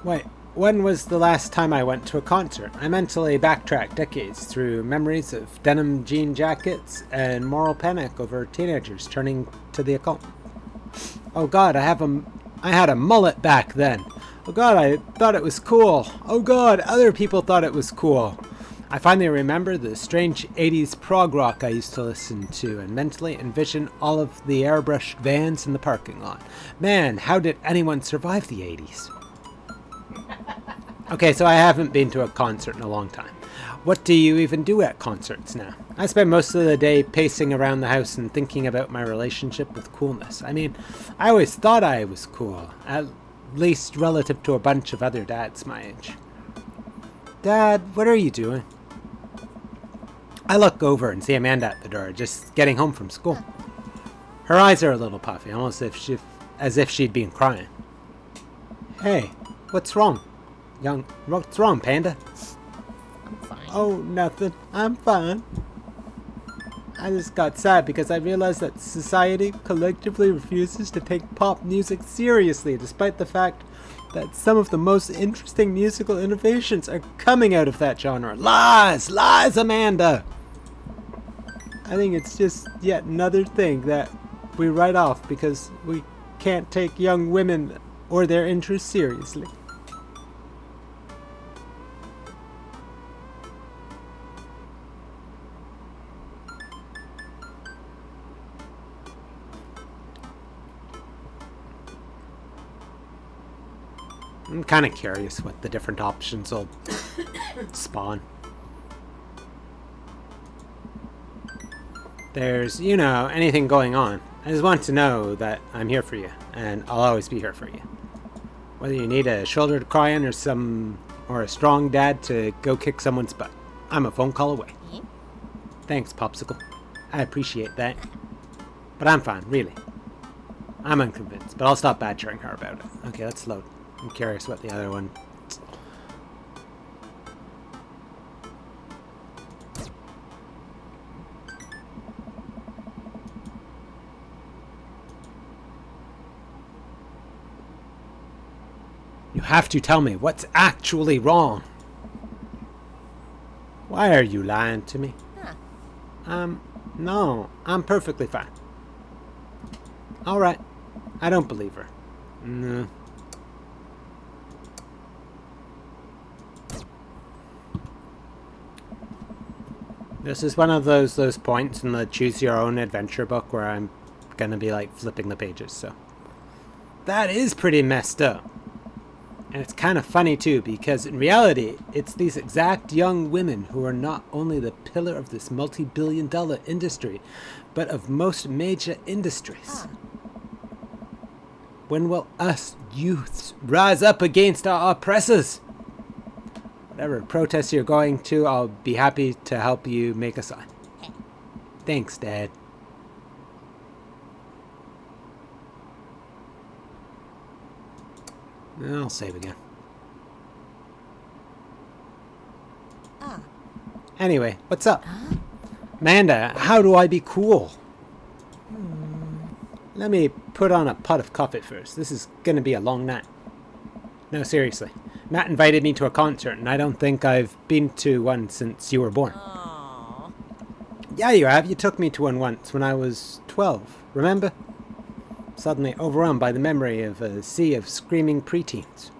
Wait, when was the last time I went to a concert? I mentally backtracked decades through memories of denim jean jackets and moral panic over teenagers turning to the occult. Oh god, I had a mullet back then. Oh god, I thought it was cool. Oh god, other people thought it was cool. I finally remember the strange 80s prog rock I used to listen to and mentally envision all of the airbrushed vans in the parking lot. Man, how did anyone survive the 80s? Okay, so I haven't been to a concert in a long time. What do you even do at concerts now? I spend most of the day pacing around the house and thinking about my relationship with coolness. I mean, I always thought I was cool, at least relative to a bunch of other dads my age. Dad, what are you doing? I look over and see Amanda at the door, just getting home from school. Her eyes are a little puffy, almost as if she'd been crying. Hey, what's wrong? Young, what's wrong, Panda? I'm fine. Oh, nothing. I'm fine. I just got sad because I realized that society collectively refuses to take pop music seriously, despite the fact that some of the most interesting musical innovations are coming out of that genre. Lies! Lies, Amanda! I think it's just yet another thing that we write off because we can't take young women or their interests seriously. I'm kind of curious what the different options will spawn. There's, you know, anything going on. I just want to know that I'm here for you, and I'll always be here for you. Whether you need a shoulder to cry on or a strong dad to go kick someone's butt, I'm a phone call away. Thanks, Popsicle. I appreciate that. But I'm fine, really. I'm unconvinced, but I'll stop badgering her about it. Okay, let's load. I'm curious what the other one... You have to tell me what's actually wrong. Why are you lying to me? Huh. No, I'm perfectly fine. Alright. I don't believe her. No. This is one of those points in the choose your own adventure book where I'm gonna be like flipping the pages, so. That is pretty messed up. And it's kind of funny too, because in reality, it's these exact young women who are not only the pillar of this multi-billion-dollar industry, but of most major industries. When will us youths rise up against our oppressors? Whatever protests you're going to, I'll be happy to help you make a sign. Thanks, Dad. I'll save again. Anyway, what's up? Amanda, how do I be cool? Let me put on a pot of coffee first. This is gonna be a long night. No, seriously. Matt invited me to a concert, and I don't think I've been to one since you were born. Aww. Yeah, you have. You took me to one once when I was 12. Remember? Suddenly overwhelmed by the memory of a sea of screaming preteens.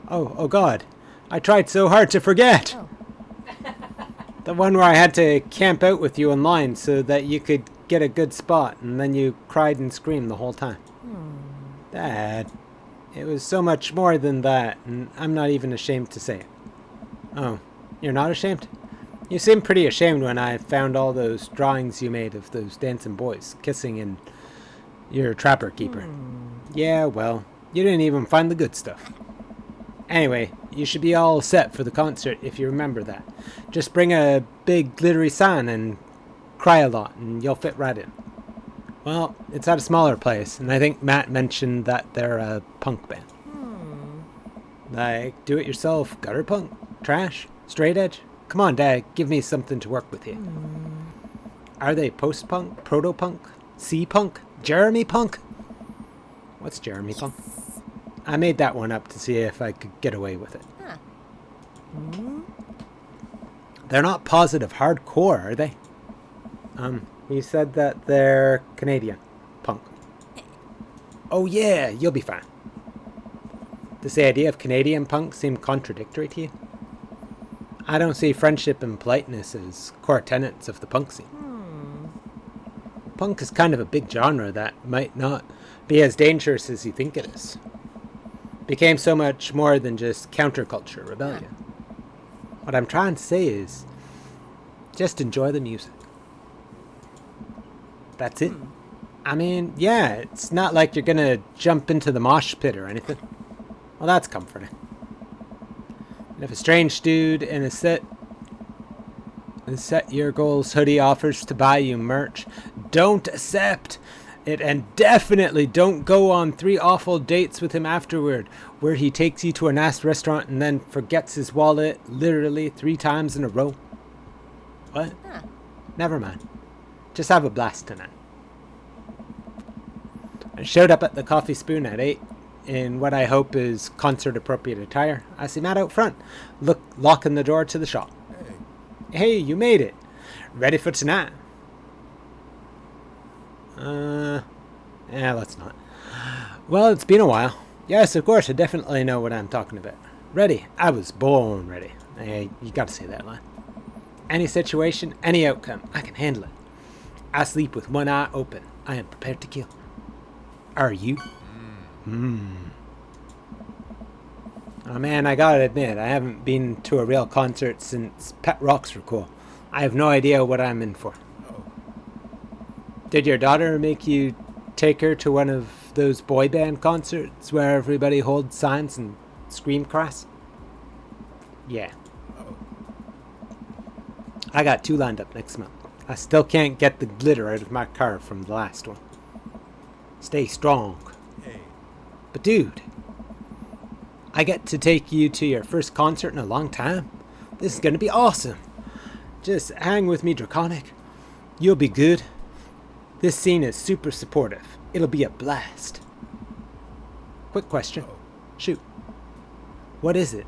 Oh God. I tried so hard to forget! Oh. The one where I had to camp out with you in line so that you could get a good spot, and then you cried and screamed the whole time. Dad, it was so much more than that, and I'm not even ashamed to say it. Oh, you're not ashamed? You seemed pretty ashamed when I found all those drawings you made of those dancing boys kissing in your trapper keeper. Yeah, well, you didn't even find the good stuff. Anyway, you should be all set for the concert if you remember that. Just bring a big glittery sign and cry a lot, and you'll fit right in. Well, it's at a smaller place, and I think Matt mentioned that they're a punk band. Like, do-it-yourself gutter punk? Trash? Straight edge? Come on, Dad, give me something to work with here. Are they post-punk? Proto-punk? C-punk? Jeremy punk? What's Jeremy punk? I made that one up to see if I could get away with it. Huh. They're not positive hardcore, are they? You said that they're Canadian punk. Oh yeah, you'll be fine. Does the idea of Canadian punk seem contradictory to you? I don't see friendship and politeness as core tenets of the punk scene. Punk is kind of a big genre that might not be as dangerous as you think it is. Became so much more than just counterculture rebellion. What I'm trying to say is, just enjoy the music. That's it. I mean, yeah, it's not like you're gonna jump into the mosh pit or anything. Well, that's comforting. And if a strange dude in a Set Your Goals hoodie offers to buy you merch, don't accept. it, and definitely don't go on 3 awful dates with him afterward, where he takes you to a nice restaurant and then forgets his wallet literally 3 times in a row. What? Huh. Never mind. Just have a blast tonight. I showed up at the Coffee Spoon at 8 in what I hope is concert-appropriate attire. I see Matt out front, locking the door to the shop. Hey. Hey, you made it. Ready for tonight? Yeah, let's not. Well, it's been a while. Yes, of course, I definitely know what I'm talking about. Ready. I was born ready. Hey, you gotta say that line. Any situation, any outcome, I can handle it. I sleep with one eye open. I am prepared to kill. Are you? Oh man, I gotta admit, I haven't been to a real concert since Pet Rocks were cool. I have no idea what I'm in for. Oh. Did your daughter make you take her to one of those boy band concerts where everybody holds signs and scream crass? Yeah. Oh. I got 2 lined up next month. I still can't get the glitter out of my car from the last one. Stay strong. Hey. But dude, I get to take you to your first concert in a long time. This is gonna be awesome. Just hang with me, Draconic. You'll be good. This scene is super supportive. It'll be a blast. Quick question. Oh. Shoot. What is it?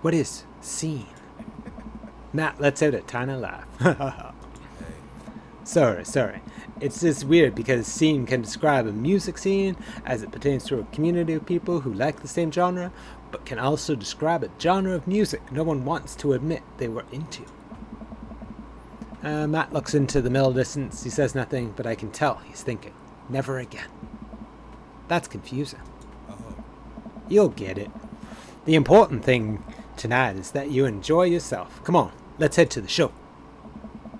What is scene? Matt lets out a tiny laugh. Hey. Sorry. It's just weird because scene can describe a music scene as it pertains to a community of people who like the same genre, but can also describe a genre of music no one wants to admit they were into. Matt looks into the middle distance. He says nothing, but I can tell he's thinking, never again. That's confusing. Oh. You'll get it. The important thing tonight is that you enjoy yourself. Come on, let's head to the show.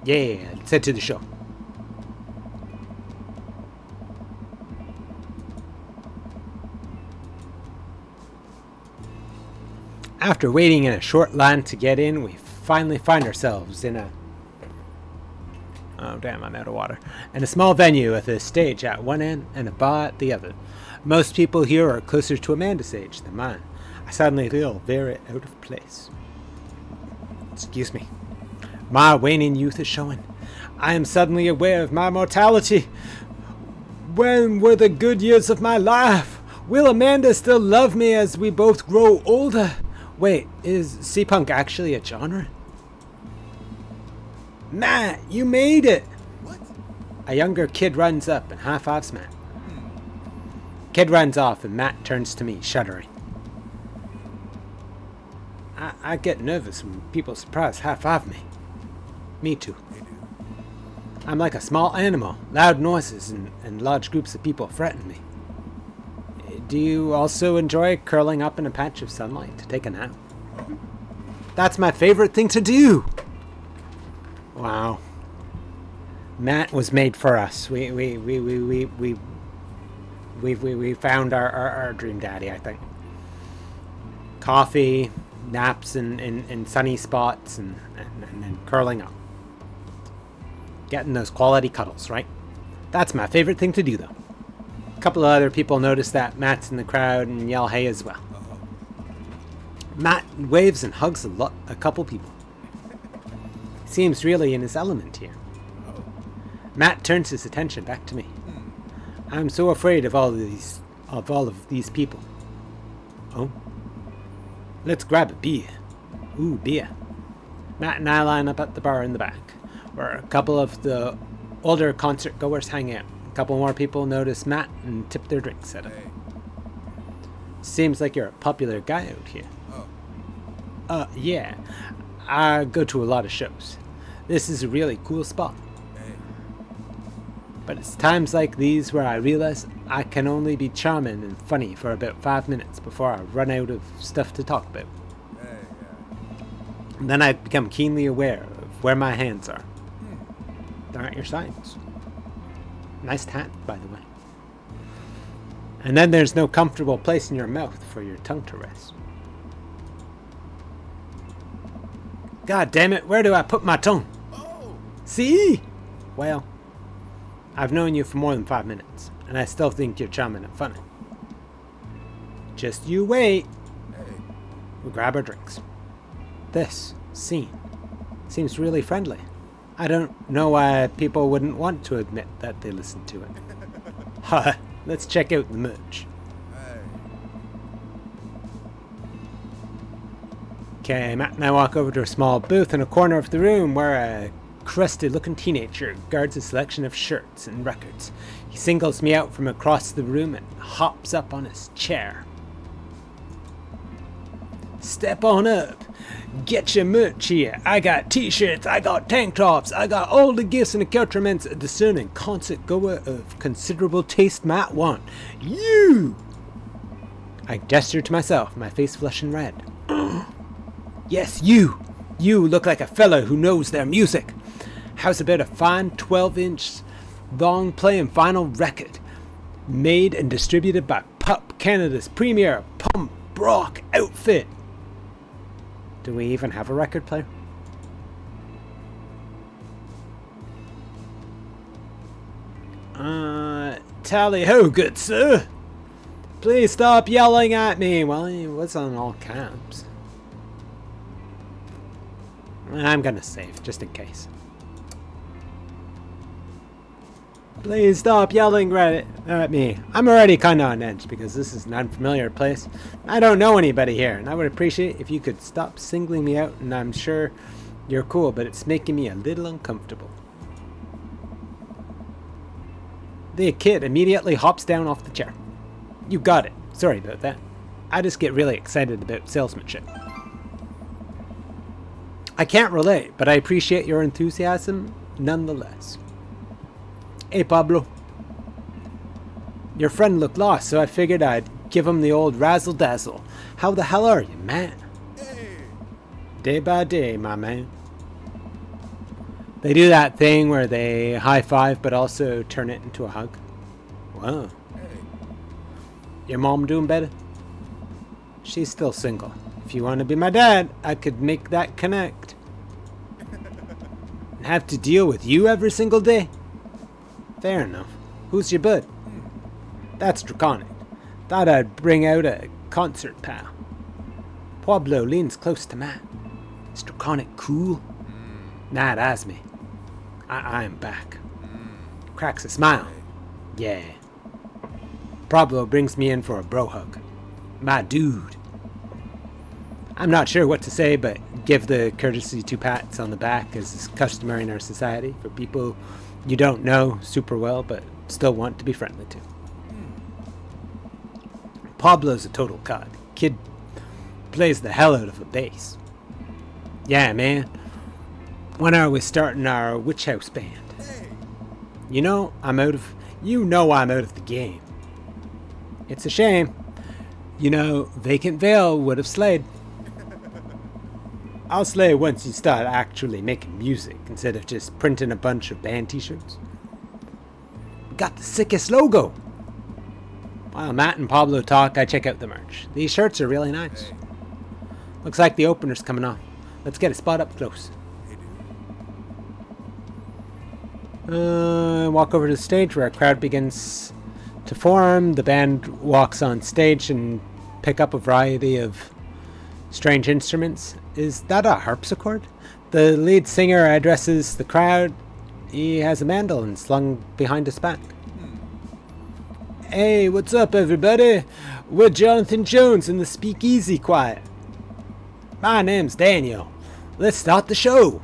Yeah, let's head to the show. After waiting in a short line to get in, we finally find ourselves in a... Oh damn, I'm out of water. In a small venue with a stage at one end and a bar at the other. Most people here are closer to Amanda's age than mine. I suddenly feel very out of place. Excuse me. My waning youth is showing. I am suddenly aware of my mortality. When were the good years of my life? Will Amanda still love me as we both grow older? Wait, is C-Punk actually a genre? Matt, you made it! What? A younger kid runs up and high-fives Matt. Kid runs off and Matt turns to me, shuddering. I get nervous when people surprise high-five me. Me too. They do. I'm like a small animal, loud noises and large groups of people threaten me. Do you also enjoy curling up in a patch of sunlight to take a nap? Oh. That's my favorite thing to do! Wow. Matt was made for us. We found our dream daddy, I think. Coffee, naps in sunny spots, and curling up. Getting those quality cuddles, right? That's my favorite thing to do, though. A couple of other people notice that Matt's in the crowd and yell hey as well. Oh. Matt waves and hugs a couple people. Seems really in his element here. Oh. Matt turns his attention back to me. I'm so afraid of all of these people. Oh? Let's grab a beer. Ooh, beer. Matt and I line up at the bar in the back, where a couple of the older concert goers hang out. A couple more people notice Matt and tip their drinks at him. Hey. Seems like you're a popular guy out here. Oh. Yeah. I go to a lot of shows. This is a really cool spot. Hey. But it's times like these where I realize I can only be charming and funny for about 5 minutes before I run out of stuff to talk about. Hey. Yeah. And then I become keenly aware of where my hands are. They're at your sides. Nice hat, by the way. And then there's no comfortable place in your mouth for your tongue to rest. God damn it, where do I put my tongue? Oh. See? Well, I've known you for more than 5 minutes, and I still think you're charming and funny. Just you wait. Hey. We grab our drinks. This scene seems really friendly. I don't know why people wouldn't want to admit that they listen to it. Ha! Let's check out the merch. Hey. Okay, Matt and I walk over to a small booth in a corner of the room where a crusty-looking teenager guards a selection of shirts and records. He singles me out from across the room and hops up on his chair. Step on up. Get your merch here. I got t-shirts, I got tank tops, I got all the gifts and accoutrements a discerning concert goer of considerable taste might want. You! I gesture to myself, my face flushing red. Yes, you! You look like a fellow who knows their music. How's about a fine 12-inch long playing vinyl record made and distributed by Pup Canada's premier punk rock outfit? Do we even have a record player? Tally ho, good sir. Please stop yelling at me. Well, he was on all caps. I'm gonna save, just in case. Please stop yelling at me. I'm already kinda on edge because this is an unfamiliar place. I don't know anybody here, and I would appreciate if you could stop singling me out, and I'm sure you're cool, but it's making me a little uncomfortable. The kid immediately hops down off the chair. You got it. Sorry about that. I just get really excited about salesmanship. I can't relate, but I appreciate your enthusiasm nonetheless. Hey, Pablo. Your friend looked lost, so I figured I'd give him the old razzle-dazzle. How the hell are you, man? Hey. Day by day, my man. They do that thing where they high-five but also turn it into a hug. Wow. Hey. Your mom doing better? She's still single. If you want to be my dad, I could make that connect. And have to deal with you every single day? Fair enough. Who's your bud? That's Draconic. Thought I'd bring out a concert pal. Pablo leans close to Matt. Is Draconic cool? Nah, that's me. I am back. Cracks a smile. Yeah. Pablo brings me in for a bro hug. My dude. I'm not sure what to say, but give the courtesy 2 pats on the back as is customary in our society for people you don't know super well, but still want to be friendly to. Pablo's a total cod. Kid plays the hell out of a bass. Yeah, man. When are we starting our Witch House band? Hey. You know I'm out of the game. It's a shame. You know, Vacant Veil would have slayed. I'll slay once you start actually making music instead of just printing a bunch of band t-shirts. We got the sickest logo. While Matt and Pablo talk, I check out the merch. These shirts are really nice. Hey. Looks like the opener's coming off. Let's get a spot up close. Hey, dude. Walk over to the stage where a crowd begins to form. The band walks on stage and pick up a variety of strange instruments. Is that a harpsichord? The lead singer addresses the crowd. He has a mandolin slung behind his back. Hey, what's up, everybody? We're Jonathan Jones in the Speakeasy Choir. My name's Daniel. Let's start the show.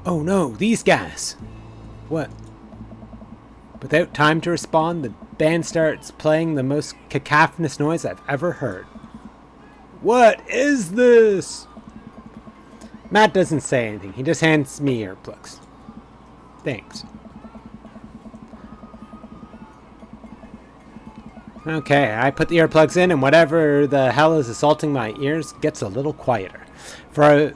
Oh no, these guys. What? Without time to respond, the band starts playing the most cacophonous noise I've ever heard. What is this? Matt doesn't say anything. He just hands me earplugs. Thanks. Okay, I put the earplugs in, and whatever the hell is assaulting my ears gets a little quieter. For a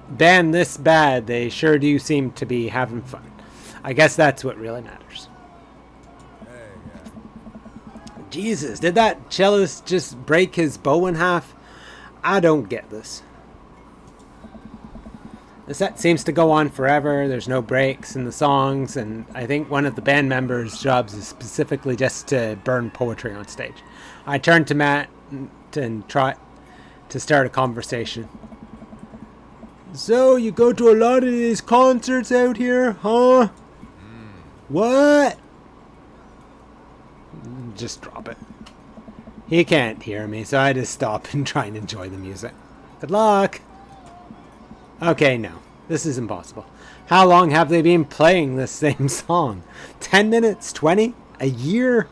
band this bad, they sure do seem to be having fun. I guess that's what really matters. Hey, yeah. Jesus, did that cellist just break his bow in half? I don't get this. The set seems to go on forever. There's no breaks in the songs, and I think one of the band members' jobs is specifically just to burn poetry on stage. I turn to Matt and try to start a conversation. So, you go to a lot of these concerts out here, huh? What? Just drop it. He can't hear me, so I just stop and try and enjoy the music. Good luck! Okay, no. This is impossible. How long have they been playing this same song? 10 minutes? 20? A year?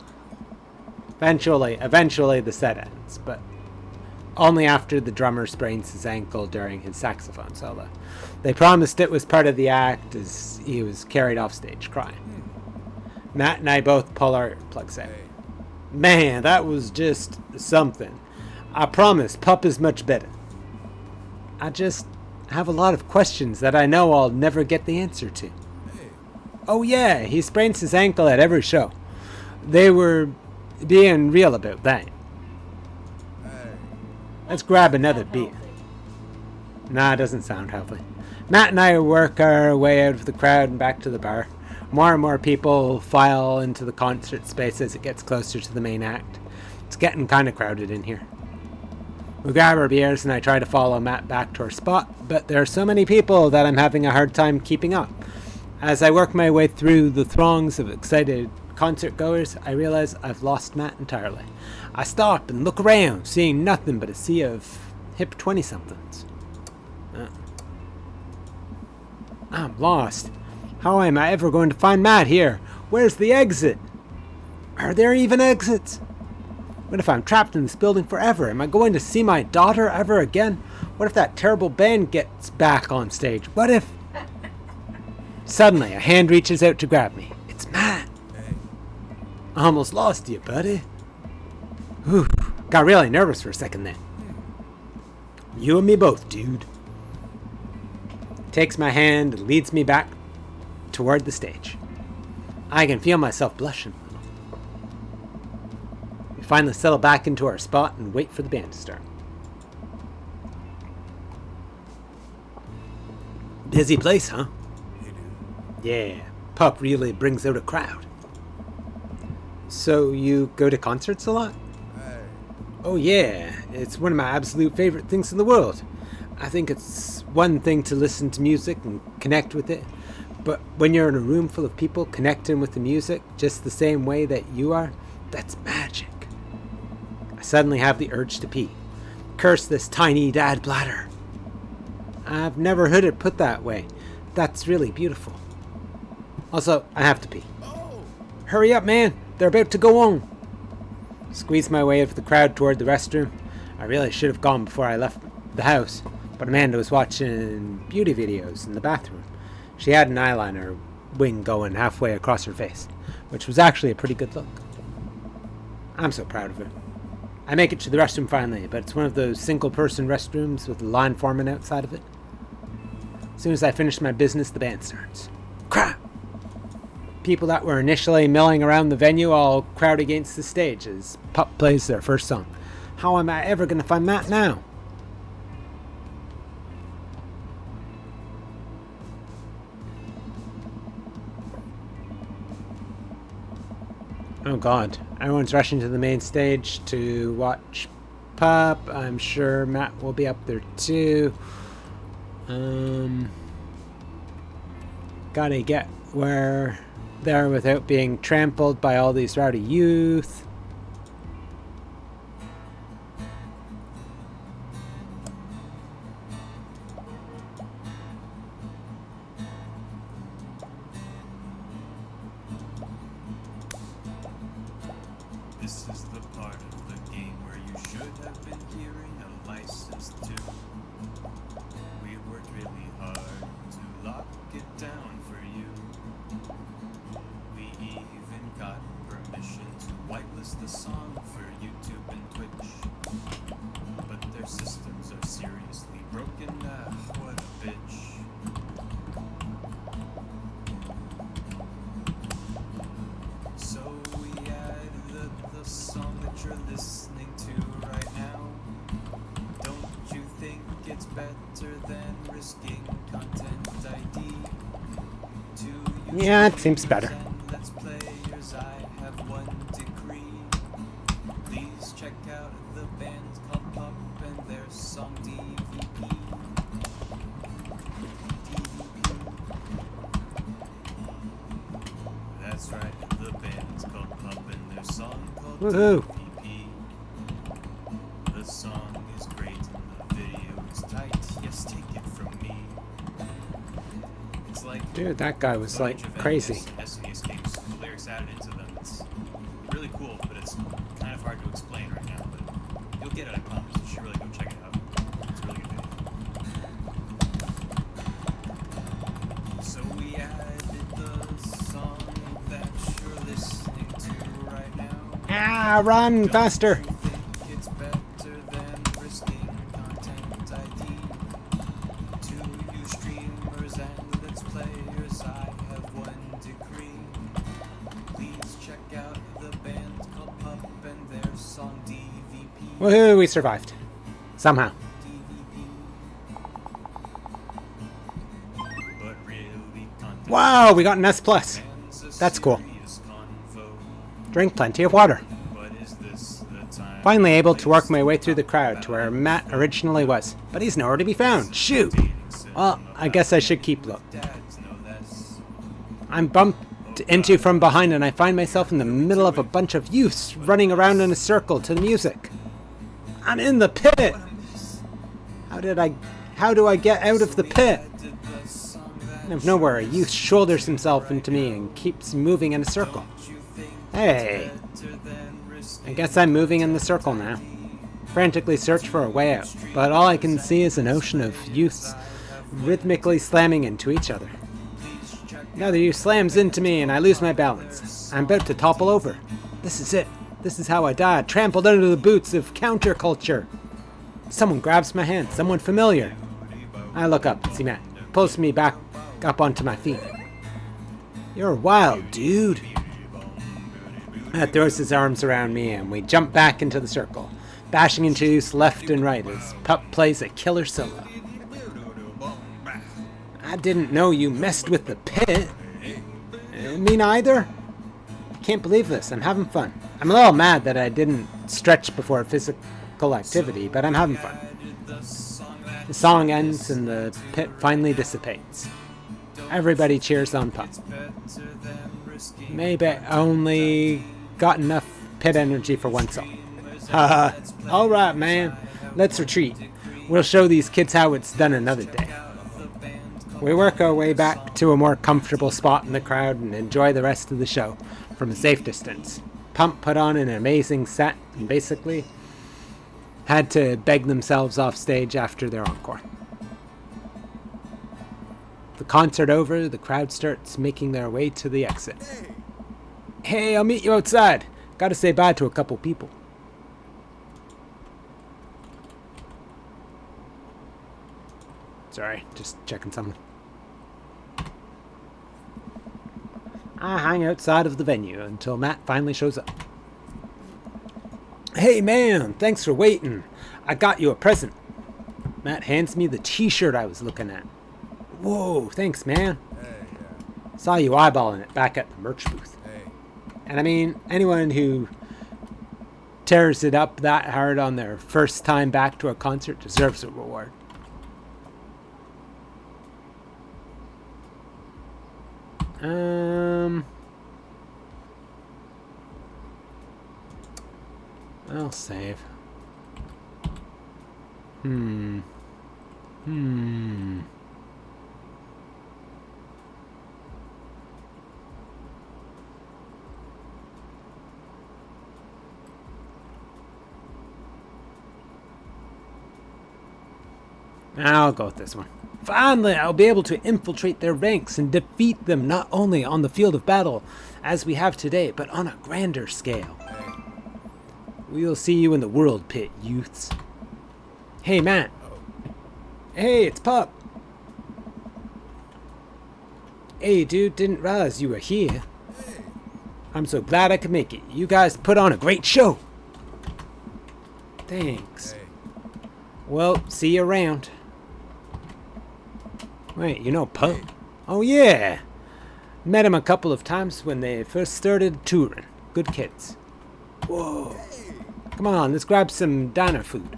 Eventually the set ends, but only after the drummer sprains his ankle during his saxophone solo. They promised it was part of the act as he was carried off stage crying. Matt and I both pull our earplugs out. Man, that was just something. I promise, Pup is much better. I just have a lot of questions that I know I'll never get the answer to. Oh yeah, he sprains his ankle at every show. They were being real about that. Let's grab another beer. Nah, it doesn't sound healthy. Matt and I work our way out of the crowd and back to the bar. More and more people file into the concert space as it gets closer to the main act. It's getting kind of crowded in here. We grab our beers and I try to follow Matt back to our spot, but there are so many people that I'm having a hard time keeping up. As I work my way through the throngs of excited concert goers, I realize I've lost Matt entirely. I stop and look around, seeing nothing but a sea of hip 20-somethings. I'm lost. How am I ever going to find Matt here? Where's the exit? Are there even exits? What if I'm trapped in this building forever? Am I going to see my daughter ever again? What if that terrible band gets back on stage? What if... Suddenly, a hand reaches out to grab me. It's Matt. I almost lost you, buddy. Whew. Got really nervous for a second then. You and me both, dude. Takes my hand and leads me back toward the stage. I can feel myself blushing. We finally settle back into our spot and wait for the band to start. Busy place, huh? Yeah, Pup really brings out a crowd. So you go to concerts a lot? Oh yeah, it's one of my absolute favorite things in the world. I think it's one thing to listen to music and connect with it, but when you're in a room full of people connecting with the music just the same way that you are, that's magic. I suddenly have the urge to pee. Curse this tiny dad bladder. I've never heard it put that way. That's really beautiful. Also, I have to pee. Hurry up, man. They're about to go on. Squeeze my way out of the crowd toward the restroom. I really should have gone before I left the house, but Amanda was watching beauty videos in the bathroom. She had an eyeliner wing going halfway across her face, which was actually a pretty good look. I'm so proud of her. I make it to the restroom finally, but it's one of those single-person restrooms with a line forming outside of it. As soon as I finish my business, the band starts. Crap! People that were initially milling around the venue all crowd against the stage as Pup plays their first song. How am I ever going to find Matt now? Oh god, everyone's rushing to the main stage to watch Pup. I'm sure Matt will be up there too. Gotta get there without being trampled by all these rowdy youth. This is the part of the game where you should have been hearing a license to. We worked really hard to lock it down for you. We even got permission to whitelist the song for YouTube and Twitch. But their systems are seriously broken. What a bitch. So we added the song that you're listening to right now. Don't you think it's better than risking content Yeah, it seems better. Let's players, I have one decree. Please check out the band called Pup and their song DVP. That's right, the band's called Pup and their song called Woohoo. DVP. The song is great and the video is tight. Yes, take it from me. It's like Dude, that guy was like crazy. Destiny escapes, the lyrics added into them. It's really cool, but it's kind of hard to explain right now. But you'll get it, I promise. You should really go check it out. It's a really good video. So we added the song that you're listening to right now. Ah, run faster. You think it's better than risking content ID? To you streamers and let's players, I have one decree. Please check out the band called Pup and their song DVP. Woohoo, we survived. Somehow. But really, content Wow, we got an S+. fans a That's cool. serious convo. Drink plenty of water. But is this the time? Finally able to work my way through the crowd to where Matt originally was. But he's nowhere to be found. Shoot! Well, I guess I should keep looking. Dads know this. I'm bumped into from behind and I find myself in the middle of a bunch of youths running around in a circle to the music. I'm in the pit! How do I get out of the pit? Out of nowhere, a youth shoulders himself into me and keeps moving in a circle. Hey! I guess I'm moving in the circle now. Frantically search for a way out, but all I can see is an ocean of youths rhythmically slamming into each other. Another youth slams into me and I lose my balance. I'm about to topple over. This is it. This is how I died, trampled under the boots of counterculture. Someone grabs my hand, someone familiar. I look up and see Matt. Pulls me back up onto my feet. You're wild, dude. Matt throws his arms around me and we jump back into the circle, bashing into youths left and right as Pup plays a killer solo. I didn't know you messed with the pit. Me neither. Can't believe this. I'm having fun. I'm a little mad that I didn't stretch before physical activity, but I'm having fun. The song ends and the pit finally dissipates. Everybody cheers on Pup. Maybe I only got enough pit energy for one song. Haha. Alright, man. Let's retreat. We'll show these kids how it's done another day. We work our way back to a more comfortable spot in the crowd and enjoy the rest of the show from a safe distance. Pump put on an amazing set and basically had to beg themselves off stage after their encore. The concert over, the crowd starts making their way to the exit. Hey, I'll meet you outside. Gotta say bye to a couple people. Sorry, just checking something. I hang outside of the venue until Matt finally shows up. Hey man, thanks for waiting. I got you a present. Matt hands me the t-shirt I was looking at. Whoa, thanks man. Hey, yeah. Saw you eyeballing it back at the merch booth. Hey. And I mean, anyone who tears it up that hard on their first time back to a concert deserves a reward. I'll save. I'll go with this one. Finally, I'll be able to infiltrate their ranks and defeat them not only on the field of battle, as we have today, but on a grander scale. We'll see you in the world pit, youths. Hey, Matt. Hey, it's Pup. Hey, dude, didn't realize you were here. I'm so glad I could make it. You guys put on a great show. Thanks. Hey. Well, see you around. Wait, you know Pup? Oh, yeah. Met him a couple of times when they first started touring. Good kids. Whoa. Come on, let's grab some diner food.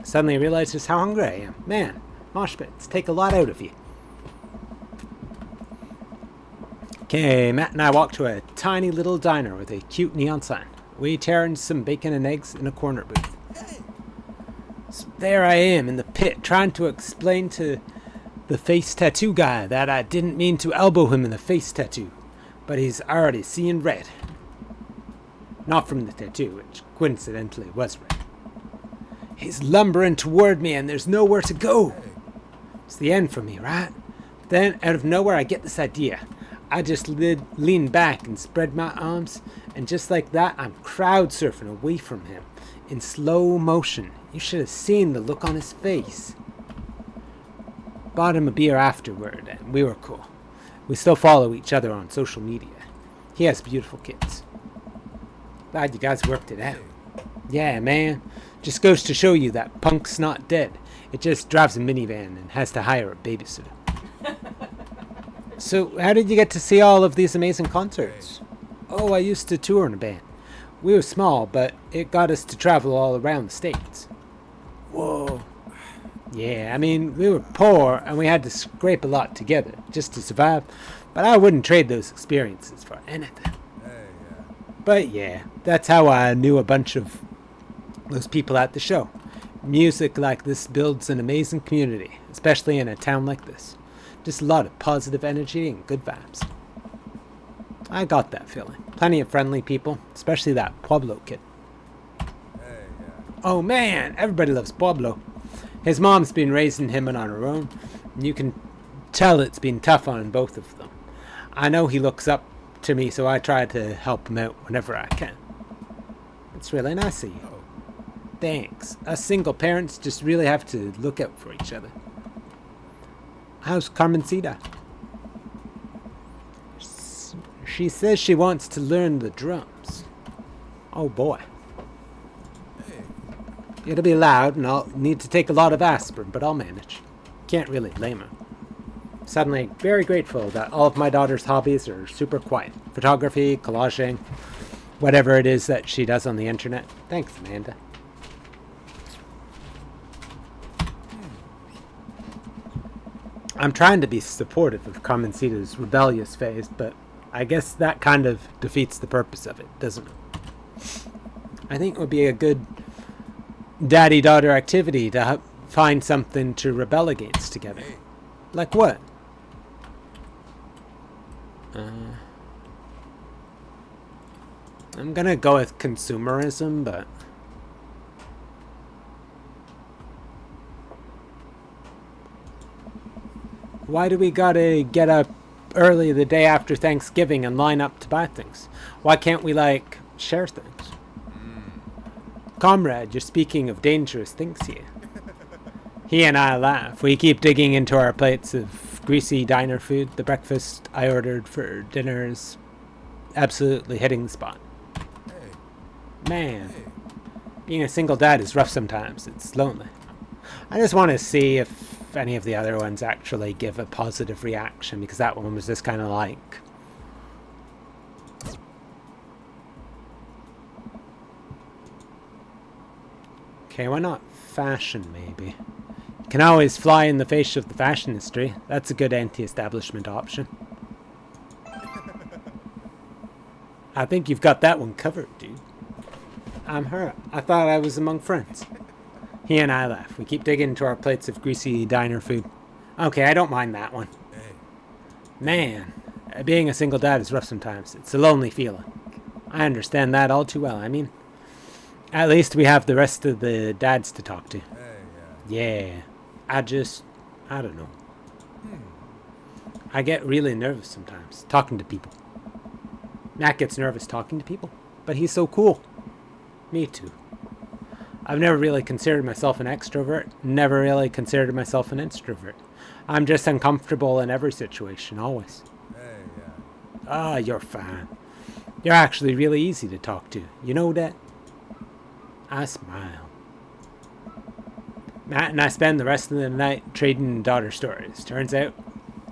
Suddenly I realized just how hungry I am. Man, mosh pits take a lot out of you. Okay, Matt and I walked to a tiny little diner with a cute neon sign. We turned some bacon and eggs in a corner booth. So there I am in the pit trying to explain to the face tattoo guy that I didn't mean to elbow him in the face tattoo, but he's already seeing red. Not from the tattoo, which coincidentally was red. He's lumbering toward me and there's nowhere to go. It's the end for me, right? Then, out of nowhere, I get this idea. I just lean back and spread my arms, and just like that, I'm crowd surfing away from him in slow motion. You should have seen the look on his face. Bought him a beer afterward, and we were cool. We still follow each other on social media. He has beautiful kids. Glad you guys worked it out. Yeah, man. Just goes to show you that punk's not dead. It just drives a minivan and has to hire a babysitter. So, how did you get to see all of these amazing concerts? Oh, I used to tour in a band. We were small, but it got us to travel all around the States. Whoa. Yeah, I mean, we were poor and we had to scrape a lot together just to survive, but I wouldn't trade those experiences for anything. But yeah, that's how I knew a bunch of those people at the show. Music like this builds an amazing community, especially in a town like this. Just a lot of positive energy and good vibes. I got that feeling. Plenty of friendly people, especially that Pueblo kid. Oh man, everybody loves Pueblo. His mom's been raising him on her own, and you can tell it's been tough on both of them. I know he looks up to me, so I try to help him out whenever I can. It's really nice of you. Thanks. Us single parents just really have to look out for each other. How's Carmencita? She says she wants to learn the drums. Oh boy. It'll be loud and I'll need to take a lot of aspirin, but I'll manage. Can't really blame her. Suddenly, very grateful that all of my daughter's hobbies are super quiet. Photography, collaging, whatever it is that she does on the internet. Thanks, Amanda. I'm trying to be supportive of Carmencita's rebellious phase, but I guess that kind of defeats the purpose of it, doesn't it? I think it would be a good daddy-daughter activity to find something to rebel against together. Like what? I'm gonna go with consumerism, but... Why do we gotta get up early the day after Thanksgiving and line up to buy things? Why can't we, like, share things? Comrade, you're speaking of dangerous things here. He and I laugh. We keep digging into our plates of greasy diner food. The breakfast I ordered for dinner is absolutely hitting the spot. Man, being a single dad is rough sometimes. It's lonely. I just want to see if any of the other ones actually give a positive reaction, because that one was just kind of like... Okay, why not fashion, maybe? You can always fly in the face of the fashion industry. That's a good anti-establishment option. I think you've got that one covered, dude. I'm hurt. I thought I was among friends. He and I laugh. We keep digging into our plates of greasy diner food. Okay, I don't mind that one. Man, being a single dad is rough sometimes. It's a lonely feeling. I understand that all too well. I mean, at least we have the rest of the dads to talk to. Yeah, I don't know. I get really nervous sometimes talking to people. Matt gets nervous talking to people, but he's so cool. Me too. I've never really considered myself an extrovert, never really considered myself an introvert. I'm just uncomfortable in every situation, always. Ah, you're fine. You're actually really easy to talk to. You know that? I smile. Matt and I spend the rest of the night trading daughter stories. Turns out,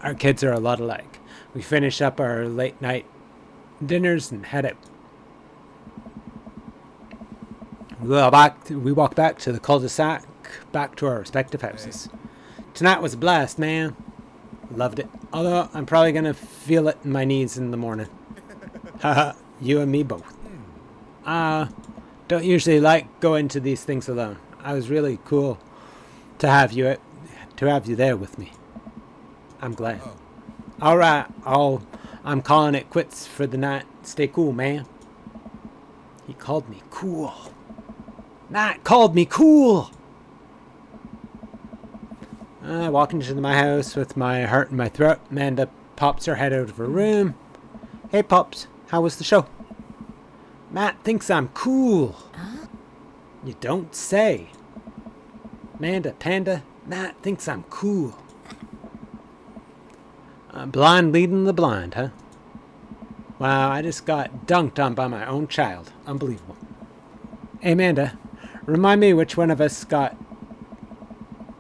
Our kids are a lot alike. We finish up our late night dinners and head out. We walk back to the cul-de-sac, back to our respective houses. Tonight was a blast, man. Loved it. Although I'm probably going to feel it in my knees in the morning. Haha, you and me both. Don't usually like going to these things alone. I was really cool to have you there with me. I'm glad. All right, I'm calling it quits for the night. Stay cool, man. He called me cool. Matt called me cool. I walk into my house with my heart in my throat. Amanda pops her head out of her room. Hey, Pops, how was the show? Matt thinks I'm cool. You don't say. Amanda, Panda, Matt thinks I'm cool. Blind leading the blind, huh? Wow, I just got dunked on by my own child. Unbelievable. Hey, Amanda, remind me which one of us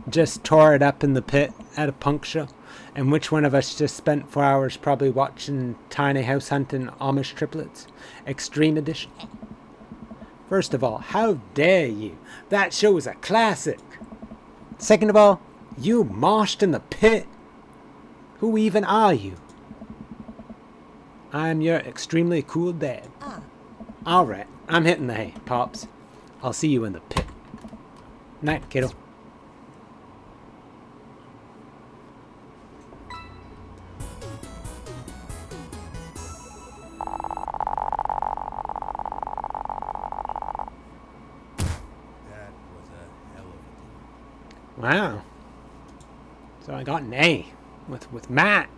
just tore it up in the pit at a punk show, and which one of us just spent 4 hours probably watching Tiny House Hunting Amish Triplets, Extreme Edition. First of all, how dare you? That show was a classic. Second of all, you moshed in the pit. Who even are you? I'm your extremely cool dad. Alright, I'm hitting the hay, Pops. I'll see you in the pit. Night, kiddo. That was a hell of a deal. Wow. So I got an A with Matt.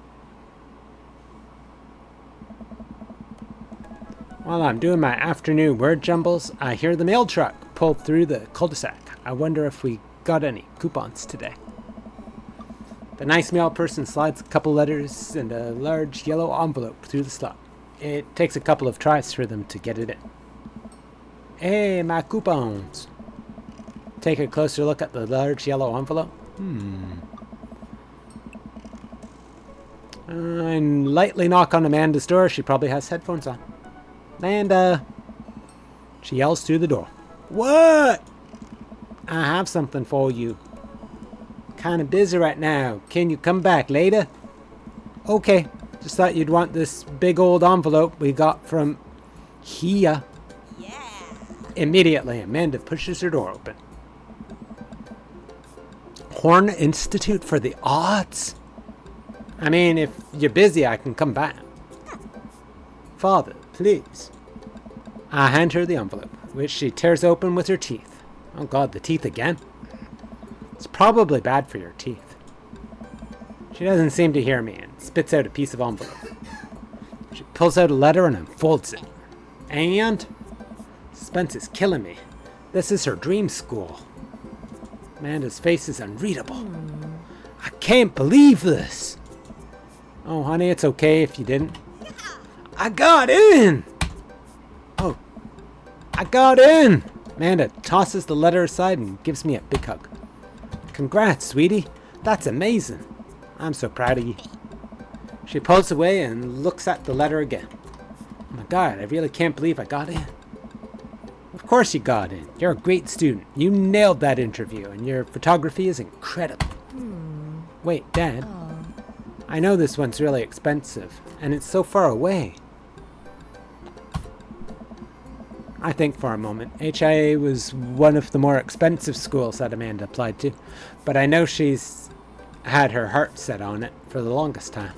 While I'm doing my afternoon word jumbles, I hear the mail truck pull through the cul-de-sac. I wonder if we got any coupons today. The nice mail person slides a couple letters and a large yellow envelope through the slot. It takes a couple of tries for them to get it in. Hey, my coupons. Take a closer look at the large yellow envelope. I lightly knock on Amanda's door. She probably has headphones on. Amanda! She yells through the door. What? I have something for you. Kind of busy right now. Can you come back later? Okay. Just thought you'd want this big old envelope we got from here. Yeah. Immediately, Amanda pushes her door open. Horn Institute for the Arts? I mean, if you're busy, I can come back. Father, please. I hand her the envelope, which she tears open with her teeth. Oh God, the teeth again? It's probably bad for your teeth. She doesn't seem to hear me and spits out a piece of envelope. She pulls out a letter and unfolds it. And? Suspense is killing me. This is her dream school. Amanda's face is unreadable. I can't believe this. Oh, honey, it's okay if you didn't. I got in! Oh, I got in! Amanda tosses the letter aside and gives me a big hug. Congrats, sweetie. That's amazing. I'm so proud of you. She pulls away and looks at the letter again. Oh my God, I really can't believe I got in. Of course you got in. You're a great student. You nailed that interview, and your photography is incredible. Wait, Dad. I know this one's really expensive, and it's so far away. I think for a moment. HIA was one of the more expensive schools that Amanda applied to, but I know she's had her heart set on it for the longest time.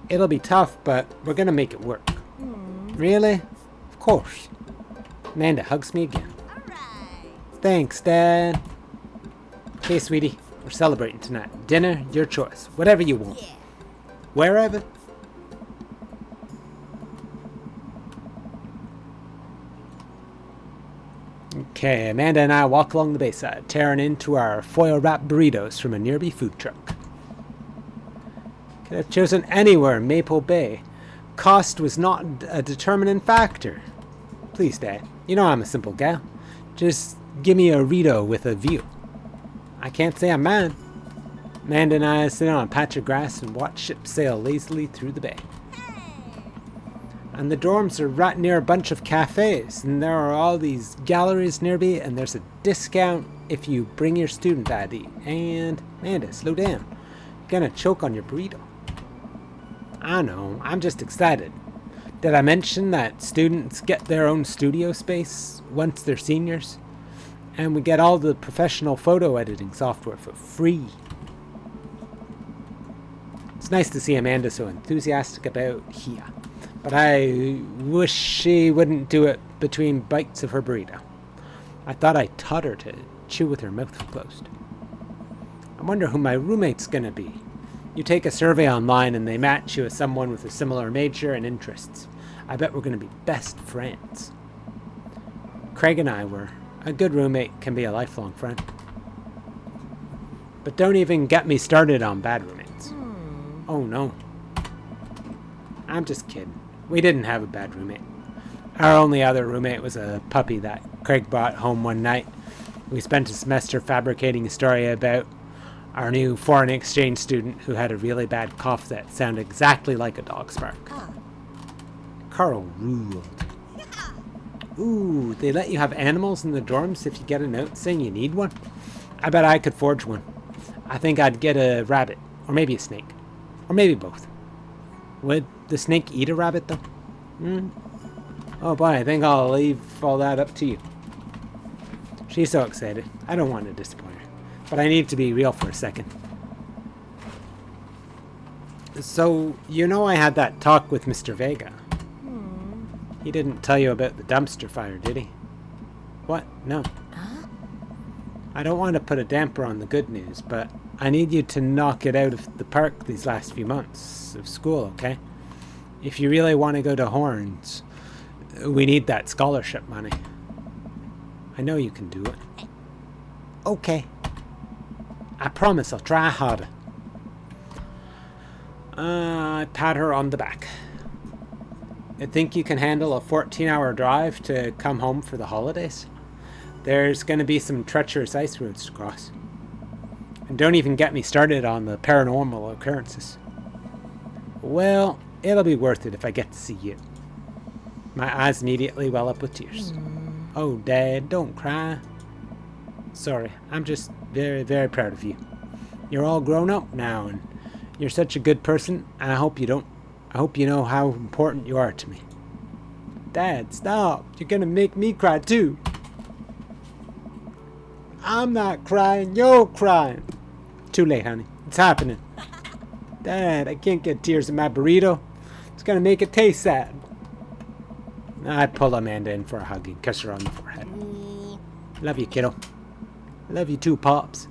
It'll be tough, but we're gonna make it work. Really? Of course. Amanda hugs me again. Thanks, Dad. Okay, sweetie. We're celebrating tonight. Dinner, your choice. Whatever you want. Wherever. Okay, Amanda and I walk along the bayside, tearing into our foil-wrapped burritos from a nearby food truck. Could have chosen anywhere in Maple Bay. Cost was not a determining factor. Please, Dad. You know I'm a simple gal. Just give me a Rito with a view. I can't say I'm mad. Amanda and I sit on a patch of grass and watch ships sail lazily through the bay. And the dorms are right near a bunch of cafes, and there are all these galleries nearby, and there's a discount if you bring your student ID. And, Amanda, slow down. You're gonna choke on your burrito. I know, I'm just excited. Did I mention that students get their own studio space once they're seniors? And we get all the professional photo editing software for free. It's nice to see Amanda so enthusiastic about here. But I wish she wouldn't do it between bites of her burrito. I thought I taught her to chew with her mouth closed. I wonder who my roommate's gonna be. You take a survey online and they match you with someone with a similar major and interests. I bet we're gonna be best friends. Craig and I were. A good roommate can be a lifelong friend. But don't even get me started on bad roommates. Oh no. I'm just kidding. We didn't have a bad roommate. Our only other roommate was a puppy that Craig brought home one night. We spent a semester fabricating a story about our new foreign exchange student who had a really bad cough that sounded exactly like a dog's bark. Carl ruled. Ooh, they let you have animals in the dorms if you get a note saying you need one? I bet I could forge one. I think I'd get a rabbit, or maybe a snake, or maybe both. Would the snake eat a rabbit, though? Oh boy, I think I'll leave all that up to you. She's so excited. I don't want to disappoint her. But I need to be real for a second. So, you know I had that talk with Mr. Vega. He didn't tell you about the dumpster fire, did he? What? No. I don't want to put a damper on the good news, but I need you to knock it out of the park these last few months of school, okay? If you really want to go to Horns, we need that scholarship money. I know you can do it. Okay. I promise I'll try harder. I pat her on the back. I think you can handle a 14-hour drive to come home for the holidays? There's going to be some treacherous ice roads to cross. And don't even get me started on the paranormal occurrences. Well, it'll be worth it if I get to see you. My eyes immediately well up with tears. Oh, Dad, don't cry. Sorry, I'm just very, very proud of you. You're all grown up now, and you're such a good person, and I hope you know how important you are to me. Dad, stop. You're gonna make me cry too. I'm not crying, you're crying. Too late, honey. It's happening. Dad, I can't get tears in my burrito. It's gonna make it taste sad. I pull Amanda in for a hug and kiss her on the forehead. Love you, kiddo. Love you too, Pops.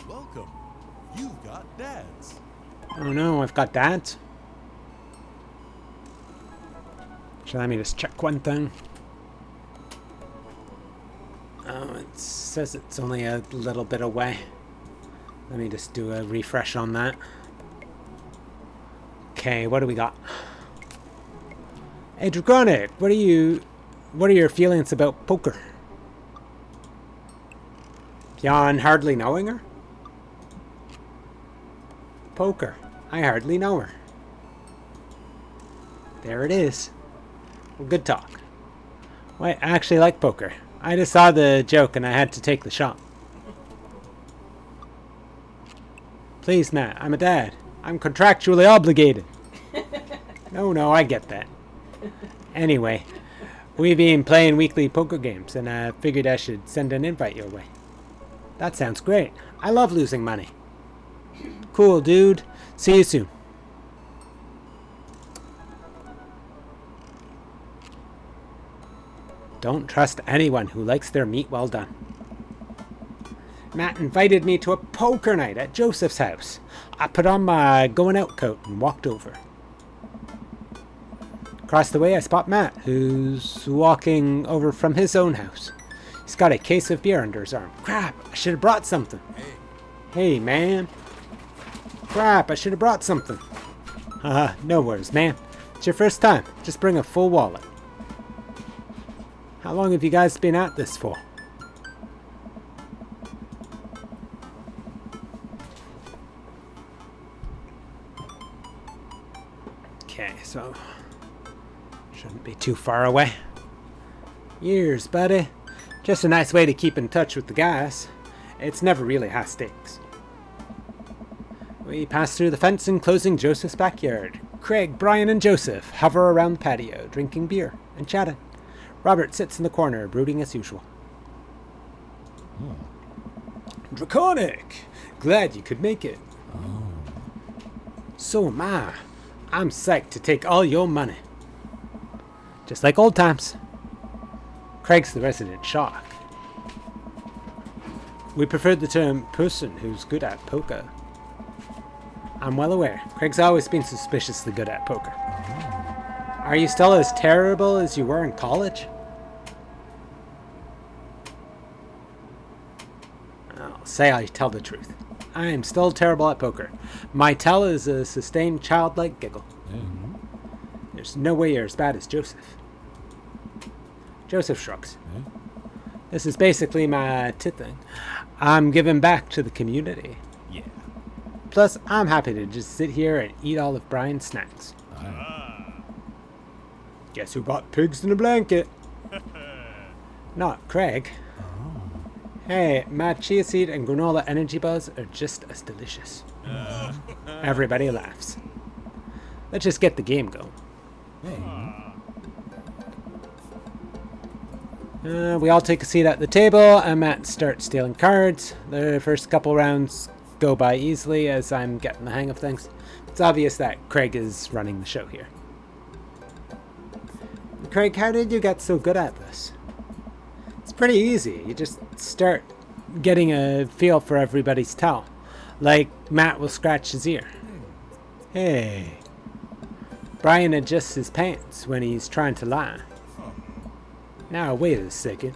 Welcome. You've got dads. Oh no, I've got dads. So let me just check one thing. Oh, it says it's only a little bit away. Let me just do a refresh on that. Okay, what do we got? Hey, Draconic, what are your feelings about poker? Beyond hardly knowing her? Poker. I hardly know her. There it is. Well, good talk. Wait, I actually like poker. I just saw the joke and I had to take the shot. Please, Matt, I'm a dad. I'm contractually obligated. No, I get that. Anyway, we've been playing weekly poker games and I figured I should send an invite your way. That sounds great. I love losing money. Cool, dude. See you soon. Don't trust anyone who likes their meat well done. Matt invited me to a poker night at Joseph's house. I put on my going out coat and walked over. Across the way I spot Matt, who's walking over from his own house. He's got a case of beer under his arm. Crap, I should have brought something. Hey, man. Crap, I should have brought something. No worries, man. It's your first time. Just bring a full wallet. How long have you guys been at this for? so shouldn't be too far away. Years, buddy. Just a nice way to keep in touch with the guys. It's never really high stakes. We pass through the fence enclosing Joseph's backyard. Craig, Brian, and Joseph hover around the patio, drinking beer and chatting. Robert sits in the corner, brooding as usual. Draconic! Glad you could make it. So am I. I'm psyched to take all your money. Just like old times. Craig's the resident shock. We prefer the term person who's good at poker. I'm well aware. Craig's always been suspiciously good at poker. Are you still as terrible as you were in college? I'll say I tell the truth. I am still terrible at poker. My tell is a sustained childlike giggle. There's no way you're as bad as Joseph. Joseph shrugs. This is basically my thing. I'm giving back to the community. Yeah. Plus, I'm happy to just sit here and eat all of Brian's snacks. Guess who bought pigs in a blanket? Not Craig. Hey, my chia seed and granola energy bars are just as delicious. Everybody laughs. Let's just get the game going. We all take a seat at the table, and Matt starts dealing cards. The first couple rounds go by easily as I'm getting the hang of things. It's obvious that Craig is running the show here. Craig, how did you get so good at this? It's pretty easy. You just start getting a feel for everybody's tell. Like Matt will scratch his ear. Hey. Brian adjusts his pants when he's trying to lie. Now, wait a second.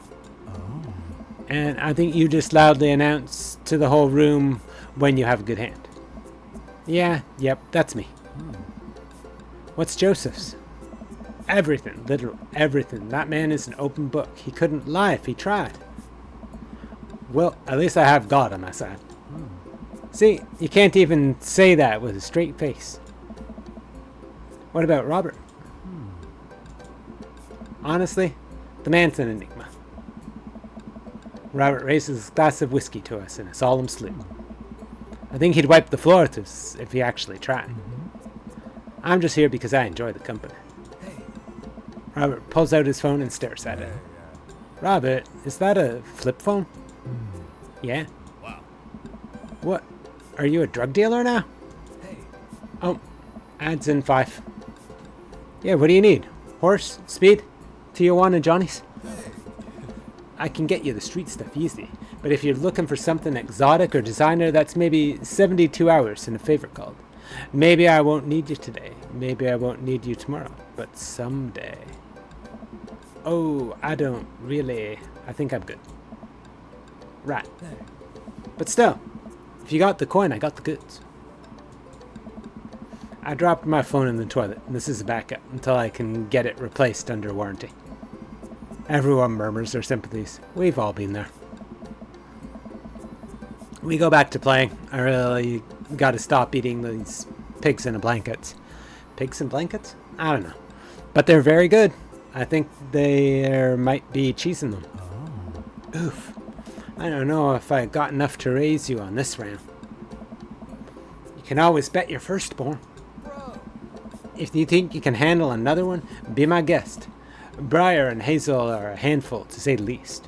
And I think you just loudly announce to the whole room when you have a good hand. Yeah, yep, that's me. What's Joseph's? Everything, literally everything. That man is an open book. He couldn't lie if he tried. Well, at least I have God on my side. See, you can't even say that with a straight face. What about Robert? Honestly, the man's an enigma. Robert raises a glass of whiskey to us in a solemn salute. I think he'd wipe the floor with us if he actually tried. I'm just here because I enjoy the company. Robert pulls out his phone and stares at it. Robert, is that a flip phone? Yeah. Wow. What? Are you a drug dealer now? Oh, adds in 5. Yeah, what do you need? Horse? Speed? Tijuana Johnny's? I can get you the street stuff easy, but if you're looking for something exotic or designer, that's maybe 72 hours in a favorite called. Maybe I won't need you today. Maybe I won't need you tomorrow, but someday. Oh, I don't really. I think I'm good. Right. But still, if you got the coin, I got the goods. I dropped my phone in the toilet, and this is a backup until I can get it replaced under warranty. Everyone murmurs their sympathies. We've all been there. We go back to playing. I really gotta stop eating these pigs in blankets. Pigs in blankets? I don't know. But they're very good. I think there might be cheese in them. Oof. I don't know if I got enough to raise you on this round. You can always bet your firstborn. If you think you can handle another one, be my guest. Briar and Hazel are a handful, to say the least.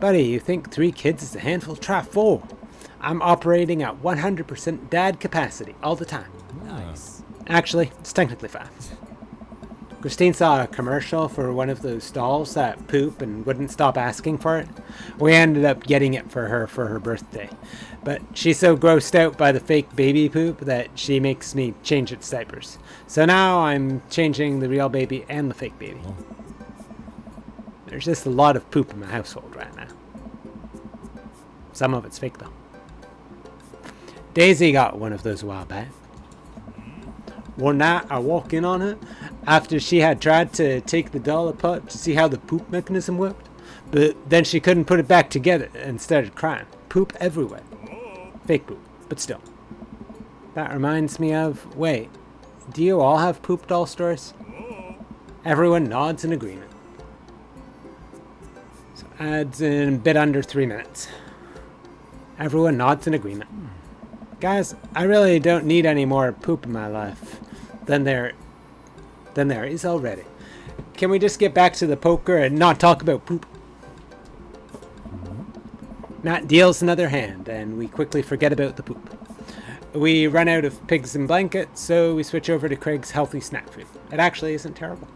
Buddy, you think 3 kids is a handful? Try 4. I'm operating at 100% dad capacity all the time. Nice. Actually, it's technically 5. Christine saw a commercial for one of those dolls that poop and wouldn't stop asking for it. We ended up getting it for her birthday. But she's so grossed out by the fake baby poop that she makes me change its diapers. So now I'm changing the real baby and the fake baby. There's just a lot of poop in my household right now. Some of it's fake though. Daisy got one of those a while back. One night I walk in on her after she had tried to take the doll apart to see how the poop mechanism worked. But then she couldn't put it back together and started crying. Poop everywhere. Fake poop, but still. That reminds me of... Wait, do you all have poop doll stories? Everyone nods in agreement. So adds in a bit under 3 minutes. Everyone nods in agreement. Guys, I really don't need any more poop in my life than there is already. Can we just get back to the poker and not talk about poop? Matt deals another hand, and we quickly forget about the poop. We run out of pigs and blankets, so we switch over to Craig's healthy snack food. It actually isn't terrible.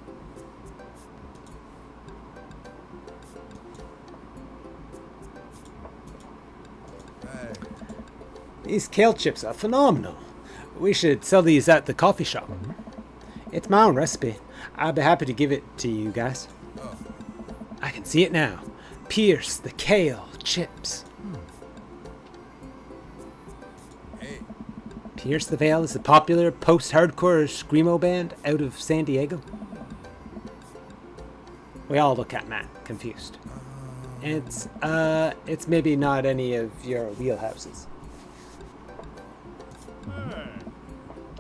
Hey, These kale chips are phenomenal. We should sell these at the coffee shop. It's my own recipe. I'll be happy to give it to you guys. oh, I can see it now. Pierce the kale chips. hey, Pierce the Veil is a popular post-hardcore screamo band out of San Diego. We all look at Matt, confused. It's maybe not any of your wheelhouses.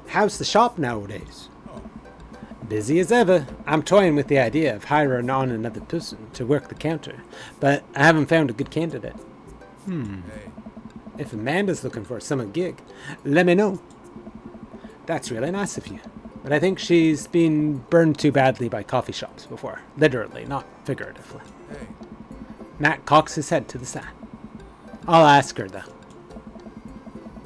How's the shop nowadays? Busy as ever. I'm toying with the idea of hiring on another person to work the counter, but I haven't found a good candidate. hey, If Amanda's looking for a summer gig, let me know. That's really nice of you. But I think she's been burned too badly by coffee shops before. Literally, not figuratively. hey. Matt cocks his head to the side. I'll ask her, though.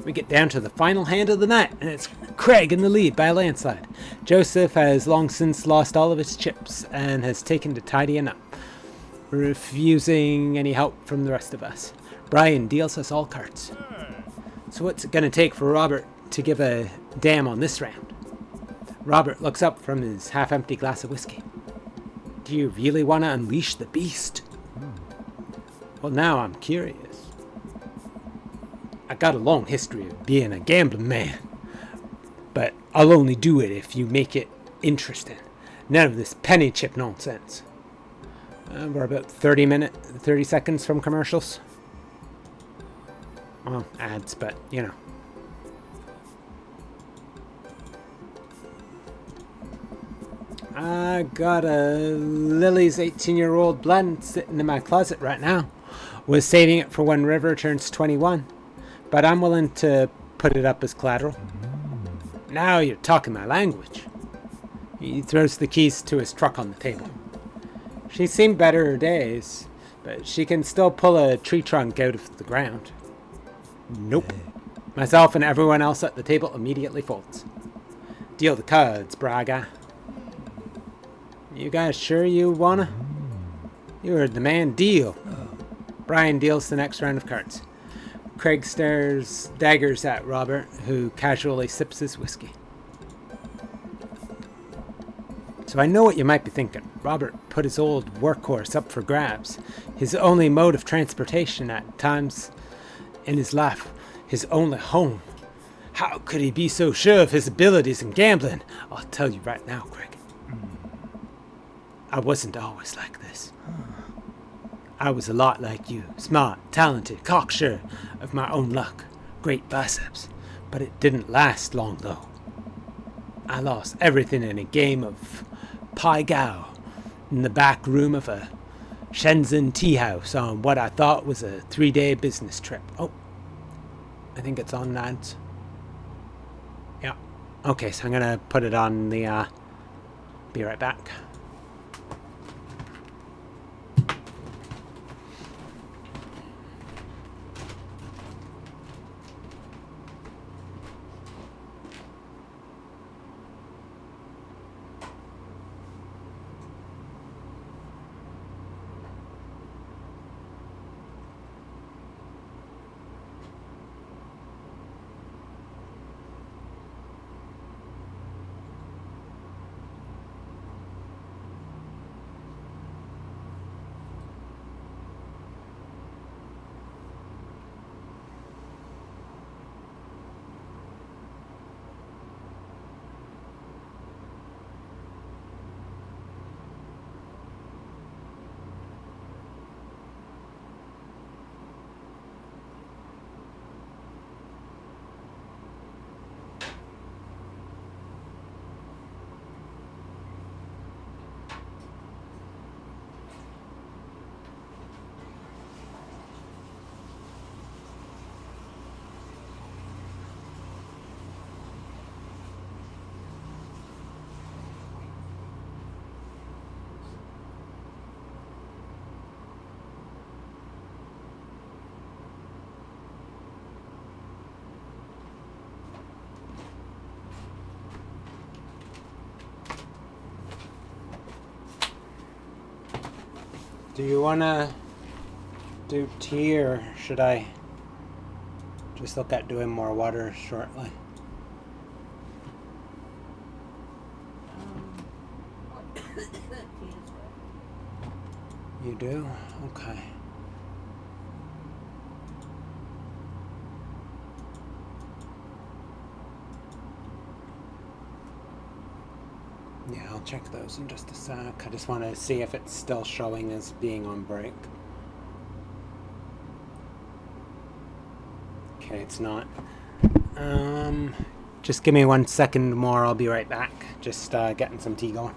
We get down to the final hand of the night, and it's Craig in the lead by a landslide. Joseph has long since lost all of his chips and has taken to tidying up, refusing any help from the rest of us. Brian deals us all cards. So what's it going to take for Robert to give a damn on this round? Robert looks up from his half-empty glass of whiskey. Do you really want to unleash the beast? Well, now I'm curious. I got a long history of being a gambling man, but I'll only do it if you make it interesting. None of this penny chip nonsense. We're about 30 seconds from commercials. Well, ads, but you know. I got a Lily's 18-year-old blend sitting in my closet right now. Was saving it for when River turns 21, but I'm willing to put it up as collateral. Now you're talking my language. He throws the keys to his truck on the table. She's seen better days, but she can still pull a tree trunk out of the ground. Nope. Myself and everyone else at the table immediately folds. Deal the cards, Braga. You guys sure you wanna? You heard the man. Deal. Brian deals the next round of cards. Craig stares daggers at Robert, who casually sips his whiskey. So I know what you might be thinking. Robert put his old workhorse up for grabs. His only mode of transportation at times in his life. His only home. How could he be so sure of his abilities in gambling? I'll tell you right now, Craig. I wasn't always like this. I was a lot like you. Smart, talented, cocksure of my own luck. Great biceps. But it didn't last long, though. I lost everything in a game of Pai Gao in the back room of a Shenzhen tea house on what I thought was a 3-day business trip. Oh, I think it's on ads. Yeah. Okay, so I'm gonna put it on the, be right back. Do you wanna do tea, or should I just look at doing more water shortly? Tea is good. You do? Okay. Yeah, I'll check those in just a sec. I just want to see if it's still showing as being on break. Okay, it's not. Just give me 1 second more. I'll be right back. Just getting some tea going.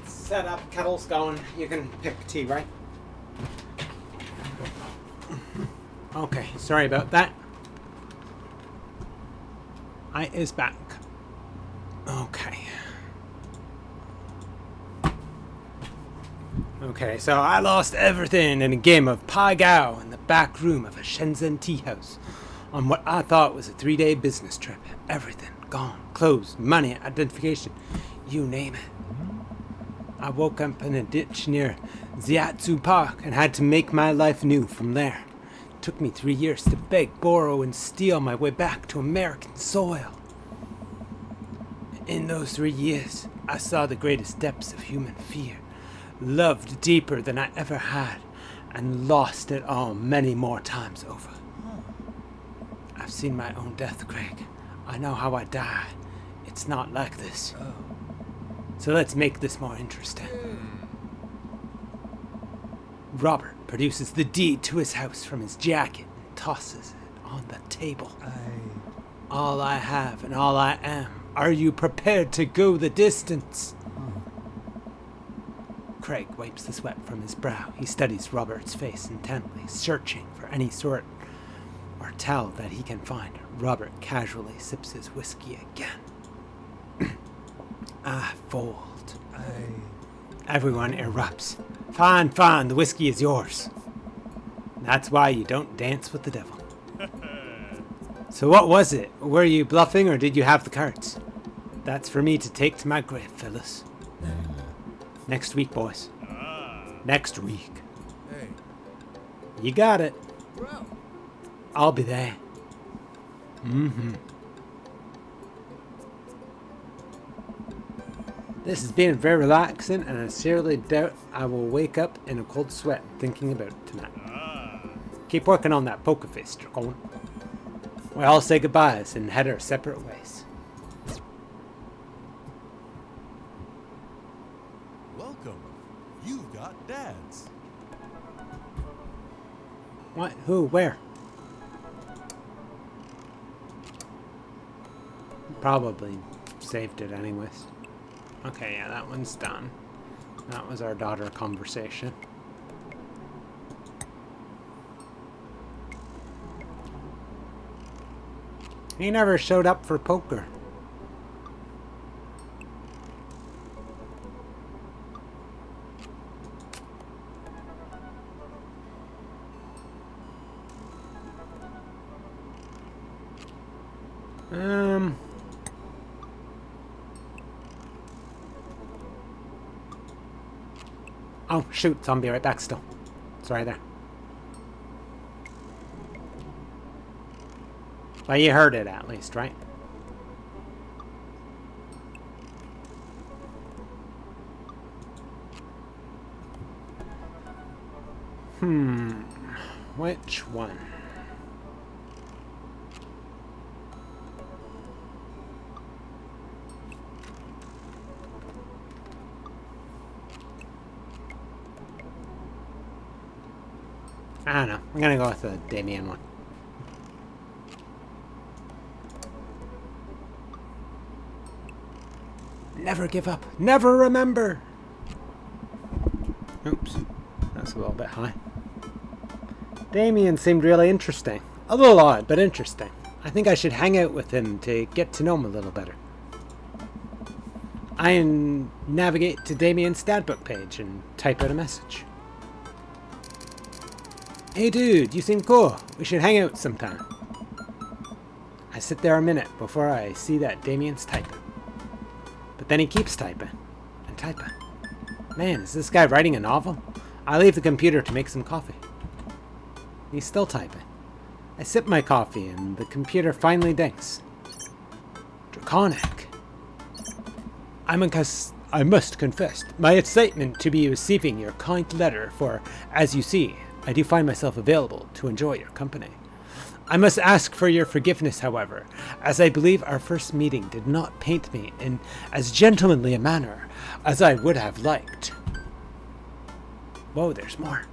Set up, kettle's going. You can pick tea, right? Okay, sorry about that. I is back. Okay. Okay, so I lost everything in a game of Pai Gao in the back room of a Shenzhen tea house on what I thought was a 3-day business trip. Everything gone. Clothes, money, identification, you name it. I woke up in a ditch near Ziatsu Park and had to make my life new from there. It took me 3 years to beg, borrow, and steal my way back to American soil. In those 3 years, I saw the greatest depths of human fear, loved deeper than I ever had, and lost it all many more times over. I've seen my own death, Craig. I know how I died. It's not like this. So let's make this more interesting. Robert produces the deed to his house from his jacket and tosses it on the table. All I have and all I am. Are you prepared to go the distance? Craig wipes the sweat from his brow. He studies Robert's face intently, searching for any sort or tell that he can find. Robert casually sips his whiskey again. I fold. Everyone erupts. Fine, fine, the whiskey is yours. That's why you don't dance with the devil. So what was it? Were you bluffing or did you have the cards? That's for me to take to my grave, fellas. Next week, boys. Next week. Hey, You got it. bro. I'll be there. Mm-hmm. This has been very relaxing, and I sincerely doubt I will wake up in a cold sweat thinking about it tonight. Keep working on that poker face, Dracon. We all say goodbyes and head our separate ways. Welcome. You've got dads. What? Who? Where? Probably saved it anyways. Okay, yeah, that one's done. That was our daughter conversation. He never showed up for poker. Oh, shoot, zombie right back still. Sorry there. Well, you heard it at least, right? Which one? I don't know. I'm gonna go with the Damien one. Never give up. Never remember. Oops. That's a little bit high. Damien seemed really interesting. A little odd, but interesting. I think I should hang out with him to get to know him a little better. I navigate to Damien's Statbook page and type out a message. Hey dude, you seem cool. We should hang out sometime. I sit there a minute before I see that Damien's typing. But then he keeps typing and typing. Man, is this guy writing a novel? I leave the computer to make some coffee. He's still typing. I sip my coffee and the computer finally dings. Draconic. I must confess my excitement to be receiving your kind letter, for, as you see, I do find myself available to enjoy your company. I must ask for your forgiveness, however, as I believe our first meeting did not paint me in as gentlemanly a manner as I would have liked. Whoa, there's more.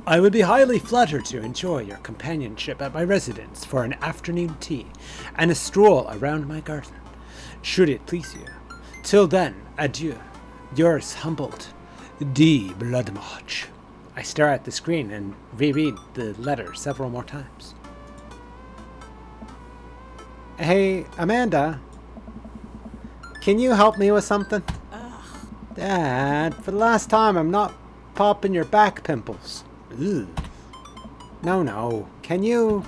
I would be highly flattered to enjoy your companionship at my residence for an afternoon tea and a stroll around my garden, should it please you. Till then, adieu. Yours humbled, D. Bloodmarch. I stare at the screen and reread the letter several more times. Hey, Amanda. Can you help me with something? Dad, for the last time, I'm not popping your back pimples. Ugh. No. Can you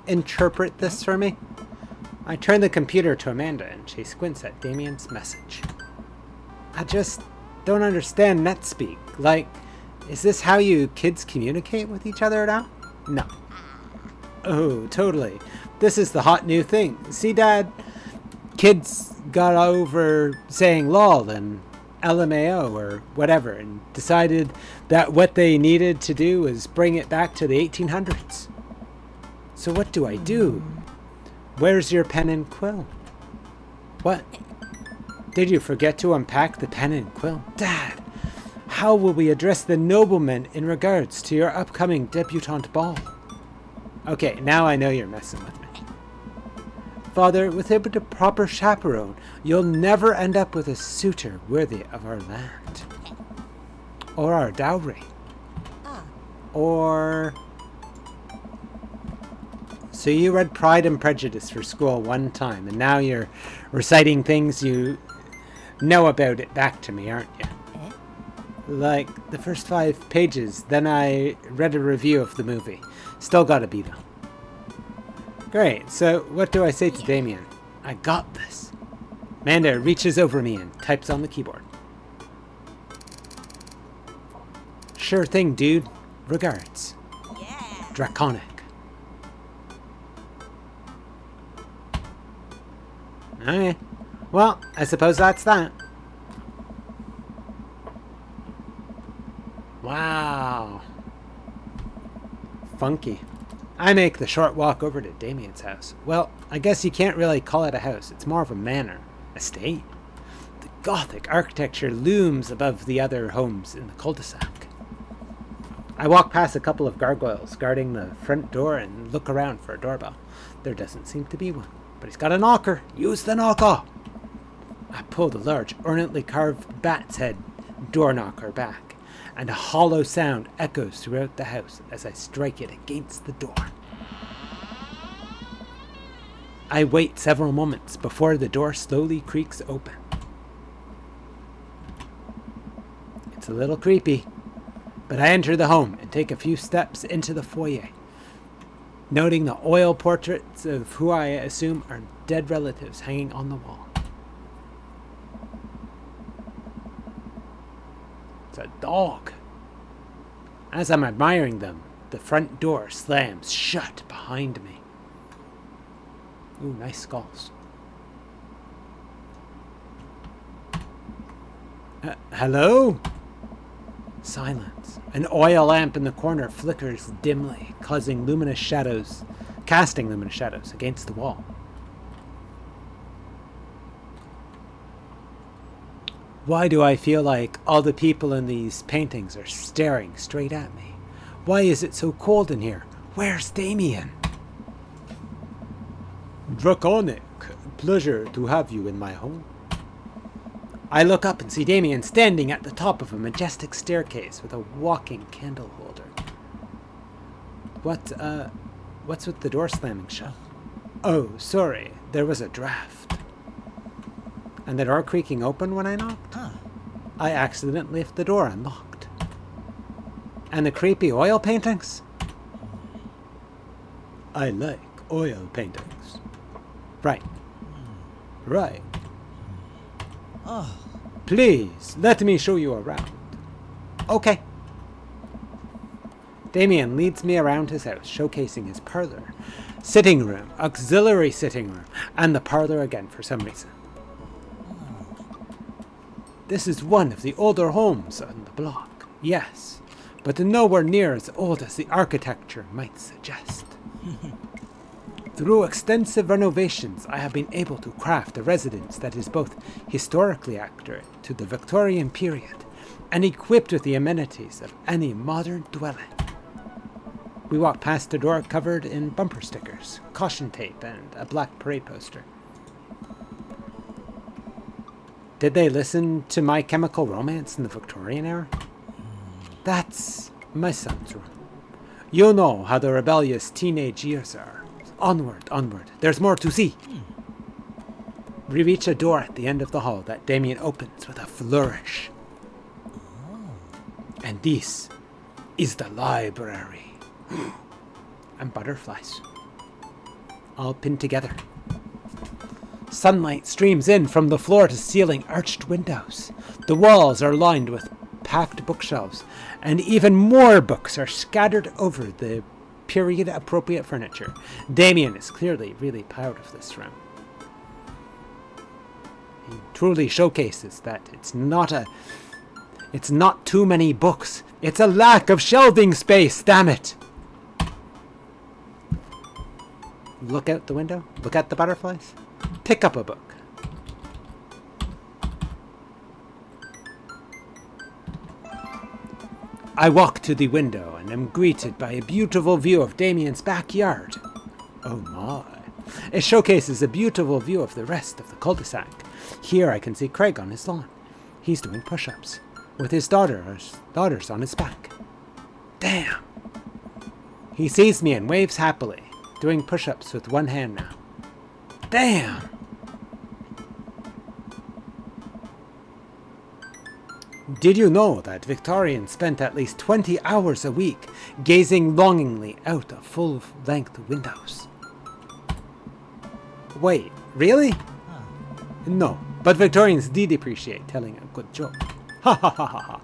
interpret this for me? I turn the computer to Amanda and she squints at Damien's message. I just don't understand NetSpeak. Like, is this how you kids communicate with each other now? No. Oh, totally. This is the hot new thing. See, Dad? Kids got over saying lol and LMAO or whatever and decided that what they needed to do was bring it back to the 1800s. So what do I do? Where's your pen and quill? What? Did you forget to unpack the pen and quill? Dad, how will we address the noblemen in regards to your upcoming debutante ball? Okay, now I know you're messing with me. Father, without a proper chaperone, you'll never end up with a suitor worthy of our land. Or our dowry. Or... So you read Pride and Prejudice for school one time, and now you're reciting things you know about it back to me, aren't you? Like the first 5 pages, then I read a review of the movie. Still gotta be though. Great, so what do I say to Damien? I got this. Amanda reaches over me and types on the keyboard. Sure thing, dude. Regards. Yeah. Draconic. Okay. Well, I suppose that's that. Wow. Funky. I make the short walk over to Damien's house. Well, I guess you can't really call it a house. It's more of a manor. Estate. The Gothic architecture looms above the other homes in the cul-de-sac. I walk past a couple of gargoyles guarding the front door and look around for a doorbell. There doesn't seem to be one, but he's got a knocker. Use the knocker. I pull the large, ornately carved bat's head door knocker back, and a hollow sound echoes throughout the house as I strike it against the door. I wait several moments before the door slowly creaks open. It's a little creepy, but I enter the home and take a few steps into the foyer, noting the oil portraits of who I assume are dead relatives hanging on the wall. It's a dog. As I'm admiring them, the front door slams shut behind me. Ooh, nice skulls. Hello? Silence. An oil lamp in the corner flickers dimly, casting luminous shadows against the wall. Why do I feel like all the people in these paintings are staring straight at me? Why is it so cold in here? Where's Damien? Draconic. Pleasure to have you in my home. I look up and see Damien standing at the top of a majestic staircase with a walking candle holder. What's with the door slamming shut? Oh, sorry, there was a draft. And the door creaking open when I knocked? I accidentally left the door unlocked. And the creepy oil paintings? I like oil paintings. Right. Right. Please, let me show you around. Okay. Damien leads me around his house, showcasing his parlor, sitting room, auxiliary sitting room, and the parlor again for some reason. This is one of the older homes on the block, yes, but nowhere near as old as the architecture might suggest. Through extensive renovations, I have been able to craft a residence that is both historically accurate to the Victorian period and equipped with the amenities of any modern dwelling. We walk past a door covered in bumper stickers, caution tape, and a black parade poster. Did they listen to My Chemical Romance in the Victorian era? That's my son's room. You know how the rebellious teenage years are. Onward, onward. There's more to see. We reach a door at the end of the hall that Damien opens with a flourish. And this is the library. And butterflies. All pinned together. Sunlight streams in from the floor to ceiling arched windows. The walls are lined with packed bookshelves, and even more books are scattered over the period-appropriate furniture. Damien is clearly really proud of this room. He truly showcases that it's not too many books. It's a lack of shelving space, damn it! Look out the window. Look at the butterflies. Pick up a book. I walk to the window and am greeted by a beautiful view of Damien's backyard. Oh my. It showcases a beautiful view of the rest of the cul-de-sac. Here I can see Craig on his lawn. He's doing push-ups with his daughters on his back. Damn. He sees me and waves happily, doing push-ups with one hand now. Damn. Did you know that Victorians spent at least 20 hours a week gazing longingly out of full-length windows? Wait, really? No, but Victorians did appreciate telling a good joke. Ha ha ha ha ha.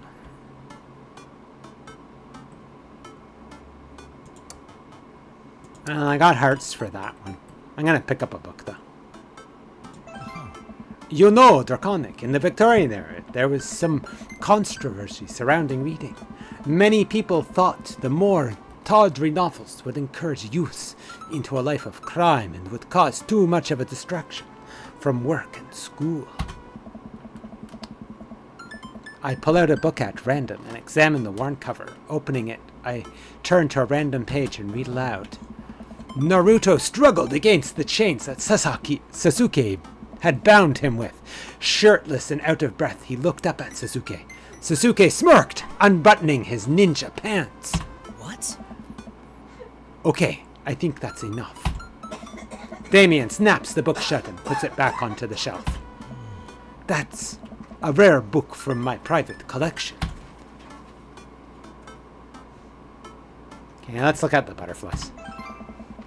I got hearts for that one. I'm gonna pick up a book though. You know, Draconic, in the Victorian era, there was some controversy surrounding reading. Many people thought the more tawdry novels would encourage youth into a life of crime and would cause too much of a distraction from work and school. I pull out a book at random and examine the worn cover. Opening it, I turn to a random page and read aloud. Naruto struggled against the chains that Sasuke had bound him with. Shirtless and out of breath, he looked up at Sasuke. Sasuke smirked, unbuttoning his ninja pants. What? Okay, I think that's enough. Damien snaps the book shut and puts it back onto the shelf. That's a rare book from my private collection. Okay, let's look at the butterflies.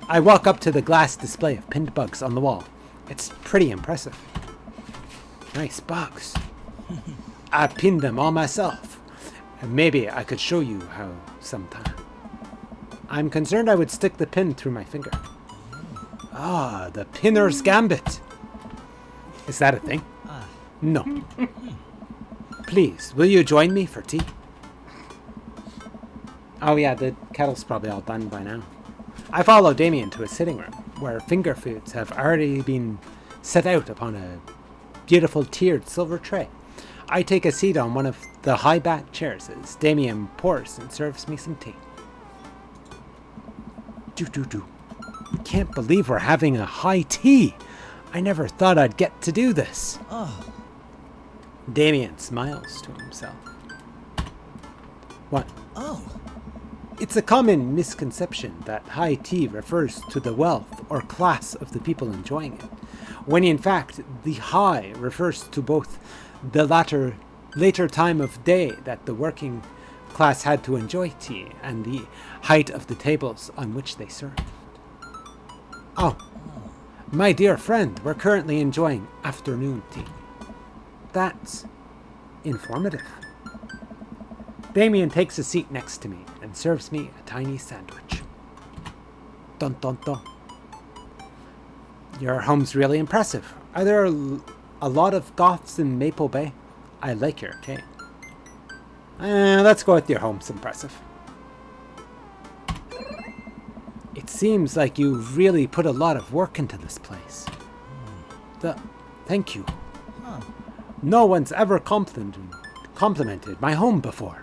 I walk up to the glass display of pinned bugs on the wall. It's pretty impressive. Nice bugs. I pinned them all myself. And maybe I could show you how sometime. I'm concerned I would stick the pin through my finger. Ah, the pinner's gambit. Is that a thing? No. Please, will you join me for tea? Oh yeah, the kettle's probably all done by now. I follow Damien to his sitting room, where finger foods have already been set out upon a beautiful tiered silver tray. I take a seat on one of the high-backed chairs as Damien pours and serves me some tea. Can't believe we're having a high tea. I never thought I'd get to do this. Oh. Damien smiles to himself. What? Oh. It's a common misconception that high tea refers to the wealth or class of the people enjoying it, when in fact the high refers to both the later time of day that the working class had to enjoy tea and the height of the tables on which they served. Oh, my dear friend, we're currently enjoying afternoon tea. That's informative. Damien takes a seat next to me and serves me a tiny sandwich. Dun dun dun. Your home's really impressive. Are there a lot of goths in Maple Bay? I like your arcade. Let's go with your home's impressive. It seems like you really put a lot of work into this place. Thank you. Huh. No one's ever complimented my home before.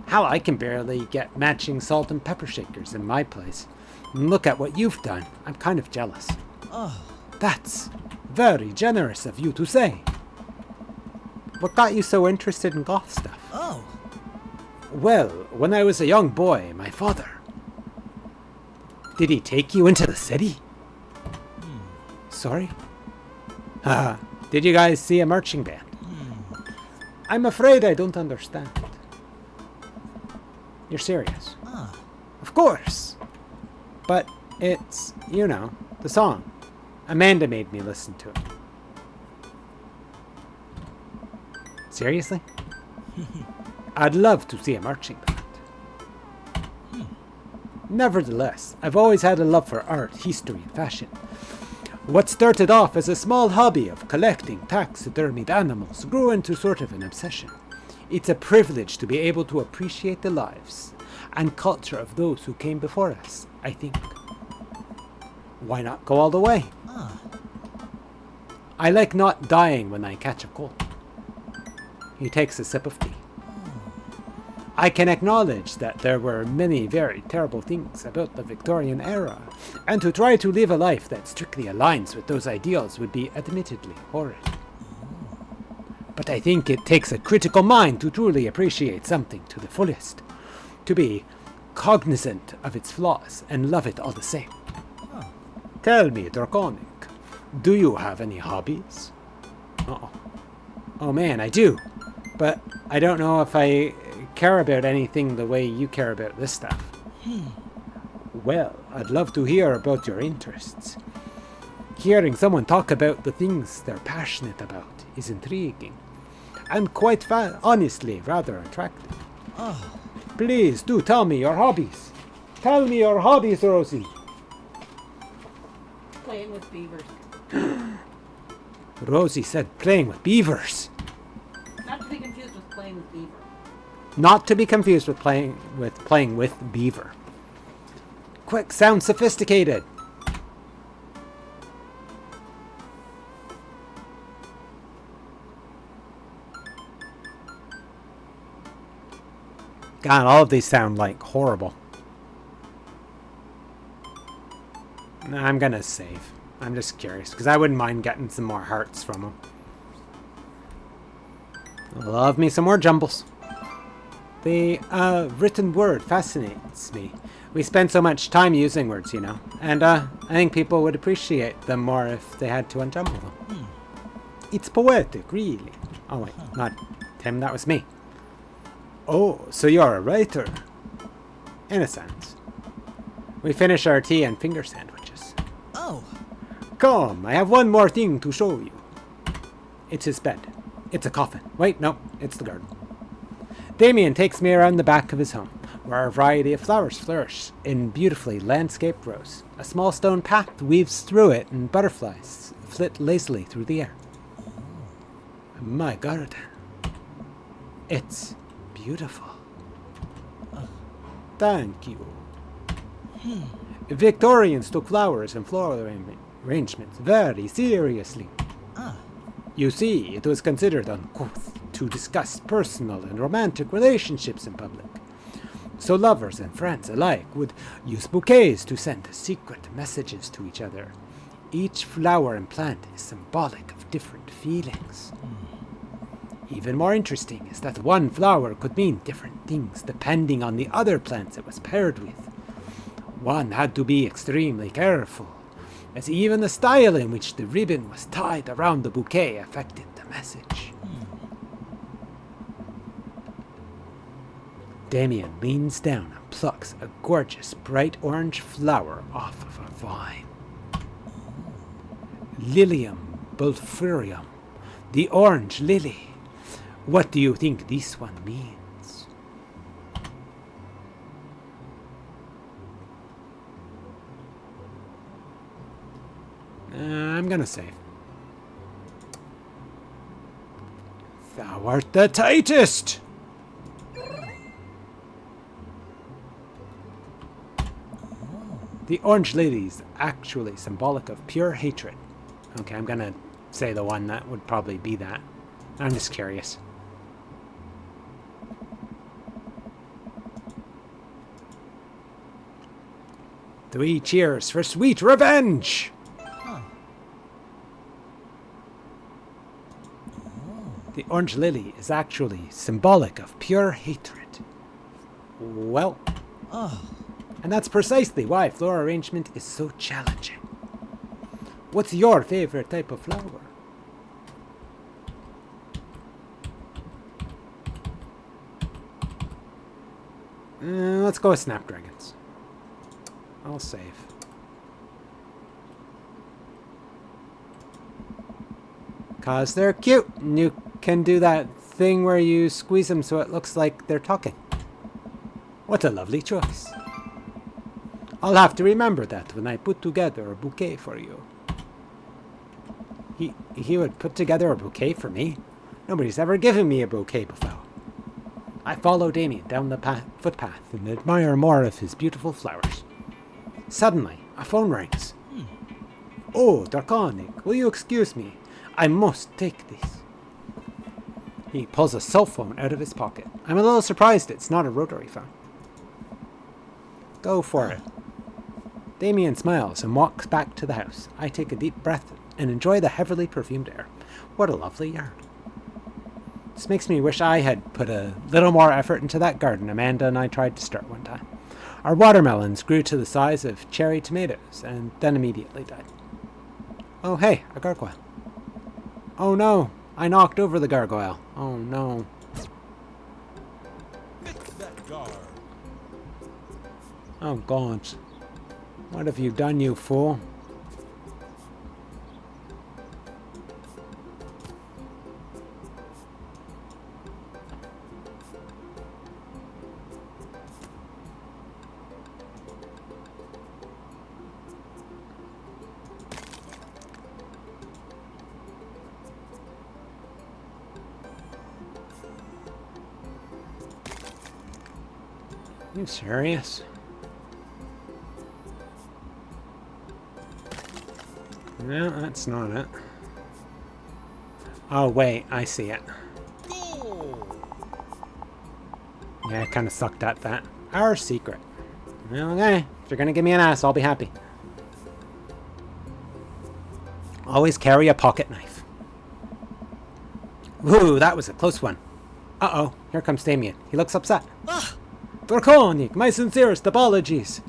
Hell, I can barely get matching salt and pepper shakers in my place. And look at what you've done. I'm kind of jealous. Oh. That's very generous of you to say. What got you so interested in goth stuff? Oh. Well, when I was a young boy, my father... Did he take you into the city? Sorry? Did you guys see a marching band? I'm afraid I don't understand. You're serious? Of course. But it's, you know, the song. Amanda made me listen to it. Seriously? I'd love to see a marching band. Nevertheless, I've always had a love for art, history, and fashion. What started off as a small hobby of collecting taxidermied animals grew into sort of an obsession. It's a privilege to be able to appreciate the lives and culture of those who came before us, I think. Why not go all the way? I like not dying when I catch a cold. He takes a sip of tea. I can acknowledge that there were many very terrible things about the Victorian era, and to try to live a life that strictly aligns with those ideals would be admittedly horrid. But I think it takes a critical mind to truly appreciate something to the fullest, to be cognizant of its flaws and love it all the same. Tell me, Draconic, do you have any hobbies? Oh man, I do. But I don't know if I care about anything the way you care about this stuff. Well, I'd love to hear about your interests. Hearing someone talk about the things they're passionate about is intriguing, and quite honestly rather attractive. Please do tell me your hobbies. Tell me your hobbies, Rosie. Playing with beavers. Rosie said playing with beavers. Not to be confused with playing with beaver. Not to be confused with playing with beaver. Quick, sounds sophisticated. God, all of these sound like horrible. Nah, I'm gonna save. I'm just curious, because I wouldn't mind getting some more hearts from them. Love me some more jumbles. The written word fascinates me. We spend so much time using words, you know, and I think people would appreciate them more if they had to unjumble them. It's poetic, really. Oh wait, not Tim, that was me. Oh, so you're a writer. In a sense. We finish our tea and finger sandwiches. Oh. Come, I have one more thing to show you. It's his bed. It's a coffin. Wait, no, it's the garden. Damien takes me around the back of his home, where a variety of flowers flourish in beautifully landscaped rows. A small stone path weaves through it, and butterflies flit lazily through the air. My garden. It's beautiful. Thank you. Victorians took flowers and floral arrangements very seriously. You see, it was considered uncouth to discuss personal and romantic relationships in public. So lovers and friends alike would use bouquets to send secret messages to each other. Each flower and plant is symbolic of different feelings. Even more interesting is that one flower could mean different things depending on the other plants it was paired with. One had to be extremely careful, as even the style in which the ribbon was tied around the bouquet affected the message. Damien leans down and plucks a gorgeous bright orange flower off of a vine. Lilium bulfurium, the orange lily. What do you think this one means? I'm gonna save. Thou art the tightest! The orange lily is actually symbolic of pure hatred. Okay, I'm gonna say the one that would probably be that. I'm just curious. Three cheers for sweet revenge! The orange lily is actually symbolic of pure hatred. Well, and that's precisely why floral arrangement is so challenging. What's your favorite type of flower? Let's go with snapdragons. I'll save. Cause they're cute, and you can do that thing where you squeeze them so it looks like they're talking. What a lovely choice. I'll have to remember that when I put together a bouquet for you. He would put together a bouquet for me? Nobody's ever given me a bouquet before. I follow Damien down the footpath and admire more of his beautiful flowers. Suddenly, a phone rings. Oh, Draconic, will you excuse me? I must take this. He pulls a cell phone out of his pocket. I'm a little surprised it's not a rotary phone. Go for it. Damien smiles and walks back to the house. I take a deep breath and enjoy the heavily perfumed air. What a lovely yard. This makes me wish I had put a little more effort into that garden Amanda and I tried to start one time. Our watermelons grew to the size of cherry tomatoes and then immediately died. Oh hey, a gargoyle. Oh no, I knocked over the gargoyle. Oh no. Fix that guard. Oh God. What have you done, you fool? You serious? No, that's not it. Oh wait, I see it. Goal. Yeah, I kind of sucked at that. Our secret. Well, okay, if you're gonna give me an ass, I'll be happy. Always carry a pocket knife. Ooh, that was a close one. Uh-oh, here comes Damien. He looks upset. Draconik, my sincerest apologies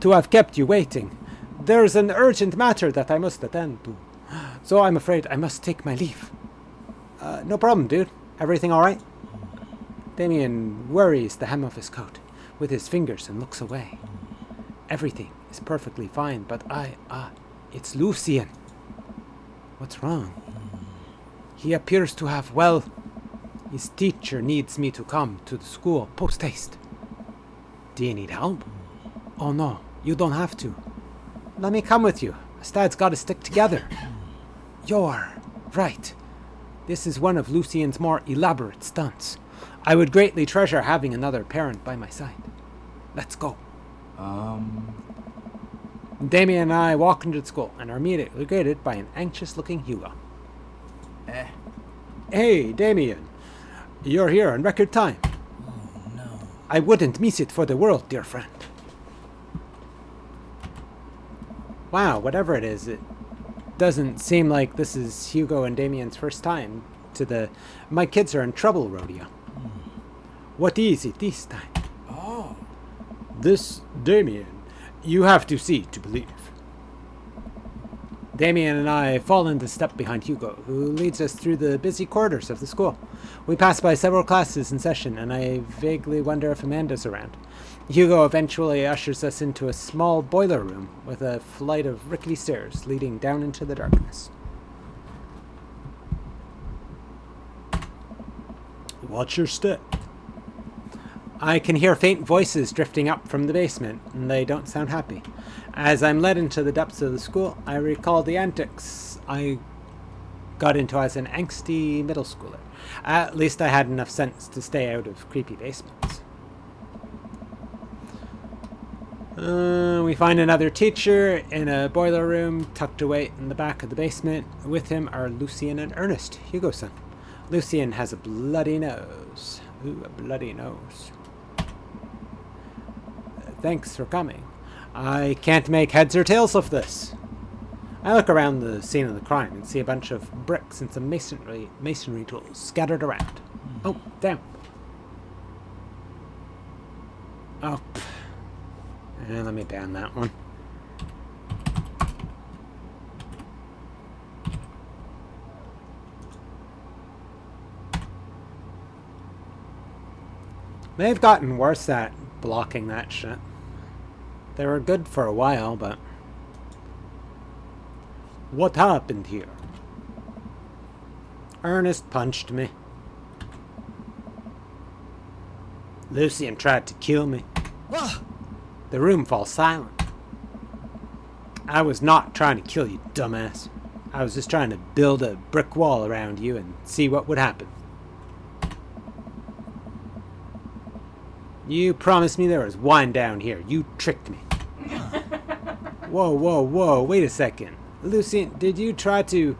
to have kept you waiting. There's an urgent matter that I must attend to, so I'm afraid I must take my leave. No problem, dude. Everything all right? Damien worries the hem of his coat with his fingers and looks away. Everything is perfectly fine, but it's Lucien. What's wrong? He appears to have, well, his teacher needs me to come to the school post-haste. Do you need help? Oh no, you don't have to. Let me come with you. Us dads gotta stick together. You're right. This is one of Lucien's more elaborate stunts. I would greatly treasure having another parent by my side. Let's go. Damien and I walk into the school and are immediately greeted by an anxious-looking Hugo. Hey, Damien. You're here in record time. Oh no. I wouldn't miss it for the world, dear friend. Wow, whatever it is, it doesn't seem like this is Hugo and Damien's first time to the "my kids are in trouble" rodeo. What is it this time? Oh. This, Damien, you have to see to believe. Damien and I fall into step behind Hugo, who leads us through the busy corridors of the school. We pass by several classes in session, and I vaguely wonder if Amanda's around. Hugo eventually ushers us into a small boiler room with a flight of rickety stairs leading down into the darkness. Watch your step. I can hear faint voices drifting up from the basement, and they don't sound happy. As I'm led into the depths of the school, I recall the antics I got into as an angsty middle schooler. At least I had enough sense to stay out of creepy basements. We find another teacher in a boiler room tucked away in the back of the basement. With him are Lucien and Ernest, Hugo's son. Lucien has a bloody nose. Ooh, a bloody nose. Thanks for coming. I can't make heads or tails of this. I look around the scene of the crime and see a bunch of bricks and some masonry tools scattered around. Oh, damn. Oh, let me ban that one. They've gotten worse at blocking that shit. They were good for a while, but... What happened here? Ernest punched me. Lucien tried to kill me. The room falls silent. I was not trying to kill you, dumbass. I was just trying to build a brick wall around you and see what would happen. You promised me there was wine down here. You tricked me. Whoa, wait a second. Lucien, did you try to...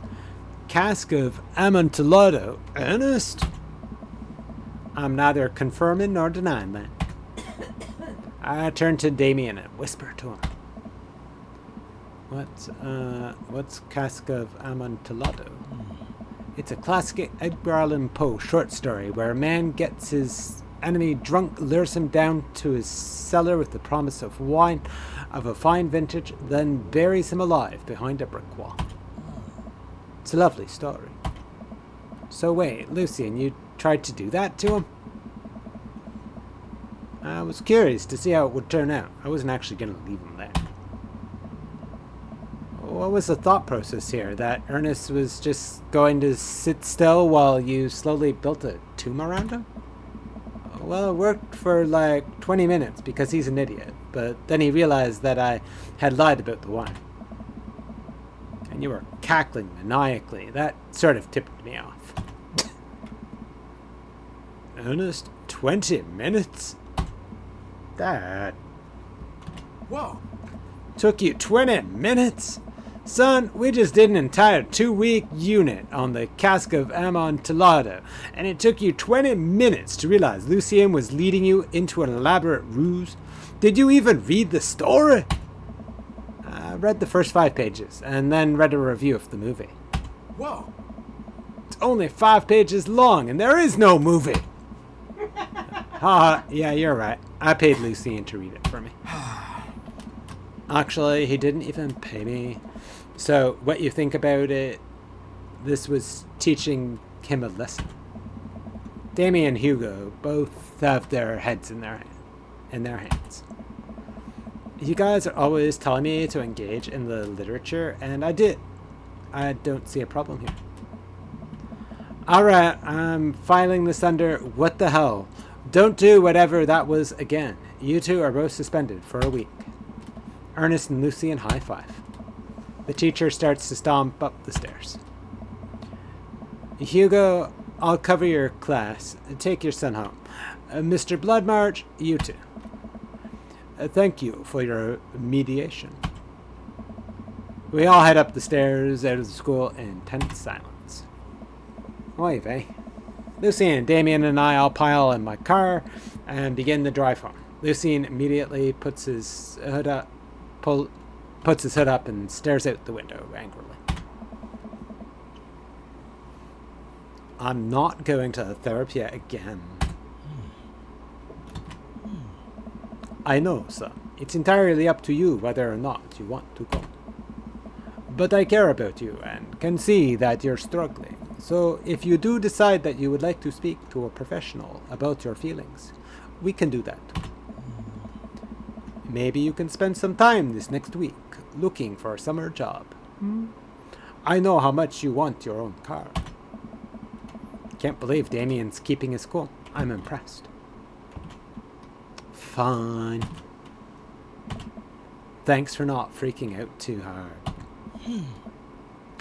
Cask of Amontillado? Ernest? I'm neither confirming nor denying that. I turned to Damien and whispered to him. What's Cask of Amontillado? It's a classic Edgar Allan Poe short story where a man gets his enemy drunk, lures him down to his cellar with the promise of wine of a fine vintage, then buries him alive behind a brick wall. It's a lovely story. So wait, Lucian, you tried to do that to him? I was curious to see how it would turn out. I wasn't actually going to leave him there. What was the thought process here? That Ernest was just going to sit still while you slowly built a tomb around him? Well, it worked for like 20 minutes because he's an idiot, but then he realized that I had lied about the wine. And you were cackling maniacally. That sort of tipped me off. Ernest, 20 minutes? That Whoa! took you 20 minutes? Son, we just did an entire 2-week unit on the Cask of Amontillado, and it took you 20 minutes to realize Lucien was leading you into an elaborate ruse. Did you even read the story? I read the first 5 pages, and then read a review of the movie. Whoa! It's only 5 pages long, and there is no movie. Yeah, you're right. I paid Lucien to read it for me. Actually, he didn't even pay me. So, what you think about it, this was teaching him a lesson. Damien and Hugo both have their heads in their hands. You guys are always telling me to engage in the literature, and I did. I don't see a problem here. Alright, I'm filing this under what the hell. Don't do whatever that was again. You two are both suspended for a week. Ernest and Lucien high five. The teacher starts to stomp up the stairs. Hugo, I'll cover your class. Take your son home. Mr. Bloodmarch, you too. Thank you for your mediation. We all head up the stairs out of the school in tense silence. Oy vey. Lucien, Damien, and I all pile in my car and begin the drive home. Lucien immediately puts his hood up and stares out the window angrily. I'm not going to therapy again. I know, sir. It's entirely up to you whether or not you want to go. But I care about you and can see that you're struggling. So if you do decide that you would like to speak to a professional about your feelings, we can do that. Maybe you can spend some time this next week looking for a summer job. I know how much you want your own car. Can't believe Damien's keeping his cool. I'm impressed. Fine. Thanks for not freaking out too hard.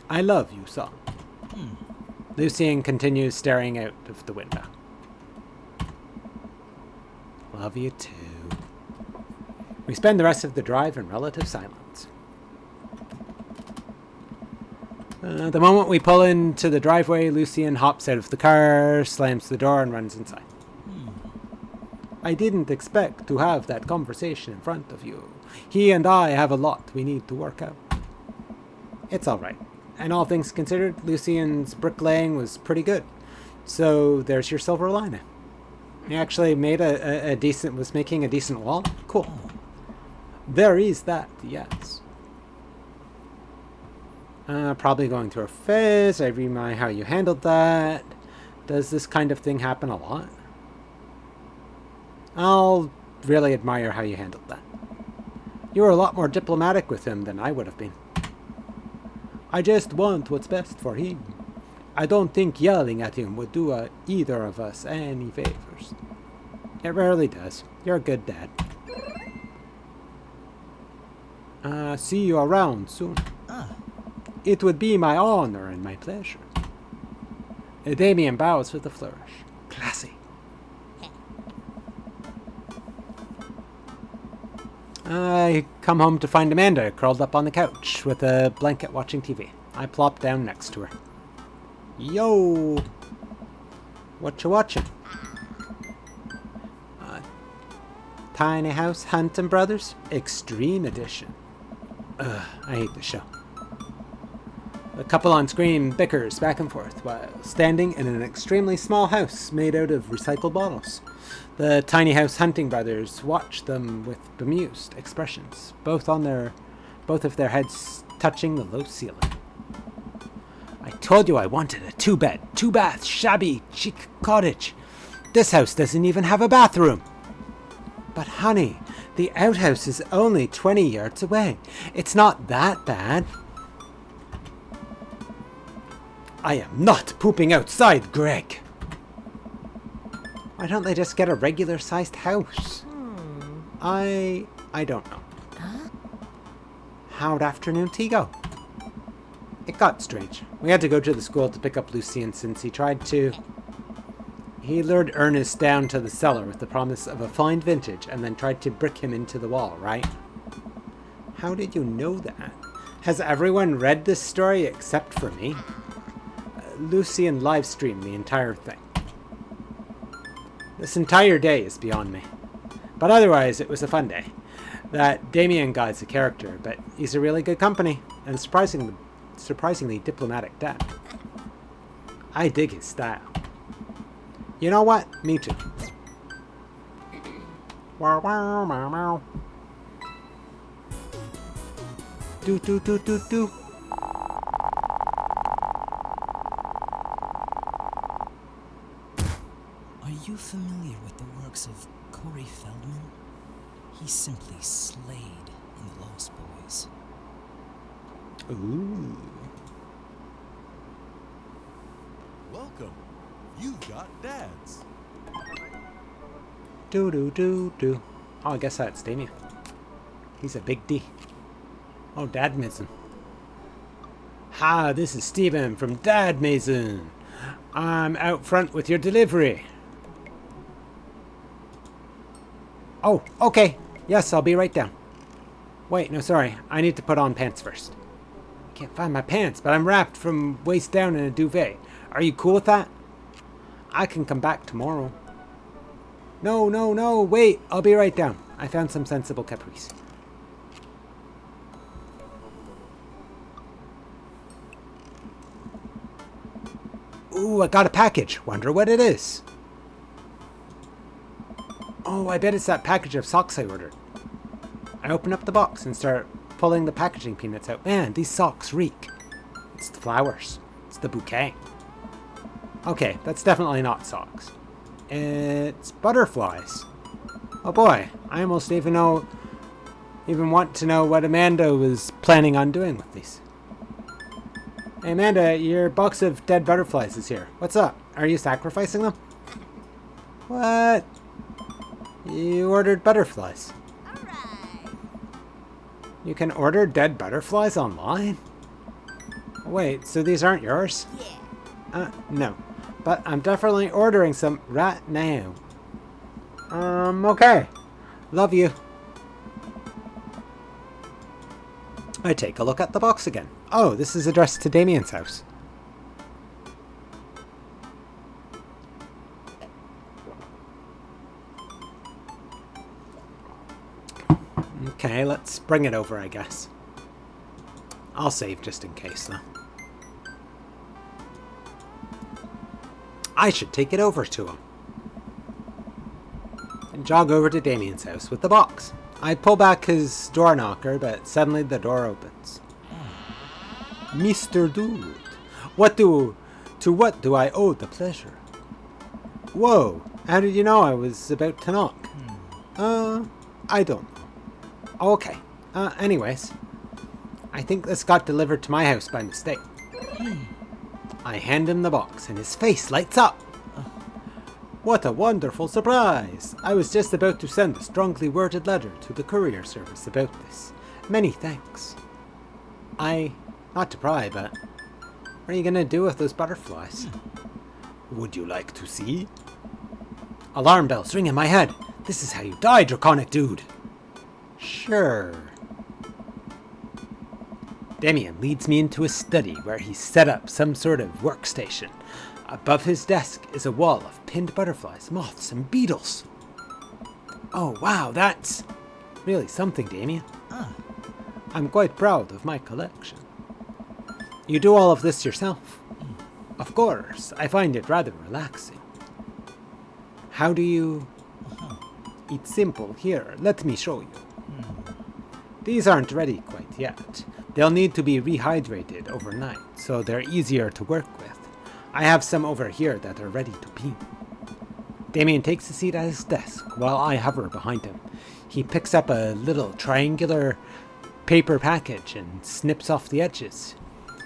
I love you, son. Lucien continues staring out of the window. Love you too. We spend the rest of the drive in relative silence. The moment we pull into the driveway, Lucien hops out of the car, slams the door, and runs inside. I didn't expect to have that conversation in front of you. He and I have a lot we need to work out. It's all right. And all things considered, Lucien's bricklaying was pretty good. So there's your silver lining. He actually made was making a decent wall. Cool. There is that, yes. Probably going through a phase. I admire how you handled that. Does this kind of thing happen a lot? I'll really admire how you handled that. You were a lot more diplomatic with him than I would have been. I just want what's best for him. I don't think yelling at him would do either of us any favors. It rarely does. You're a good dad. See you around soon. It would be my honor and my pleasure. Damien bows with a flourish. Classy. I come home to find Amanda curled up on the couch with a blanket watching TV. I plop down next to her. Yo! What you watching? Tiny House Hunting Brothers Extreme Edition. Ugh, I hate the show. The couple on screen bickers back and forth while standing in an extremely small house made out of recycled bottles. The Tiny House Hunting Brothers watch them with bemused expressions, both of their heads touching the low ceiling. I told you I wanted a 2-bed, 2-bath, shabby, chic cottage. This house doesn't even have a bathroom. But honey, the outhouse is only 20 yards away. It's not that bad. I am not pooping outside, Greg. Why don't they just get a regular-sized house? I don't know. How'd afternoon tea go? It got strange. We had to go to the school to pick up Lucien since he lured Ernest down to the cellar with the promise of a fine vintage and then tried to brick him into the wall, right? How did you know that? Has everyone read this story except for me? Lucien live streamed the entire thing. This entire day is beyond me. But otherwise, it was a fun day. That Damien guy's a character, but he's a really good company and a surprisingly diplomatic dad. I dig his style. You know what? Me too. Wow, wow, wow, wow. Do, do, do, do, do. Are you familiar with the works of Corey Feldman? He simply slayed in The Lost Boys. Ooh. Welcome. You've got dads. Do, do, do, do. Oh, I guess that's Damien. He's a big D. Oh, Dad Mason. Hi, this is Steven from Dad Mason. I'm out front with your delivery. Oh, okay. Yes, I'll be right down. Wait, no, sorry. I need to put on pants first. I can't find my pants, but I'm wrapped from waist down in a duvet. Are you cool with that? I can come back tomorrow. No, no, no, wait. I'll be right down. I found some sensible capris. Ooh, I got a package. Wonder what it is. Oh, I bet it's that package of socks I ordered. I open up the box and start pulling the packaging peanuts out. Man, these socks reek. It's the flowers. It's the bouquet. Okay, that's definitely not socks. It's butterflies. Oh boy, I almost even want to know what Amanda was planning on doing with these. Hey Amanda, your box of dead butterflies is here. What's up? Are you sacrificing them? What? You ordered butterflies. You can order dead butterflies online? Wait, so these aren't yours? No. But I'm definitely ordering some right now. Okay. Love you. I take a look at the box again. Oh, this is addressed to Damien's house. Okay, let's bring it over, I guess. I'll save just in case, though. I should take it over to him. And jog over to Damien's house with the box. I pull back his door knocker, but suddenly the door opens. Mr. Dude, what do I owe the pleasure? Whoa, how did you know I was about to knock? I don't know. Okay, anyways. I think this got delivered to my house by mistake. I hand him the box and his face lights up. What a wonderful surprise! I was just about to send a strongly worded letter to the courier service about this. Many thanks. Not to pry, but what are you gonna do with those butterflies? Would you like to see? Alarm bells ring in my head. This is how you die, Draconic Dude. Sure. Damien leads me into a study where he's set up some sort of workstation. Above his desk is a wall of pinned butterflies, moths, and beetles. Oh, wow, that's really something, Damien. Ah, I'm quite proud of my collection. You do all of this yourself? Of course, I find it rather relaxing. How do you... It's simple. Here, let me show you. These aren't ready quite yet. They'll need to be rehydrated overnight, so they're easier to work with. I have some over here that are ready to peel. Damien takes a seat at his desk while I hover behind him. He picks up a little triangular paper package and snips off the edges.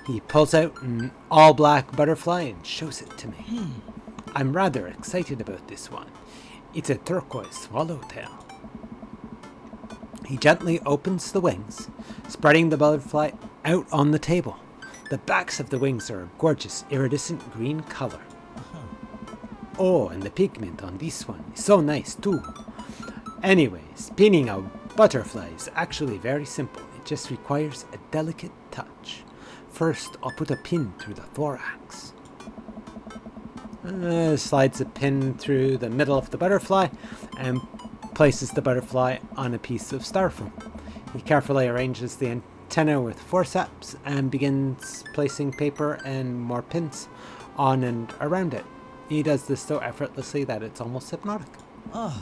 He pulls out an all-black butterfly and shows it to me. I'm rather excited about this one. It's a turquoise swallowtail. He gently opens the wings, spreading the butterfly out on the table. The backs of the wings are a gorgeous iridescent green color. Oh, and the pigment on this one is so nice too. Anyways, pinning a butterfly is actually very simple. It just requires a delicate touch. First, I'll put a pin through the thorax. Slides a pin through the middle of the butterfly and places the butterfly on a piece of styrofoam. He carefully arranges the antenna with forceps and begins placing paper and more pins on and around it. He does this so effortlessly that it's almost hypnotic. oh,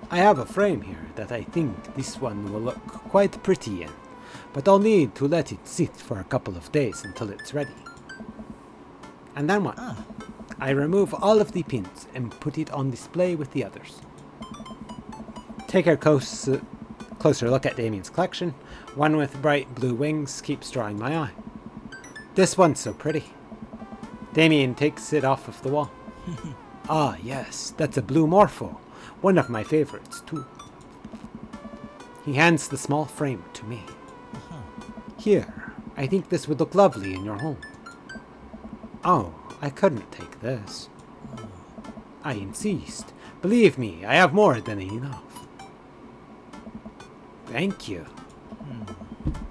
I have a frame here that I think this one will look quite pretty in, but I'll need to let it sit for a couple of days until it's ready. And then what? I remove all of the pins and put it on display with the others. Take a closer look at Damien's collection. One with bright blue wings keeps drawing my eye. This one's so pretty. Damien takes it off of the wall. Ah, yes, that's a blue morpho. One of my favorites, too. He hands the small frame to me. Here, I think this would look lovely in your home. Oh, I couldn't take this. I insist. Believe me, I have more than enough. Thank you.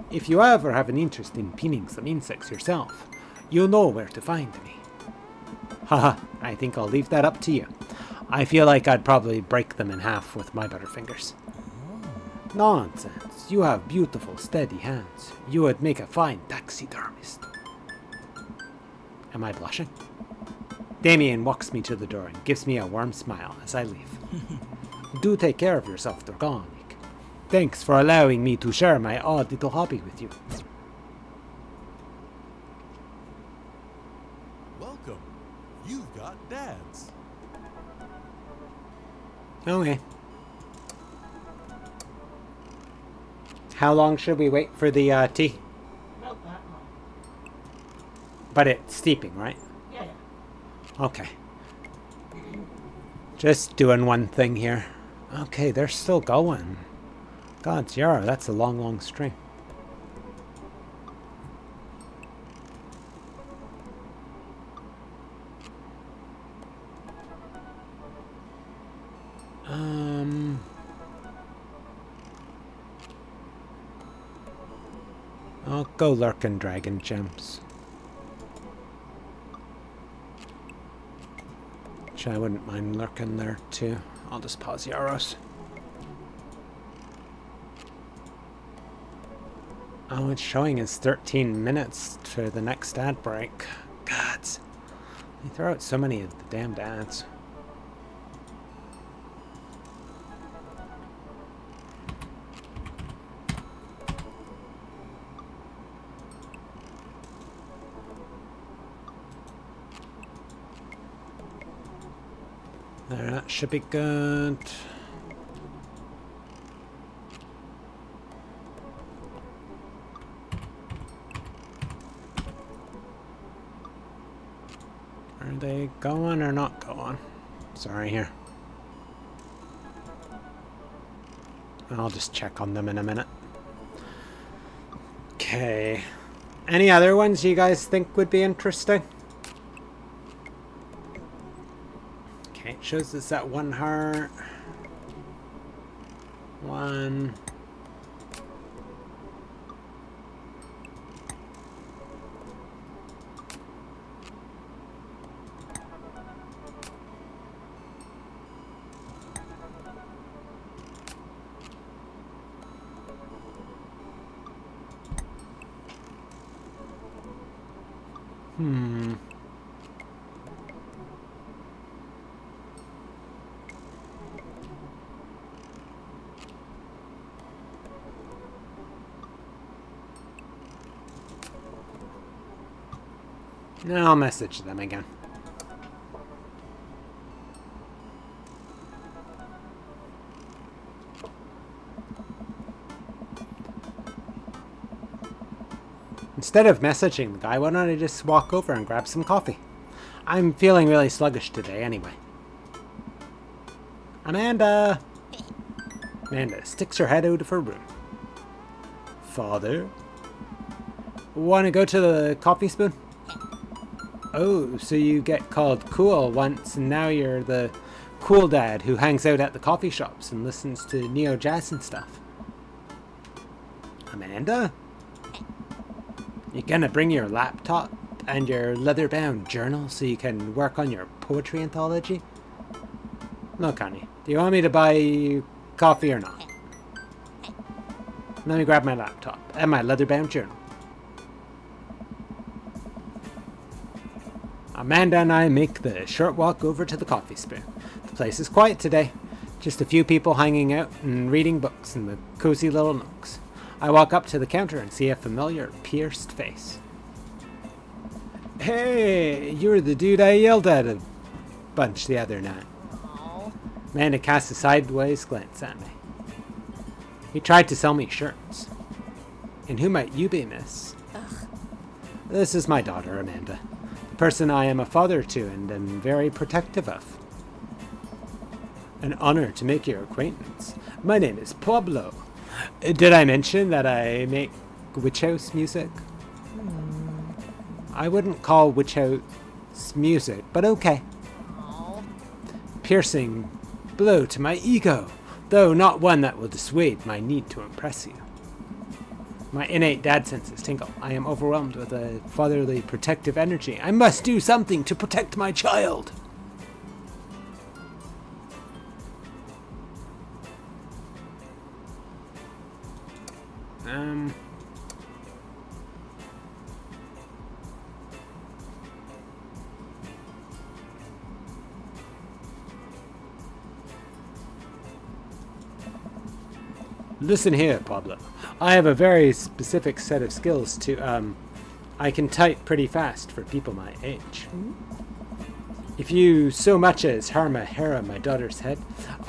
If you ever have an interest in pinning some insects yourself, you'll know where to find me. Haha, I think I'll leave that up to you. I feel like I'd probably break them in half with my butterfingers. Nonsense. You have beautiful, steady hands. You would make a fine taxidermist. Am I blushing? Damien walks me to the door and gives me a warm smile as I leave. Do take care of yourself, Dragonic. Thanks for allowing me to share my odd little hobby with you. Welcome. You've got dads. Okay. How long should we wait for the tea? About that long. But it's steeping, right? Yeah. Okay. Just doing one thing here. Okay, they're still going. God, Yara, that's a long, long stream. I'll go lurk in Dragon Gems. Which I wouldn't mind lurking there too. I'll just pause Yaros. Oh, it's showing us 13 minutes for the next ad break. Gods. They throw out so many of the damned ads. There, that should be good. Are they going or not going? Sorry here. I'll just check on them in a minute. Okay. Any other ones you guys think would be interesting? Okay, it shows us that one heart. One. Hmm. Now I'll message them again. Instead of messaging the guy, why don't I just walk over and grab some coffee? I'm feeling really sluggish today anyway. Amanda! Amanda sticks her head out of her room. Father? Want to go to the coffee spoon? Oh, so you get called cool once and now you're the cool dad who hangs out at the coffee shops and listens to neo jazz and stuff. Amanda? You gonna bring your laptop and your leather-bound journal so you can work on your poetry anthology? Look, honey, do you want me to buy you coffee or not? Let me grab my laptop and my leather-bound journal. Amanda and I make the short walk over to the coffee spoon. The place is quiet today. Just a few people hanging out and reading books in the cozy little nooks. I walk up to the counter and see a familiar, pierced face. Hey, you're the dude I yelled at a bunch the other night. Oh. Amanda casts a sideways glance at me. He tried to sell me shirts. And who might you be, miss? Ugh. This is my daughter, Amanda. The person I am a father to and am very protective of. An honor to make your acquaintance. My name is Pablo. Did I mention that I make witch house music? I wouldn't call witch house music, but okay. Oh. Piercing blow to my ego, though not one that will dissuade my need to impress you. My innate dad senses tingle. I am overwhelmed with a fatherly protective energy. I must do something to protect my child. Listen here, Pablo. I have a very specific set of skills to, I can type pretty fast for people my age. If you so much as harm a hair on my daughter's head,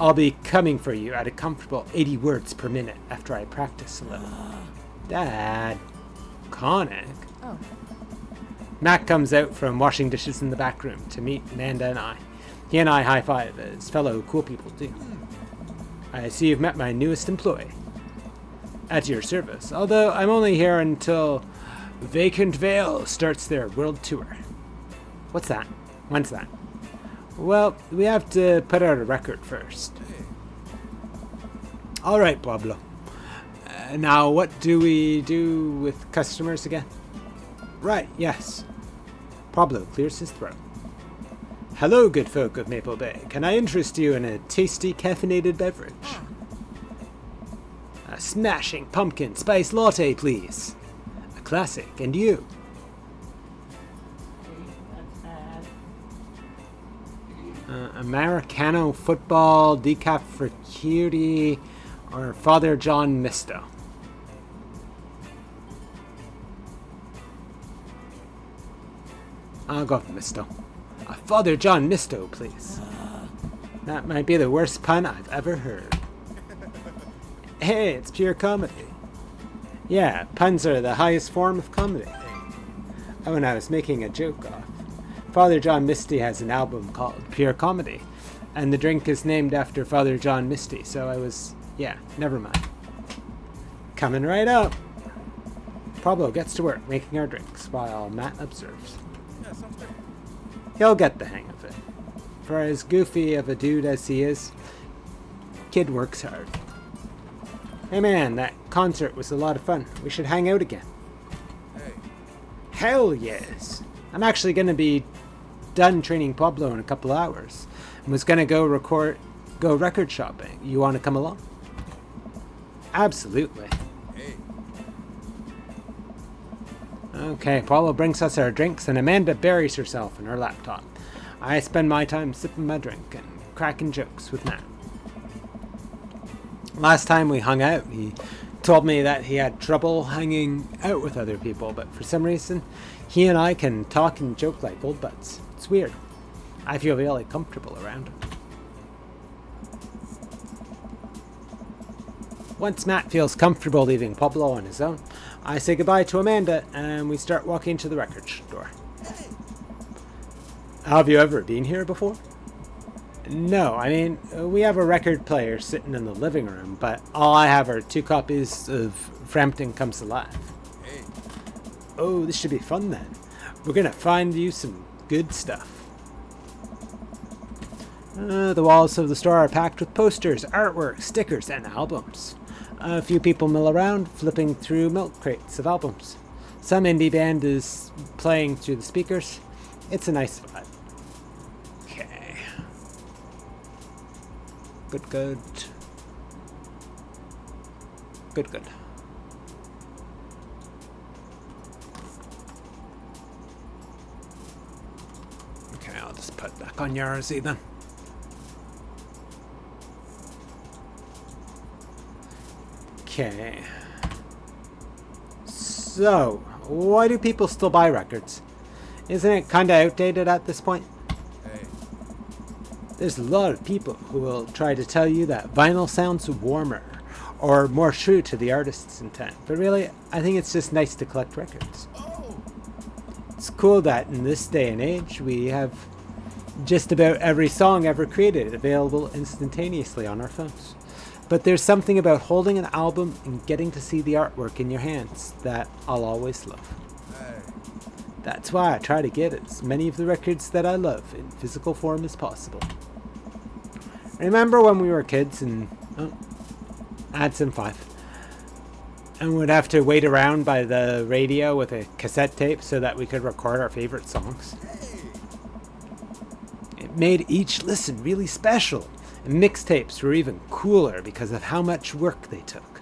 I'll be coming for you at a comfortable 80 words per minute after I practice a little. Dad. Conic. Oh. Mac comes out from washing dishes in the back room to meet Amanda and I. He and I high-five as fellow cool people do. I see you've met my newest employee. At your service, although I'm only here until Vacant Veil starts their world tour. What's that? When's that? Well, we have to put out a record first. Alright, Pablo. Now, what do we do with customers again? Right, yes. Pablo clears his throat. Hello, good folk of Maple Bay. Can I interest you in a tasty caffeinated beverage? A smashing pumpkin spice latte, please. A classic. And you? That's bad. Americano football, decaf for cutie, or Father John Misto? I'll go for Misto. A Father John Misto, please. That might be the worst pun I've ever heard. Hey, it's pure comedy. Yeah, puns are the highest form of comedy. Oh, and I was making a joke off. Father John Misty has an album called Pure Comedy, and the drink is named after Father John Misty, so I was... yeah, never mind. Coming right up. Pablo gets to work making our drinks, while Matt observes. Yeah, sounds great. He'll get the hang of it. For as goofy of a dude as he is, kid works hard. Hey man, that concert was a lot of fun. We should hang out again. Hey, Hell yes. I'm actually going to be done training Pablo in a couple hours. And was going to go record shopping. You want to come along? Absolutely. hey. Okay, Paulo brings us our drinks and Amanda buries herself in her laptop. I spend my time sipping my drink and cracking jokes with Matt. Last time we hung out, he told me that he had trouble hanging out with other people, but for some reason, he and I can talk and joke like old buds. It's weird. I feel really comfortable around him. Once Matt feels comfortable leaving Pablo on his own, I say goodbye to Amanda and we start walking to the record store. Have you ever been here before? No, I mean, we have a record player sitting in the living room, but all I have are 2 copies of Frampton Comes Alive. Hey, Oh, this should be fun then. We're gonna find you some good stuff. The walls of the store are packed with posters, artwork, stickers, and albums. A few people mill around, flipping through milk crates of albums. Some indie band is playing through the speakers. It's a nice vibe. Okay. Good, good. Good, good. Okay, I'll just put back on Yarzy then. Okay. So, why do people still buy records? Isn't it kind of outdated at this point? hey, There's a lot of people who will try to tell you that vinyl sounds warmer or more true to the artist's intent. But really, I think it's just nice to collect records. oh, It's cool that in this day and age we have just about every song ever created available instantaneously on our phones. But there's something about holding an album and getting to see the artwork in your hands that I'll always love. hey, That's why I try to get as many of the records that I love in physical form as possible. Remember when we were kids and add some 5 and would have to wait around by the radio with a cassette tape so that we could record our favorite songs? hey, It made each listen really special, and mixtapes were even cooler because of how much work they took.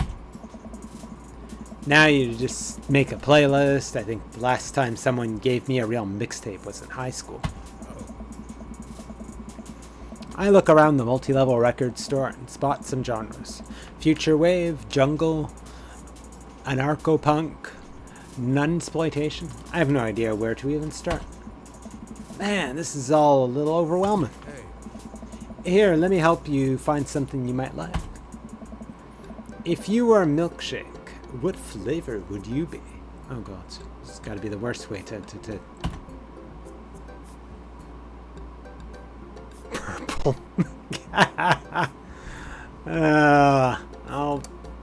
Now you just make a playlist. I think the last time someone gave me a real mixtape was in high school. oh, I look around the multi-level record store and spot some genres. Future wave, jungle, anarcho-punk, nunsploitation. I have no idea where to even start. Man, this is all a little overwhelming. hey, Here, let me help you find something you might like. If you were a milkshake, what flavor would you be? Oh god, it's got to be the worst way to Purple.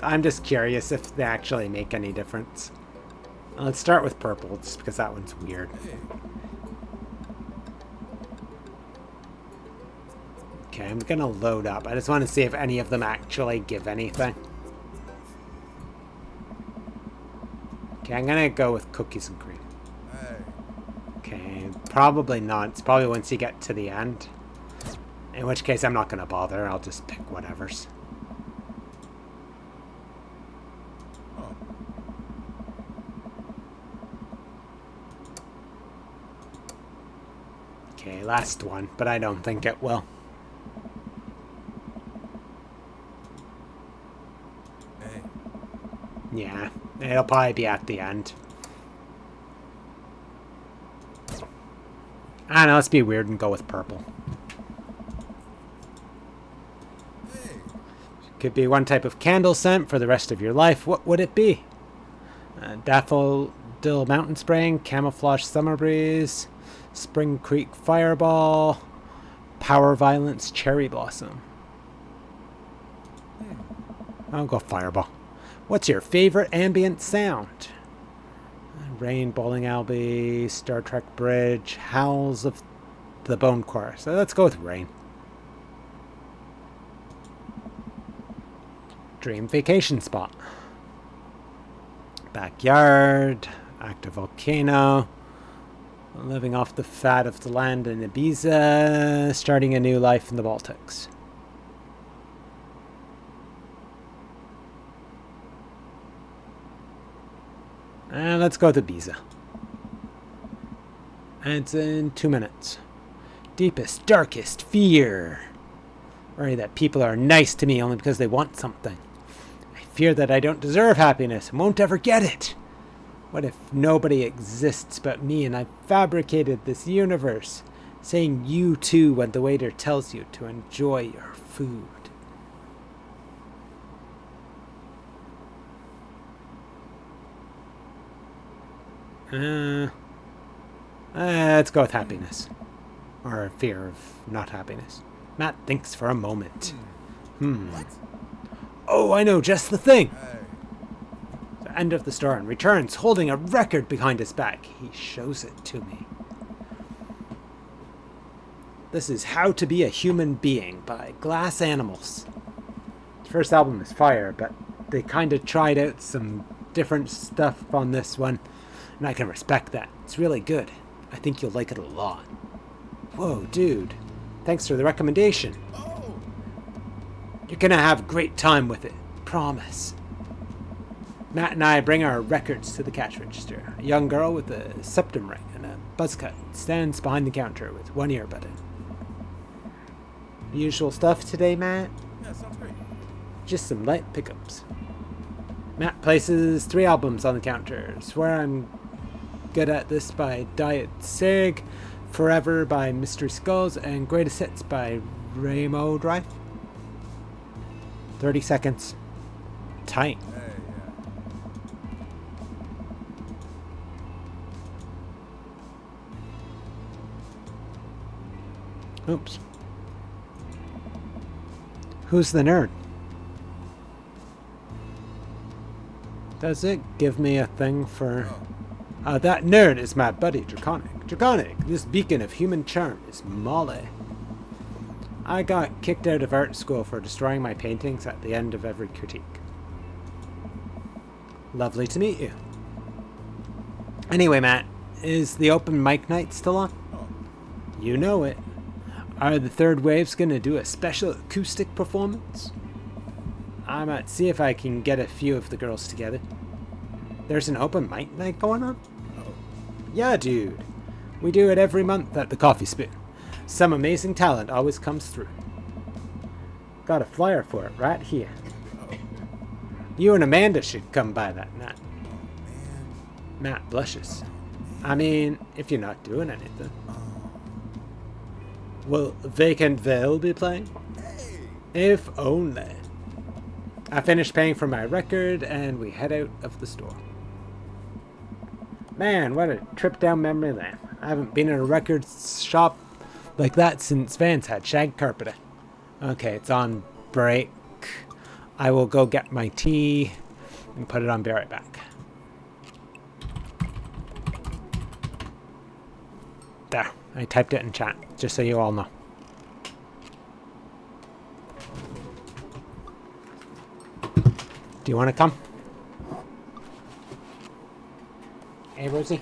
I'm just curious if they actually make any difference. Let's start with purple, just because that one's weird. hey, Okay, I'm gonna load up. I just want to see if any of them actually give anything. Okay, I'm gonna go with cookies and cream. hey, Okay, probably not. It's probably once you get to the end. In which case, I'm not gonna bother. I'll just pick whatever's. oh, Okay, last one, but I don't think it will. hey, Yeah, it'll probably be at the end. I don't know, let's be weird and go with purple. hey, Could be one type of candle scent for the rest of your life. What would it be? Daffodil Mountain Spring, Camouflage Summer Breeze, Spring Creek Fireball, Power Violence Cherry Blossom. I'll go Fireball. What's your favorite ambient sound? Rain, Bowling Alley, Star Trek Bridge, Howls of the Bone Chorus. So let's go with Rain. Dream vacation spot. Backyard, active volcano, living off the fat of the land in Ibiza, starting a new life in the Baltics. Let's go with Ibiza. And it's in 2 minutes. Deepest, darkest fear. Worry that people are nice to me only because they want something. I fear that I don't deserve happiness and won't ever get it. What if nobody exists but me and I've fabricated this universe, saying you too when the waiter tells you to enjoy your food? Let's go with happiness. Or fear of not happiness. Matt thinks for a moment. Oh, I know just the thing! Hey. The end of the store and returns, holding a record behind his back. He shows it to me. This is How to Be a Human Being by Glass Animals. The first album is fire, but they kind of tried out some different stuff on this one, and I can respect that. It's really good. I think you'll like it a lot. Whoa, dude. Thanks for the recommendation. Oh. You're gonna have a great time with it. Promise. Matt and I bring our records to the cash register. A young girl with a septum ring and a buzz cut stands behind the counter with one earbud in. The usual stuff today, Matt? Yeah, sounds great. Just some light pickups. Matt places 3 albums on the counter. Swear I'm good at this by Diet Sig, Forever by Mystery Skulls, and Greatest Hits by Ramo Drive. 30 seconds. Tight. Hey, yeah. Oops. Who's the nerd? Does it give me a thing for... that nerd is my buddy, Draconic. Draconic, this beacon of human charm is Molly. I got kicked out of art school for destroying my paintings at the end of every critique. Lovely to meet you. Anyway, Matt, is the open mic night still on? You know it. Are the Third Waves gonna do a special acoustic performance? I might see if I can get a few of the girls together. There's an open mic night going on? Yeah, dude. We do it every month at the Coffee Spoon. Some amazing talent always comes through. Got a flyer for it right here. You and Amanda should come by that night. Matt blushes. I mean, if you're not doing anything. Will Vacant Veil be playing? If only. I finish paying for my record and we head out of the store. Man, what a trip down memory lane. I haven't been in a record shop like that since Vance had shag carpeting. Okay, it's on break. I will go get my tea and put it on. Be right back. There, I typed it in chat, just so you all know. Do you want to come? Hey, Rosie.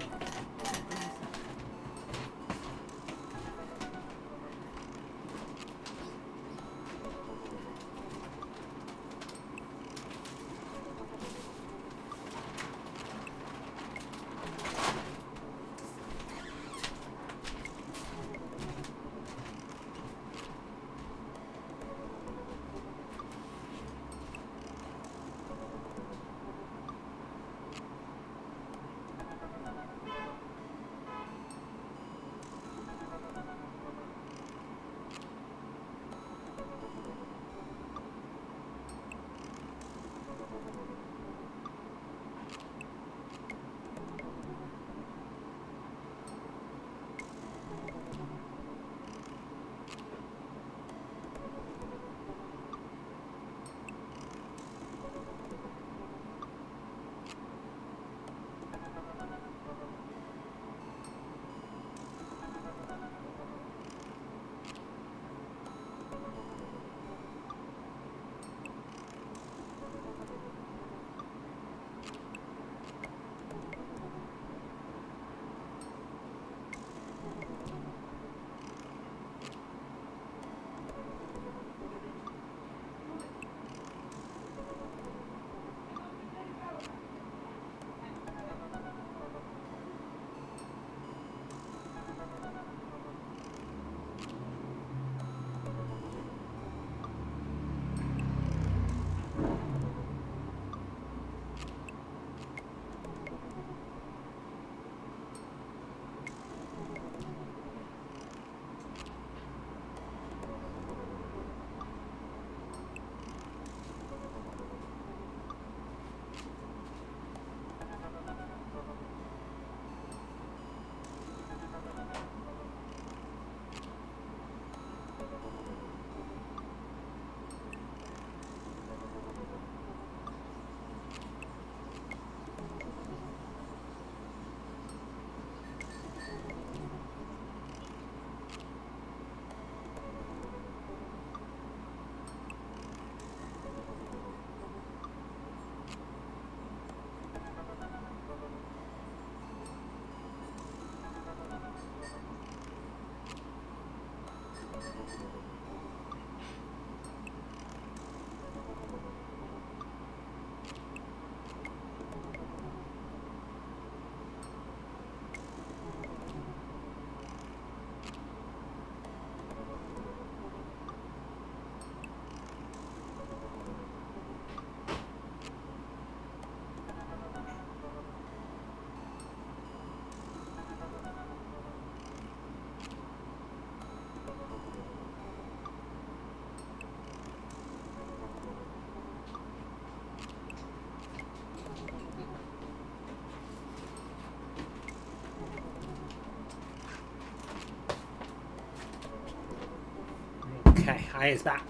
Hi, he's back.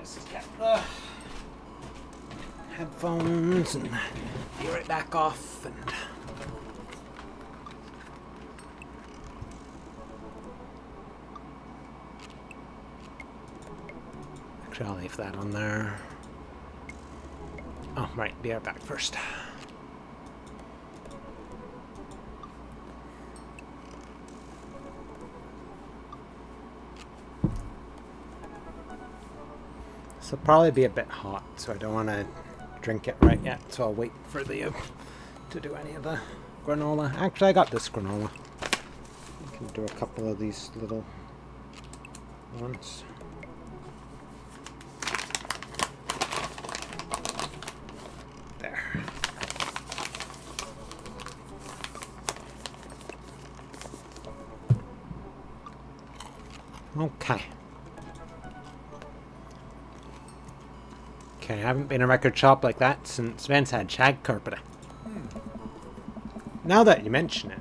Just get the headphones and be right back off and. Actually, I'll leave that on there. Oh, right, be right back first. This will probably be a bit hot, so I don't want to drink it right yet. So I'll wait for the to do any of the granola. Actually, I got this granola. I can do a couple of these little ones. There. Okay. Okay, I haven't been in a record shop like that since Vince had Shag Carpeter. Now that you mention it,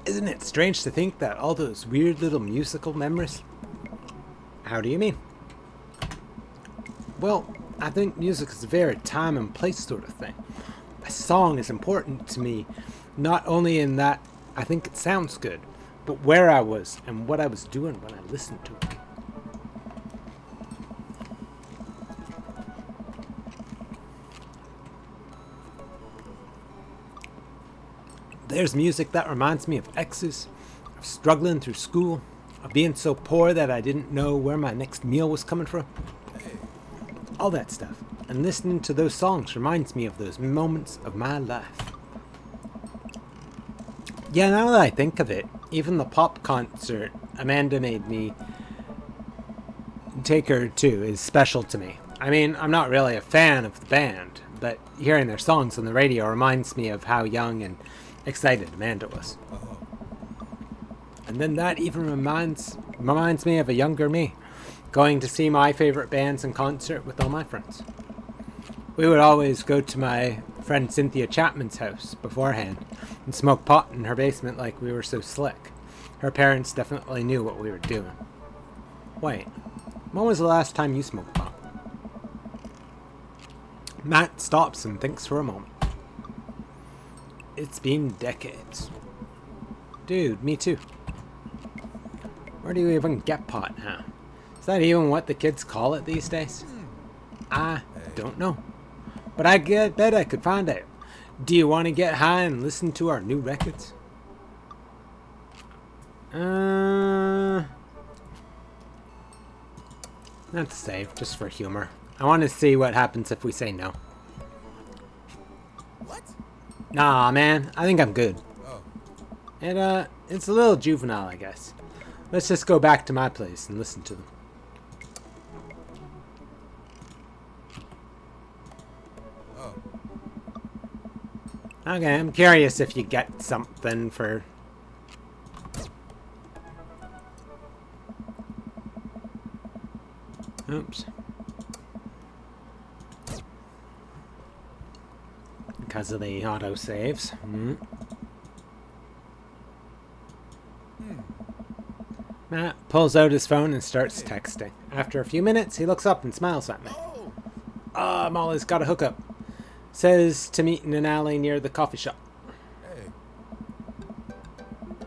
isn't it strange to think that all those weird little musical memories? How do you mean? Well, I think music is a very time and place sort of thing. A song is important to me, not only in that I think it sounds good, but where I was and what I was doing when I listened to it. There's music that reminds me of exes, of struggling through school, of being so poor that I didn't know where my next meal was coming from. All that stuff. And listening to those songs reminds me of those moments of my life. Yeah, now that I think of it, even the pop concert Amanda made me take her to is special to me. I mean, I'm not really a fan of the band, but hearing their songs on the radio reminds me of how young and excited Amanda was. And then that even reminds me of a younger me, going to see my favorite bands in concert with all my friends. We would always go to my friend Cynthia Chapman's house beforehand and smoke pot in her basement like we were so slick. Her parents definitely knew what we were doing. Wait, when was the last time you smoked pot? Matt stops and thinks for a moment. It's been decades. Dude, me too. Where do you even get pot now? Is that even what the kids call it these days? I don't know. But I bet I could find out. Do you want to get high and listen to our new records? That's safe, just for humor. I want to see what happens if we say no. What? Nah, man, I think I'm good. Oh. And, it's a little juvenile, I guess. Let's just go back to my place and listen to them. Oh. Okay, I'm curious if you get something for... Oops. Because of the autosaves. Matt pulls out his phone and starts texting. After a few minutes, he looks up and smiles at me. Molly's got a hookup. Says to meet in an alley near the coffee shop. Hey.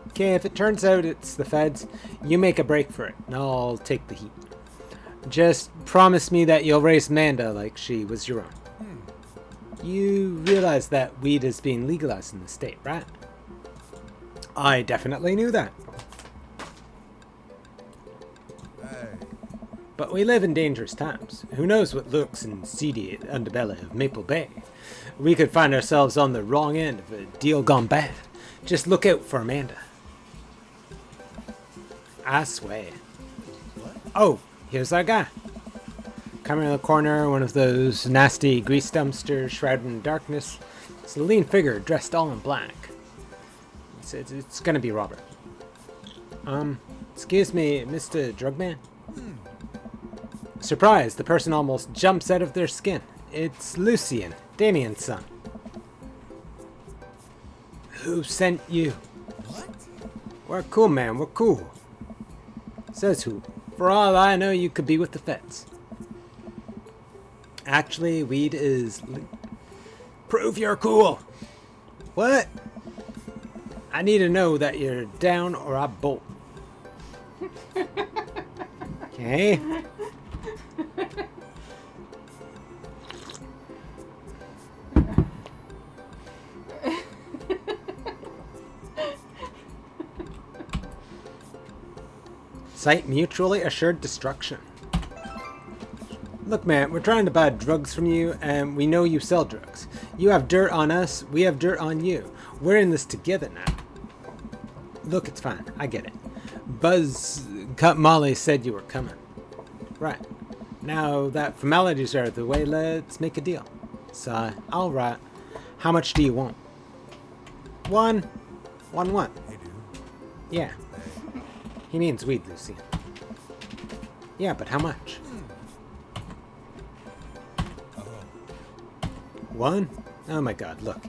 Okay, if it turns out it's the feds, you make a break for it, and I'll take the heat. Just promise me that you'll raise Amanda like she was your own. You realize that weed is being legalized in the state, right? I definitely knew that. Hey. But we live in dangerous times. Who knows what lurks in the seedy underbelly of Maple Bay? We could find ourselves on the wrong end of a deal gone bad. Just look out for Amanda. I swear. Oh, here's our guy. Coming in the corner, one of those nasty grease dumpsters shrouded in darkness. It's a lean figure dressed all in black. It's gonna be Robert. Excuse me, Mr. Drugman? Surprised, the person almost jumps out of their skin. It's Lucian, Damien's son. Who sent you? We're cool, man. We're cool. Says who? For all I know, you could be with the feds. Actually, weed is... Prove you're cool. What? I need to know that you're down or I bolt. Okay. Cite mutually assured destruction. Look, man, we're trying to buy drugs from you, and we know you sell drugs. You have dirt on us, we have dirt on you. We're in this together now. Look, it's fine. I get it. Buzz Cut Molly said you were coming. Right. Now that formalities are out of the way, let's make a deal. So, alright. How much do you want? One what? Hey, dude. Yeah. He means weed, Lucy. Yeah, but how much? One? Oh my god, look.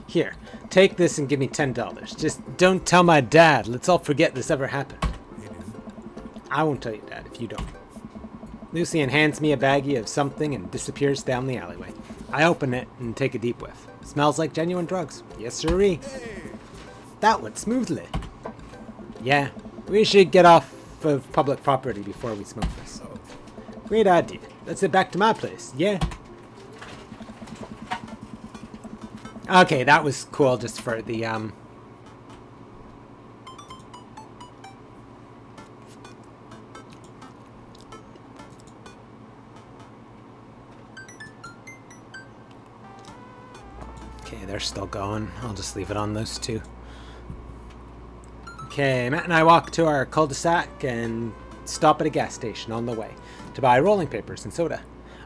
Here, take this and give me $10. Just don't tell my dad. Let's all forget this ever happened. Hey, dude. I won't tell you, Dad, if you don't. Lucian hands me a baggie of something and disappears down the alleyway. I open it and take a deep whiff. Smells like genuine drugs. Yes, sirree. That went smoothly. Yeah, we should get off of public property before we smoke this. Great idea. Let's head back to my place. Yeah. Okay, that was cool just for the, Okay, they're still going. I'll just leave it on those two. Okay, Matt and I walk to our cul-de-sac and stop at a gas station on the way to buy rolling papers and soda.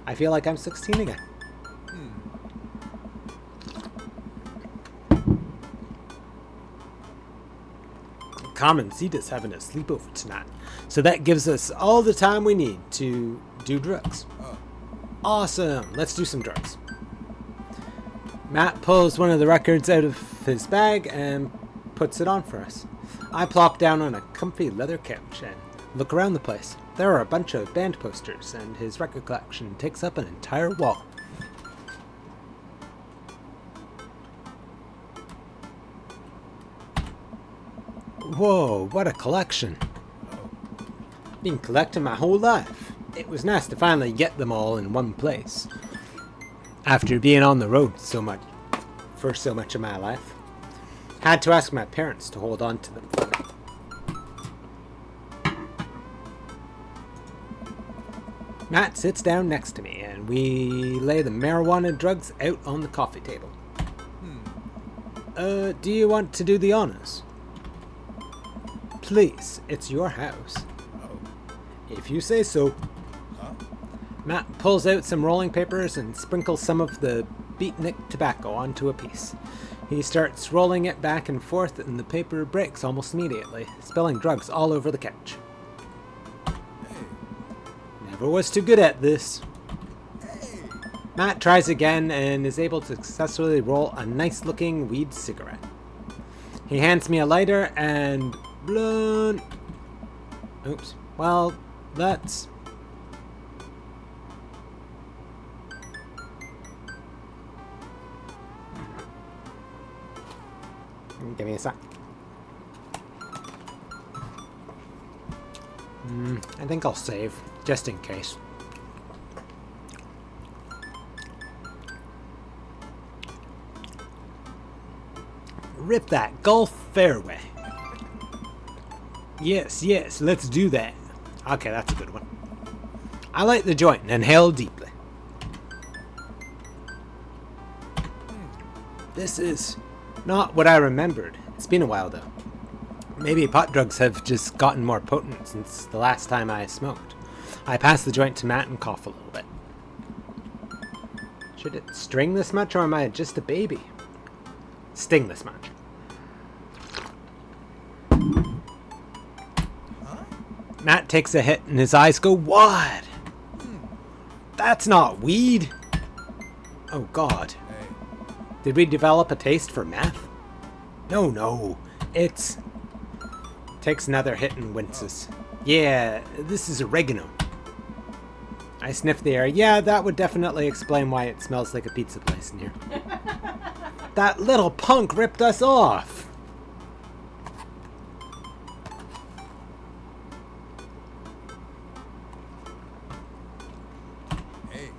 I feel like I'm 16 again. Common Zeta's having a sleepover tonight, so that gives us all the time we need to do drugs. Awesome, let's do some drugs. Matt pulls one of the records out of his bag and puts it on for us. I plop down on a comfy leather couch and look around the place. There are a bunch of band posters, and his record collection takes up an entire wall. Whoa, what a collection. Been collecting my whole life. It was nice to finally get them all in one place. After being on the road so much of my life. Had to ask my parents to hold on to them for me. Matt sits down next to me and we lay the marijuana drugs out on the coffee table. Do you want to do the honors? Please, it's your house. If you say so. Matt pulls out some rolling papers and sprinkles some of the beatnik tobacco onto a piece. He starts rolling it back and forth and the paper breaks almost immediately, spilling drugs all over the couch. Never was too good at this. Matt tries again and is able to successfully roll a nice looking weed cigarette. He hands me a lighter and blunt. Oops. Well, that's... Give me a sec. I think I'll save, just in case. Rip that golf fairway. Yes, let's do that. Okay, that's a good one. I light the joint and inhale deeply. This is not what I remembered. It's been a while though. Maybe pot drugs have just gotten more potent since the last time I smoked. I pass the joint to Matt and cough a little bit. Should it sting this much or am I just a baby? Sting this much. Matt takes a hit and his eyes go wide. That's not weed. Oh God. Did we develop a taste for meth? No, it's... Takes another hit and winces. Yeah, this is oregano. I sniff the air. Yeah, that would definitely explain why it smells like a pizza place in here. That little punk ripped us off. Hey,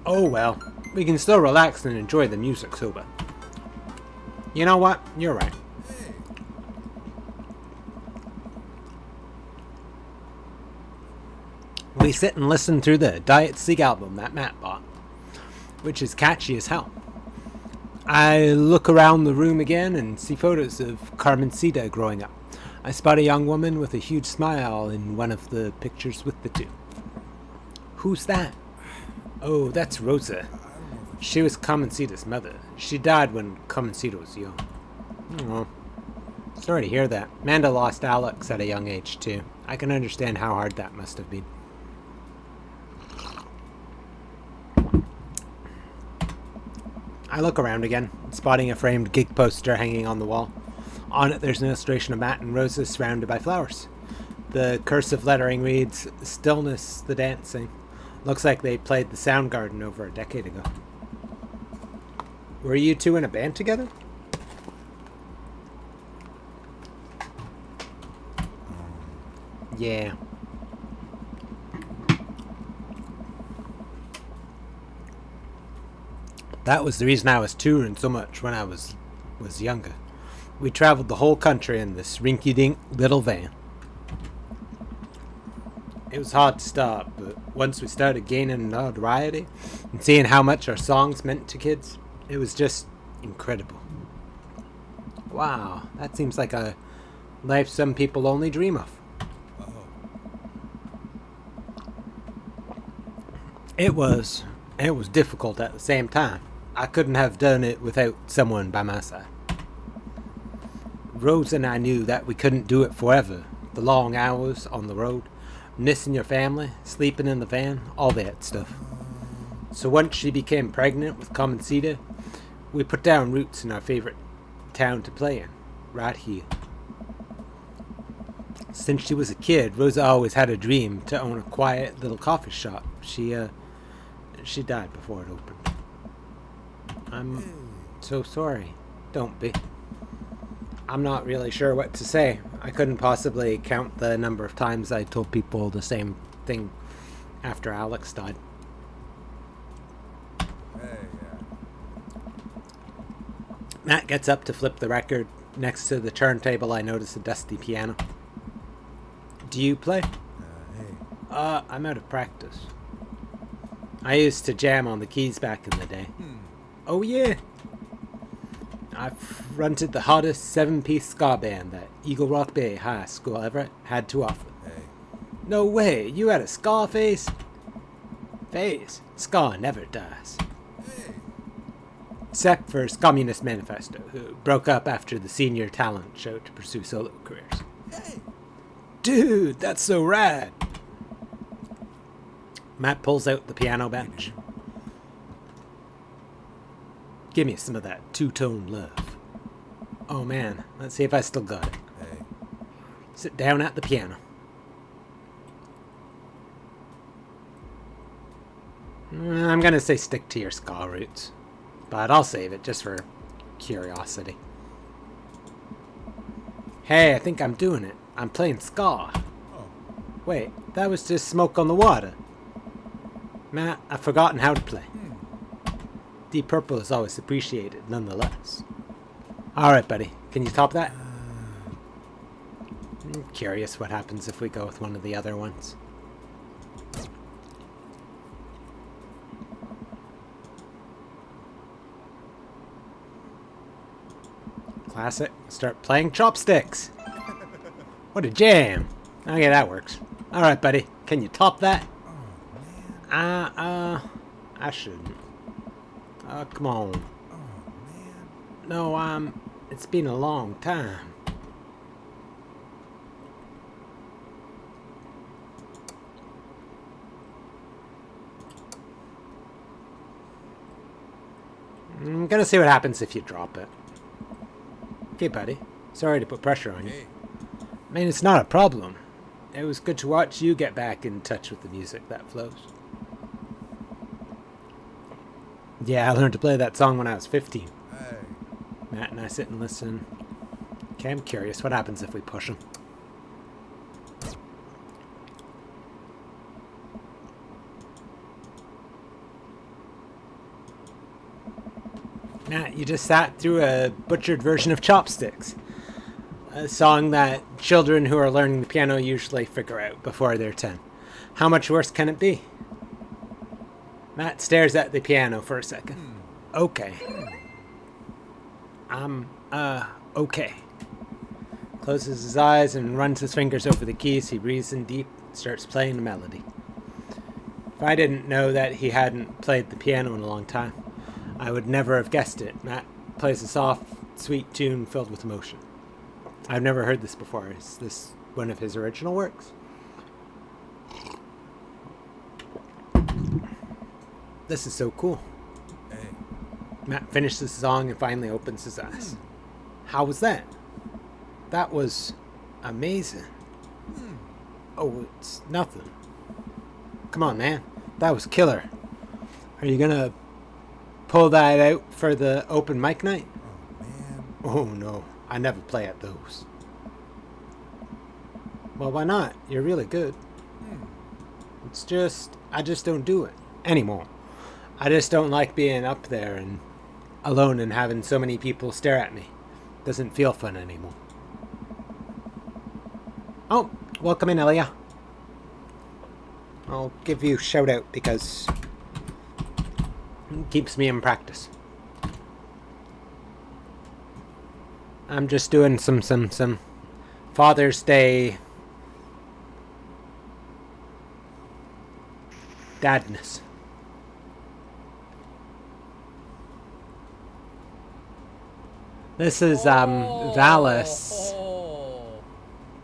Oh well, we can still relax and enjoy the music sober. You know what? You're right. hey. We sit and listen through the Diet Sig album that Matt bought, which is catchy as hell. I look around the room again and see photos of Carmencita growing up. I spot a young woman with a huge smile in one of the pictures with the two. Who's that? Oh, that's Rosa. I don't know if She was Carmencita's mother. She died when Carmencita was young. Oh, sorry to hear that. Manda lost Alex at a young age too. I can understand how hard that must have been. I look around again, spotting a framed gig poster hanging on the wall. On it there's an illustration of Matt and Rosa surrounded by flowers. The cursive lettering reads, "Stillness, the dancing." Looks like they played the Soundgarden over a decade ago. Were you two in a band together? Yeah. That was the reason I was touring so much when I was younger. We traveled the whole country in this rinky-dink little van. It was hard to stop, but once we started gaining notoriety and seeing how much our songs meant to kids, it was just incredible. Wow, that seems like a life some people only dream of. oh, It was difficult at the same time. I couldn't have done it without someone by my side. Rose and I knew that we couldn't do it forever. The long hours on the road, missing your family, sleeping in the van, all that stuff. So once she became pregnant with Carmencita, we put down roots in our favorite town to play in, right here. Since she was a kid, Rosa always had a dream to own a quiet little coffee shop. She died before it opened. I'm so sorry. Don't be. I'm not really sure what to say. I couldn't possibly count the number of times I told people the same thing after Alex died. hey, yeah. Matt gets up to flip the record. Next to the turntable, I notice a dusty piano. Do you play? Hey. I'm out of practice. I used to jam on the keys back in the day. Oh yeah! I fronted the hottest 7-piece ska band that Eagle Rock Bay High School ever had to offer. Hey. No way, you had a ska face? Face? Ska never dies. Hey. Except for Communist Manifesto, who broke up after the senior talent show to pursue solo careers. Hey. Dude, that's so rad! Matt pulls out the piano bench. Give me some of that two-tone love. Oh man, let's see if I still got it. Hey. Sit down at the piano. I'm gonna say stick to your ska roots, but I'll save it just for curiosity. Hey, I think I'm doing it. I'm playing ska. Oh. Wait, that was just Smoke on the Water. Matt, I've forgotten how to play. Deep Purple is always appreciated, nonetheless. Alright, buddy. Can you top that? I'm curious what happens if we go with one of the other ones. Classic. Start playing chopsticks. What a jam. Okay, that works. Alright, buddy. Can you top that? I shouldn't. Come on. Oh, man. No, it's been a long time. I'm gonna see what happens if you drop it. Okay, buddy. Sorry to put pressure on you. Hey. I mean, it's not a problem. It was good to watch you get back in touch with the music that flows. Yeah, I learned to play that song when I was 15. Hey, Matt and I sit and listen. Okay, I'm curious. What happens if we push him? Matt, you just sat through a butchered version of Chopsticks. A song that children who are learning the piano usually figure out before they're 10. How much worse can it be? Matt stares at the piano for a second. Okay. Okay. Closes his eyes and runs his fingers over the keys. He breathes in deep, starts playing the melody. If I didn't know that he hadn't played the piano in a long time, I would never have guessed it. Matt plays a soft, sweet tune filled with emotion. I've never heard this before. Is this one of his original works? This is so cool. hey. Matt finishes the song and finally opens his eyes. How was that? That was amazing. Oh, it's nothing. Come on, man. That was killer. Are you gonna pull that out for the open mic night? Oh, man. Oh, no. I never play at those. Well, why not? You're really good. It's just, I just don't do it anymore. I just don't like being up there and alone and having so many people stare at me. Doesn't feel fun anymore. Oh, welcome in, Elia. I'll give you a shout out because it keeps me in practice. I'm just doing some Father's Day dadness. This is Valis,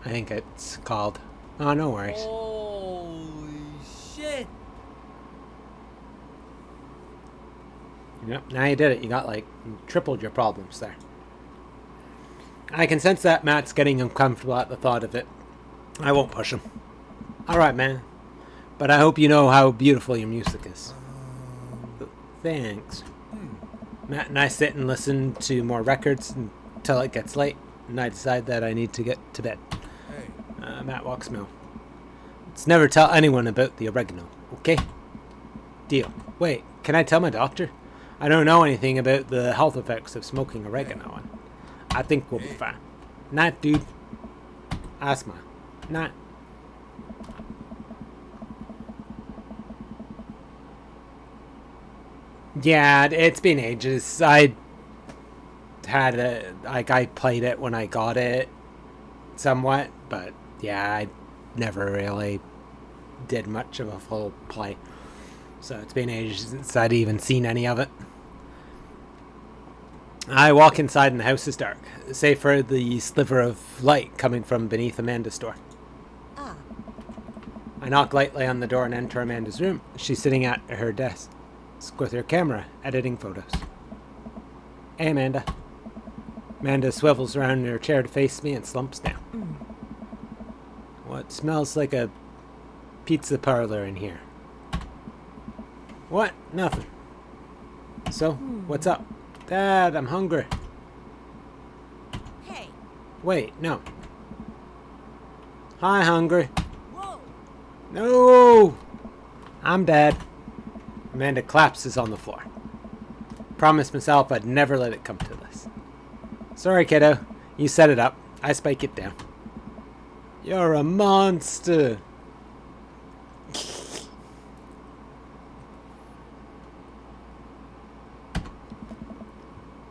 I think it's called. Oh, no worries. Holy shit! Yep, now you did it. You got like tripled your problems there. I can sense that Matt's getting uncomfortable at the thought of it. I won't push him. Alright, man. But I hope you know how beautiful your music is. Thanks. Matt and I sit and listen to more records until it gets late, and I decide that I need to get to bed. Hey, Matt walks me home. Let's never tell anyone about the oregano, okay? Deal. Wait, can I tell my doctor? I don't know anything about the health effects of smoking oregano, and I think we'll be fine. Night, dude. Asthma. Night. Yeah, it's been ages. I played it when I got it somewhat, but yeah, I never really did much of a full play. So it's been ages since I'd even seen any of it. I walk inside and the house is dark, save for the sliver of light coming from beneath Amanda's door. Ah. I knock lightly on the door and enter Amanda's room. She's sitting at her desk with her camera, editing photos. Hey, Amanda. Amanda swivels around in her chair to face me and slumps down. What smells like a pizza parlor in here? What? Nothing. So, what's up? Dad, I'm hungry. Hey! Wait, no. Hi, hungry. Whoa! No! I'm Dad. Amanda collapses on the floor. Promised myself I'd never let it come to this. Sorry, kiddo. You set it up. I spike it down. You're a monster.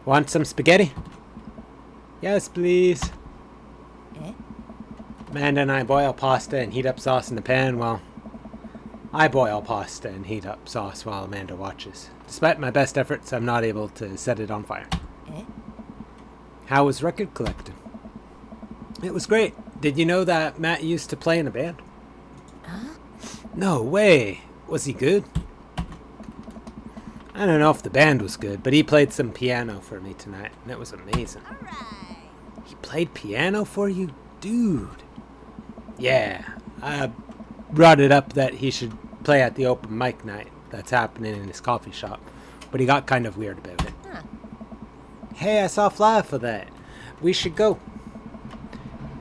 Want some spaghetti? Yes, please. Eh? Amanda and I boil pasta and heat up sauce in the pan while I boil pasta and heat up sauce while Amanda watches. Despite my best efforts, I'm not able to set it on fire. Eh? How was record collecting? It was great. Did you know that Matt used to play in a band? Huh? No way. Was he good? I don't know if the band was good, but he played some piano for me tonight, and it was amazing. Alright! He played piano for you? dude. Yeah, I brought it up that he should play at the open mic night that's happening in his coffee shop, but he got kind of weird about it. Huh. Hey, I saw a flyer for that. We should go.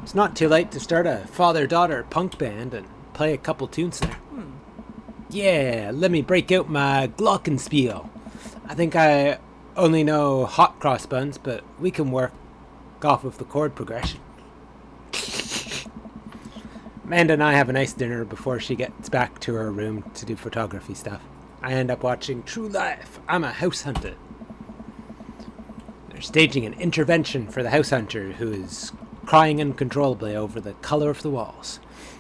It's not too late to start a father-daughter punk band and play a couple tunes there. Yeah, let me break out my glockenspiel. I think I only know hot cross buns, but we can work off of the chord progression. Amanda and I have a nice dinner before she gets back to her room to do photography stuff. I end up watching True Life. I'm a house hunter. They're staging an intervention for the house hunter who is crying uncontrollably over the color of the walls.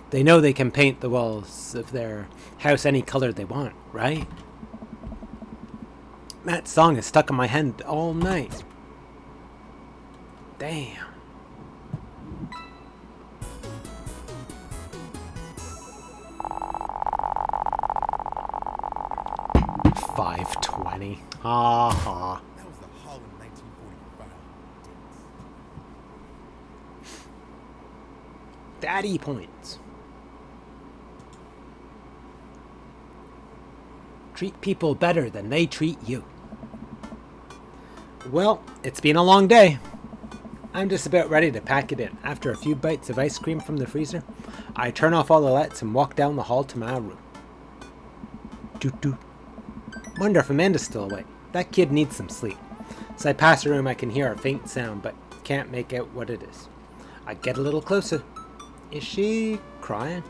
They know they can paint the walls of their house any color they want, right? That song is stuck in my head all night. Damn. $5.20. Ha ha. That was the Holland 1945. Daddy points. Treat people better than they treat you. Well, it's been a long day. I'm just about ready to pack it in. After a few bites of ice cream from the freezer, I turn off all the lights and walk down the hall to my room. Doot doot. Wonder if Amanda's still awake. That kid needs some sleep. As I pass her room, I can hear a faint sound, but can't make out what it is. I get a little closer. Is she crying?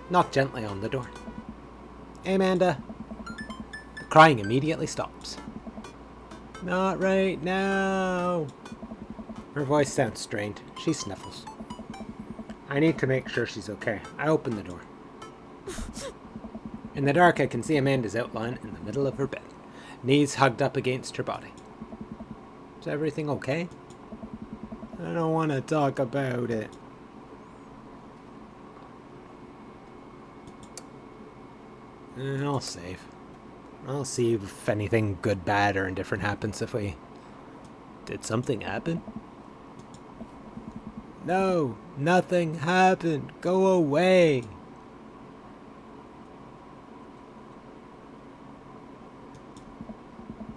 Knock gently on the door. Hey, Amanda. The crying immediately stops. Not right now. Her voice sounds strained. She sniffles. I need to make sure she's okay. I open the door. In the dark, I can see Amanda's outline in the middle of her bed, knees hugged up against her body. Is everything okay? I don't want to talk about it. I'll save. I'll see if anything good, bad, or indifferent happens if we... Did something happen? No, nothing happened. Go away.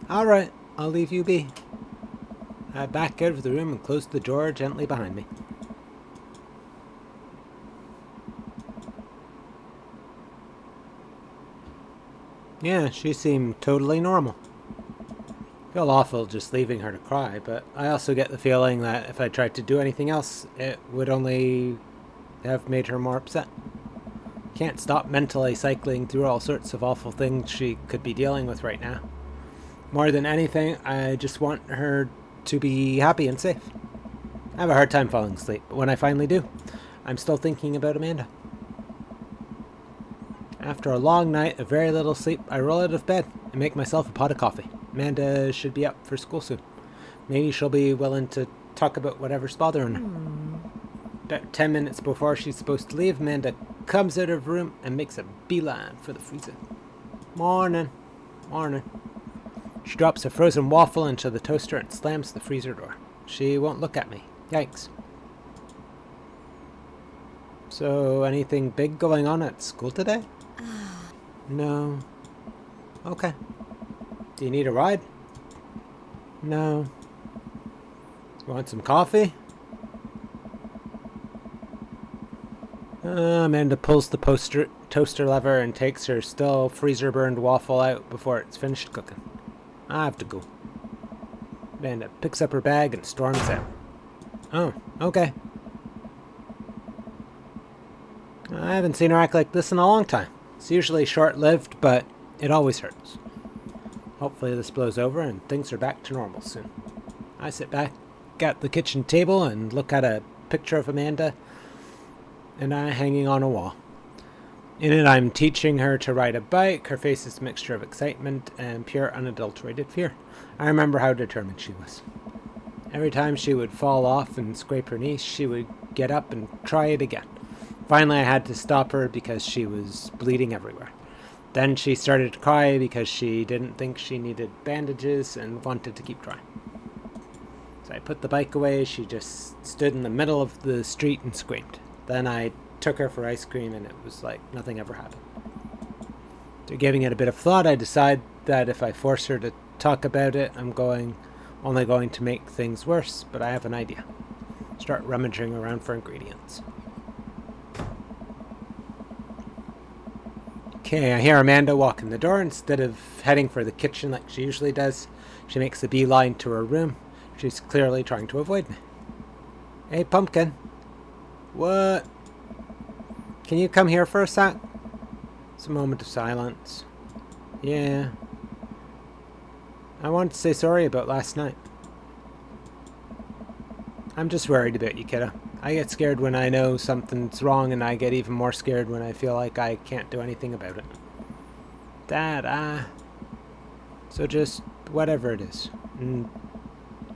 Alright, I'll leave you be. I back out of the room and close the door gently behind me. Yeah, she seemed totally normal. Feel awful just leaving her to cry, but I also get the feeling that if I tried to do anything else, it would only have made her more upset. Can't stop mentally cycling through all sorts of awful things she could be dealing with right now. More than anything, I just want her to be happy and safe. I have a hard time falling asleep, but when I finally do, I'm still thinking about Amanda. After a long night of very little sleep, I roll out of bed and make myself a pot of coffee. Amanda should be up for school soon. Maybe she'll be willing to talk about whatever's bothering her. About 10 minutes before she's supposed to leave, Amanda comes out of her room and makes a beeline for the freezer. Morning. Morning. She drops a frozen waffle into the toaster and slams the freezer door. She won't look at me. Yikes. So, anything big going on at school today? No. Okay. Do you need a ride? No. You want some coffee? Amanda pulls the toaster lever and takes her still freezer-burned waffle out before it's finished cooking. I have to go. Amanda picks up her bag and storms out. Oh, okay. I haven't seen her act like this in a long time. It's usually short-lived, but it always hurts. Hopefully this blows over and things are back to normal soon. I sit back at the kitchen table and look at a picture of Amanda and I hanging on a wall. In it, I'm teaching her to ride a bike. Her face is a mixture of excitement and pure unadulterated fear. I remember how determined she was. Every time she would fall off and scrape her knee, she would get up and try it again. Finally, I had to stop her because she was bleeding everywhere. Then she started to cry because she didn't think she needed bandages and wanted to keep trying. So I put the bike away. She just stood in the middle of the street and screamed. Then I took her for ice cream, and it was like nothing ever happened. After giving it a bit of thought, I decide that if I force her to talk about it, I'm only going to make things worse. But I have an idea. Start rummaging around for ingredients. Okay, I hear Amanda walk in the door. Instead of heading for the kitchen like she usually does, she makes a beeline to her room. She's clearly trying to avoid me. Hey, Pumpkin. What? Can you come here for a sec? It's a moment of silence. Yeah. I wanted to say sorry about last night. I'm just worried about you, kiddo. I get scared when I know something's wrong, and I get even more scared when I feel like I can't do anything about it. Dad, so just whatever it is. And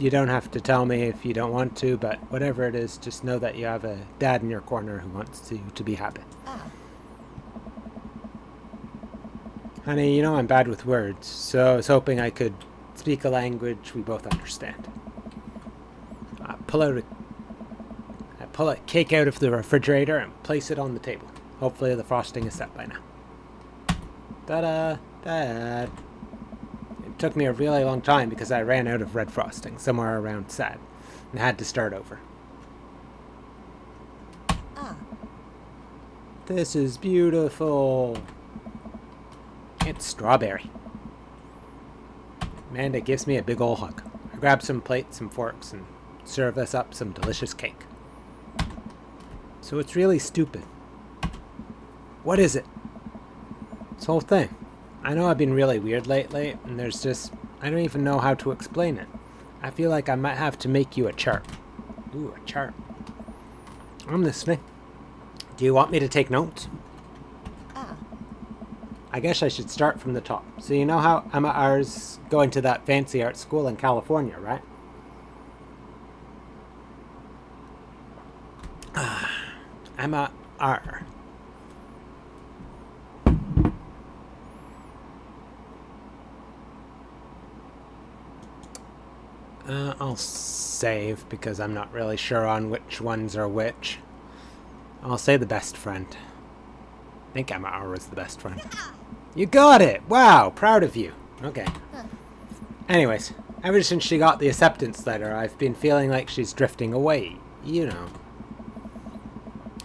you don't have to tell me if you don't want to, but whatever it is, just know that you have a dad in your corner who wants you to be happy. Ah. Honey, you know I'm bad with words, so I was hoping I could speak a language we both understand. I pull a cake out of the refrigerator and place it on the table. Hopefully the frosting is set by now. Ta-da! Dad! It took me a really long time because I ran out of red frosting somewhere around sad and had to start over. Ah. This is beautiful! It's strawberry. Amanda gives me a big ol' hug. I grab some plates and forks and serve us up some delicious cake. So it's really stupid. What is it? This whole thing. I know I've been really weird lately, and I don't even know how to explain it. I feel like I might have to make you a chart. Ooh, a chart. I'm listening. Do you want me to take notes? Ah. I guess I should start from the top. So you know how Emma R's going to that fancy art school in California, right? Emma R. I'll save because I'm not really sure on which ones are which. I'll say the best friend. I think Emma R was the best friend. You got it! Wow, proud of you. Okay. Anyways, ever since she got the acceptance letter, I've been feeling like she's drifting away. You know.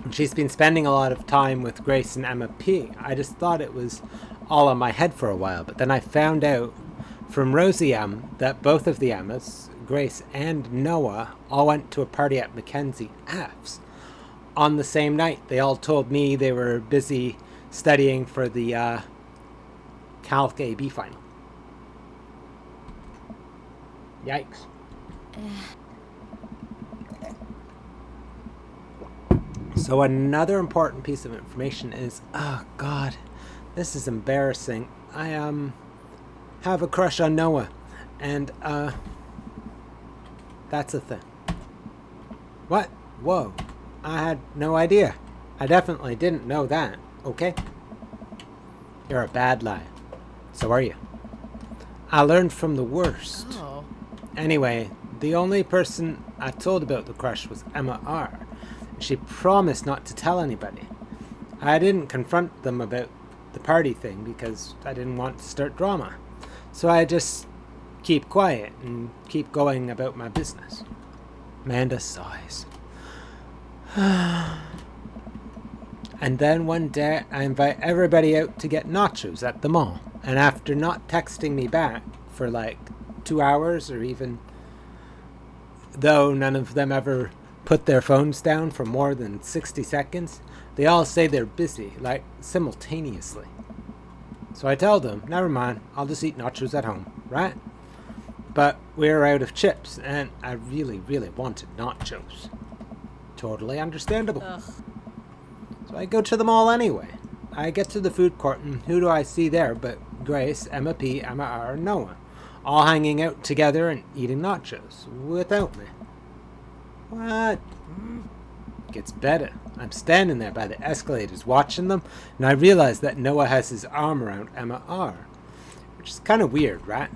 She's been spending a lot of time with Grace and Emma P. I just thought it was all in my head for a while, but then I found out from Rosie M that both of the Emmas, Grace and Noah, all went to a party at Mackenzie F's. On the same night, they all told me they were busy studying for the Calc AB final. Yikes. So another important piece of information is, oh god, this is embarrassing. I have a crush on Noah, and that's a thing. What? Whoa. I had no idea. I definitely didn't know that, okay? You're a bad liar. So are you. I learned from the worst. Oh. Anyway, the only person I told about the crush was Emma R. She promised not to tell anybody. I didn't confront them about the party thing because I didn't want to start drama. So I just keep quiet and keep going about my business. Amanda sighs. And then one day I invite everybody out to get nachos at the mall. And after not texting me back for like 2 hours, or even though none of them ever put their phones down for more than 60 seconds, they all say they're busy, like simultaneously. So I tell them, never mind, I'll just eat nachos at home, right? But we're out of chips, and I really, really wanted nachos. Totally understandable. Ugh. So I go to the mall anyway. I get to the food court, and who do I see there but Grace, Emma P, Emma R, and Noah, all hanging out together and eating nachos without me. What? Gets better. I'm standing there by the escalators watching them, and I realize that Noah has his arm around Emma R, which is kind of weird, right?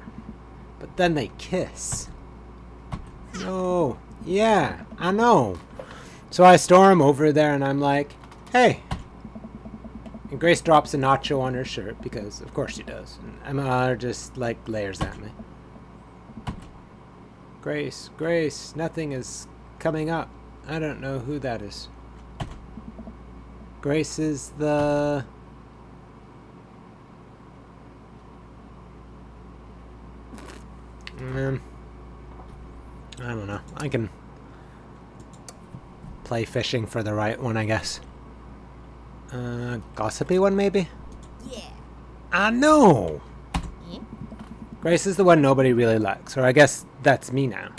But then they kiss. No. Yeah, I know. So I storm over there and I'm like, hey. And Grace drops a nacho on her shirt because, of course, she does. And Emma just, like, layers at me. Grace, Grace, nothing is coming up. I don't know who that is. Grace is the... I don't know. I can play fishing for the right one, I guess. Gossipy one, maybe? Yeah. I know! Yeah. Grace is the one nobody really likes, or I guess that's me now.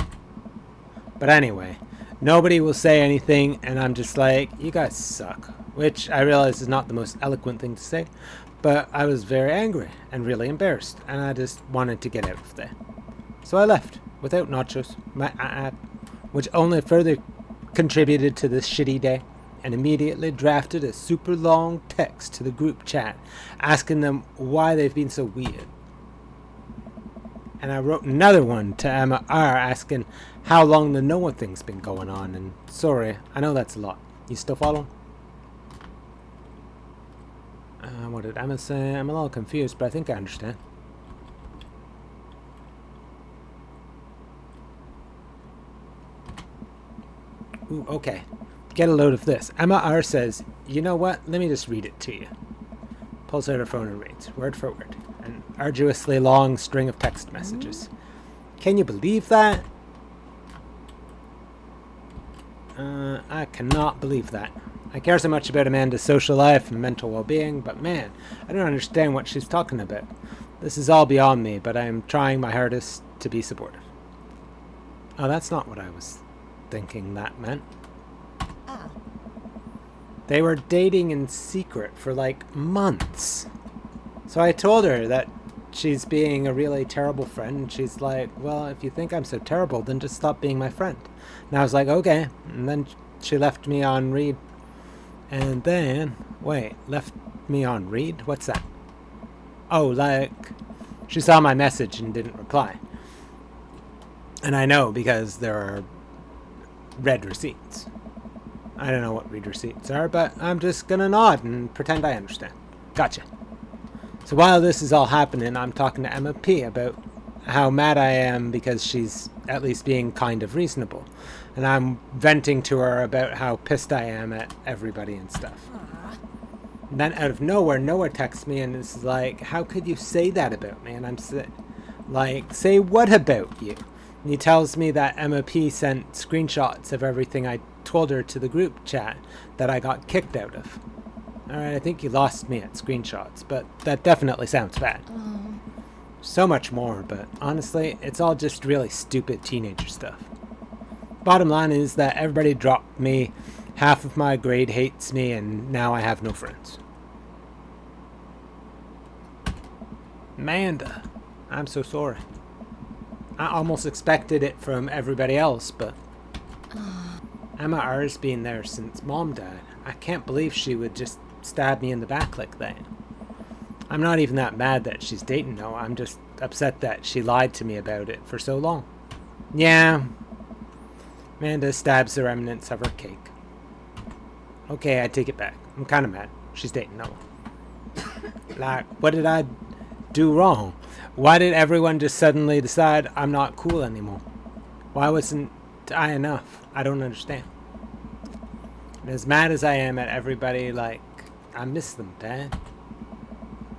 But anyway, nobody will say anything, and I'm just like, you guys suck. Which I realize is not the most eloquent thing to say, but I was very angry and really embarrassed, and I just wanted to get out of there. So I left, without nachos, which only further contributed to this shitty day, and immediately drafted a super long text to the group chat, asking them why they've been so weird. And I wrote another one to Emma R. asking how long the Noah thing's been going on, and sorry, I know that's a lot. You still follow? What did Emma say? I'm a little confused, but I think I understand. Ooh, okay. Get a load of this. Emma R. says, you know what? Let me just read it to you. Pulls out her phone and reads, word for word, an arduously long string of text messages. Can you believe that? I cannot believe that. I care so much about Amanda's social life and mental well-being, but man, I don't understand what she's talking about. This is all beyond me, but I am trying my hardest to be supportive. Oh, that's not what I was thinking that meant. Ah. They were dating in secret for like months. So I told her that she's being a really terrible friend, and she's like, well, if you think I'm so terrible, then just stop being my friend. And I was like, okay. And then she left me on read. And then, wait, left me on read? What's that? Oh, like, she saw my message and didn't reply. And I know because there are read receipts. I don't know what read receipts are, but I'm just gonna nod and pretend I understand. Gotcha. So while this is all happening, I'm talking to Emma P about how mad I am because she's at least being kind of reasonable. And I'm venting to her about how pissed I am at everybody and stuff. And then out of nowhere, Noah texts me and is like, how could you say that about me? And I'm like, say what about you? And he tells me that Emma P sent screenshots of everything I told her to the group chat that I got kicked out of. Alright, I think you lost me at screenshots, but that definitely sounds bad. So much more, but honestly, it's all just really stupid teenager stuff. Bottom line is that everybody dropped me, half of my grade hates me, and now I have no friends. Amanda, I'm so sorry. I almost expected it from everybody else, but Emma R's been there since Mom died. I can't believe she would just stab me in the back like that. I'm not even that mad that she's dating Noah. I'm just upset that she lied to me about it for so long. Yeah. Amanda stabs the remnants of her cake. Okay, I take it back. I'm kind of mad. She's dating Noah. Like, what did I do wrong? Why did everyone just suddenly decide I'm not cool anymore? Why wasn't I enough? I don't understand. And as mad as I am at everybody, like, I miss them, Dad.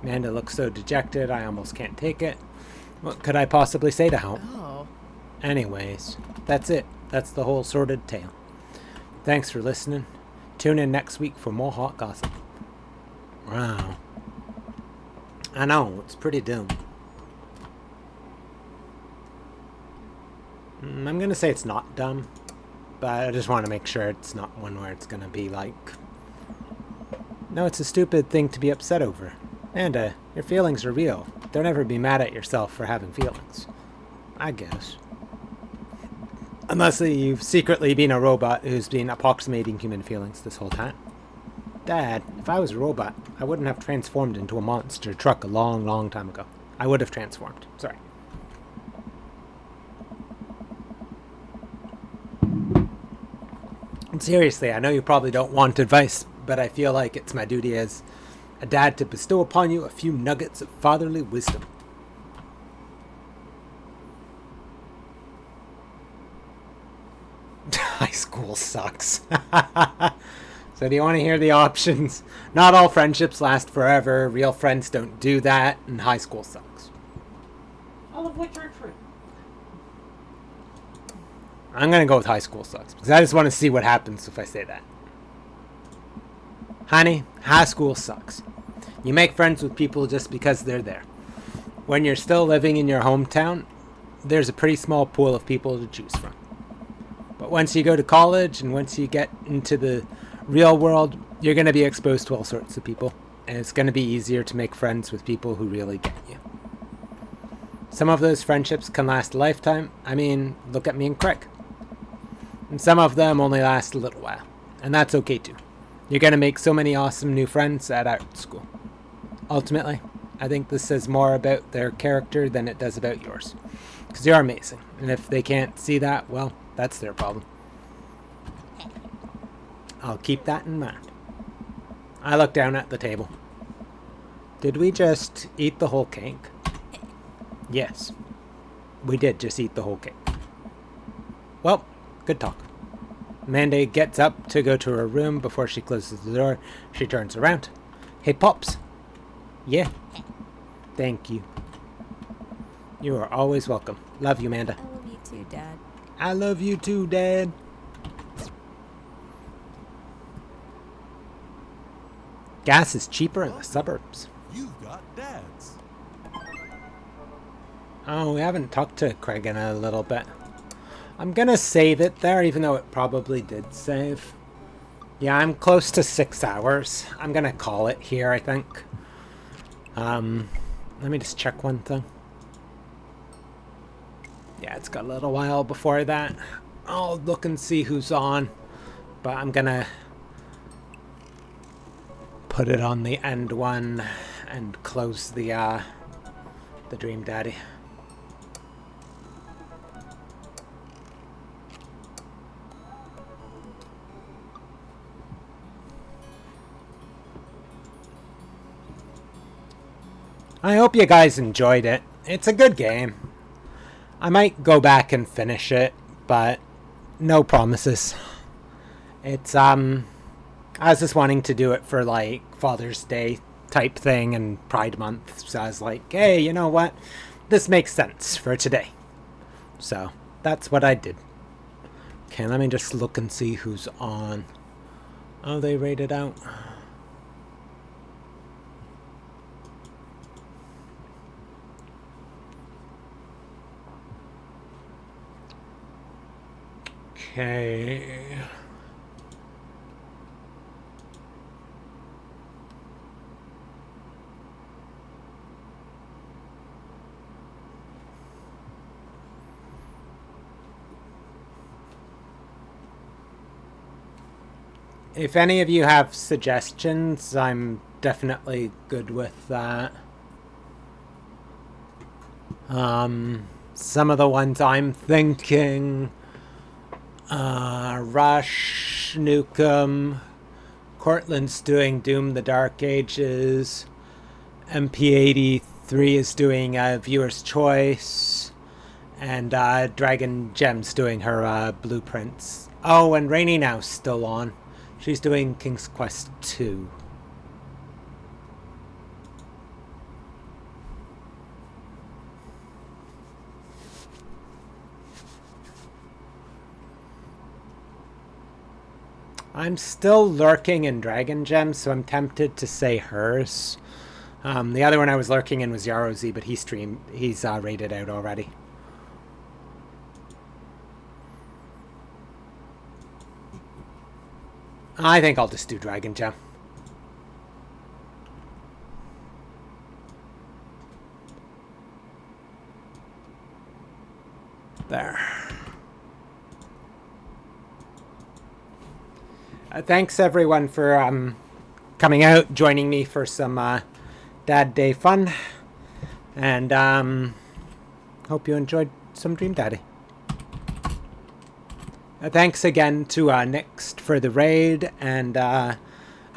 Amanda looks so dejected, I almost can't take it. What could I possibly say to help? Oh. Anyways, that's it. That's the whole sordid tale. Thanks for listening. Tune in next week for more hot gossip. Wow. I know, it's pretty dumb. I'm gonna say it's not dumb, but I just want to make sure it's not one where it's gonna be like... No, it's a stupid thing to be upset over. Amanda, your feelings are real. Don't ever be mad at yourself for having feelings. I guess. Unless you've secretly been a robot who's been approximating human feelings this whole time. Dad, if I was a robot, I wouldn't have transformed into a monster truck a long, long time ago. I would have transformed. Sorry. And seriously, I know you probably don't want advice, but I feel like it's my duty as a dad to bestow upon you a few nuggets of fatherly wisdom. High school sucks. So do you want to hear the options? Not all friendships last forever. Real friends don't do that. And high school sucks. All of which are true. I'm going to go with high school sucks. Because I just want to see what happens if I say that. Honey, high school sucks. You make friends with people just because they're there. When you're still living in your hometown, there's a pretty small pool of people to choose from. But once you go to college and once you get into the real world, you're going to be exposed to all sorts of people. And it's going to be easier to make friends with people who really get you. Some of those friendships can last a lifetime. I mean, look at me and Craig. And some of them only last a little while. And that's okay too. You're going to make so many awesome new friends at art school. Ultimately, I think this says more about their character than it does about yours. Because you're amazing. And if they can't see that, well, that's their problem. I'll keep that in mind. I look down at the table. Did we just eat the whole cake? Yes. We did just eat the whole cake. Well, good talk. Amanda gets up to go to her room. Before she closes the door, she turns around. Hey, Pops. Yeah. Thank you. You are always welcome. Love you, Amanda. I love you too, Dad. I love you too, Dad. Gas is cheaper in the suburbs. You've got dads. Oh, we haven't talked to Craig in a little bit. I'm gonna save it there, even though it probably did save. Yeah, I'm close to 6 hours. I'm gonna call it here, I think. Let me just check one thing. Yeah, it's got a little while before that. I'll look and see who's on. But I'm gonna put it on the end one and close the Dream Daddy. I hope you guys enjoyed it. It's a good game. I might go back and finish it, but no promises. It's, I was just wanting to do it for, like, Father's Day type thing and Pride Month, so I was like, hey, you know what? This makes sense for today. So, that's what I did. Okay, let me just look and see who's on. Oh, they rated out. Okay. If any of you have suggestions, I'm definitely good with that. Some of the ones I'm thinking... Rush, Nukem, Cortland's doing Doom the Dark Ages, MP83 is doing Viewer's Choice, and Dragon Gem's doing her Blueprints. Oh, and Rainy Now's still on. She's doing King's Quest 2. I'm still lurking in Dragon Gem, so I'm tempted to say hers. The other one I was lurking in was Yarrow Z, but he's rated out already. I think I'll just do Dragon Gem. There. Thanks everyone for coming out, joining me for some Dad Day fun, and hope you enjoyed some Dream Daddy. thanks again to Nix for the raid, and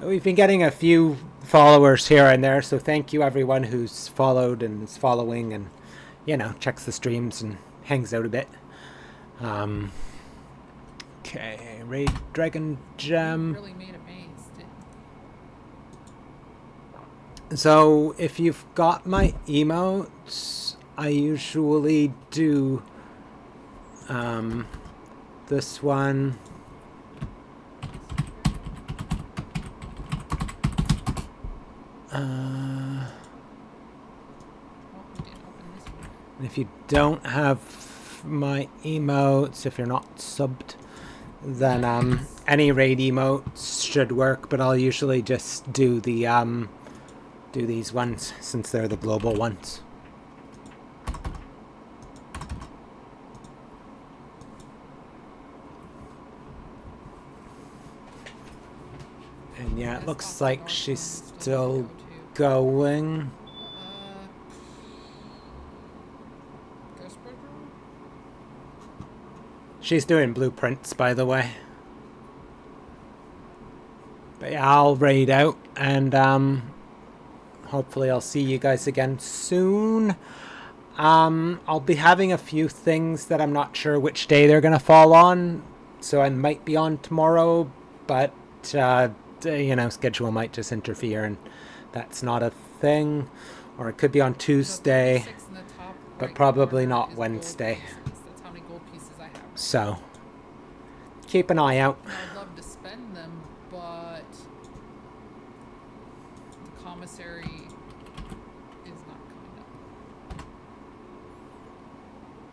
we've been getting a few followers here and there, so thank you everyone who's followed and is following and, you know, checks the streams and hangs out a bit. Okay, raid Dragon Gem. Really made a base. So if you've got my emotes, I usually do this one. And if you don't have my emotes, if you're not subbed, then any raid emotes should work, but I'll usually just do the do these ones since they're the global ones. And yeah, it looks like she's still going. She's doing blueprints, by the way. But yeah, I'll raid out, and hopefully I'll see you guys again soon. I'll be having a few things that I'm not sure which day they're gonna fall on, so I might be on tomorrow, but you know, schedule might just interfere, and that's not a thing. Or it could be on Tuesday, but probably not Wednesday. That's how many gold pieces I have. So keep an eye out. I'd love to spend them, but the commissary is not coming up.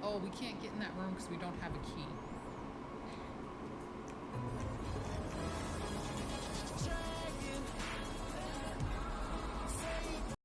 Oh, we can't get in that room because we don't have a key.